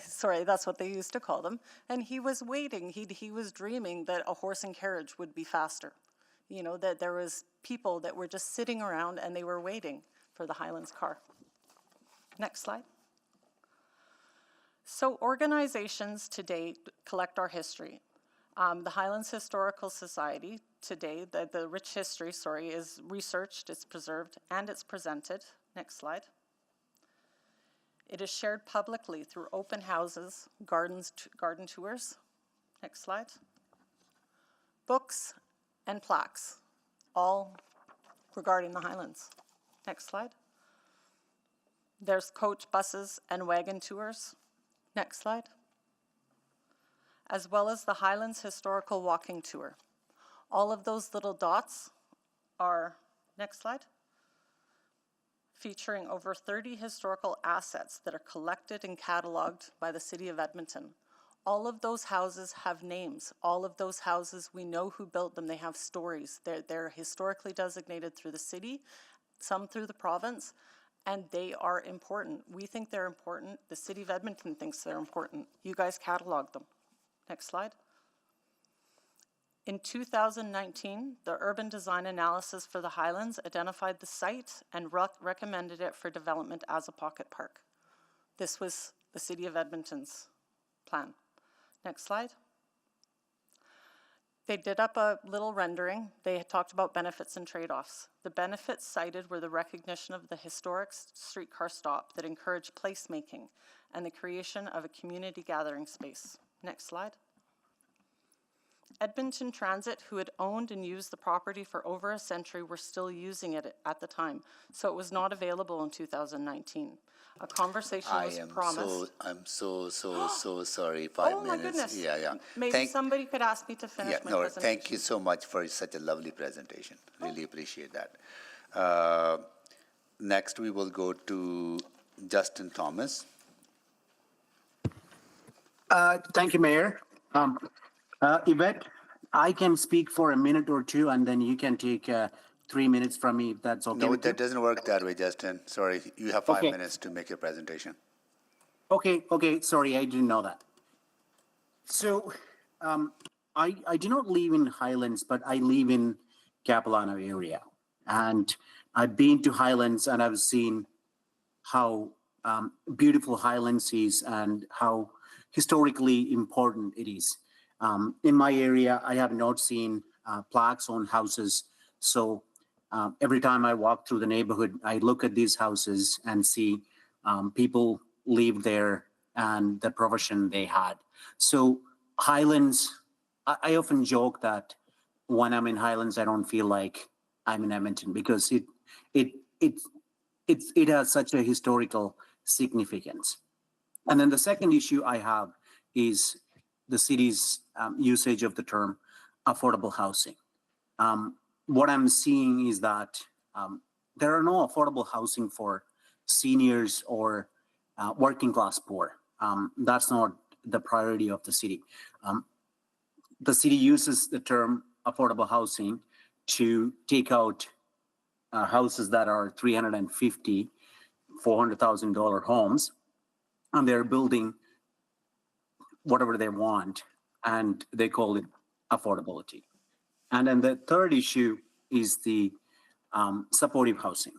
Sorry, that's what they used to call them. And he was waiting. He was dreaming that a horse and carriage would be faster. You know, that there was people that were just sitting around and they were waiting for the Highlands car. Next slide. So organizations today collect our history. The Highlands Historical Society today, the rich history, is researched, it's preserved, and it's presented. Next slide. It is shared publicly through open houses, garden tours. Next slide. Books and plaques, all regarding the Highlands. Next slide. There's coach buses and wagon tours. Next slide. As well as the Highlands Historical Walking Tour. All of those little dots are, next slide, featuring over 30 historical assets that are collected and cataloged by the City of Edmonton. All of those houses have names. All of those houses, we know who built them. They have stories. They're historically designated through the city, some through the province, and they are important. We think they're important. The City of Edmonton thinks they're important. You guys catalog them. Next slide. In 2019, the urban design analysis for the Highlands identified the site and recommended it for development as a pocket park. This was the City of Edmonton's plan. Next slide. They did up a little rendering. They had talked about benefits and trade-offs. The benefits cited were the recognition of the historic streetcar stop that encouraged placemaking and the creation of a community gathering space. Next slide. Edmonton Transit, who had owned and used the property for over a century, were still using it at the time, so it was not available in 2019. A conversation was promised. I'm so sorry. 5 minutes. Oh my goodness. Yeah. Maybe somebody could ask me to finish my presentation. Thank you so much for such a lovely presentation. Really appreciate that. Next, we will go to Justin Thomas. Thank you, Mayor. Yvette, I can speak for a minute or two, and then you can take 3 minutes from me, if that's okay. No, that doesn't work that way, Justin. Sorry, you have 5 minutes to make your presentation. Okay, sorry, I didn't know that. So, I do not live in Highlands, but I live in Capilano area. And I've been to Highlands and I've seen how beautiful Highlands is and how historically important it is. In my area, I have not seen plaques on houses. So every time I walk through the neighborhood, I look at these houses and see people live there and the profession they had. So Highlands, I often joke that when I'm in Highlands, I don't feel like I'm in Edmonton because it has such a historical significance. And then the second issue I have is the city's usage of the term affordable housing. What I'm seeing is that there are no affordable housing for seniors or working class poor. That's not the priority of the city. The city uses the term affordable housing to take out houses that are $350,000, $400,000 homes, and they're building whatever they want, and they call it affordability. And then the third issue is the supportive housing.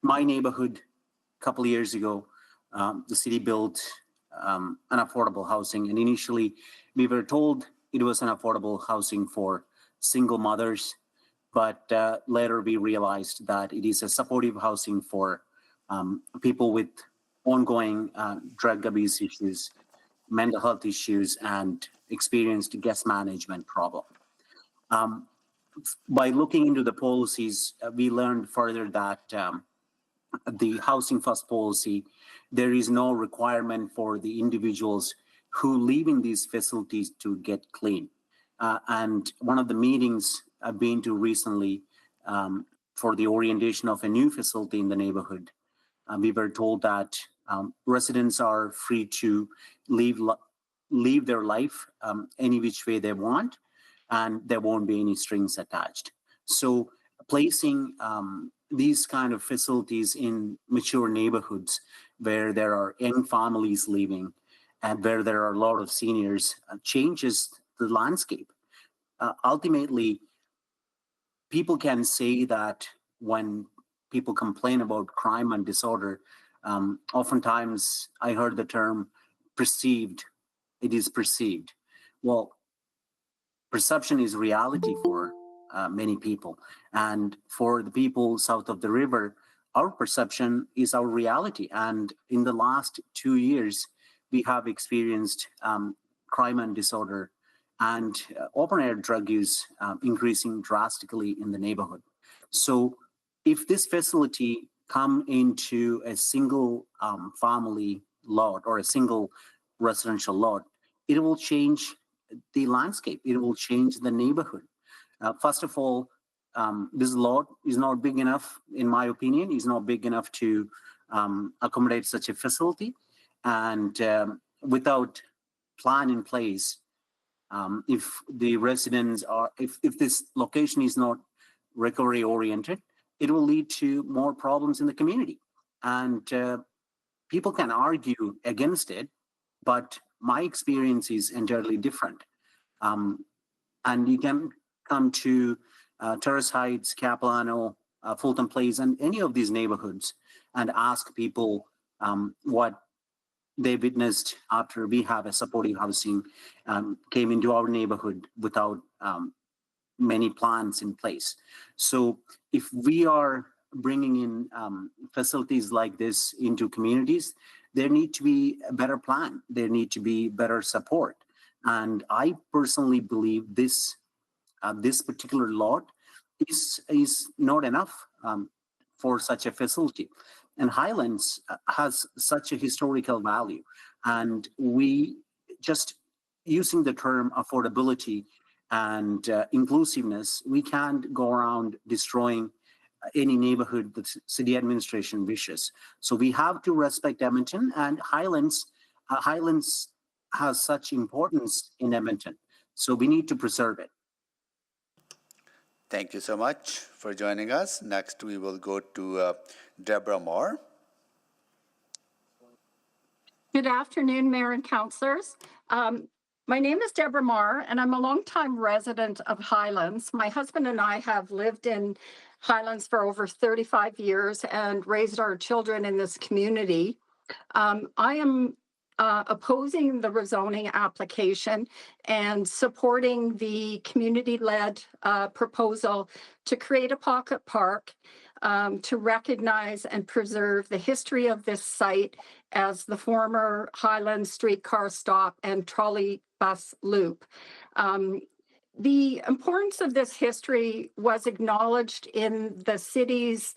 My neighborhood, a couple of years ago, the city built an affordable housing, and initially we were told it was an affordable housing for single mothers, but later we realized that it is a supportive housing for people with ongoing drug abuse issues, mental health issues, and experienced guest management problem. By looking into the policies, we learned further that the Housing First policy, there is no requirement for the individuals who live in these facilities to get clean. And one of the meetings I've been to recently for the orientation of a new facility in the neighborhood, we were told that residents are free to live their life any which way they want, and there won't be any strings attached. So placing these kind of facilities in mature neighborhoods where there are young families living and where there are a lot of seniors changes the landscape. Ultimately, people can say that when people complain about crime and disorder, oftentimes I heard the term perceived. It is perceived. Well, perception is reality for many people. And for the people south of the river, our perception is our reality. And in the last 2 years, we have experienced crime and disorder and open air drug use increasing drastically in the neighborhood. So if this facility come into a single family lot or a single residential lot, it will change the landscape. It will change the neighborhood. First of all, this lot is not big enough, in my opinion, is not big enough to accommodate such a facility. And without plan in place, if the residents are, if this location is not recovery oriented, it will lead to more problems in the community. And people can argue against it, but my experience is entirely different. And you can come to Terrace Heights, Capilano, Fulton Place, and any of these neighborhoods and ask people what they witnessed after we have a supportive housing came into our neighborhood without many plans in place. So if we are bringing in facilities like this into communities, there need to be a better plan. There need to be better support. And I personally believe this particular lot is not enough for such a facility. And Highlands has such a historical value. And we just using the term affordability and inclusiveness, we can't go around destroying any neighborhood that city administration wishes. So we have to respect Edmonton, and Highlands has such importance in Edmonton. So we need to preserve it. Thank you so much for joining us. Next, we will go to Deborah Moore. Good afternoon, Mayor and Councillors. My name is Deborah Marr, and I'm a longtime resident of Highlands. My husband and I have lived in Highlands for over 35 years and raised our children in this community. I am opposing the rezoning application and supporting the community-led proposal to create a pocket park to recognize and preserve the history of this site as the former Highlands streetcar stop and trolley bus loop. The importance of this history was acknowledged in the city's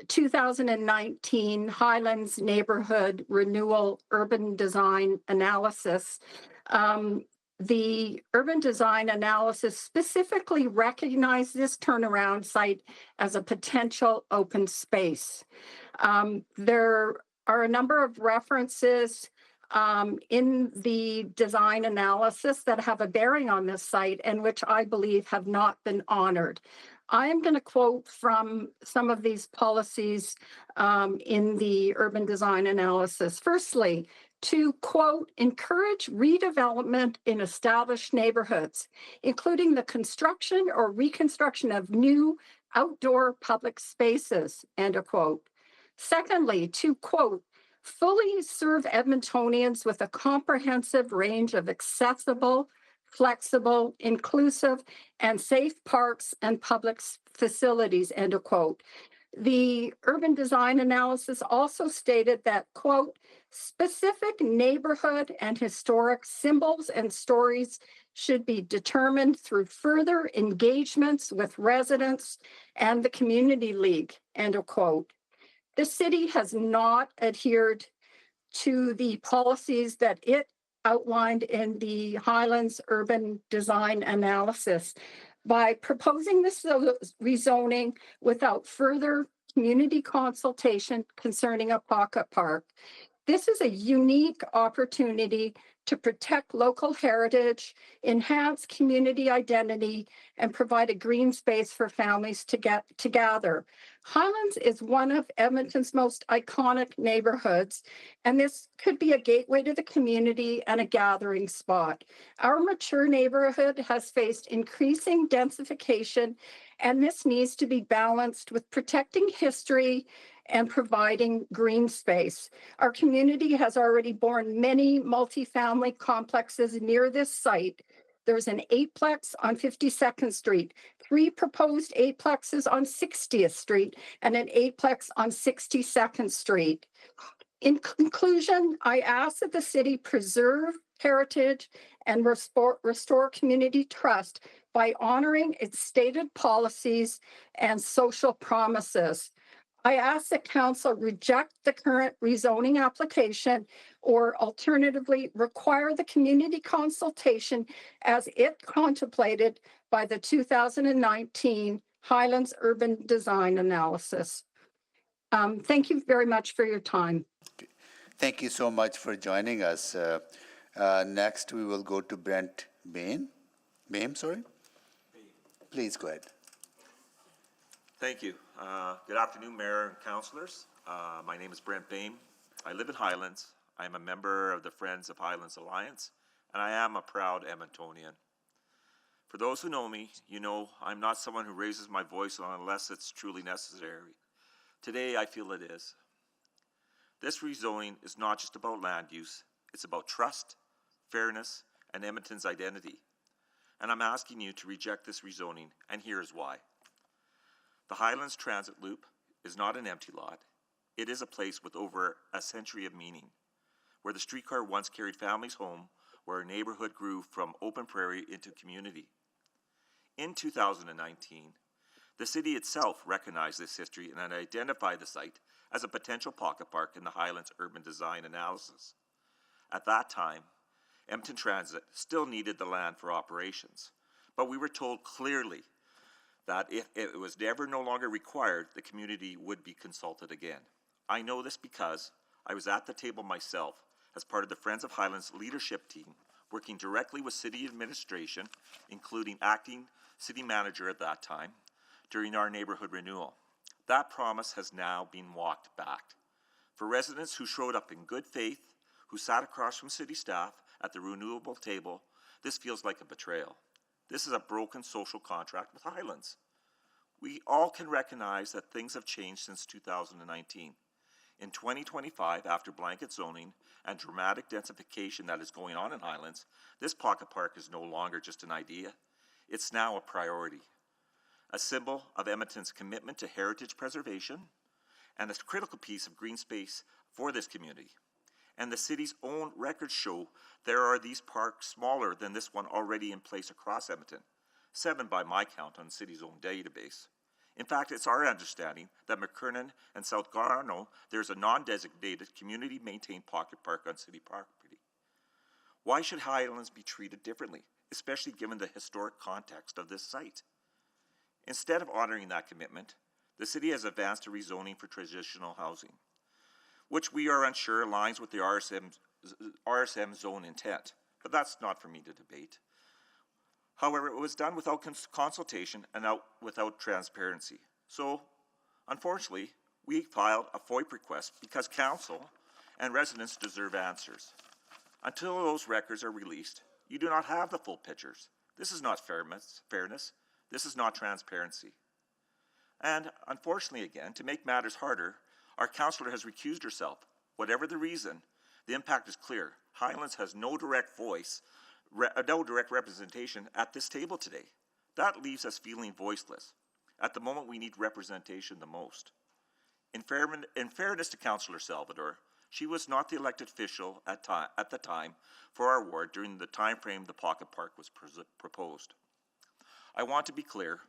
2019 Highlands Neighborhood Renewal Urban Design Analysis. The urban design analysis specifically recognized this turnaround site as a potential open space. There are a number of references in the design analysis that have a bearing on this site and which I believe have not been honored. I am going to quote from some of these policies in the urban design analysis. Firstly, to, quote, encourage redevelopment in established neighborhoods, including the construction or reconstruction of new outdoor public spaces, end of quote. Secondly, to, quote, fully serve Edmontonians with a comprehensive range of accessible, flexible, inclusive, and safe parks and public facilities, end of quote. The urban design analysis also stated that, quote, specific neighborhood and historic symbols and stories should be determined through further engagements with residents and the community league, end of quote. The city has not adhered to the policies that it outlined in the Highlands urban design analysis by proposing this rezoning without further community consultation concerning a pocket park. This is a unique opportunity to protect local heritage, enhance community identity, and provide a green space for families to get to gather. Highlands is one of Edmonton's most iconic neighborhoods, and this could be a gateway to the community and a gathering spot. Our mature neighborhood has faced increasing densification, and this needs to be balanced with protecting history and providing green space. Our community has already borne many multifamily complexes near this site, There's an eightplex on 52nd Street, 3 proposed eightplexes on 60th Street, and an eightplex on 62nd Street. In conclusion, I ask that the city preserve heritage and restore community trust by honoring its stated policies and social promises. I ask that council reject the current rezoning application or alternatively require the community consultation as it contemplated by the 2019 Highlands Urban Design Analysis. Thank you very much for your time. Thank you so much for joining us. Next, we will go to Brent Bain. Please go ahead. Thank you. Good afternoon, Mayor and Councillors. My name is Brent Bain. I live in Highlands. I am a member of the Friends of Highlands Alliance, and I am a proud Edmontonian. For those who know me, you know I'm not someone who raises my voice unless it's truly necessary. Today, I feel it is. This rezoning is not just about land use, it's about trust, fairness, and Edmonton's identity. And I'm asking you to reject this rezoning, and here's why. The Highlands Transit Loop is not an empty lot. It is a place with over a century of meaning, where the streetcar once carried families home, where a neighborhood grew from open prairie into community. In 2019, the city itself recognized this history and identified the site as a potential pocket park in the Highlands Urban Design Analysis. At that time, Edmonton Transit still needed the land for operations, but we were told clearly that if it was never no longer required, the community would be consulted again. I know this because I was at the table myself as part of the Friends of Highlands leadership team, working directly with city administration, including acting city manager at that time, during our neighborhood renewal. That promise has now been walked back. For residents who showed up in good faith, who sat across from city staff at the renewable table, this feels like a betrayal. This is a broken social contract with Highlands. We all can recognize that things have changed since 2019. In 2025, after blanket zoning and dramatic densification that is going on in Highlands, this pocket park is no longer just an idea. It's now a priority, a symbol of Edmonton's commitment to heritage preservation and a critical piece of green space for this community. And the city's own records show there are these parks smaller than this one already in place across Edmonton, 7 by my count on the city's own database. In fact, it's our understanding that McKernan and South Garno, there's a non-designated community-maintained pocket park on city property. Why should Highlands be treated differently, especially given the historic context of this site? Instead of honoring that commitment, the city has advanced a rezoning for transitional housing, which we are unsure aligns with the RSM zone intent, but that's not for me to debate. However, it was done without consultation and without transparency. So, unfortunately, we filed a FOIP request because council and residents deserve answers. Until those records are released, you do not have the full pictures. This is not fairness. This is not transparency. And unfortunately, again, to make matters harder, our councillor has recused herself. Whatever the reason, the impact is clear. Highlands has no direct voice, no direct representation at this table today. That leaves us feeling voiceless. At the moment, we need representation the most. In fairness to Councillor Salvador, she was not the elected official at the time for our ward during the time frame the pocket park was proposed. I want to be clear,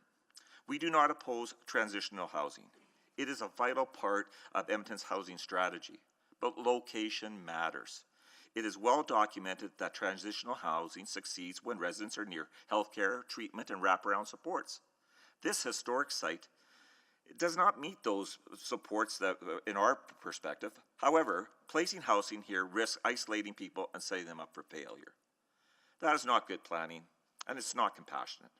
we do not oppose transitional housing. It is a vital part of Edmonton's housing strategy, but location matters. It is well documented that transitional housing succeeds when residents are near healthcare, treatment, and wraparound supports. This historic site does not meet those supports that, in our perspective. However, placing housing here risks isolating people and setting them up for failure. That is not good planning, and it's not compassionate.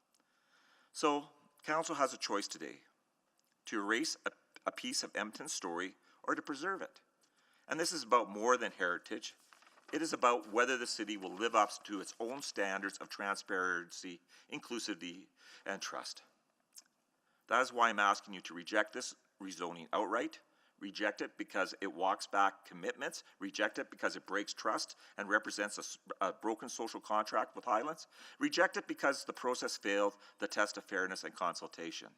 So, Council has a choice today, to erase a piece of Edmonton's story or to preserve it. And this is about more than heritage. It is about whether the city will live up to its own standards of transparency, inclusivity, and trust. That is why I'm asking you to reject this rezoning outright, Reject it because it walks back commitments. Reject it because it breaks trust and represents a broken social contract with Highlands. Reject it because the process failed the test of fairness and consultation.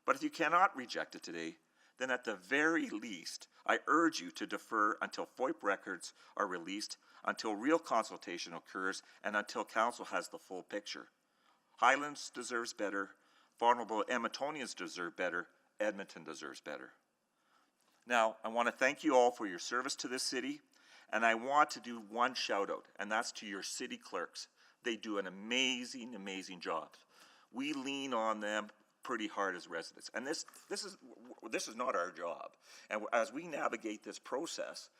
But if you cannot reject it today, then at the very least, I urge you to defer until FOIP records are released, until real consultation occurs, and until council has the full picture. Highlands deserves better. Vulnerable Edmontonians deserve better. Edmonton deserves better. Now, I want to thank you all for your service to this city, and I want to do one shout out, and that's to your city clerks. They do an amazing, amazing job. We lean on them pretty hard as residents, and this is not our job. And as we navigate this process,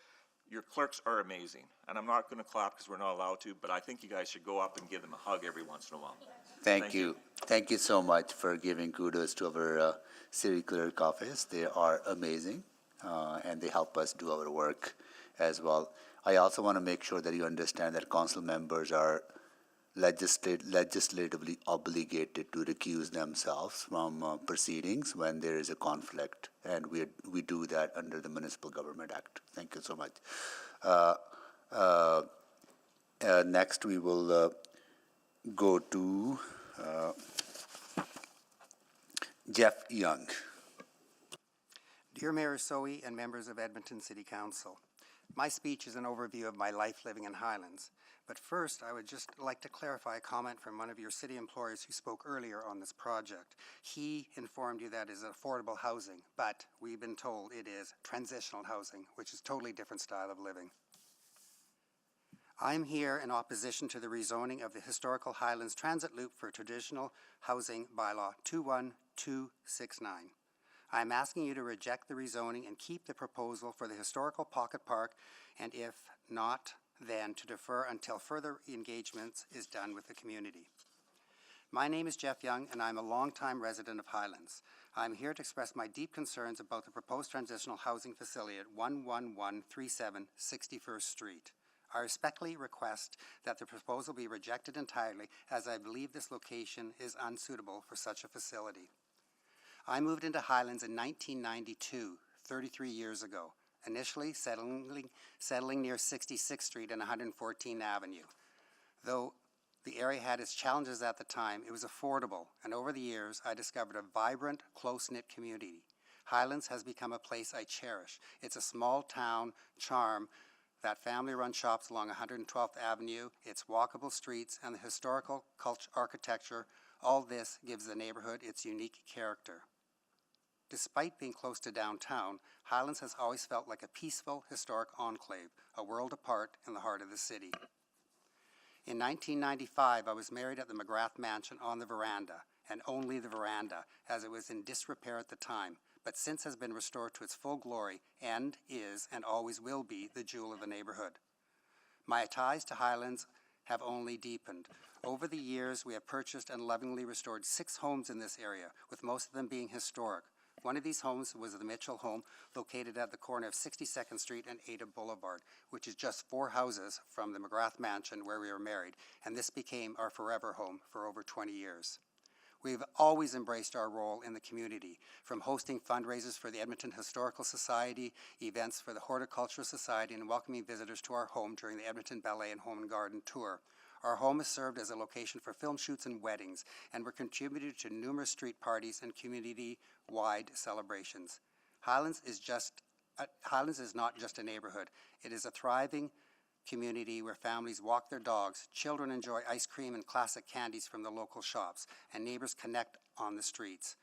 your clerks are amazing, and I'm not going to clap because we're not allowed to, but I think you guys should go up and give them a hug every once in a while. Thank you. Thank you so much for giving kudos to our city clerk office. They are amazing, and they help us do our work as well. I also want to make sure that you understand that council members are legislatively obligated to recuse themselves from proceedings when there is a conflict, and we do that under the Municipal Government Act. Thank you so much. Next, we will go to Jeff Young. Dear Mayor Soe and members of Edmonton City Council, my speech is an overview of my life living in Highlands. But first, I would just like to clarify a comment from one of your city employees who spoke earlier on this project. He informed you that it is affordable housing, but we've been told it is transitional housing, which is a totally different style of living. I'm here in opposition to the rezoning of the historical Highlands Transit Loop for traditional housing bylaw 21269. I'm asking you to reject the rezoning and keep the proposal for the historical pocket park, and if not, then to defer until further engagement is done with the community. My name is Jeff Young, and I'm a longtime resident of Highlands. I'm here to express my deep concerns about the proposed transitional housing facility at 11137 61st Street. I respectfully request that the proposal be rejected entirely, as I believe this location is unsuitable for such a facility. I moved into Highlands in 1992, 33 years ago, initially settling near 66th Street and 114th Avenue. Though the area had its challenges at the time, it was affordable, and over the years I discovered a vibrant, close-knit community. Highlands has become a place I cherish. It's a small town charm that family-run shops along 112th Avenue, its walkable streets, and the historical architecture. All this gives the neighborhood its unique character. Despite being close to downtown, Highlands has always felt like a peaceful, historic enclave, a world apart in the heart of the city. In 1995, I was married at the McGrath Mansion on the veranda, and only the veranda, as it was in disrepair at the time, but since has been restored to its full glory and is and always will be the jewel of the neighborhood. My ties to Highlands have only deepened. Over the years, we have purchased and lovingly restored 6 homes in this area, with most of them being historic. One of these homes was the Mitchell home, located at the corner of 62nd Street and Ada Boulevard, which is just 4 houses from the McGrath Mansion where we were married, and this became our forever home for over 20 years. We've always embraced our role in the community, from hosting fundraisers for the Edmonton Historical Society, events for the Horticultural Society, and welcoming visitors to our home during the Edmonton Ballet and Home and Garden Tour. Our home has served as a location for film shoots and weddings, and we're contributed to numerous street parties and community-wide celebrations. Highlands is not just a neighborhood. It is a thriving community where families walk their dogs, children enjoy ice cream and classic candies from the local shops, and neighbors connect on the streets.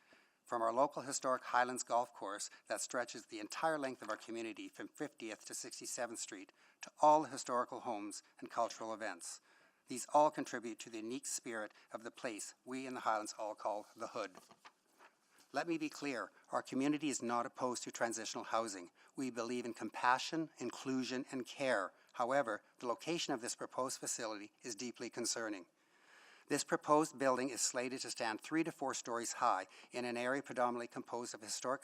From our local historic Highlands Golf Course that stretches the entire length of our community from 50th to 67th Street to all the historical homes and cultural events. These all contribute to the unique spirit of the place we in the Highlands all call the Hood. Let me be clear, our community is not opposed to transitional housing. We believe in compassion, inclusion, and care. However, the location of this proposed facility is deeply concerning. This proposed building is slated to stand 3 to 4 stories high in an area predominantly composed of historic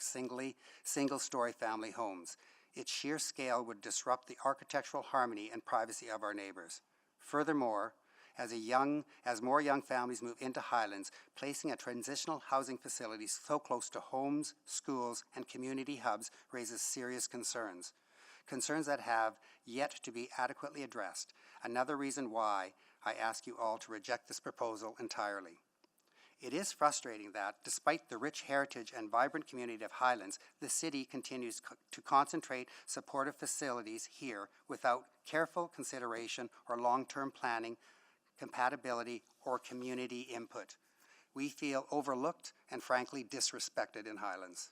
single-story family homes. Its sheer scale would disrupt the architectural harmony and privacy of our neighbors. Furthermore, as more young families move into Highlands, placing a transitional housing facility so close to homes, schools, and community hubs raises serious concerns. Concerns that have yet to be adequately addressed. Another reason why I ask you all to reject this proposal entirely. It is frustrating that, despite the rich heritage and vibrant community of Highlands, the city continues to concentrate supportive facilities here without careful consideration or long-term planning, compatibility, or community input. We feel overlooked and frankly disrespected in Highlands.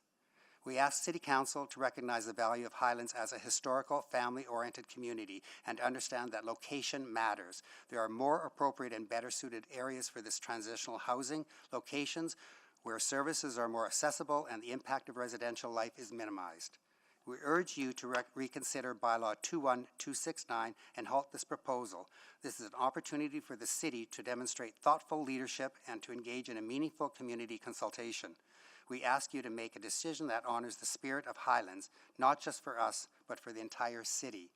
We ask City Council to recognize the value of Highlands as a historical, family-oriented community and understand that location matters. There are more appropriate and better suited areas for this transitional housing, locations where services are more accessible and the impact of residential life is minimized. We urge you to reconsider bylaw 21269 and halt this proposal. This is an opportunity for the city to demonstrate thoughtful leadership and to engage in a meaningful community consultation. We ask you to make a decision that honors the spirit of Highlands, not just for us, but for the entire city.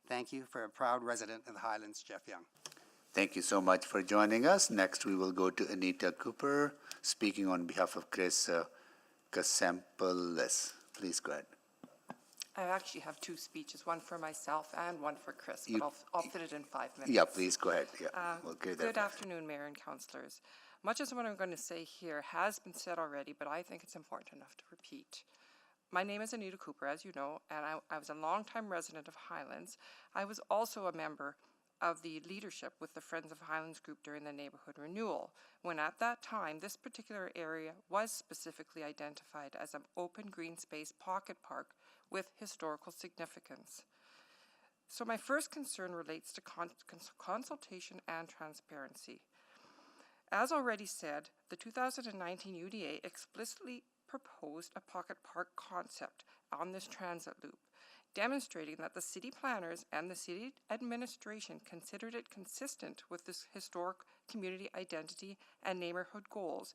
Thank you. For a proud resident of the Highlands, Jeff Young. Thank you so much for joining us. Next, we will go to Anita Cooper, speaking on behalf of Chris Kasempelis. Please go ahead. I actually have two speeches, one for myself and one for Chris, but I'll fit it in 5 minutes. Yeah, please go ahead. Yeah, we'll get there. Good afternoon, Mayor and Councillors. Much of what I'm going to say here has been said already, but I think it's important enough to repeat. My name is Anita Cooper, as you know, and I was a longtime resident of Highlands. I was also a member of the leadership with the Friends of Highlands group during the neighborhood renewal, when at that time this particular area was specifically identified as an open green space pocket park with historical significance. So my first concern relates to consultation and transparency. As already said, the 2019 UDA explicitly proposed a pocket park concept on this transit loop, demonstrating that the city planners and the city administration considered it consistent with this historic community identity and neighborhood goals,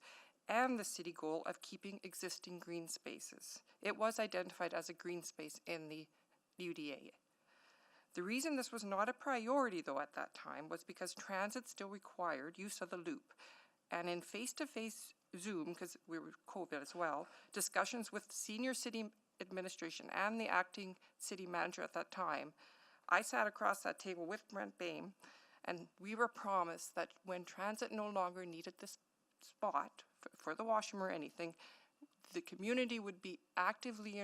and the city goal of keeping existing green spaces. It was identified as a green space in the UDA. The reason this was not a priority, though, at that time was because transit still required use of the loop. And in face-to-face Zoom, because we were COVID as well, discussions with senior city administration and the acting city manager at that time, I sat across that table with Brent Bain, and we were promised that when transit no longer needed this spot for the washroom or anything, the community would be actively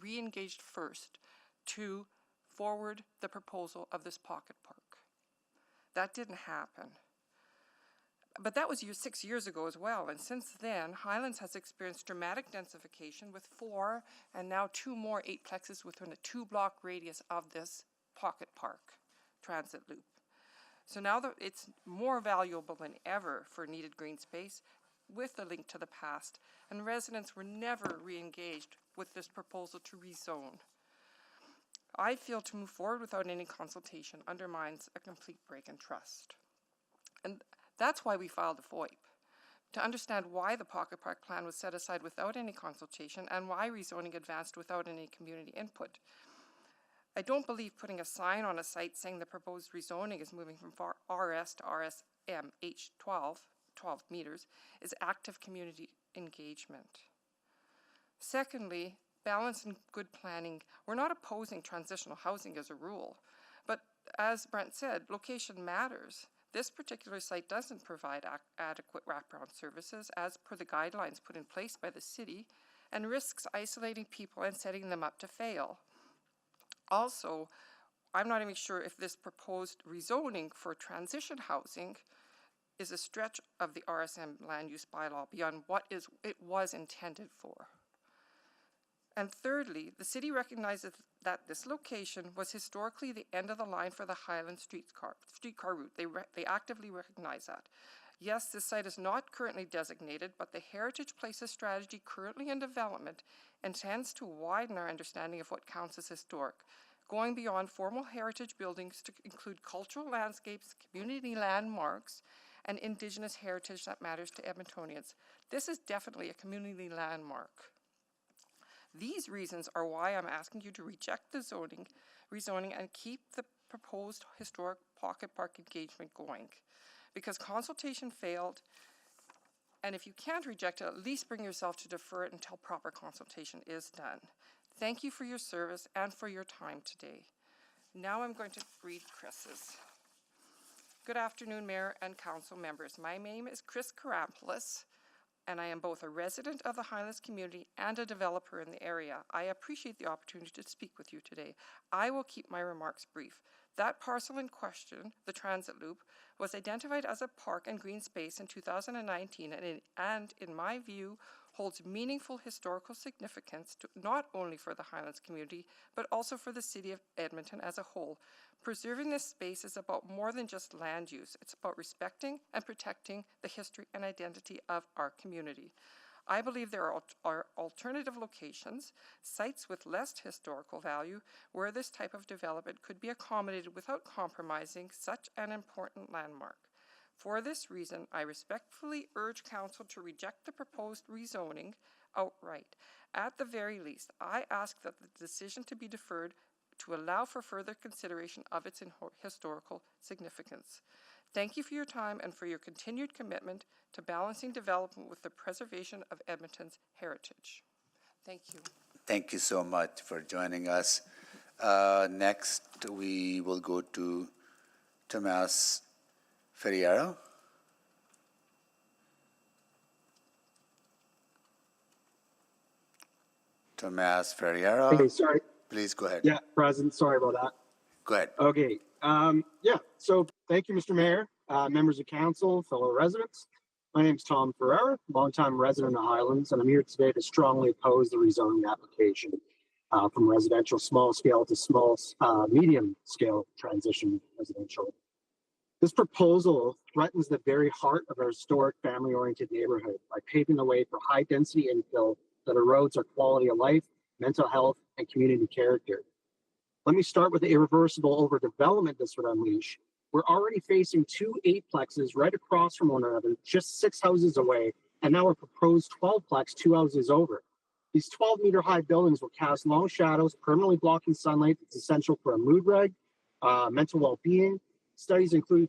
re-engaged first to forward the proposal of this pocket park. That didn't happen. But that was 6 years ago as well, and since then, Highlands has experienced dramatic densification with 4 and now 2 more 8plexes within a 2-block radius of this pocket park transit loop. So now that it's more valuable than ever for needed green space with a link to the past, and residents were never re-engaged with this proposal to rezone. I feel to move forward without any consultation undermines a complete break in trust. And that's why we filed the FOIP, to understand why the pocket park plan was set aside without any consultation and why rezoning advanced without any community input. I don't believe putting a sign on a site saying the proposed rezoning is moving from RS to RSM H12, 12 meters, is active community engagement. Secondly, balance and good planning. We're not opposing transitional housing as a rule, but as Brent said, location matters. This particular site doesn't provide adequate wraparound services as per the guidelines put in place by the city, and risks isolating people and setting them up to fail. Also, I'm not even sure if this proposed rezoning for transition housing is a stretch of the RSM land use bylaw beyond what it was intended for. And thirdly, the city recognizes that this location was historically the end of the line for the Highlands streetcar route. They actively recognize that. Yes, this site is not currently designated, but the Heritage Places strategy currently in development intends to widen our understanding of what counts as historic, going beyond formal heritage buildings to include cultural landscapes, community landmarks, and Indigenous heritage that matters to Edmontonians. This is definitely a community landmark. These reasons are why I'm asking you to reject the rezoning and keep the proposed historic pocket park engagement going. Because consultation failed, and if you can't reject it, at least bring yourself to defer it until proper consultation is done. Thank you for your service and for your time today. Now I'm going to read Chris's. Good afternoon, Mayor and Council members. My name is Chris Karampoulos, and I am both a resident of the Highlands community and a developer in the area. I appreciate the opportunity to speak with you today. I will keep my remarks brief. That parcel in question, the transit loop, was identified as a park and green space in 2019 and in my view, holds meaningful historical significance not only for the Highlands community, but also for the city of Edmonton as a whole. Preserving this space is about more than just land use. It's about respecting and protecting the history and identity of our community. I believe there are alternative locations, sites with less historical value, where this type of development could be accommodated without compromising such an important landmark. For this reason, I respectfully urge Council to reject the proposed rezoning outright. At the very least, I ask that the decision to be deferred to allow for further consideration of its historical significance. Thank you for your time and for your continued commitment to balancing development with the preservation of Edmonton's heritage. Thank you. Thank you so much for joining us. Next, we will go to Tomas Ferreira. Tomas Ferreira. Hey, sorry. Please go ahead. Yeah, President, sorry about that. Go ahead. Okay. Yeah, so thank you, Mr. Mayor, members of council, fellow residents. My name is Tom Ferreira, longtime resident of Highlands, and I'm here today to strongly oppose the rezoning application from residential small scale to small medium scale transition residential. This proposal threatens the very heart of our historic family-oriented neighborhood by paving the way for high-density infill that erodes our quality of life, mental health, and community character. Let me start with the irreversible overdevelopment this would unleash. We're already facing 2 8-plexes right across from one another, just 6 houses away, and now a proposed 12-plex 2 houses over. These 12-meter-high buildings will cast long shadows, permanently blocking sunlight that's essential for a mood reg, mental well-being. Studies including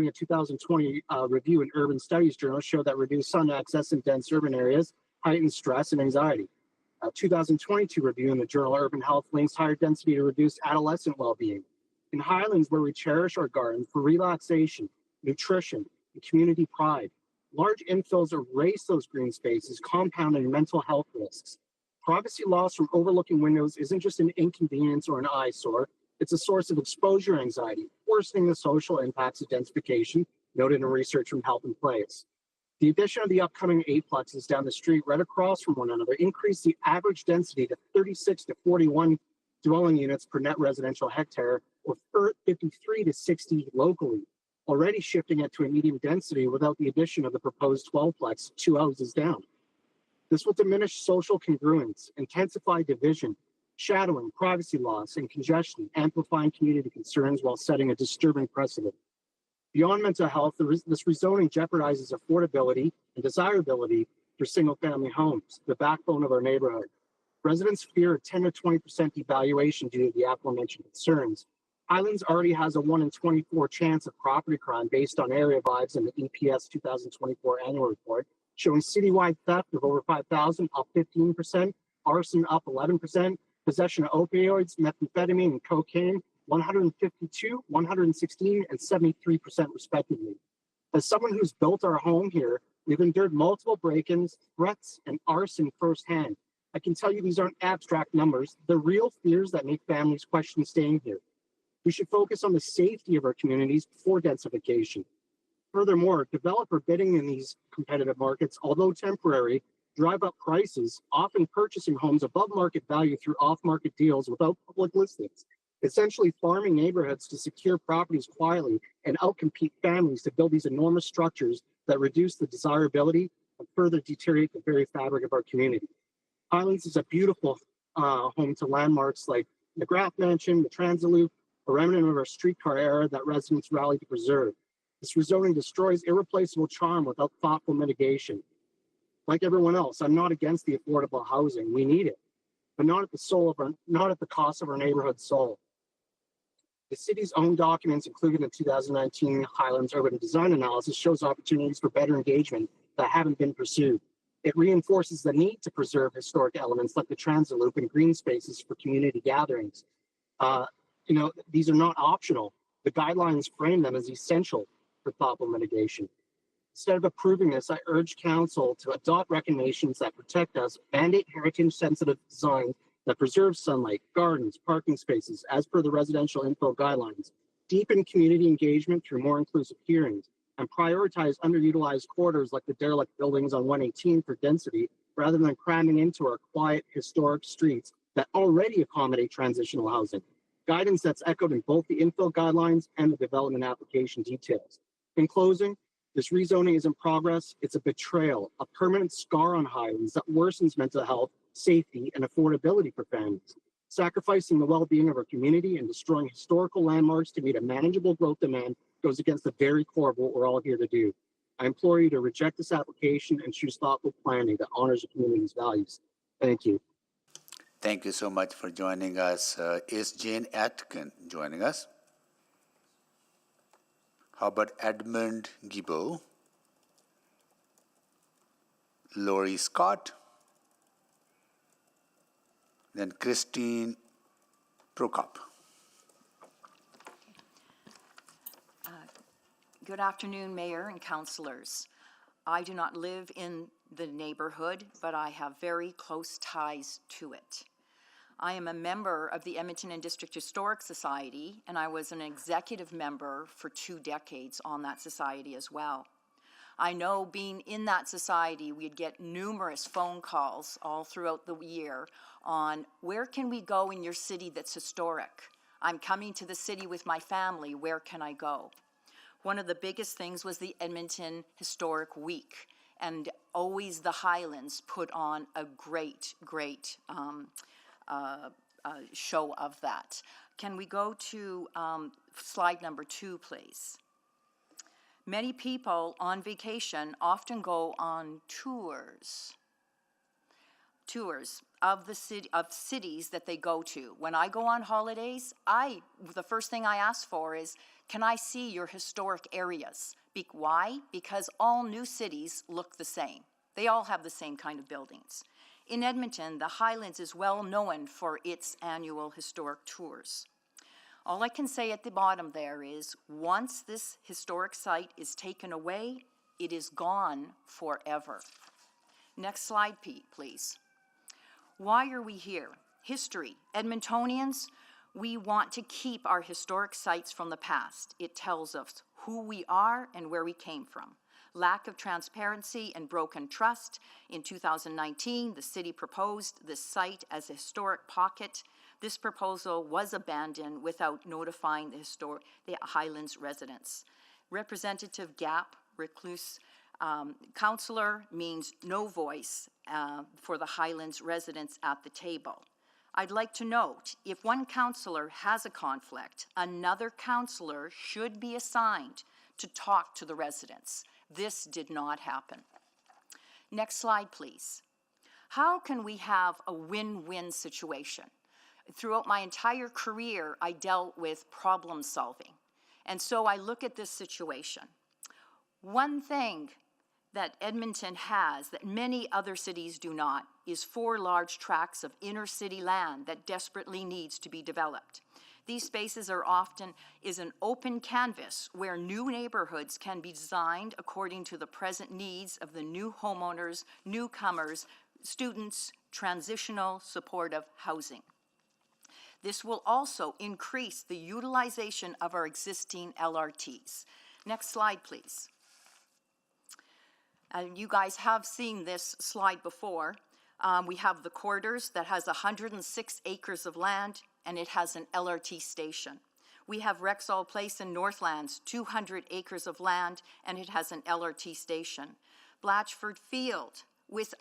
a 2020 review in Urban Studies Journal show that reduced sun access in dense urban areas heightens stress and anxiety. A 2022 review in the journal Urban Health links higher density to reduce adolescent well-being. In Highlands, where we cherish our garden for relaxation, nutrition, and community pride, large infills erase those green spaces, compounding mental health risks. Privacy loss from overlooking windows isn't just an inconvenience or an eyesore, it's a source of exposure anxiety, worsening the social impacts of densification, noted in research from Health and Place. The addition of the upcoming 8-plexes down the street right across from one another increased the average density to 36 to 41 dwelling units per net residential hectare, or 53 to 60 locally, already shifting it to a medium density without the addition of the proposed 12-plex 2 houses down. This will diminish social congruence, intensify division, shadowing, privacy loss, and congestion, amplifying community concerns while setting a disturbing precedent. Beyond mental health, this rezoning jeopardizes affordability and desirability for single-family homes, the backbone of our neighborhood. Residents fear a 10 to 20% devaluation due to the aforementioned concerns. Highlands already has a 1 in 24 chance of property crime based on area vibes in the EPS 2024 annual report, showing citywide theft of over 5,000, up 15%, arson up 11%, possession of opioids, methamphetamine, and cocaine, 152, 116, and 73% respectively. As someone who's built our home here, we've endured multiple break-ins, threats, and arson firsthand. I can tell you these aren't abstract numbers. They're real fears that make families question staying here. We should focus on the safety of our communities before densification. Furthermore, developer bidding in these competitive markets, although temporary, drive up prices, often purchasing homes above market value through off-market deals without public listings, essentially farming neighborhoods to secure properties quietly and outcompete families to build these enormous structures that reduce the desirability and further deteriorate the very fabric of our community. Highlands is a beautiful home to landmarks like the Graff Mansion, the Transit Loop, a remnant of our streetcar era that residents rally to preserve. This rezoning destroys irreplaceable charm without thoughtful mitigation. Like everyone else, I'm not against the affordable housing. We need it, but not at the cost of our neighborhood soul. The city's own documents, including the 2019 Highlands Urban Design Analysis, shows opportunities for better engagement that haven't been pursued. It reinforces the need to preserve historic elements like the transit loop and green spaces for community gatherings. These are not optional. The guidelines frame them as essential for thoughtful mitigation. Instead of approving this, I urge council to adopt recommendations that protect us, mandate heritage-sensitive design that preserves sunlight, gardens, parking spaces, as per the residential infill guidelines, deepen community engagement through more inclusive hearings, and prioritize underutilized corridors like the derelict buildings on 118 for density, rather than cramming into our quiet, historic streets that already accommodate transitional housing. Guidance that's echoed in both the infill guidelines and the development application details. In closing, this rezoning is in progress. It's a betrayal, a permanent scar on Highlands that worsens mental health, safety, and affordability for families. Sacrificing the well-being of our community and destroying historical landmarks to meet a manageable growth demand goes against the very core of what we're all here to do. I implore you to reject this application and choose thoughtful planning that honors the community's values. Thank you. Thank you so much for joining us. Is Jane Atkin joining us? How about Edmund Gibault? Lori Scott? Then Christine Prokop. Good afternoon, Mayor and councillors. I do not live in the neighborhood, but I have very close ties to it. I am a member of the Edmonton and District Historic Society, and I was an executive member for 2 decades on that society as well. I know being in that society, we'd get numerous phone calls all throughout the year on where can we go in your city that's historic? I'm coming to the city with my family, where can I go? One of the biggest things was the Edmonton Historic Week, and always the Highlands put on a great show of that. Can we go to slide number 2, please? Many people on vacation often go on tours of the city, of cities that they go to. When I go on holidays, the first thing I ask for is, can I see your historic areas? Why? Because all new cities look the same. They all have the same kind of buildings. In Edmonton, the Highlands is well known for its annual historic tours. All I can say at the bottom there is, once this historic site is taken away, it is gone forever. Next slide, please. Why are we here? History. Edmontonians, we want to keep our historic sites from the past. It tells us who we are and where we came from. Lack of transparency and broken trust. In 2019, the city proposed this site as a historic pocket. This proposal was abandoned without notifying the Highlands residents. Representative gap, recluse, councillor means no voice for the Highlands residents at the table. I'd like to note, if one councillor has a conflict, another councillor should be assigned to talk to the residents. This did not happen. Next slide, please. How can we have a win-win situation? Throughout my entire career, I dealt with problem solving. And so I look at this situation. One thing that Edmonton has that many other cities do not is 4 large tracts of inner city land that desperately needs to be developed. These spaces are often an open canvas where new neighborhoods can be designed according to the present needs of the new homeowners, newcomers, students, transitional supportive housing. This will also increase the utilization of our existing LRTs. Next slide, please. You guys have seen this slide before. We have the corridors that has 106 acres of land, and it has an LRT station. We have Rexall Place in Northlands, 200 acres of land, and it has an LRT station. Blatchford Field,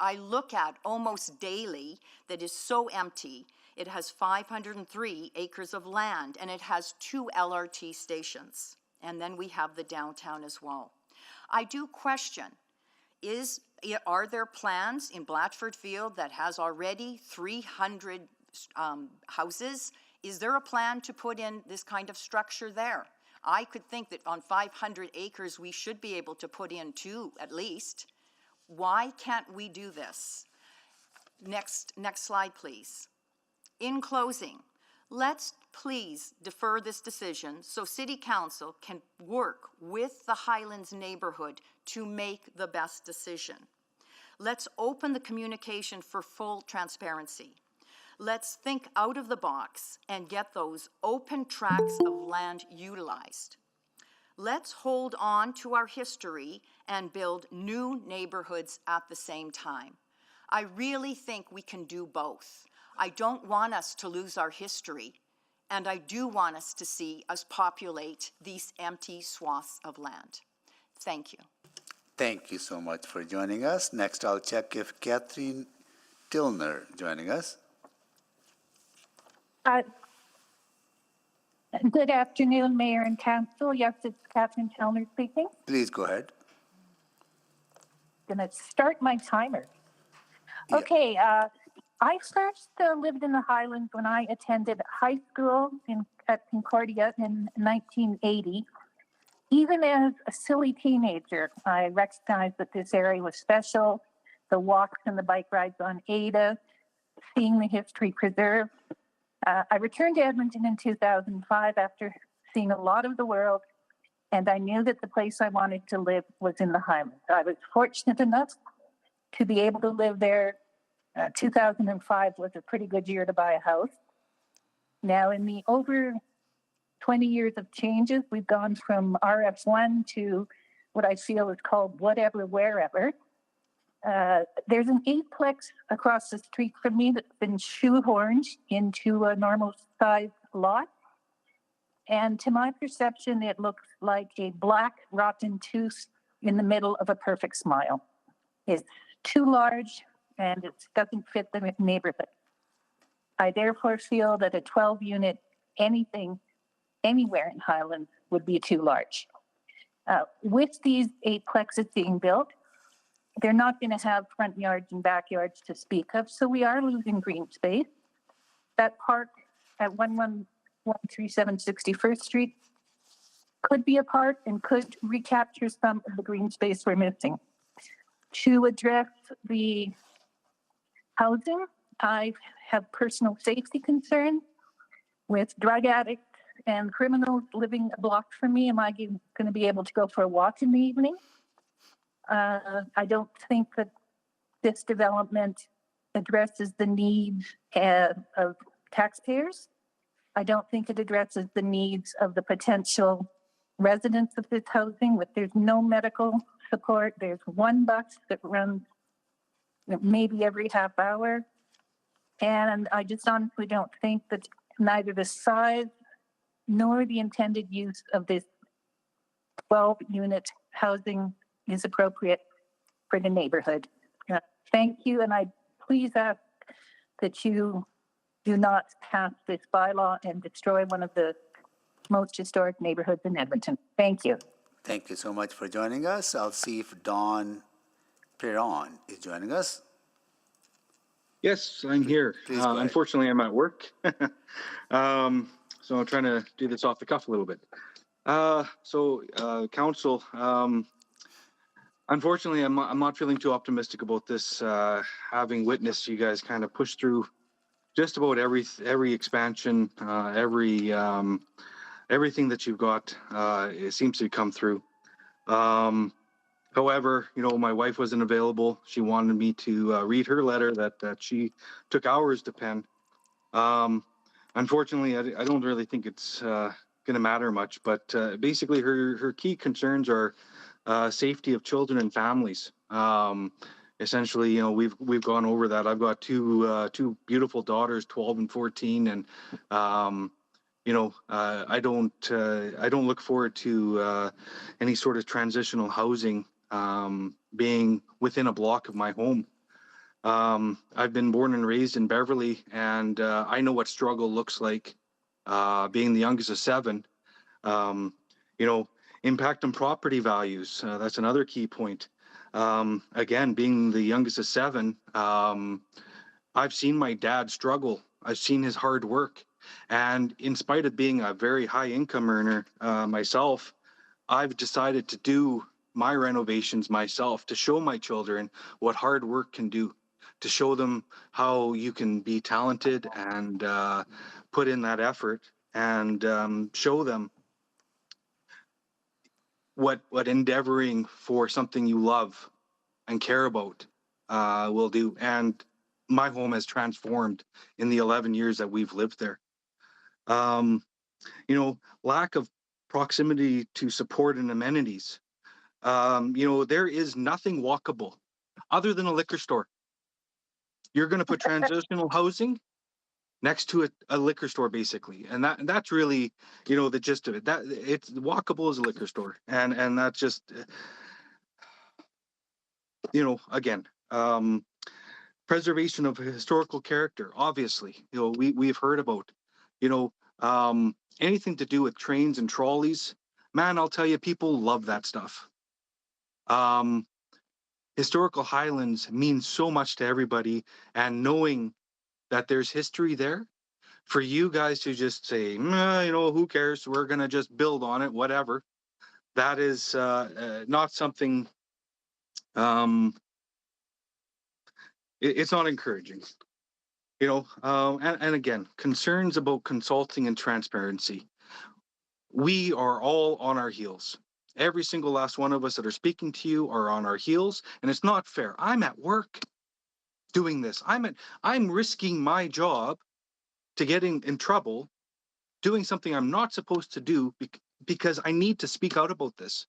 I look at almost daily, that is so empty. It has 503 acres of land, and it has 2 LRT stations. And then we have the downtown as well. I do question, are there plans in Blatchford Field that has already 300 houses Is there a plan to put in this kind of structure there? I could think that on 500 acres, we should be able to put in 2 at least. Why can't we do this? Next slide, please. In closing, let's please defer this decision so City Council can work with the Highlands neighborhood to make the best decision. Let's open the communication for full transparency. Let's think out of the box and get those open tracts of land utilized. Let's hold on to our history and build new neighborhoods at the same time. I really think we can do both. I don't want us to lose our history, and I do want us to see us populate these empty swaths of land. Thank you. Thank you so much for joining us. Next, I'll check if Catherine Tilner joining us. Good afternoon, Mayor and Council. Yes, it's Catherine Tilner speaking. Please go ahead. Gonna start my timer. Yeah. Okay, I first lived in the Highlands when I attended high school at Concordia in 1980. Even as a silly teenager, I recognized that this area was special. The walks and the bike rides on Ada, seeing the history preserved. I returned to Edmonton in 2005 after seeing a lot of the world, and I knew that the place I wanted to live was in the Highlands. I was fortunate enough to be able to live there. 2005 was a pretty good year to buy a house. Now, in the over 20 years of changes, we've gone from RF1 to what I feel is called whatever, wherever. There's an 8-plex across the street from me that's been shoehorned into a normal size lot. And to my perception, it looks like a black rotten tooth in the middle of a perfect smile. It's too large and it doesn't fit the neighborhood. I therefore feel that a 12-unit anything anywhere in Highlands would be too large. With these 8-plexes being built, they're not going to have front yards and backyards to speak of, so we are losing green space. That park at 1137 61st Street could be a park and could recapture some of the green space we're missing. To address the housing, I have personal safety concerns with drug addicts and criminals living a block from me. Am I going to be able to go for a walk in the evening? I don't think that this development addresses the needs of taxpayers. I don't think it addresses the needs of the potential residents of this housing. There's no medical support. There's one bus that runs maybe every half hour. And I just honestly don't think that neither the size nor the intended use of this 12-unit housing is appropriate for the neighborhood. Thank you, and I please ask that you do not pass this bylaw and destroy one of the most historic neighborhoods in Edmonton. Thank you. Thank you so much for joining us. I'll see if Don Perron is joining us. Yes, I'm here. Unfortunately, I'm at work. So I'm trying to do this off the cuff a little bit. Council, unfortunately, I'm not feeling too optimistic about this, having witnessed you guys kind of push through just about every expansion, everything that you've got, it seems to come through. However, my wife wasn't available. She wanted me to read her letter that she took hours to pen. Unfortunately, I don't really think it's going to matter much, but basically her key concerns are safety of children and families. Essentially, we've gone over that. I've got two beautiful daughters, 12 and 14, and I don't look forward to any sort of transitional housing being within a block of my home. I've been born and raised in Beverly, and I know what struggle looks like, being the youngest of 7. Impact on property values. That's another key point. Again, being the youngest of 7, I've seen my dad struggle. I've seen his hard work. And in spite of being a very high income earner myself, I've decided to do my renovations myself to show my children what hard work can do, to show them how you can be talented and put in that effort, and show them what endeavoring for something you love and care about will do. And my home has transformed in the 11 years that we've lived there. You know, lack of proximity to support and amenities. You know, there is nothing walkable other than a liquor store. You're going to put transitional housing next to a liquor store, basically, and that's really, you know, the gist of it. That it's walkable as a liquor store, and that's just, you know, again, preservation of historical character. Obviously, you know, we've heard about, you know, anything to do with trains and trolleys. Man, I'll tell you, people love that stuff. Historical Highlands means so much to everybody, and knowing that there's history there, for you guys to just say, nah, you know, who cares? We're going to just build on it, whatever. That is not something, it's not encouraging. You know, and again, concerns about consulting and transparency. We are all on our heels. Every single last one of us that are speaking to you are on our heels, and it's not fair. I'm at work doing this. I'm risking my job to get in trouble, doing something I'm not supposed to do because I need to speak out about this.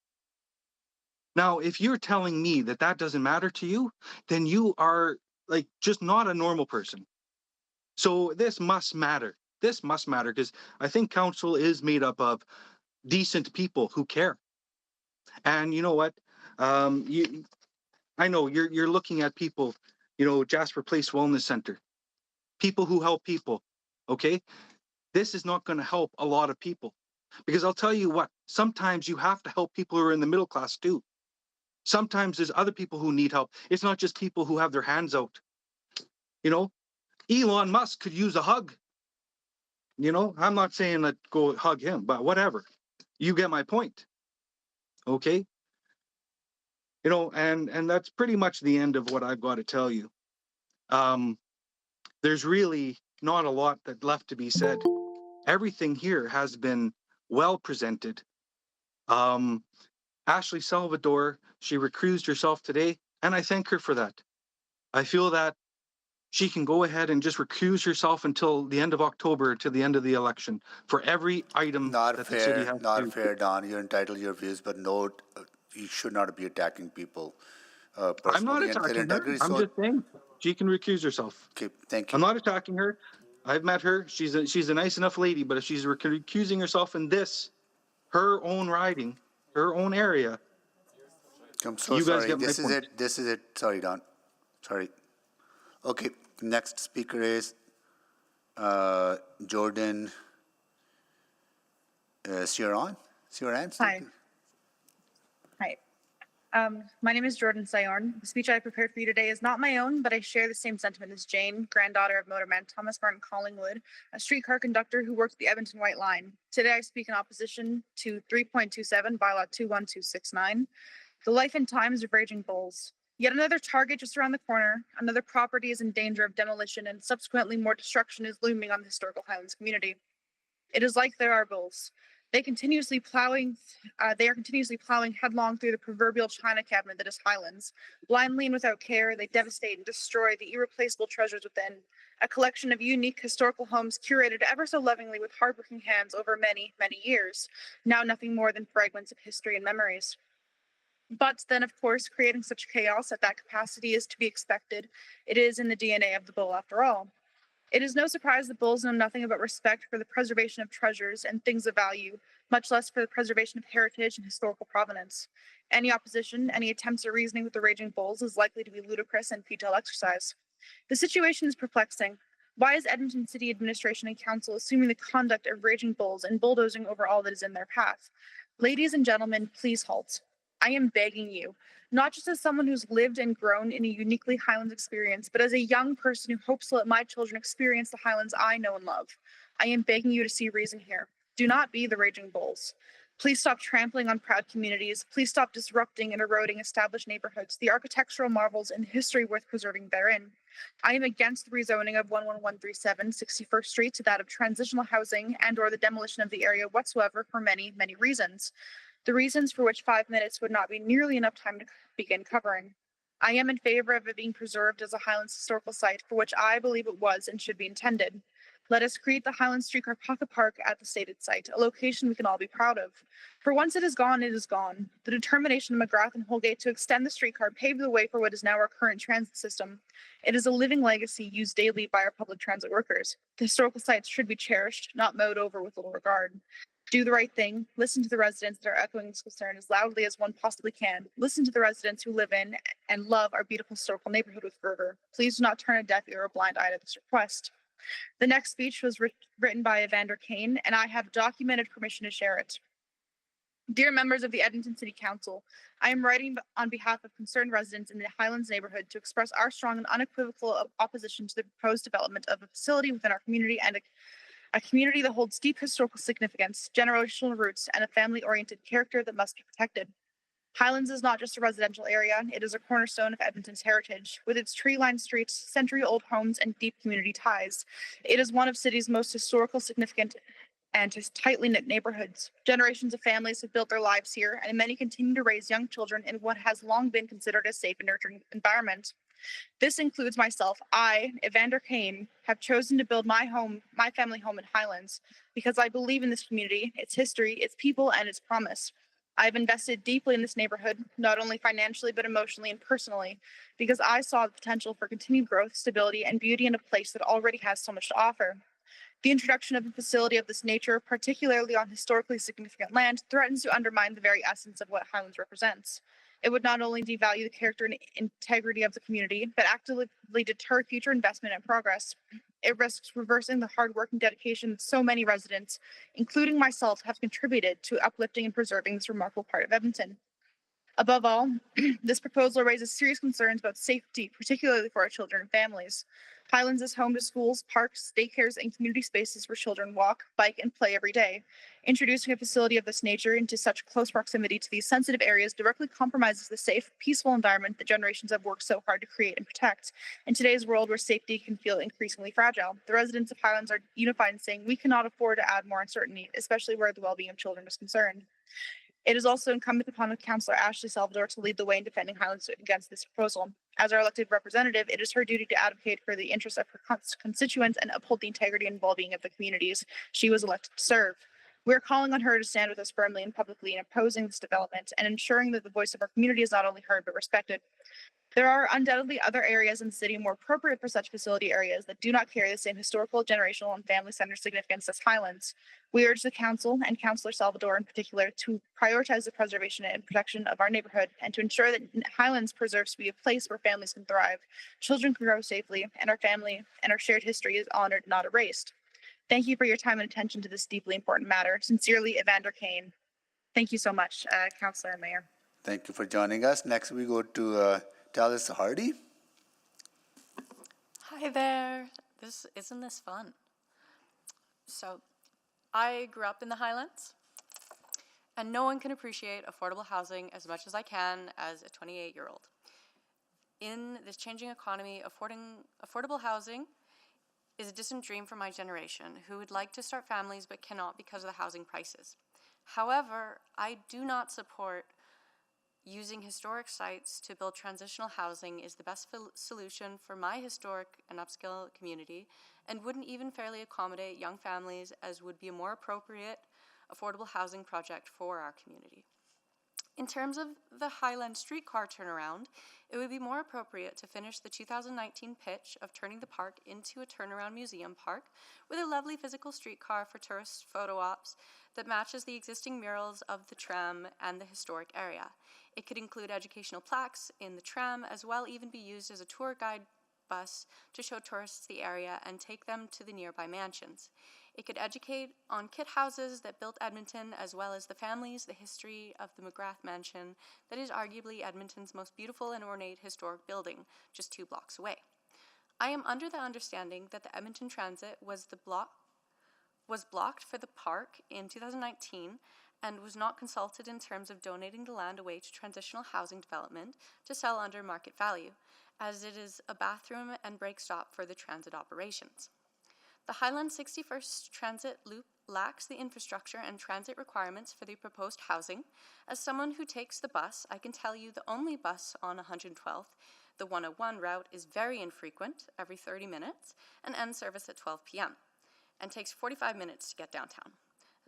Now, if you're telling me that that doesn't matter to you, then you are like just not a normal person. So this must matter. This must matter, because I think council is made up of decent people who care. And you know what? I know you're looking at people, you know, Jasper Place Wellness Center, people who help people. Okay, this is not going to help a lot of people, because I'll tell you what, sometimes you have to help people who are in the middle class too. Sometimes there's other people who need help. It's not just people who have their hands out. You know, Elon Musk could use a hug. You know, I'm not saying that go hug him, but whatever. You get my point. Okay. You know, and that's pretty much the end of what I've got to tell you. There's really not a lot that left to be said. Everything here has been well presented. Ashley Salvador, she recused herself today, and I thank her for that. I feel that she can go ahead and just recuse herself until the end of October, to the end of the election, for every item Not that fair, the city has not to. fair, Don. You're entitled to your views, but note, you should not be attacking people personally. I'm not and attacking her. integrity. I'm So, just saying she can recuse herself. okay, thank you. I'm not attacking her. I've met her. She's a nice enough lady, but if she's recusing herself in this, her own riding, her own area, I'm so you guys sorry. get my This is point. it. This is it. Sorry, Don. Sorry. Okay, next speaker is Jordan Sioran. Hi. Hi. My name is Jordan Sion. The speech I prepared for you today is not my own, but I share the same sentiment as Jane, granddaughter of motorman Thomas Martin Collingwood, a streetcar conductor who worked the Edmonton White Line. Today I speak in opposition to 3.27 bylaw 21269, the life and times of raging bulls. Yet another target just around the corner, another property is in danger of demolition, and subsequently more destruction is looming on the historical Highlands community. It is like there are bulls. They are continuously plowing headlong through the proverbial china cabinet that is Highlands. Blindly and without care, they devastate and destroy the irreplaceable treasures within, a collection of unique historical homes curated ever so lovingly with hardworking hands over many, many years, now nothing more than fragments of history and memories. But then, of course, creating such chaos at that capacity is to be expected. It is in the DNA of the bull, after all. It is no surprise that bulls know nothing about respect for the preservation of treasures and things of value, much less for the preservation of heritage and historical provenance. Any opposition, any attempts at reasoning with the raging bulls is likely to be ludicrous and futile exercise. The situation is perplexing. Why is Edmonton City Administration and Council assuming the conduct of raging bulls and bulldozing over all that is in their path? Ladies and gentlemen, please halt. I am begging you, not just as someone who's lived and grown in a uniquely Highlands experience, but as a young person who hopes to let my children experience the Highlands I know and love. I am begging you to see reason here. Do not be the raging bulls. Please stop trampling on proud communities. Please stop disrupting and eroding established neighborhoods, the architectural marvels and history worth preserving therein. I am against the rezoning of 11137 61st Street to that of transitional housing and or the demolition of the area whatsoever for many, many reasons. The reasons for which 5 minutes would not be nearly enough time to begin covering. I am in favor of it being preserved as a Highlands historical site for which I believe it was and should be intended. Let us create the Highlands Streetcar Pocket Park at the stated site, a location we can all be proud of. For once it is gone, it is gone. The determination of McGrath and Holgate to extend the streetcar paved the way for what is now our current transit system. It is a living legacy used daily by our public transit workers. The historical sites should be cherished, not mowed over with little regard. Do the right thing. Listen to the residents that are echoing this concern as loudly as one possibly can. Listen to the residents who live in and love our beautiful historical neighborhood with fervor. Please do not turn a deaf ear or a blind eye to this request. The next speech was written by Evander Kane, and I have documented permission to share it. Dear members of the Edmonton City Council, I am writing on behalf of concerned residents in the Highlands neighborhood to express our strong and unequivocal opposition to the proposed development of a facility within our community and a community that holds deep historical significance, generational roots, and a family-oriented character that must be protected. Highlands is not just a residential area, it is a cornerstone of Edmonton's heritage. With its tree-lined streets, century-old homes, and deep community ties, it is one of the city's most historical significant and tightly knit neighborhoods. Generations of families have built their lives here, and many continue to raise young children in what has long been considered a safe and nurturing environment. This includes myself. I, Evander Kane, have chosen to build my family home in Highlands because I believe in this community, its history, its people, and its promise. I've invested deeply in this neighborhood, not only financially, but emotionally and personally, because I saw the potential for continued growth, stability, and beauty in a place that already has so much to offer. The introduction of a facility of this nature, particularly on historically significant land, threatens to undermine the very essence of what Highlands represents. It would not only devalue the character and integrity of the community, but actively deter future investment and progress. It risks reversing the hard work and dedication that so many residents, including myself, have contributed to uplifting and preserving this remarkable part of Edmonton. Above all, this proposal raises serious concerns about safety, particularly for our children and families. Highlands is home to schools, parks, daycares, and community spaces where children walk, bike, and play every day. Introducing a facility of this nature into such close proximity to these sensitive areas directly compromises the safe, peaceful environment that generations have worked so hard to create and protect. In today's world where safety can feel increasingly fragile, the residents of Highlands are unified in saying we cannot afford to add more uncertainty, especially where the well-being of children is concerned. It is also incumbent upon Councillor Ashley Salvador to lead the way in defending Highlands against this proposal. As our elected representative, it is her duty to advocate for the interests of her constituents and uphold the integrity and well-being of the communities she was elected to serve. We are calling on her to stand with us firmly and publicly in opposing this development and ensuring that the voice of our community is not only heard but respected. There are undoubtedly other areas in the city more appropriate for such facility areas that do not carry the same historical, generational, and family-centered significance as Highlands. We urge the Council, and Councillor Salvador in particular, to prioritize the preservation and protection of our neighborhood and to ensure that Highlands preserves to be a place where families can thrive, children can grow safely, and our family and our shared history is honored, not erased. Thank you for your time and attention to this deeply important matter. Sincerely, Evander Kane. Thank you so much, Councillor and Mayor. Thank you for joining us. Next, we go to Dallas Hardy. Hi there. Isn't this fun? So, I grew up in the Highlands, and no one can appreciate affordable housing as much as I can as a 28-year-old. In this changing economy, affordable housing is a distant dream for my generation who would like to start families but cannot because of the housing prices. However, I do not support using historic sites to build transitional housing is the best solution for my historic and upscale community and wouldn't even fairly accommodate young families as would be a more appropriate affordable housing project for our community. In terms of the Highland streetcar turnaround, it would be more appropriate to finish the 2019 pitch of turning the park into a turnaround museum park with a lovely physical streetcar for tourist photo ops that matches the existing murals of the tram and the historic area. It could include educational plaques in the tram, as well even be used as a tour guide bus to show tourists the area and take them to the nearby mansions. It could educate on kit houses that built Edmonton, as well as the families, the history of the McGrath Mansion that is arguably Edmonton's most beautiful and ornate historic building, just 2 blocks away. I am under the understanding that the Edmonton Transit was the block was blocked for the park in 2019 and was not consulted in terms of donating the land away to transitional housing development to sell under market value, as it is a bathroom and brake stop for the transit operations. The Highlands 61st Transit Loop lacks the infrastructure and transit requirements for the proposed housing. As someone who takes the bus, I can tell you the only bus on 112th, the 101 route, is very infrequent, every 30 minutes, and ends service at 12 p.m., and takes 45 minutes to get downtown.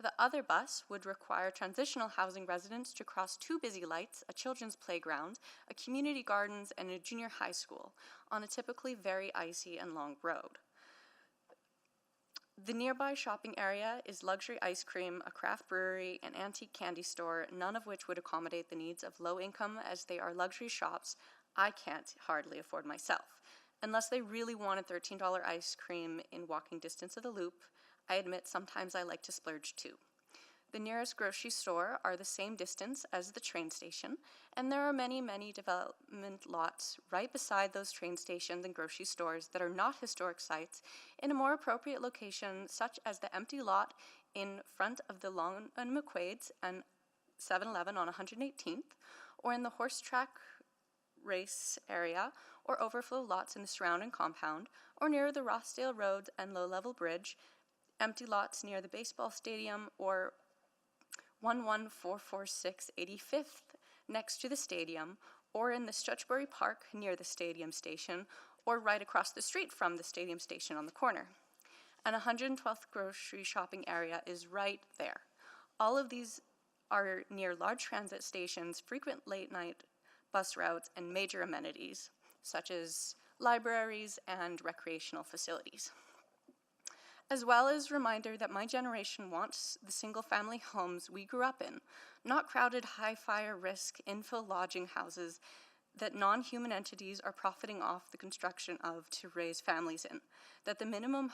The other bus would require transitional housing residents to cross two busy lights, a children's playground, a community gardens, and a junior high school on a typically very icy and long road. The nearby shopping area is luxury ice cream, a craft brewery, an antique candy store, none of which would accommodate the needs of low income, as they are luxury shops I can't hardly afford myself. Unless they really wanted $13 ice cream in walking distance of the loop, I admit sometimes I like to splurge too. The nearest grocery store are the same distance as the train station, and there are many, many development lots right beside those train stations and grocery stores that are not historic sites in a more appropriate location, such as the empty lot in front of the Long and McQuaid's and 7-Eleven on 118th, or in the horse track race area, or overflow lots in the surrounding compound, or near the Rossdale Road and low-level bridge, empty lots near the baseball stadium, or 11446 85th next to the stadium, or in the Stutchbury Park near the stadium station, or right across the street from the stadium station on the corner. An 112th grocery shopping area is right there. All of these are near large transit stations, frequent late-night bus routes, and major amenities, such as libraries and recreational facilities. As well as reminder that my generation wants the single-family homes we grew up in, not crowded high-fire risk infill lodging houses that non-human entities are profiting off the construction of to raise families in, that the minimum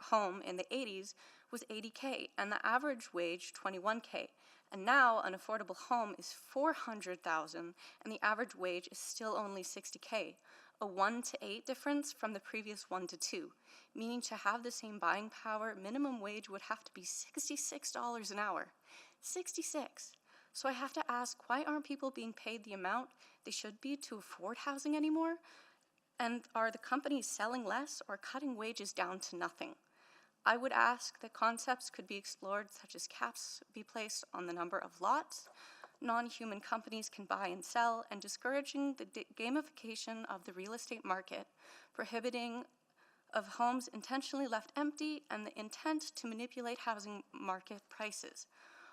home in the 80s was $80K and the average wage $21K, and now an affordable home is $400,000 and the average wage is still only $60K, a 1 to 8 difference from the previous 1 to 2, meaning to have the same buying power, minimum wage would have to be $66 an hour. 66. So I have to ask, why aren't people being paid the amount they should be to afford housing anymore? And are the companies selling less or cutting wages down to nothing? I would ask that concepts could be explored, such as caps be placed on the number of lots non-human companies can buy and sell, and discouraging the gamification of the real estate market, prohibiting of homes intentionally left empty, and the intent to manipulate housing market prices,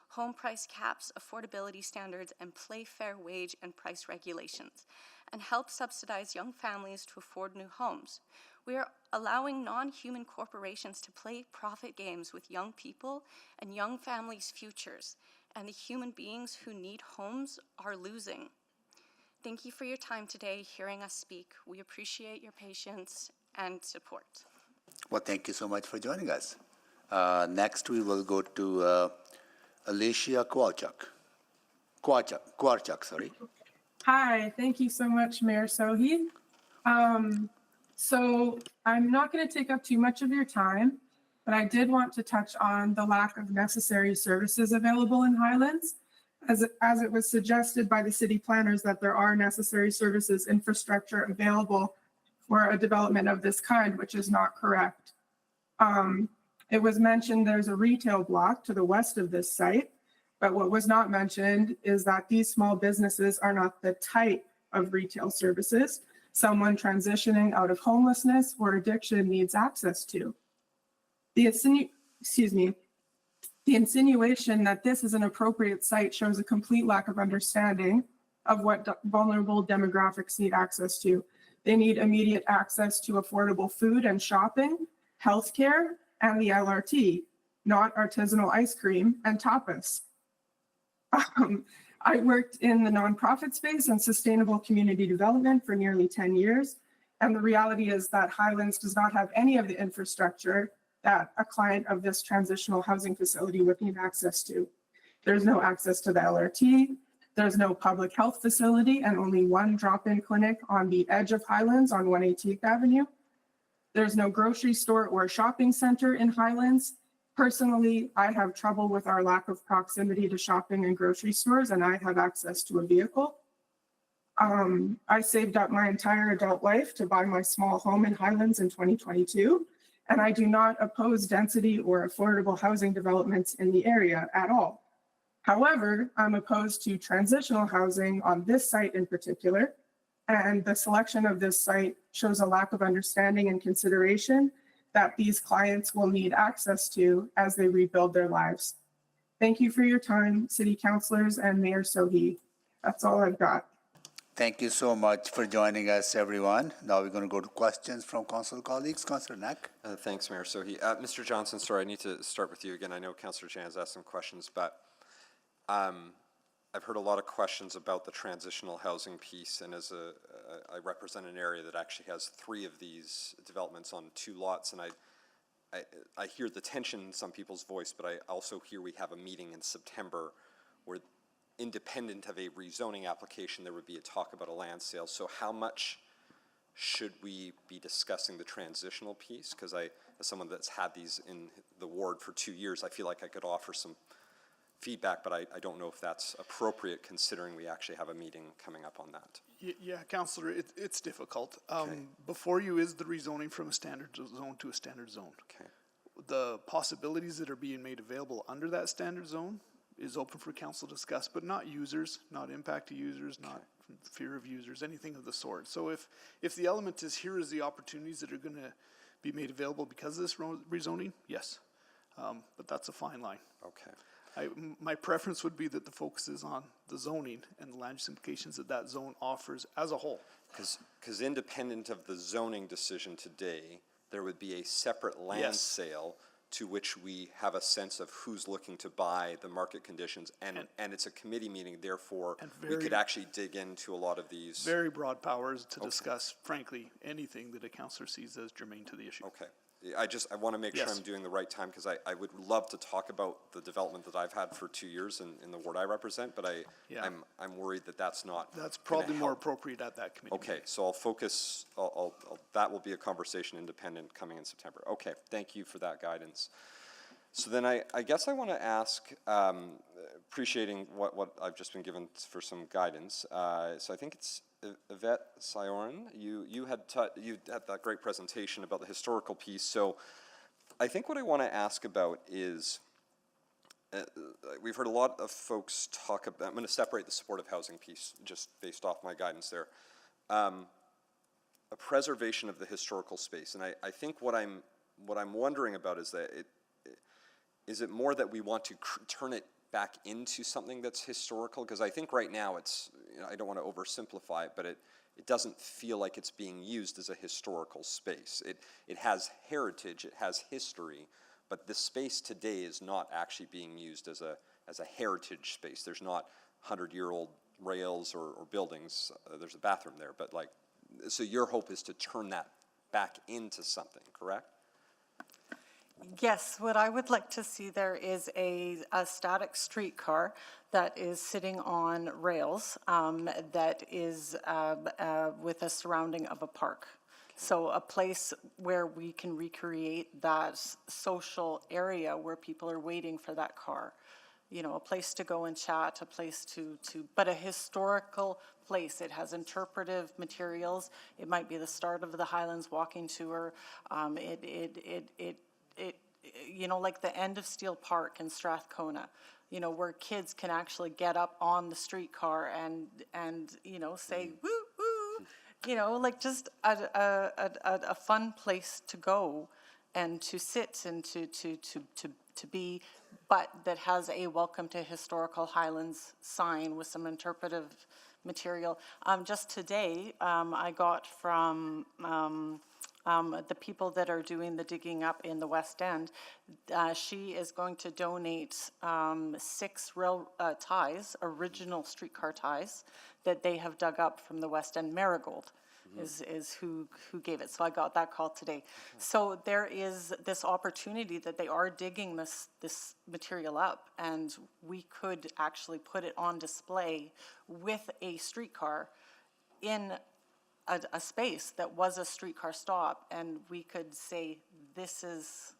home price caps, affordability standards, and play fair wage and price regulations, and help subsidize young families to afford new homes. We are allowing non-human corporations to play profit games with young people and young families' futures, and the human beings who need homes are losing. Thank you for your time today, hearing us speak. We appreciate your patience and support. Well, thank you so much for joining us. Next, we will go to Alicia Kwarchuk. Sorry. Hi, thank you so much, Mayor Sohi. So I'm not going to take up too much of your time, but I did want to touch on the lack of necessary services available in Highlands, as it was suggested by the city planners that there are necessary services infrastructure available for a development of this kind, which is not correct. It was mentioned there's a retail block to the west of this site, but what was not mentioned is that these small businesses are not the type of retail services someone transitioning out of homelessness or addiction needs access to. The insinuation that this is an appropriate site shows a complete lack of understanding of what vulnerable demographics need access to. They need immediate access to affordable food and shopping, healthcare, and the LRT, not artisanal ice cream and tapas. I worked in the nonprofit space and sustainable community development for nearly 10 years. And the reality is that Highlands does not have any of the infrastructure that a client of this transitional housing facility would need access to. There's no access to the LRT. There's no public health facility and only one drop-in clinic on the edge of Highlands on 118th Avenue. There's no grocery store or shopping center in Highlands. Personally, I have trouble with our lack of proximity to shopping and grocery stores, and I have access to a vehicle. I saved up my entire adult life to buy my small home in Highlands in 2022, and I do not oppose density or affordable housing developments in the area at all. However, I'm opposed to transitional housing on this site in particular, and the selection of this site shows a lack of understanding and consideration that these clients will need access to as they rebuild their lives. Thank you for your time, City Councilors and Mayor Sohi. That's all I've got. Thank you so much for joining us, everyone. Now we're going to go to questions from council colleagues. Councillor Knack. Thanks, Mayor Sohi. Mr. Johnson, sorry, I need to start with you again. I know Councillor Chan has asked some questions, but I've heard a lot of questions about the transitional housing piece, and as I represent an area that actually has 3 of these developments on 2 lots, and I hear the tension in some people's voice, but I also hear we have a meeting in September where, independent of a rezoning application, there would be a talk about a land sale. So how much should we be discussing the transitional piece? Because as someone that's had these in the ward for 2 years, I feel like I could offer some feedback, but I don't know if that's appropriate considering we actually have a meeting coming up on that. Yeah, Councillor, it's difficult. Okay. Before you is the rezoning from a standard zone to a standard zone. Okay. The possibilities that are being made available under that standard zone is open for council to discuss, but not users, not impact to users, not fear of users, anything of the sort. So if the element is here is the opportunities that are going to be made available because of this rezoning, yes. But that's a fine line. Okay. My preference would be that the focus is on the zoning and the land use implications that zone offers as a whole. Because independent of the zoning decision today, there would be a separate land sale to which we have a sense of who's looking to buy, the market conditions, and it's a committee meeting, therefore we could actually dig into a lot of these. Very broad powers to discuss, frankly, anything that a councillor sees as germane to the issue. Okay. I want to make sure I'm doing the right time, because I would love to talk about the development that I've had for 2 years in the ward I represent, but I'm worried that that's not. That's probably more appropriate at that committee. Okay, so I'll focus, that will be a conversation independent coming in September. Okay, thank you for that guidance. So then I guess I want to ask, appreciating what I've just been given for some guidance, so I think it's Yvette Sioran, you had that great presentation about the historical piece. So I think what I want to ask about is, we've heard a lot of folks talk about, I'm going to separate the supportive housing piece just based off my guidance there, a preservation of the historical space. And I think what I'm wondering about is that is it more that we want to turn it back into something that's historical? Because I think right now it's, I don't want to oversimplify it, but it doesn't feel like it's being used as a historical space. It has heritage, it has history, but the space today is not actually being used as a heritage space. There's not 100-year-old rails or buildings. There's a bathroom there, but so your hope is to turn that back into something, correct? Yes, what I would like to see there is a static streetcar that is sitting on rails that is with a surrounding of a park. So a place where we can recreate that social area where people are waiting for that car. You know, a place to go and chat, a place but a historical place. It has interpretive materials. It might be the start of the Highlands walking tour. You know, like the end of Steel Park in Strathcona, you know, where kids can actually get up on the streetcar and you know, say woo woo, you know, like just a fun place to go and to sit and to be, but that has a welcome to historical Highlands sign with some interpretive material. Just today, I got from the people that are doing the digging up in the West End, she is going to donate 6 rail ties, original streetcar ties, that they have dug up from the West End. Marigold is who gave it. So I got that call today. So there is this opportunity that they are digging this material up, and we could actually put it on display with a streetcar in a space that was a streetcar stop, and we could say, this is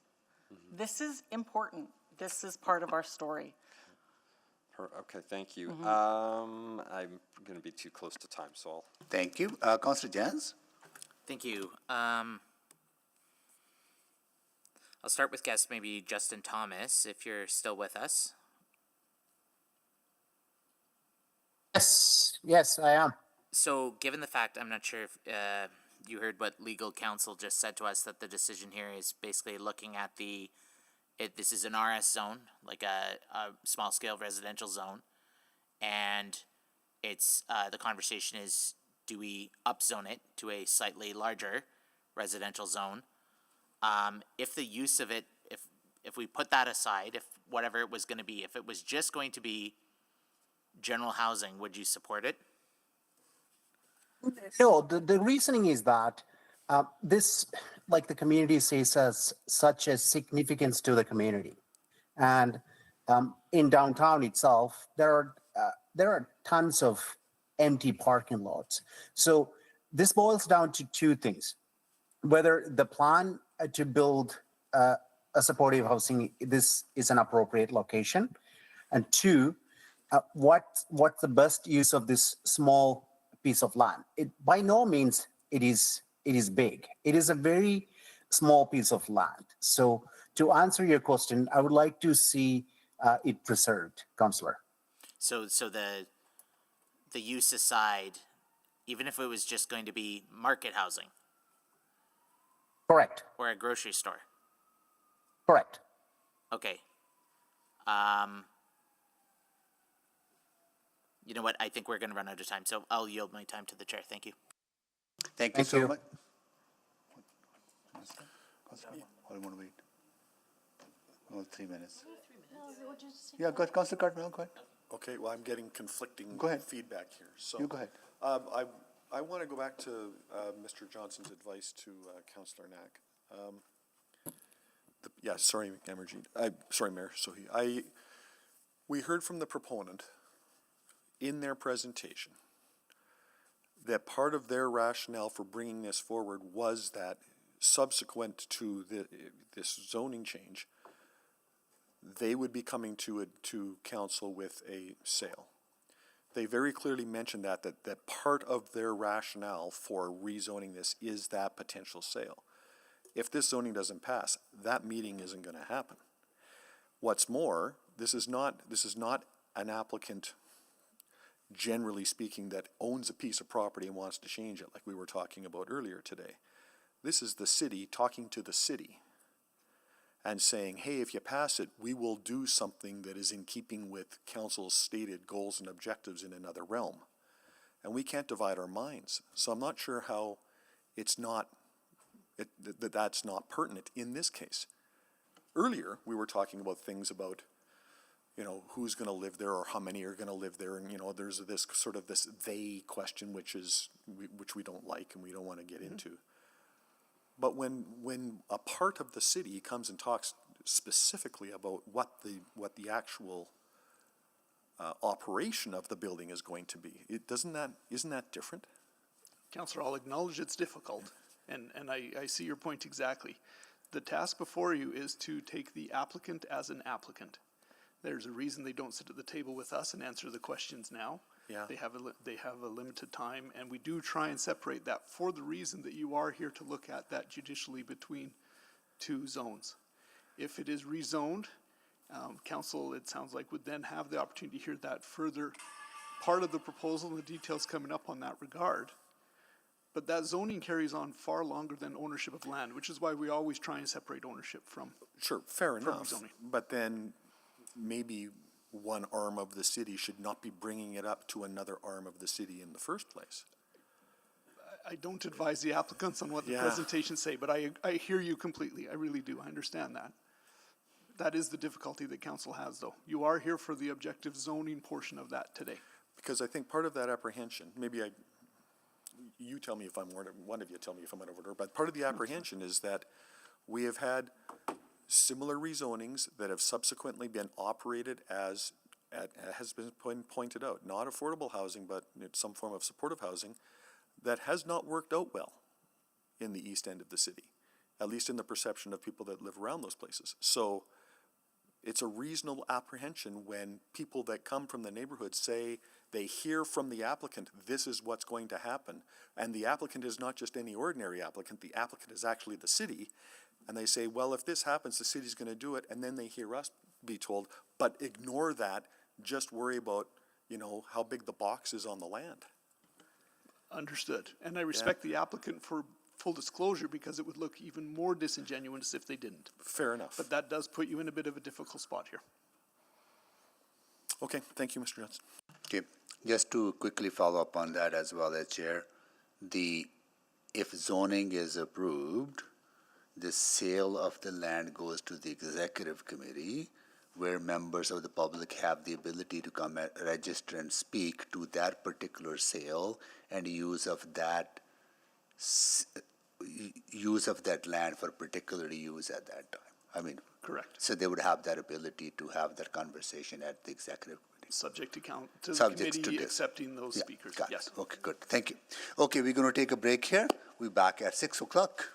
This is important. This is part of our story. Okay, thank you. Mm-hmm. I'm going to be too close to time, so I'll. Thank you. Councillor Jans? Thank you. I'll start with guest maybe Justin Thomas, if you're still with us. Yes, I am. So, given the fact, I'm not sure if you heard what legal counsel just said to us, that the decision here is basically looking at this is an RS zone, like a small scale residential zone, and it's the conversation is, do we upzone it to a slightly larger residential zone? If the use of it, if we put that aside, if whatever it was going to be, if it was just going to be general housing, would you support it? No, the reasoning is that this, like the community says, has such a significance to the community. And in downtown itself, there are tons of empty parking lots. So this boils down to two things: whether the plan to build a supportive housing, this is an appropriate location, and two, what's the best use of this small piece of land. It by no means it is big. It is a very small piece of land. So to answer your question, I would like to see it preserved, Councillor. So the use aside, even if it was just going to be market housing. Correct. Or a grocery store. Correct. Okay. You know what? I think we're going to run out of time, so I'll yield my time to the chair. Thank you. Thank you so much. Or you want to wait? Oh, 3 minutes. Yeah, go ahead, Councillor Cartmel, go ahead. Okay, well, I'm getting conflicting feedback here. So You go ahead. I want to go back to Mr. Johnson's advice to Councillor Knack. Sorry, Amarjeet. Sorry, Mayor Sohi. We heard from the proponent in their presentation that part of their rationale for bringing this forward was that subsequent to this zoning change, they would be coming to council with a sale. They very clearly mentioned that part of their rationale for rezoning this is that potential sale. If this zoning doesn't pass, that meeting isn't going to happen. What's more, this is not an applicant, generally speaking, that owns a piece of property and wants to change it, like we were talking about earlier today. This is the city talking to the city and saying, hey, if you pass it, we will do something that is in keeping with council's stated goals and objectives in another realm. And we can't divide our minds. So I'm not sure how that's not pertinent in this case. Earlier, we were talking about things about, who's going to live there or how many are going to live there. And, there's this sort of this they question, which we don't like and we don't want to get into. But when a part of the city comes and talks specifically about what the actual operation of the building is going to be, isn't that different? Councillor, I'll acknowledge it's difficult, and I see your point exactly. The task before you is to take the applicant as an applicant. There's a reason they don't sit at the table with us and answer the questions now. Yeah. They have a limited time, and we do try and separate that for the reason that you are here to look at that judicially between two zones. If it is rezoned, council, it sounds like, would then have the opportunity to hear that further part of the proposal and the details coming up on that regard. But that zoning carries on far longer than ownership of land, which is why we always try and separate ownership from. Sure, fair enough. Rezoning. But then maybe one arm of the city should not be bringing it up to another arm of the city in the first place. I don't advise the applicants on what the presentations say, but I hear you completely. I really do. I understand that. That is the difficulty that council has, though. You are here for the objective zoning portion of that today. Because I think part of that apprehension, you tell me if I'm one of you tell me if I'm out of order, but part of the apprehension is that we have had similar rezonings that have subsequently been operated as has been pointed out, not affordable housing, but some form of supportive housing, that has not worked out well in the east end of the city. at least in the perception of people that live around those places. So it's a reasonable apprehension when people that come from the neighborhood say they hear from the applicant, this is what's going to happen. And the applicant is not just any ordinary applicant, the applicant is actually the city. And they say, well, if this happens, the city's going to do it. And then they hear us be told, but ignore that, just worry about, you know, how big the box is on the land. Understood. And I respect the applicant for full disclosure because it would look even more disingenuous if they didn't. Fair enough. But that does put you in a bit of a difficult spot here. Okay, thank you, Mr. Johnson. Okay, just to quickly follow up on that as well as Chair, if zoning is approved, the sale of the land goes to the executive committee, where members of the public have the ability to come and register and speak to that particular sale and use of that land for particular use at that time. I mean, correct. So they would have that ability to have that conversation at the executive committee. Subject to the committee accepting those speakers. Got yes. It. Okay, good. Thank you. Okay, we're going to take a break here. We'll be back at 6 o'clock.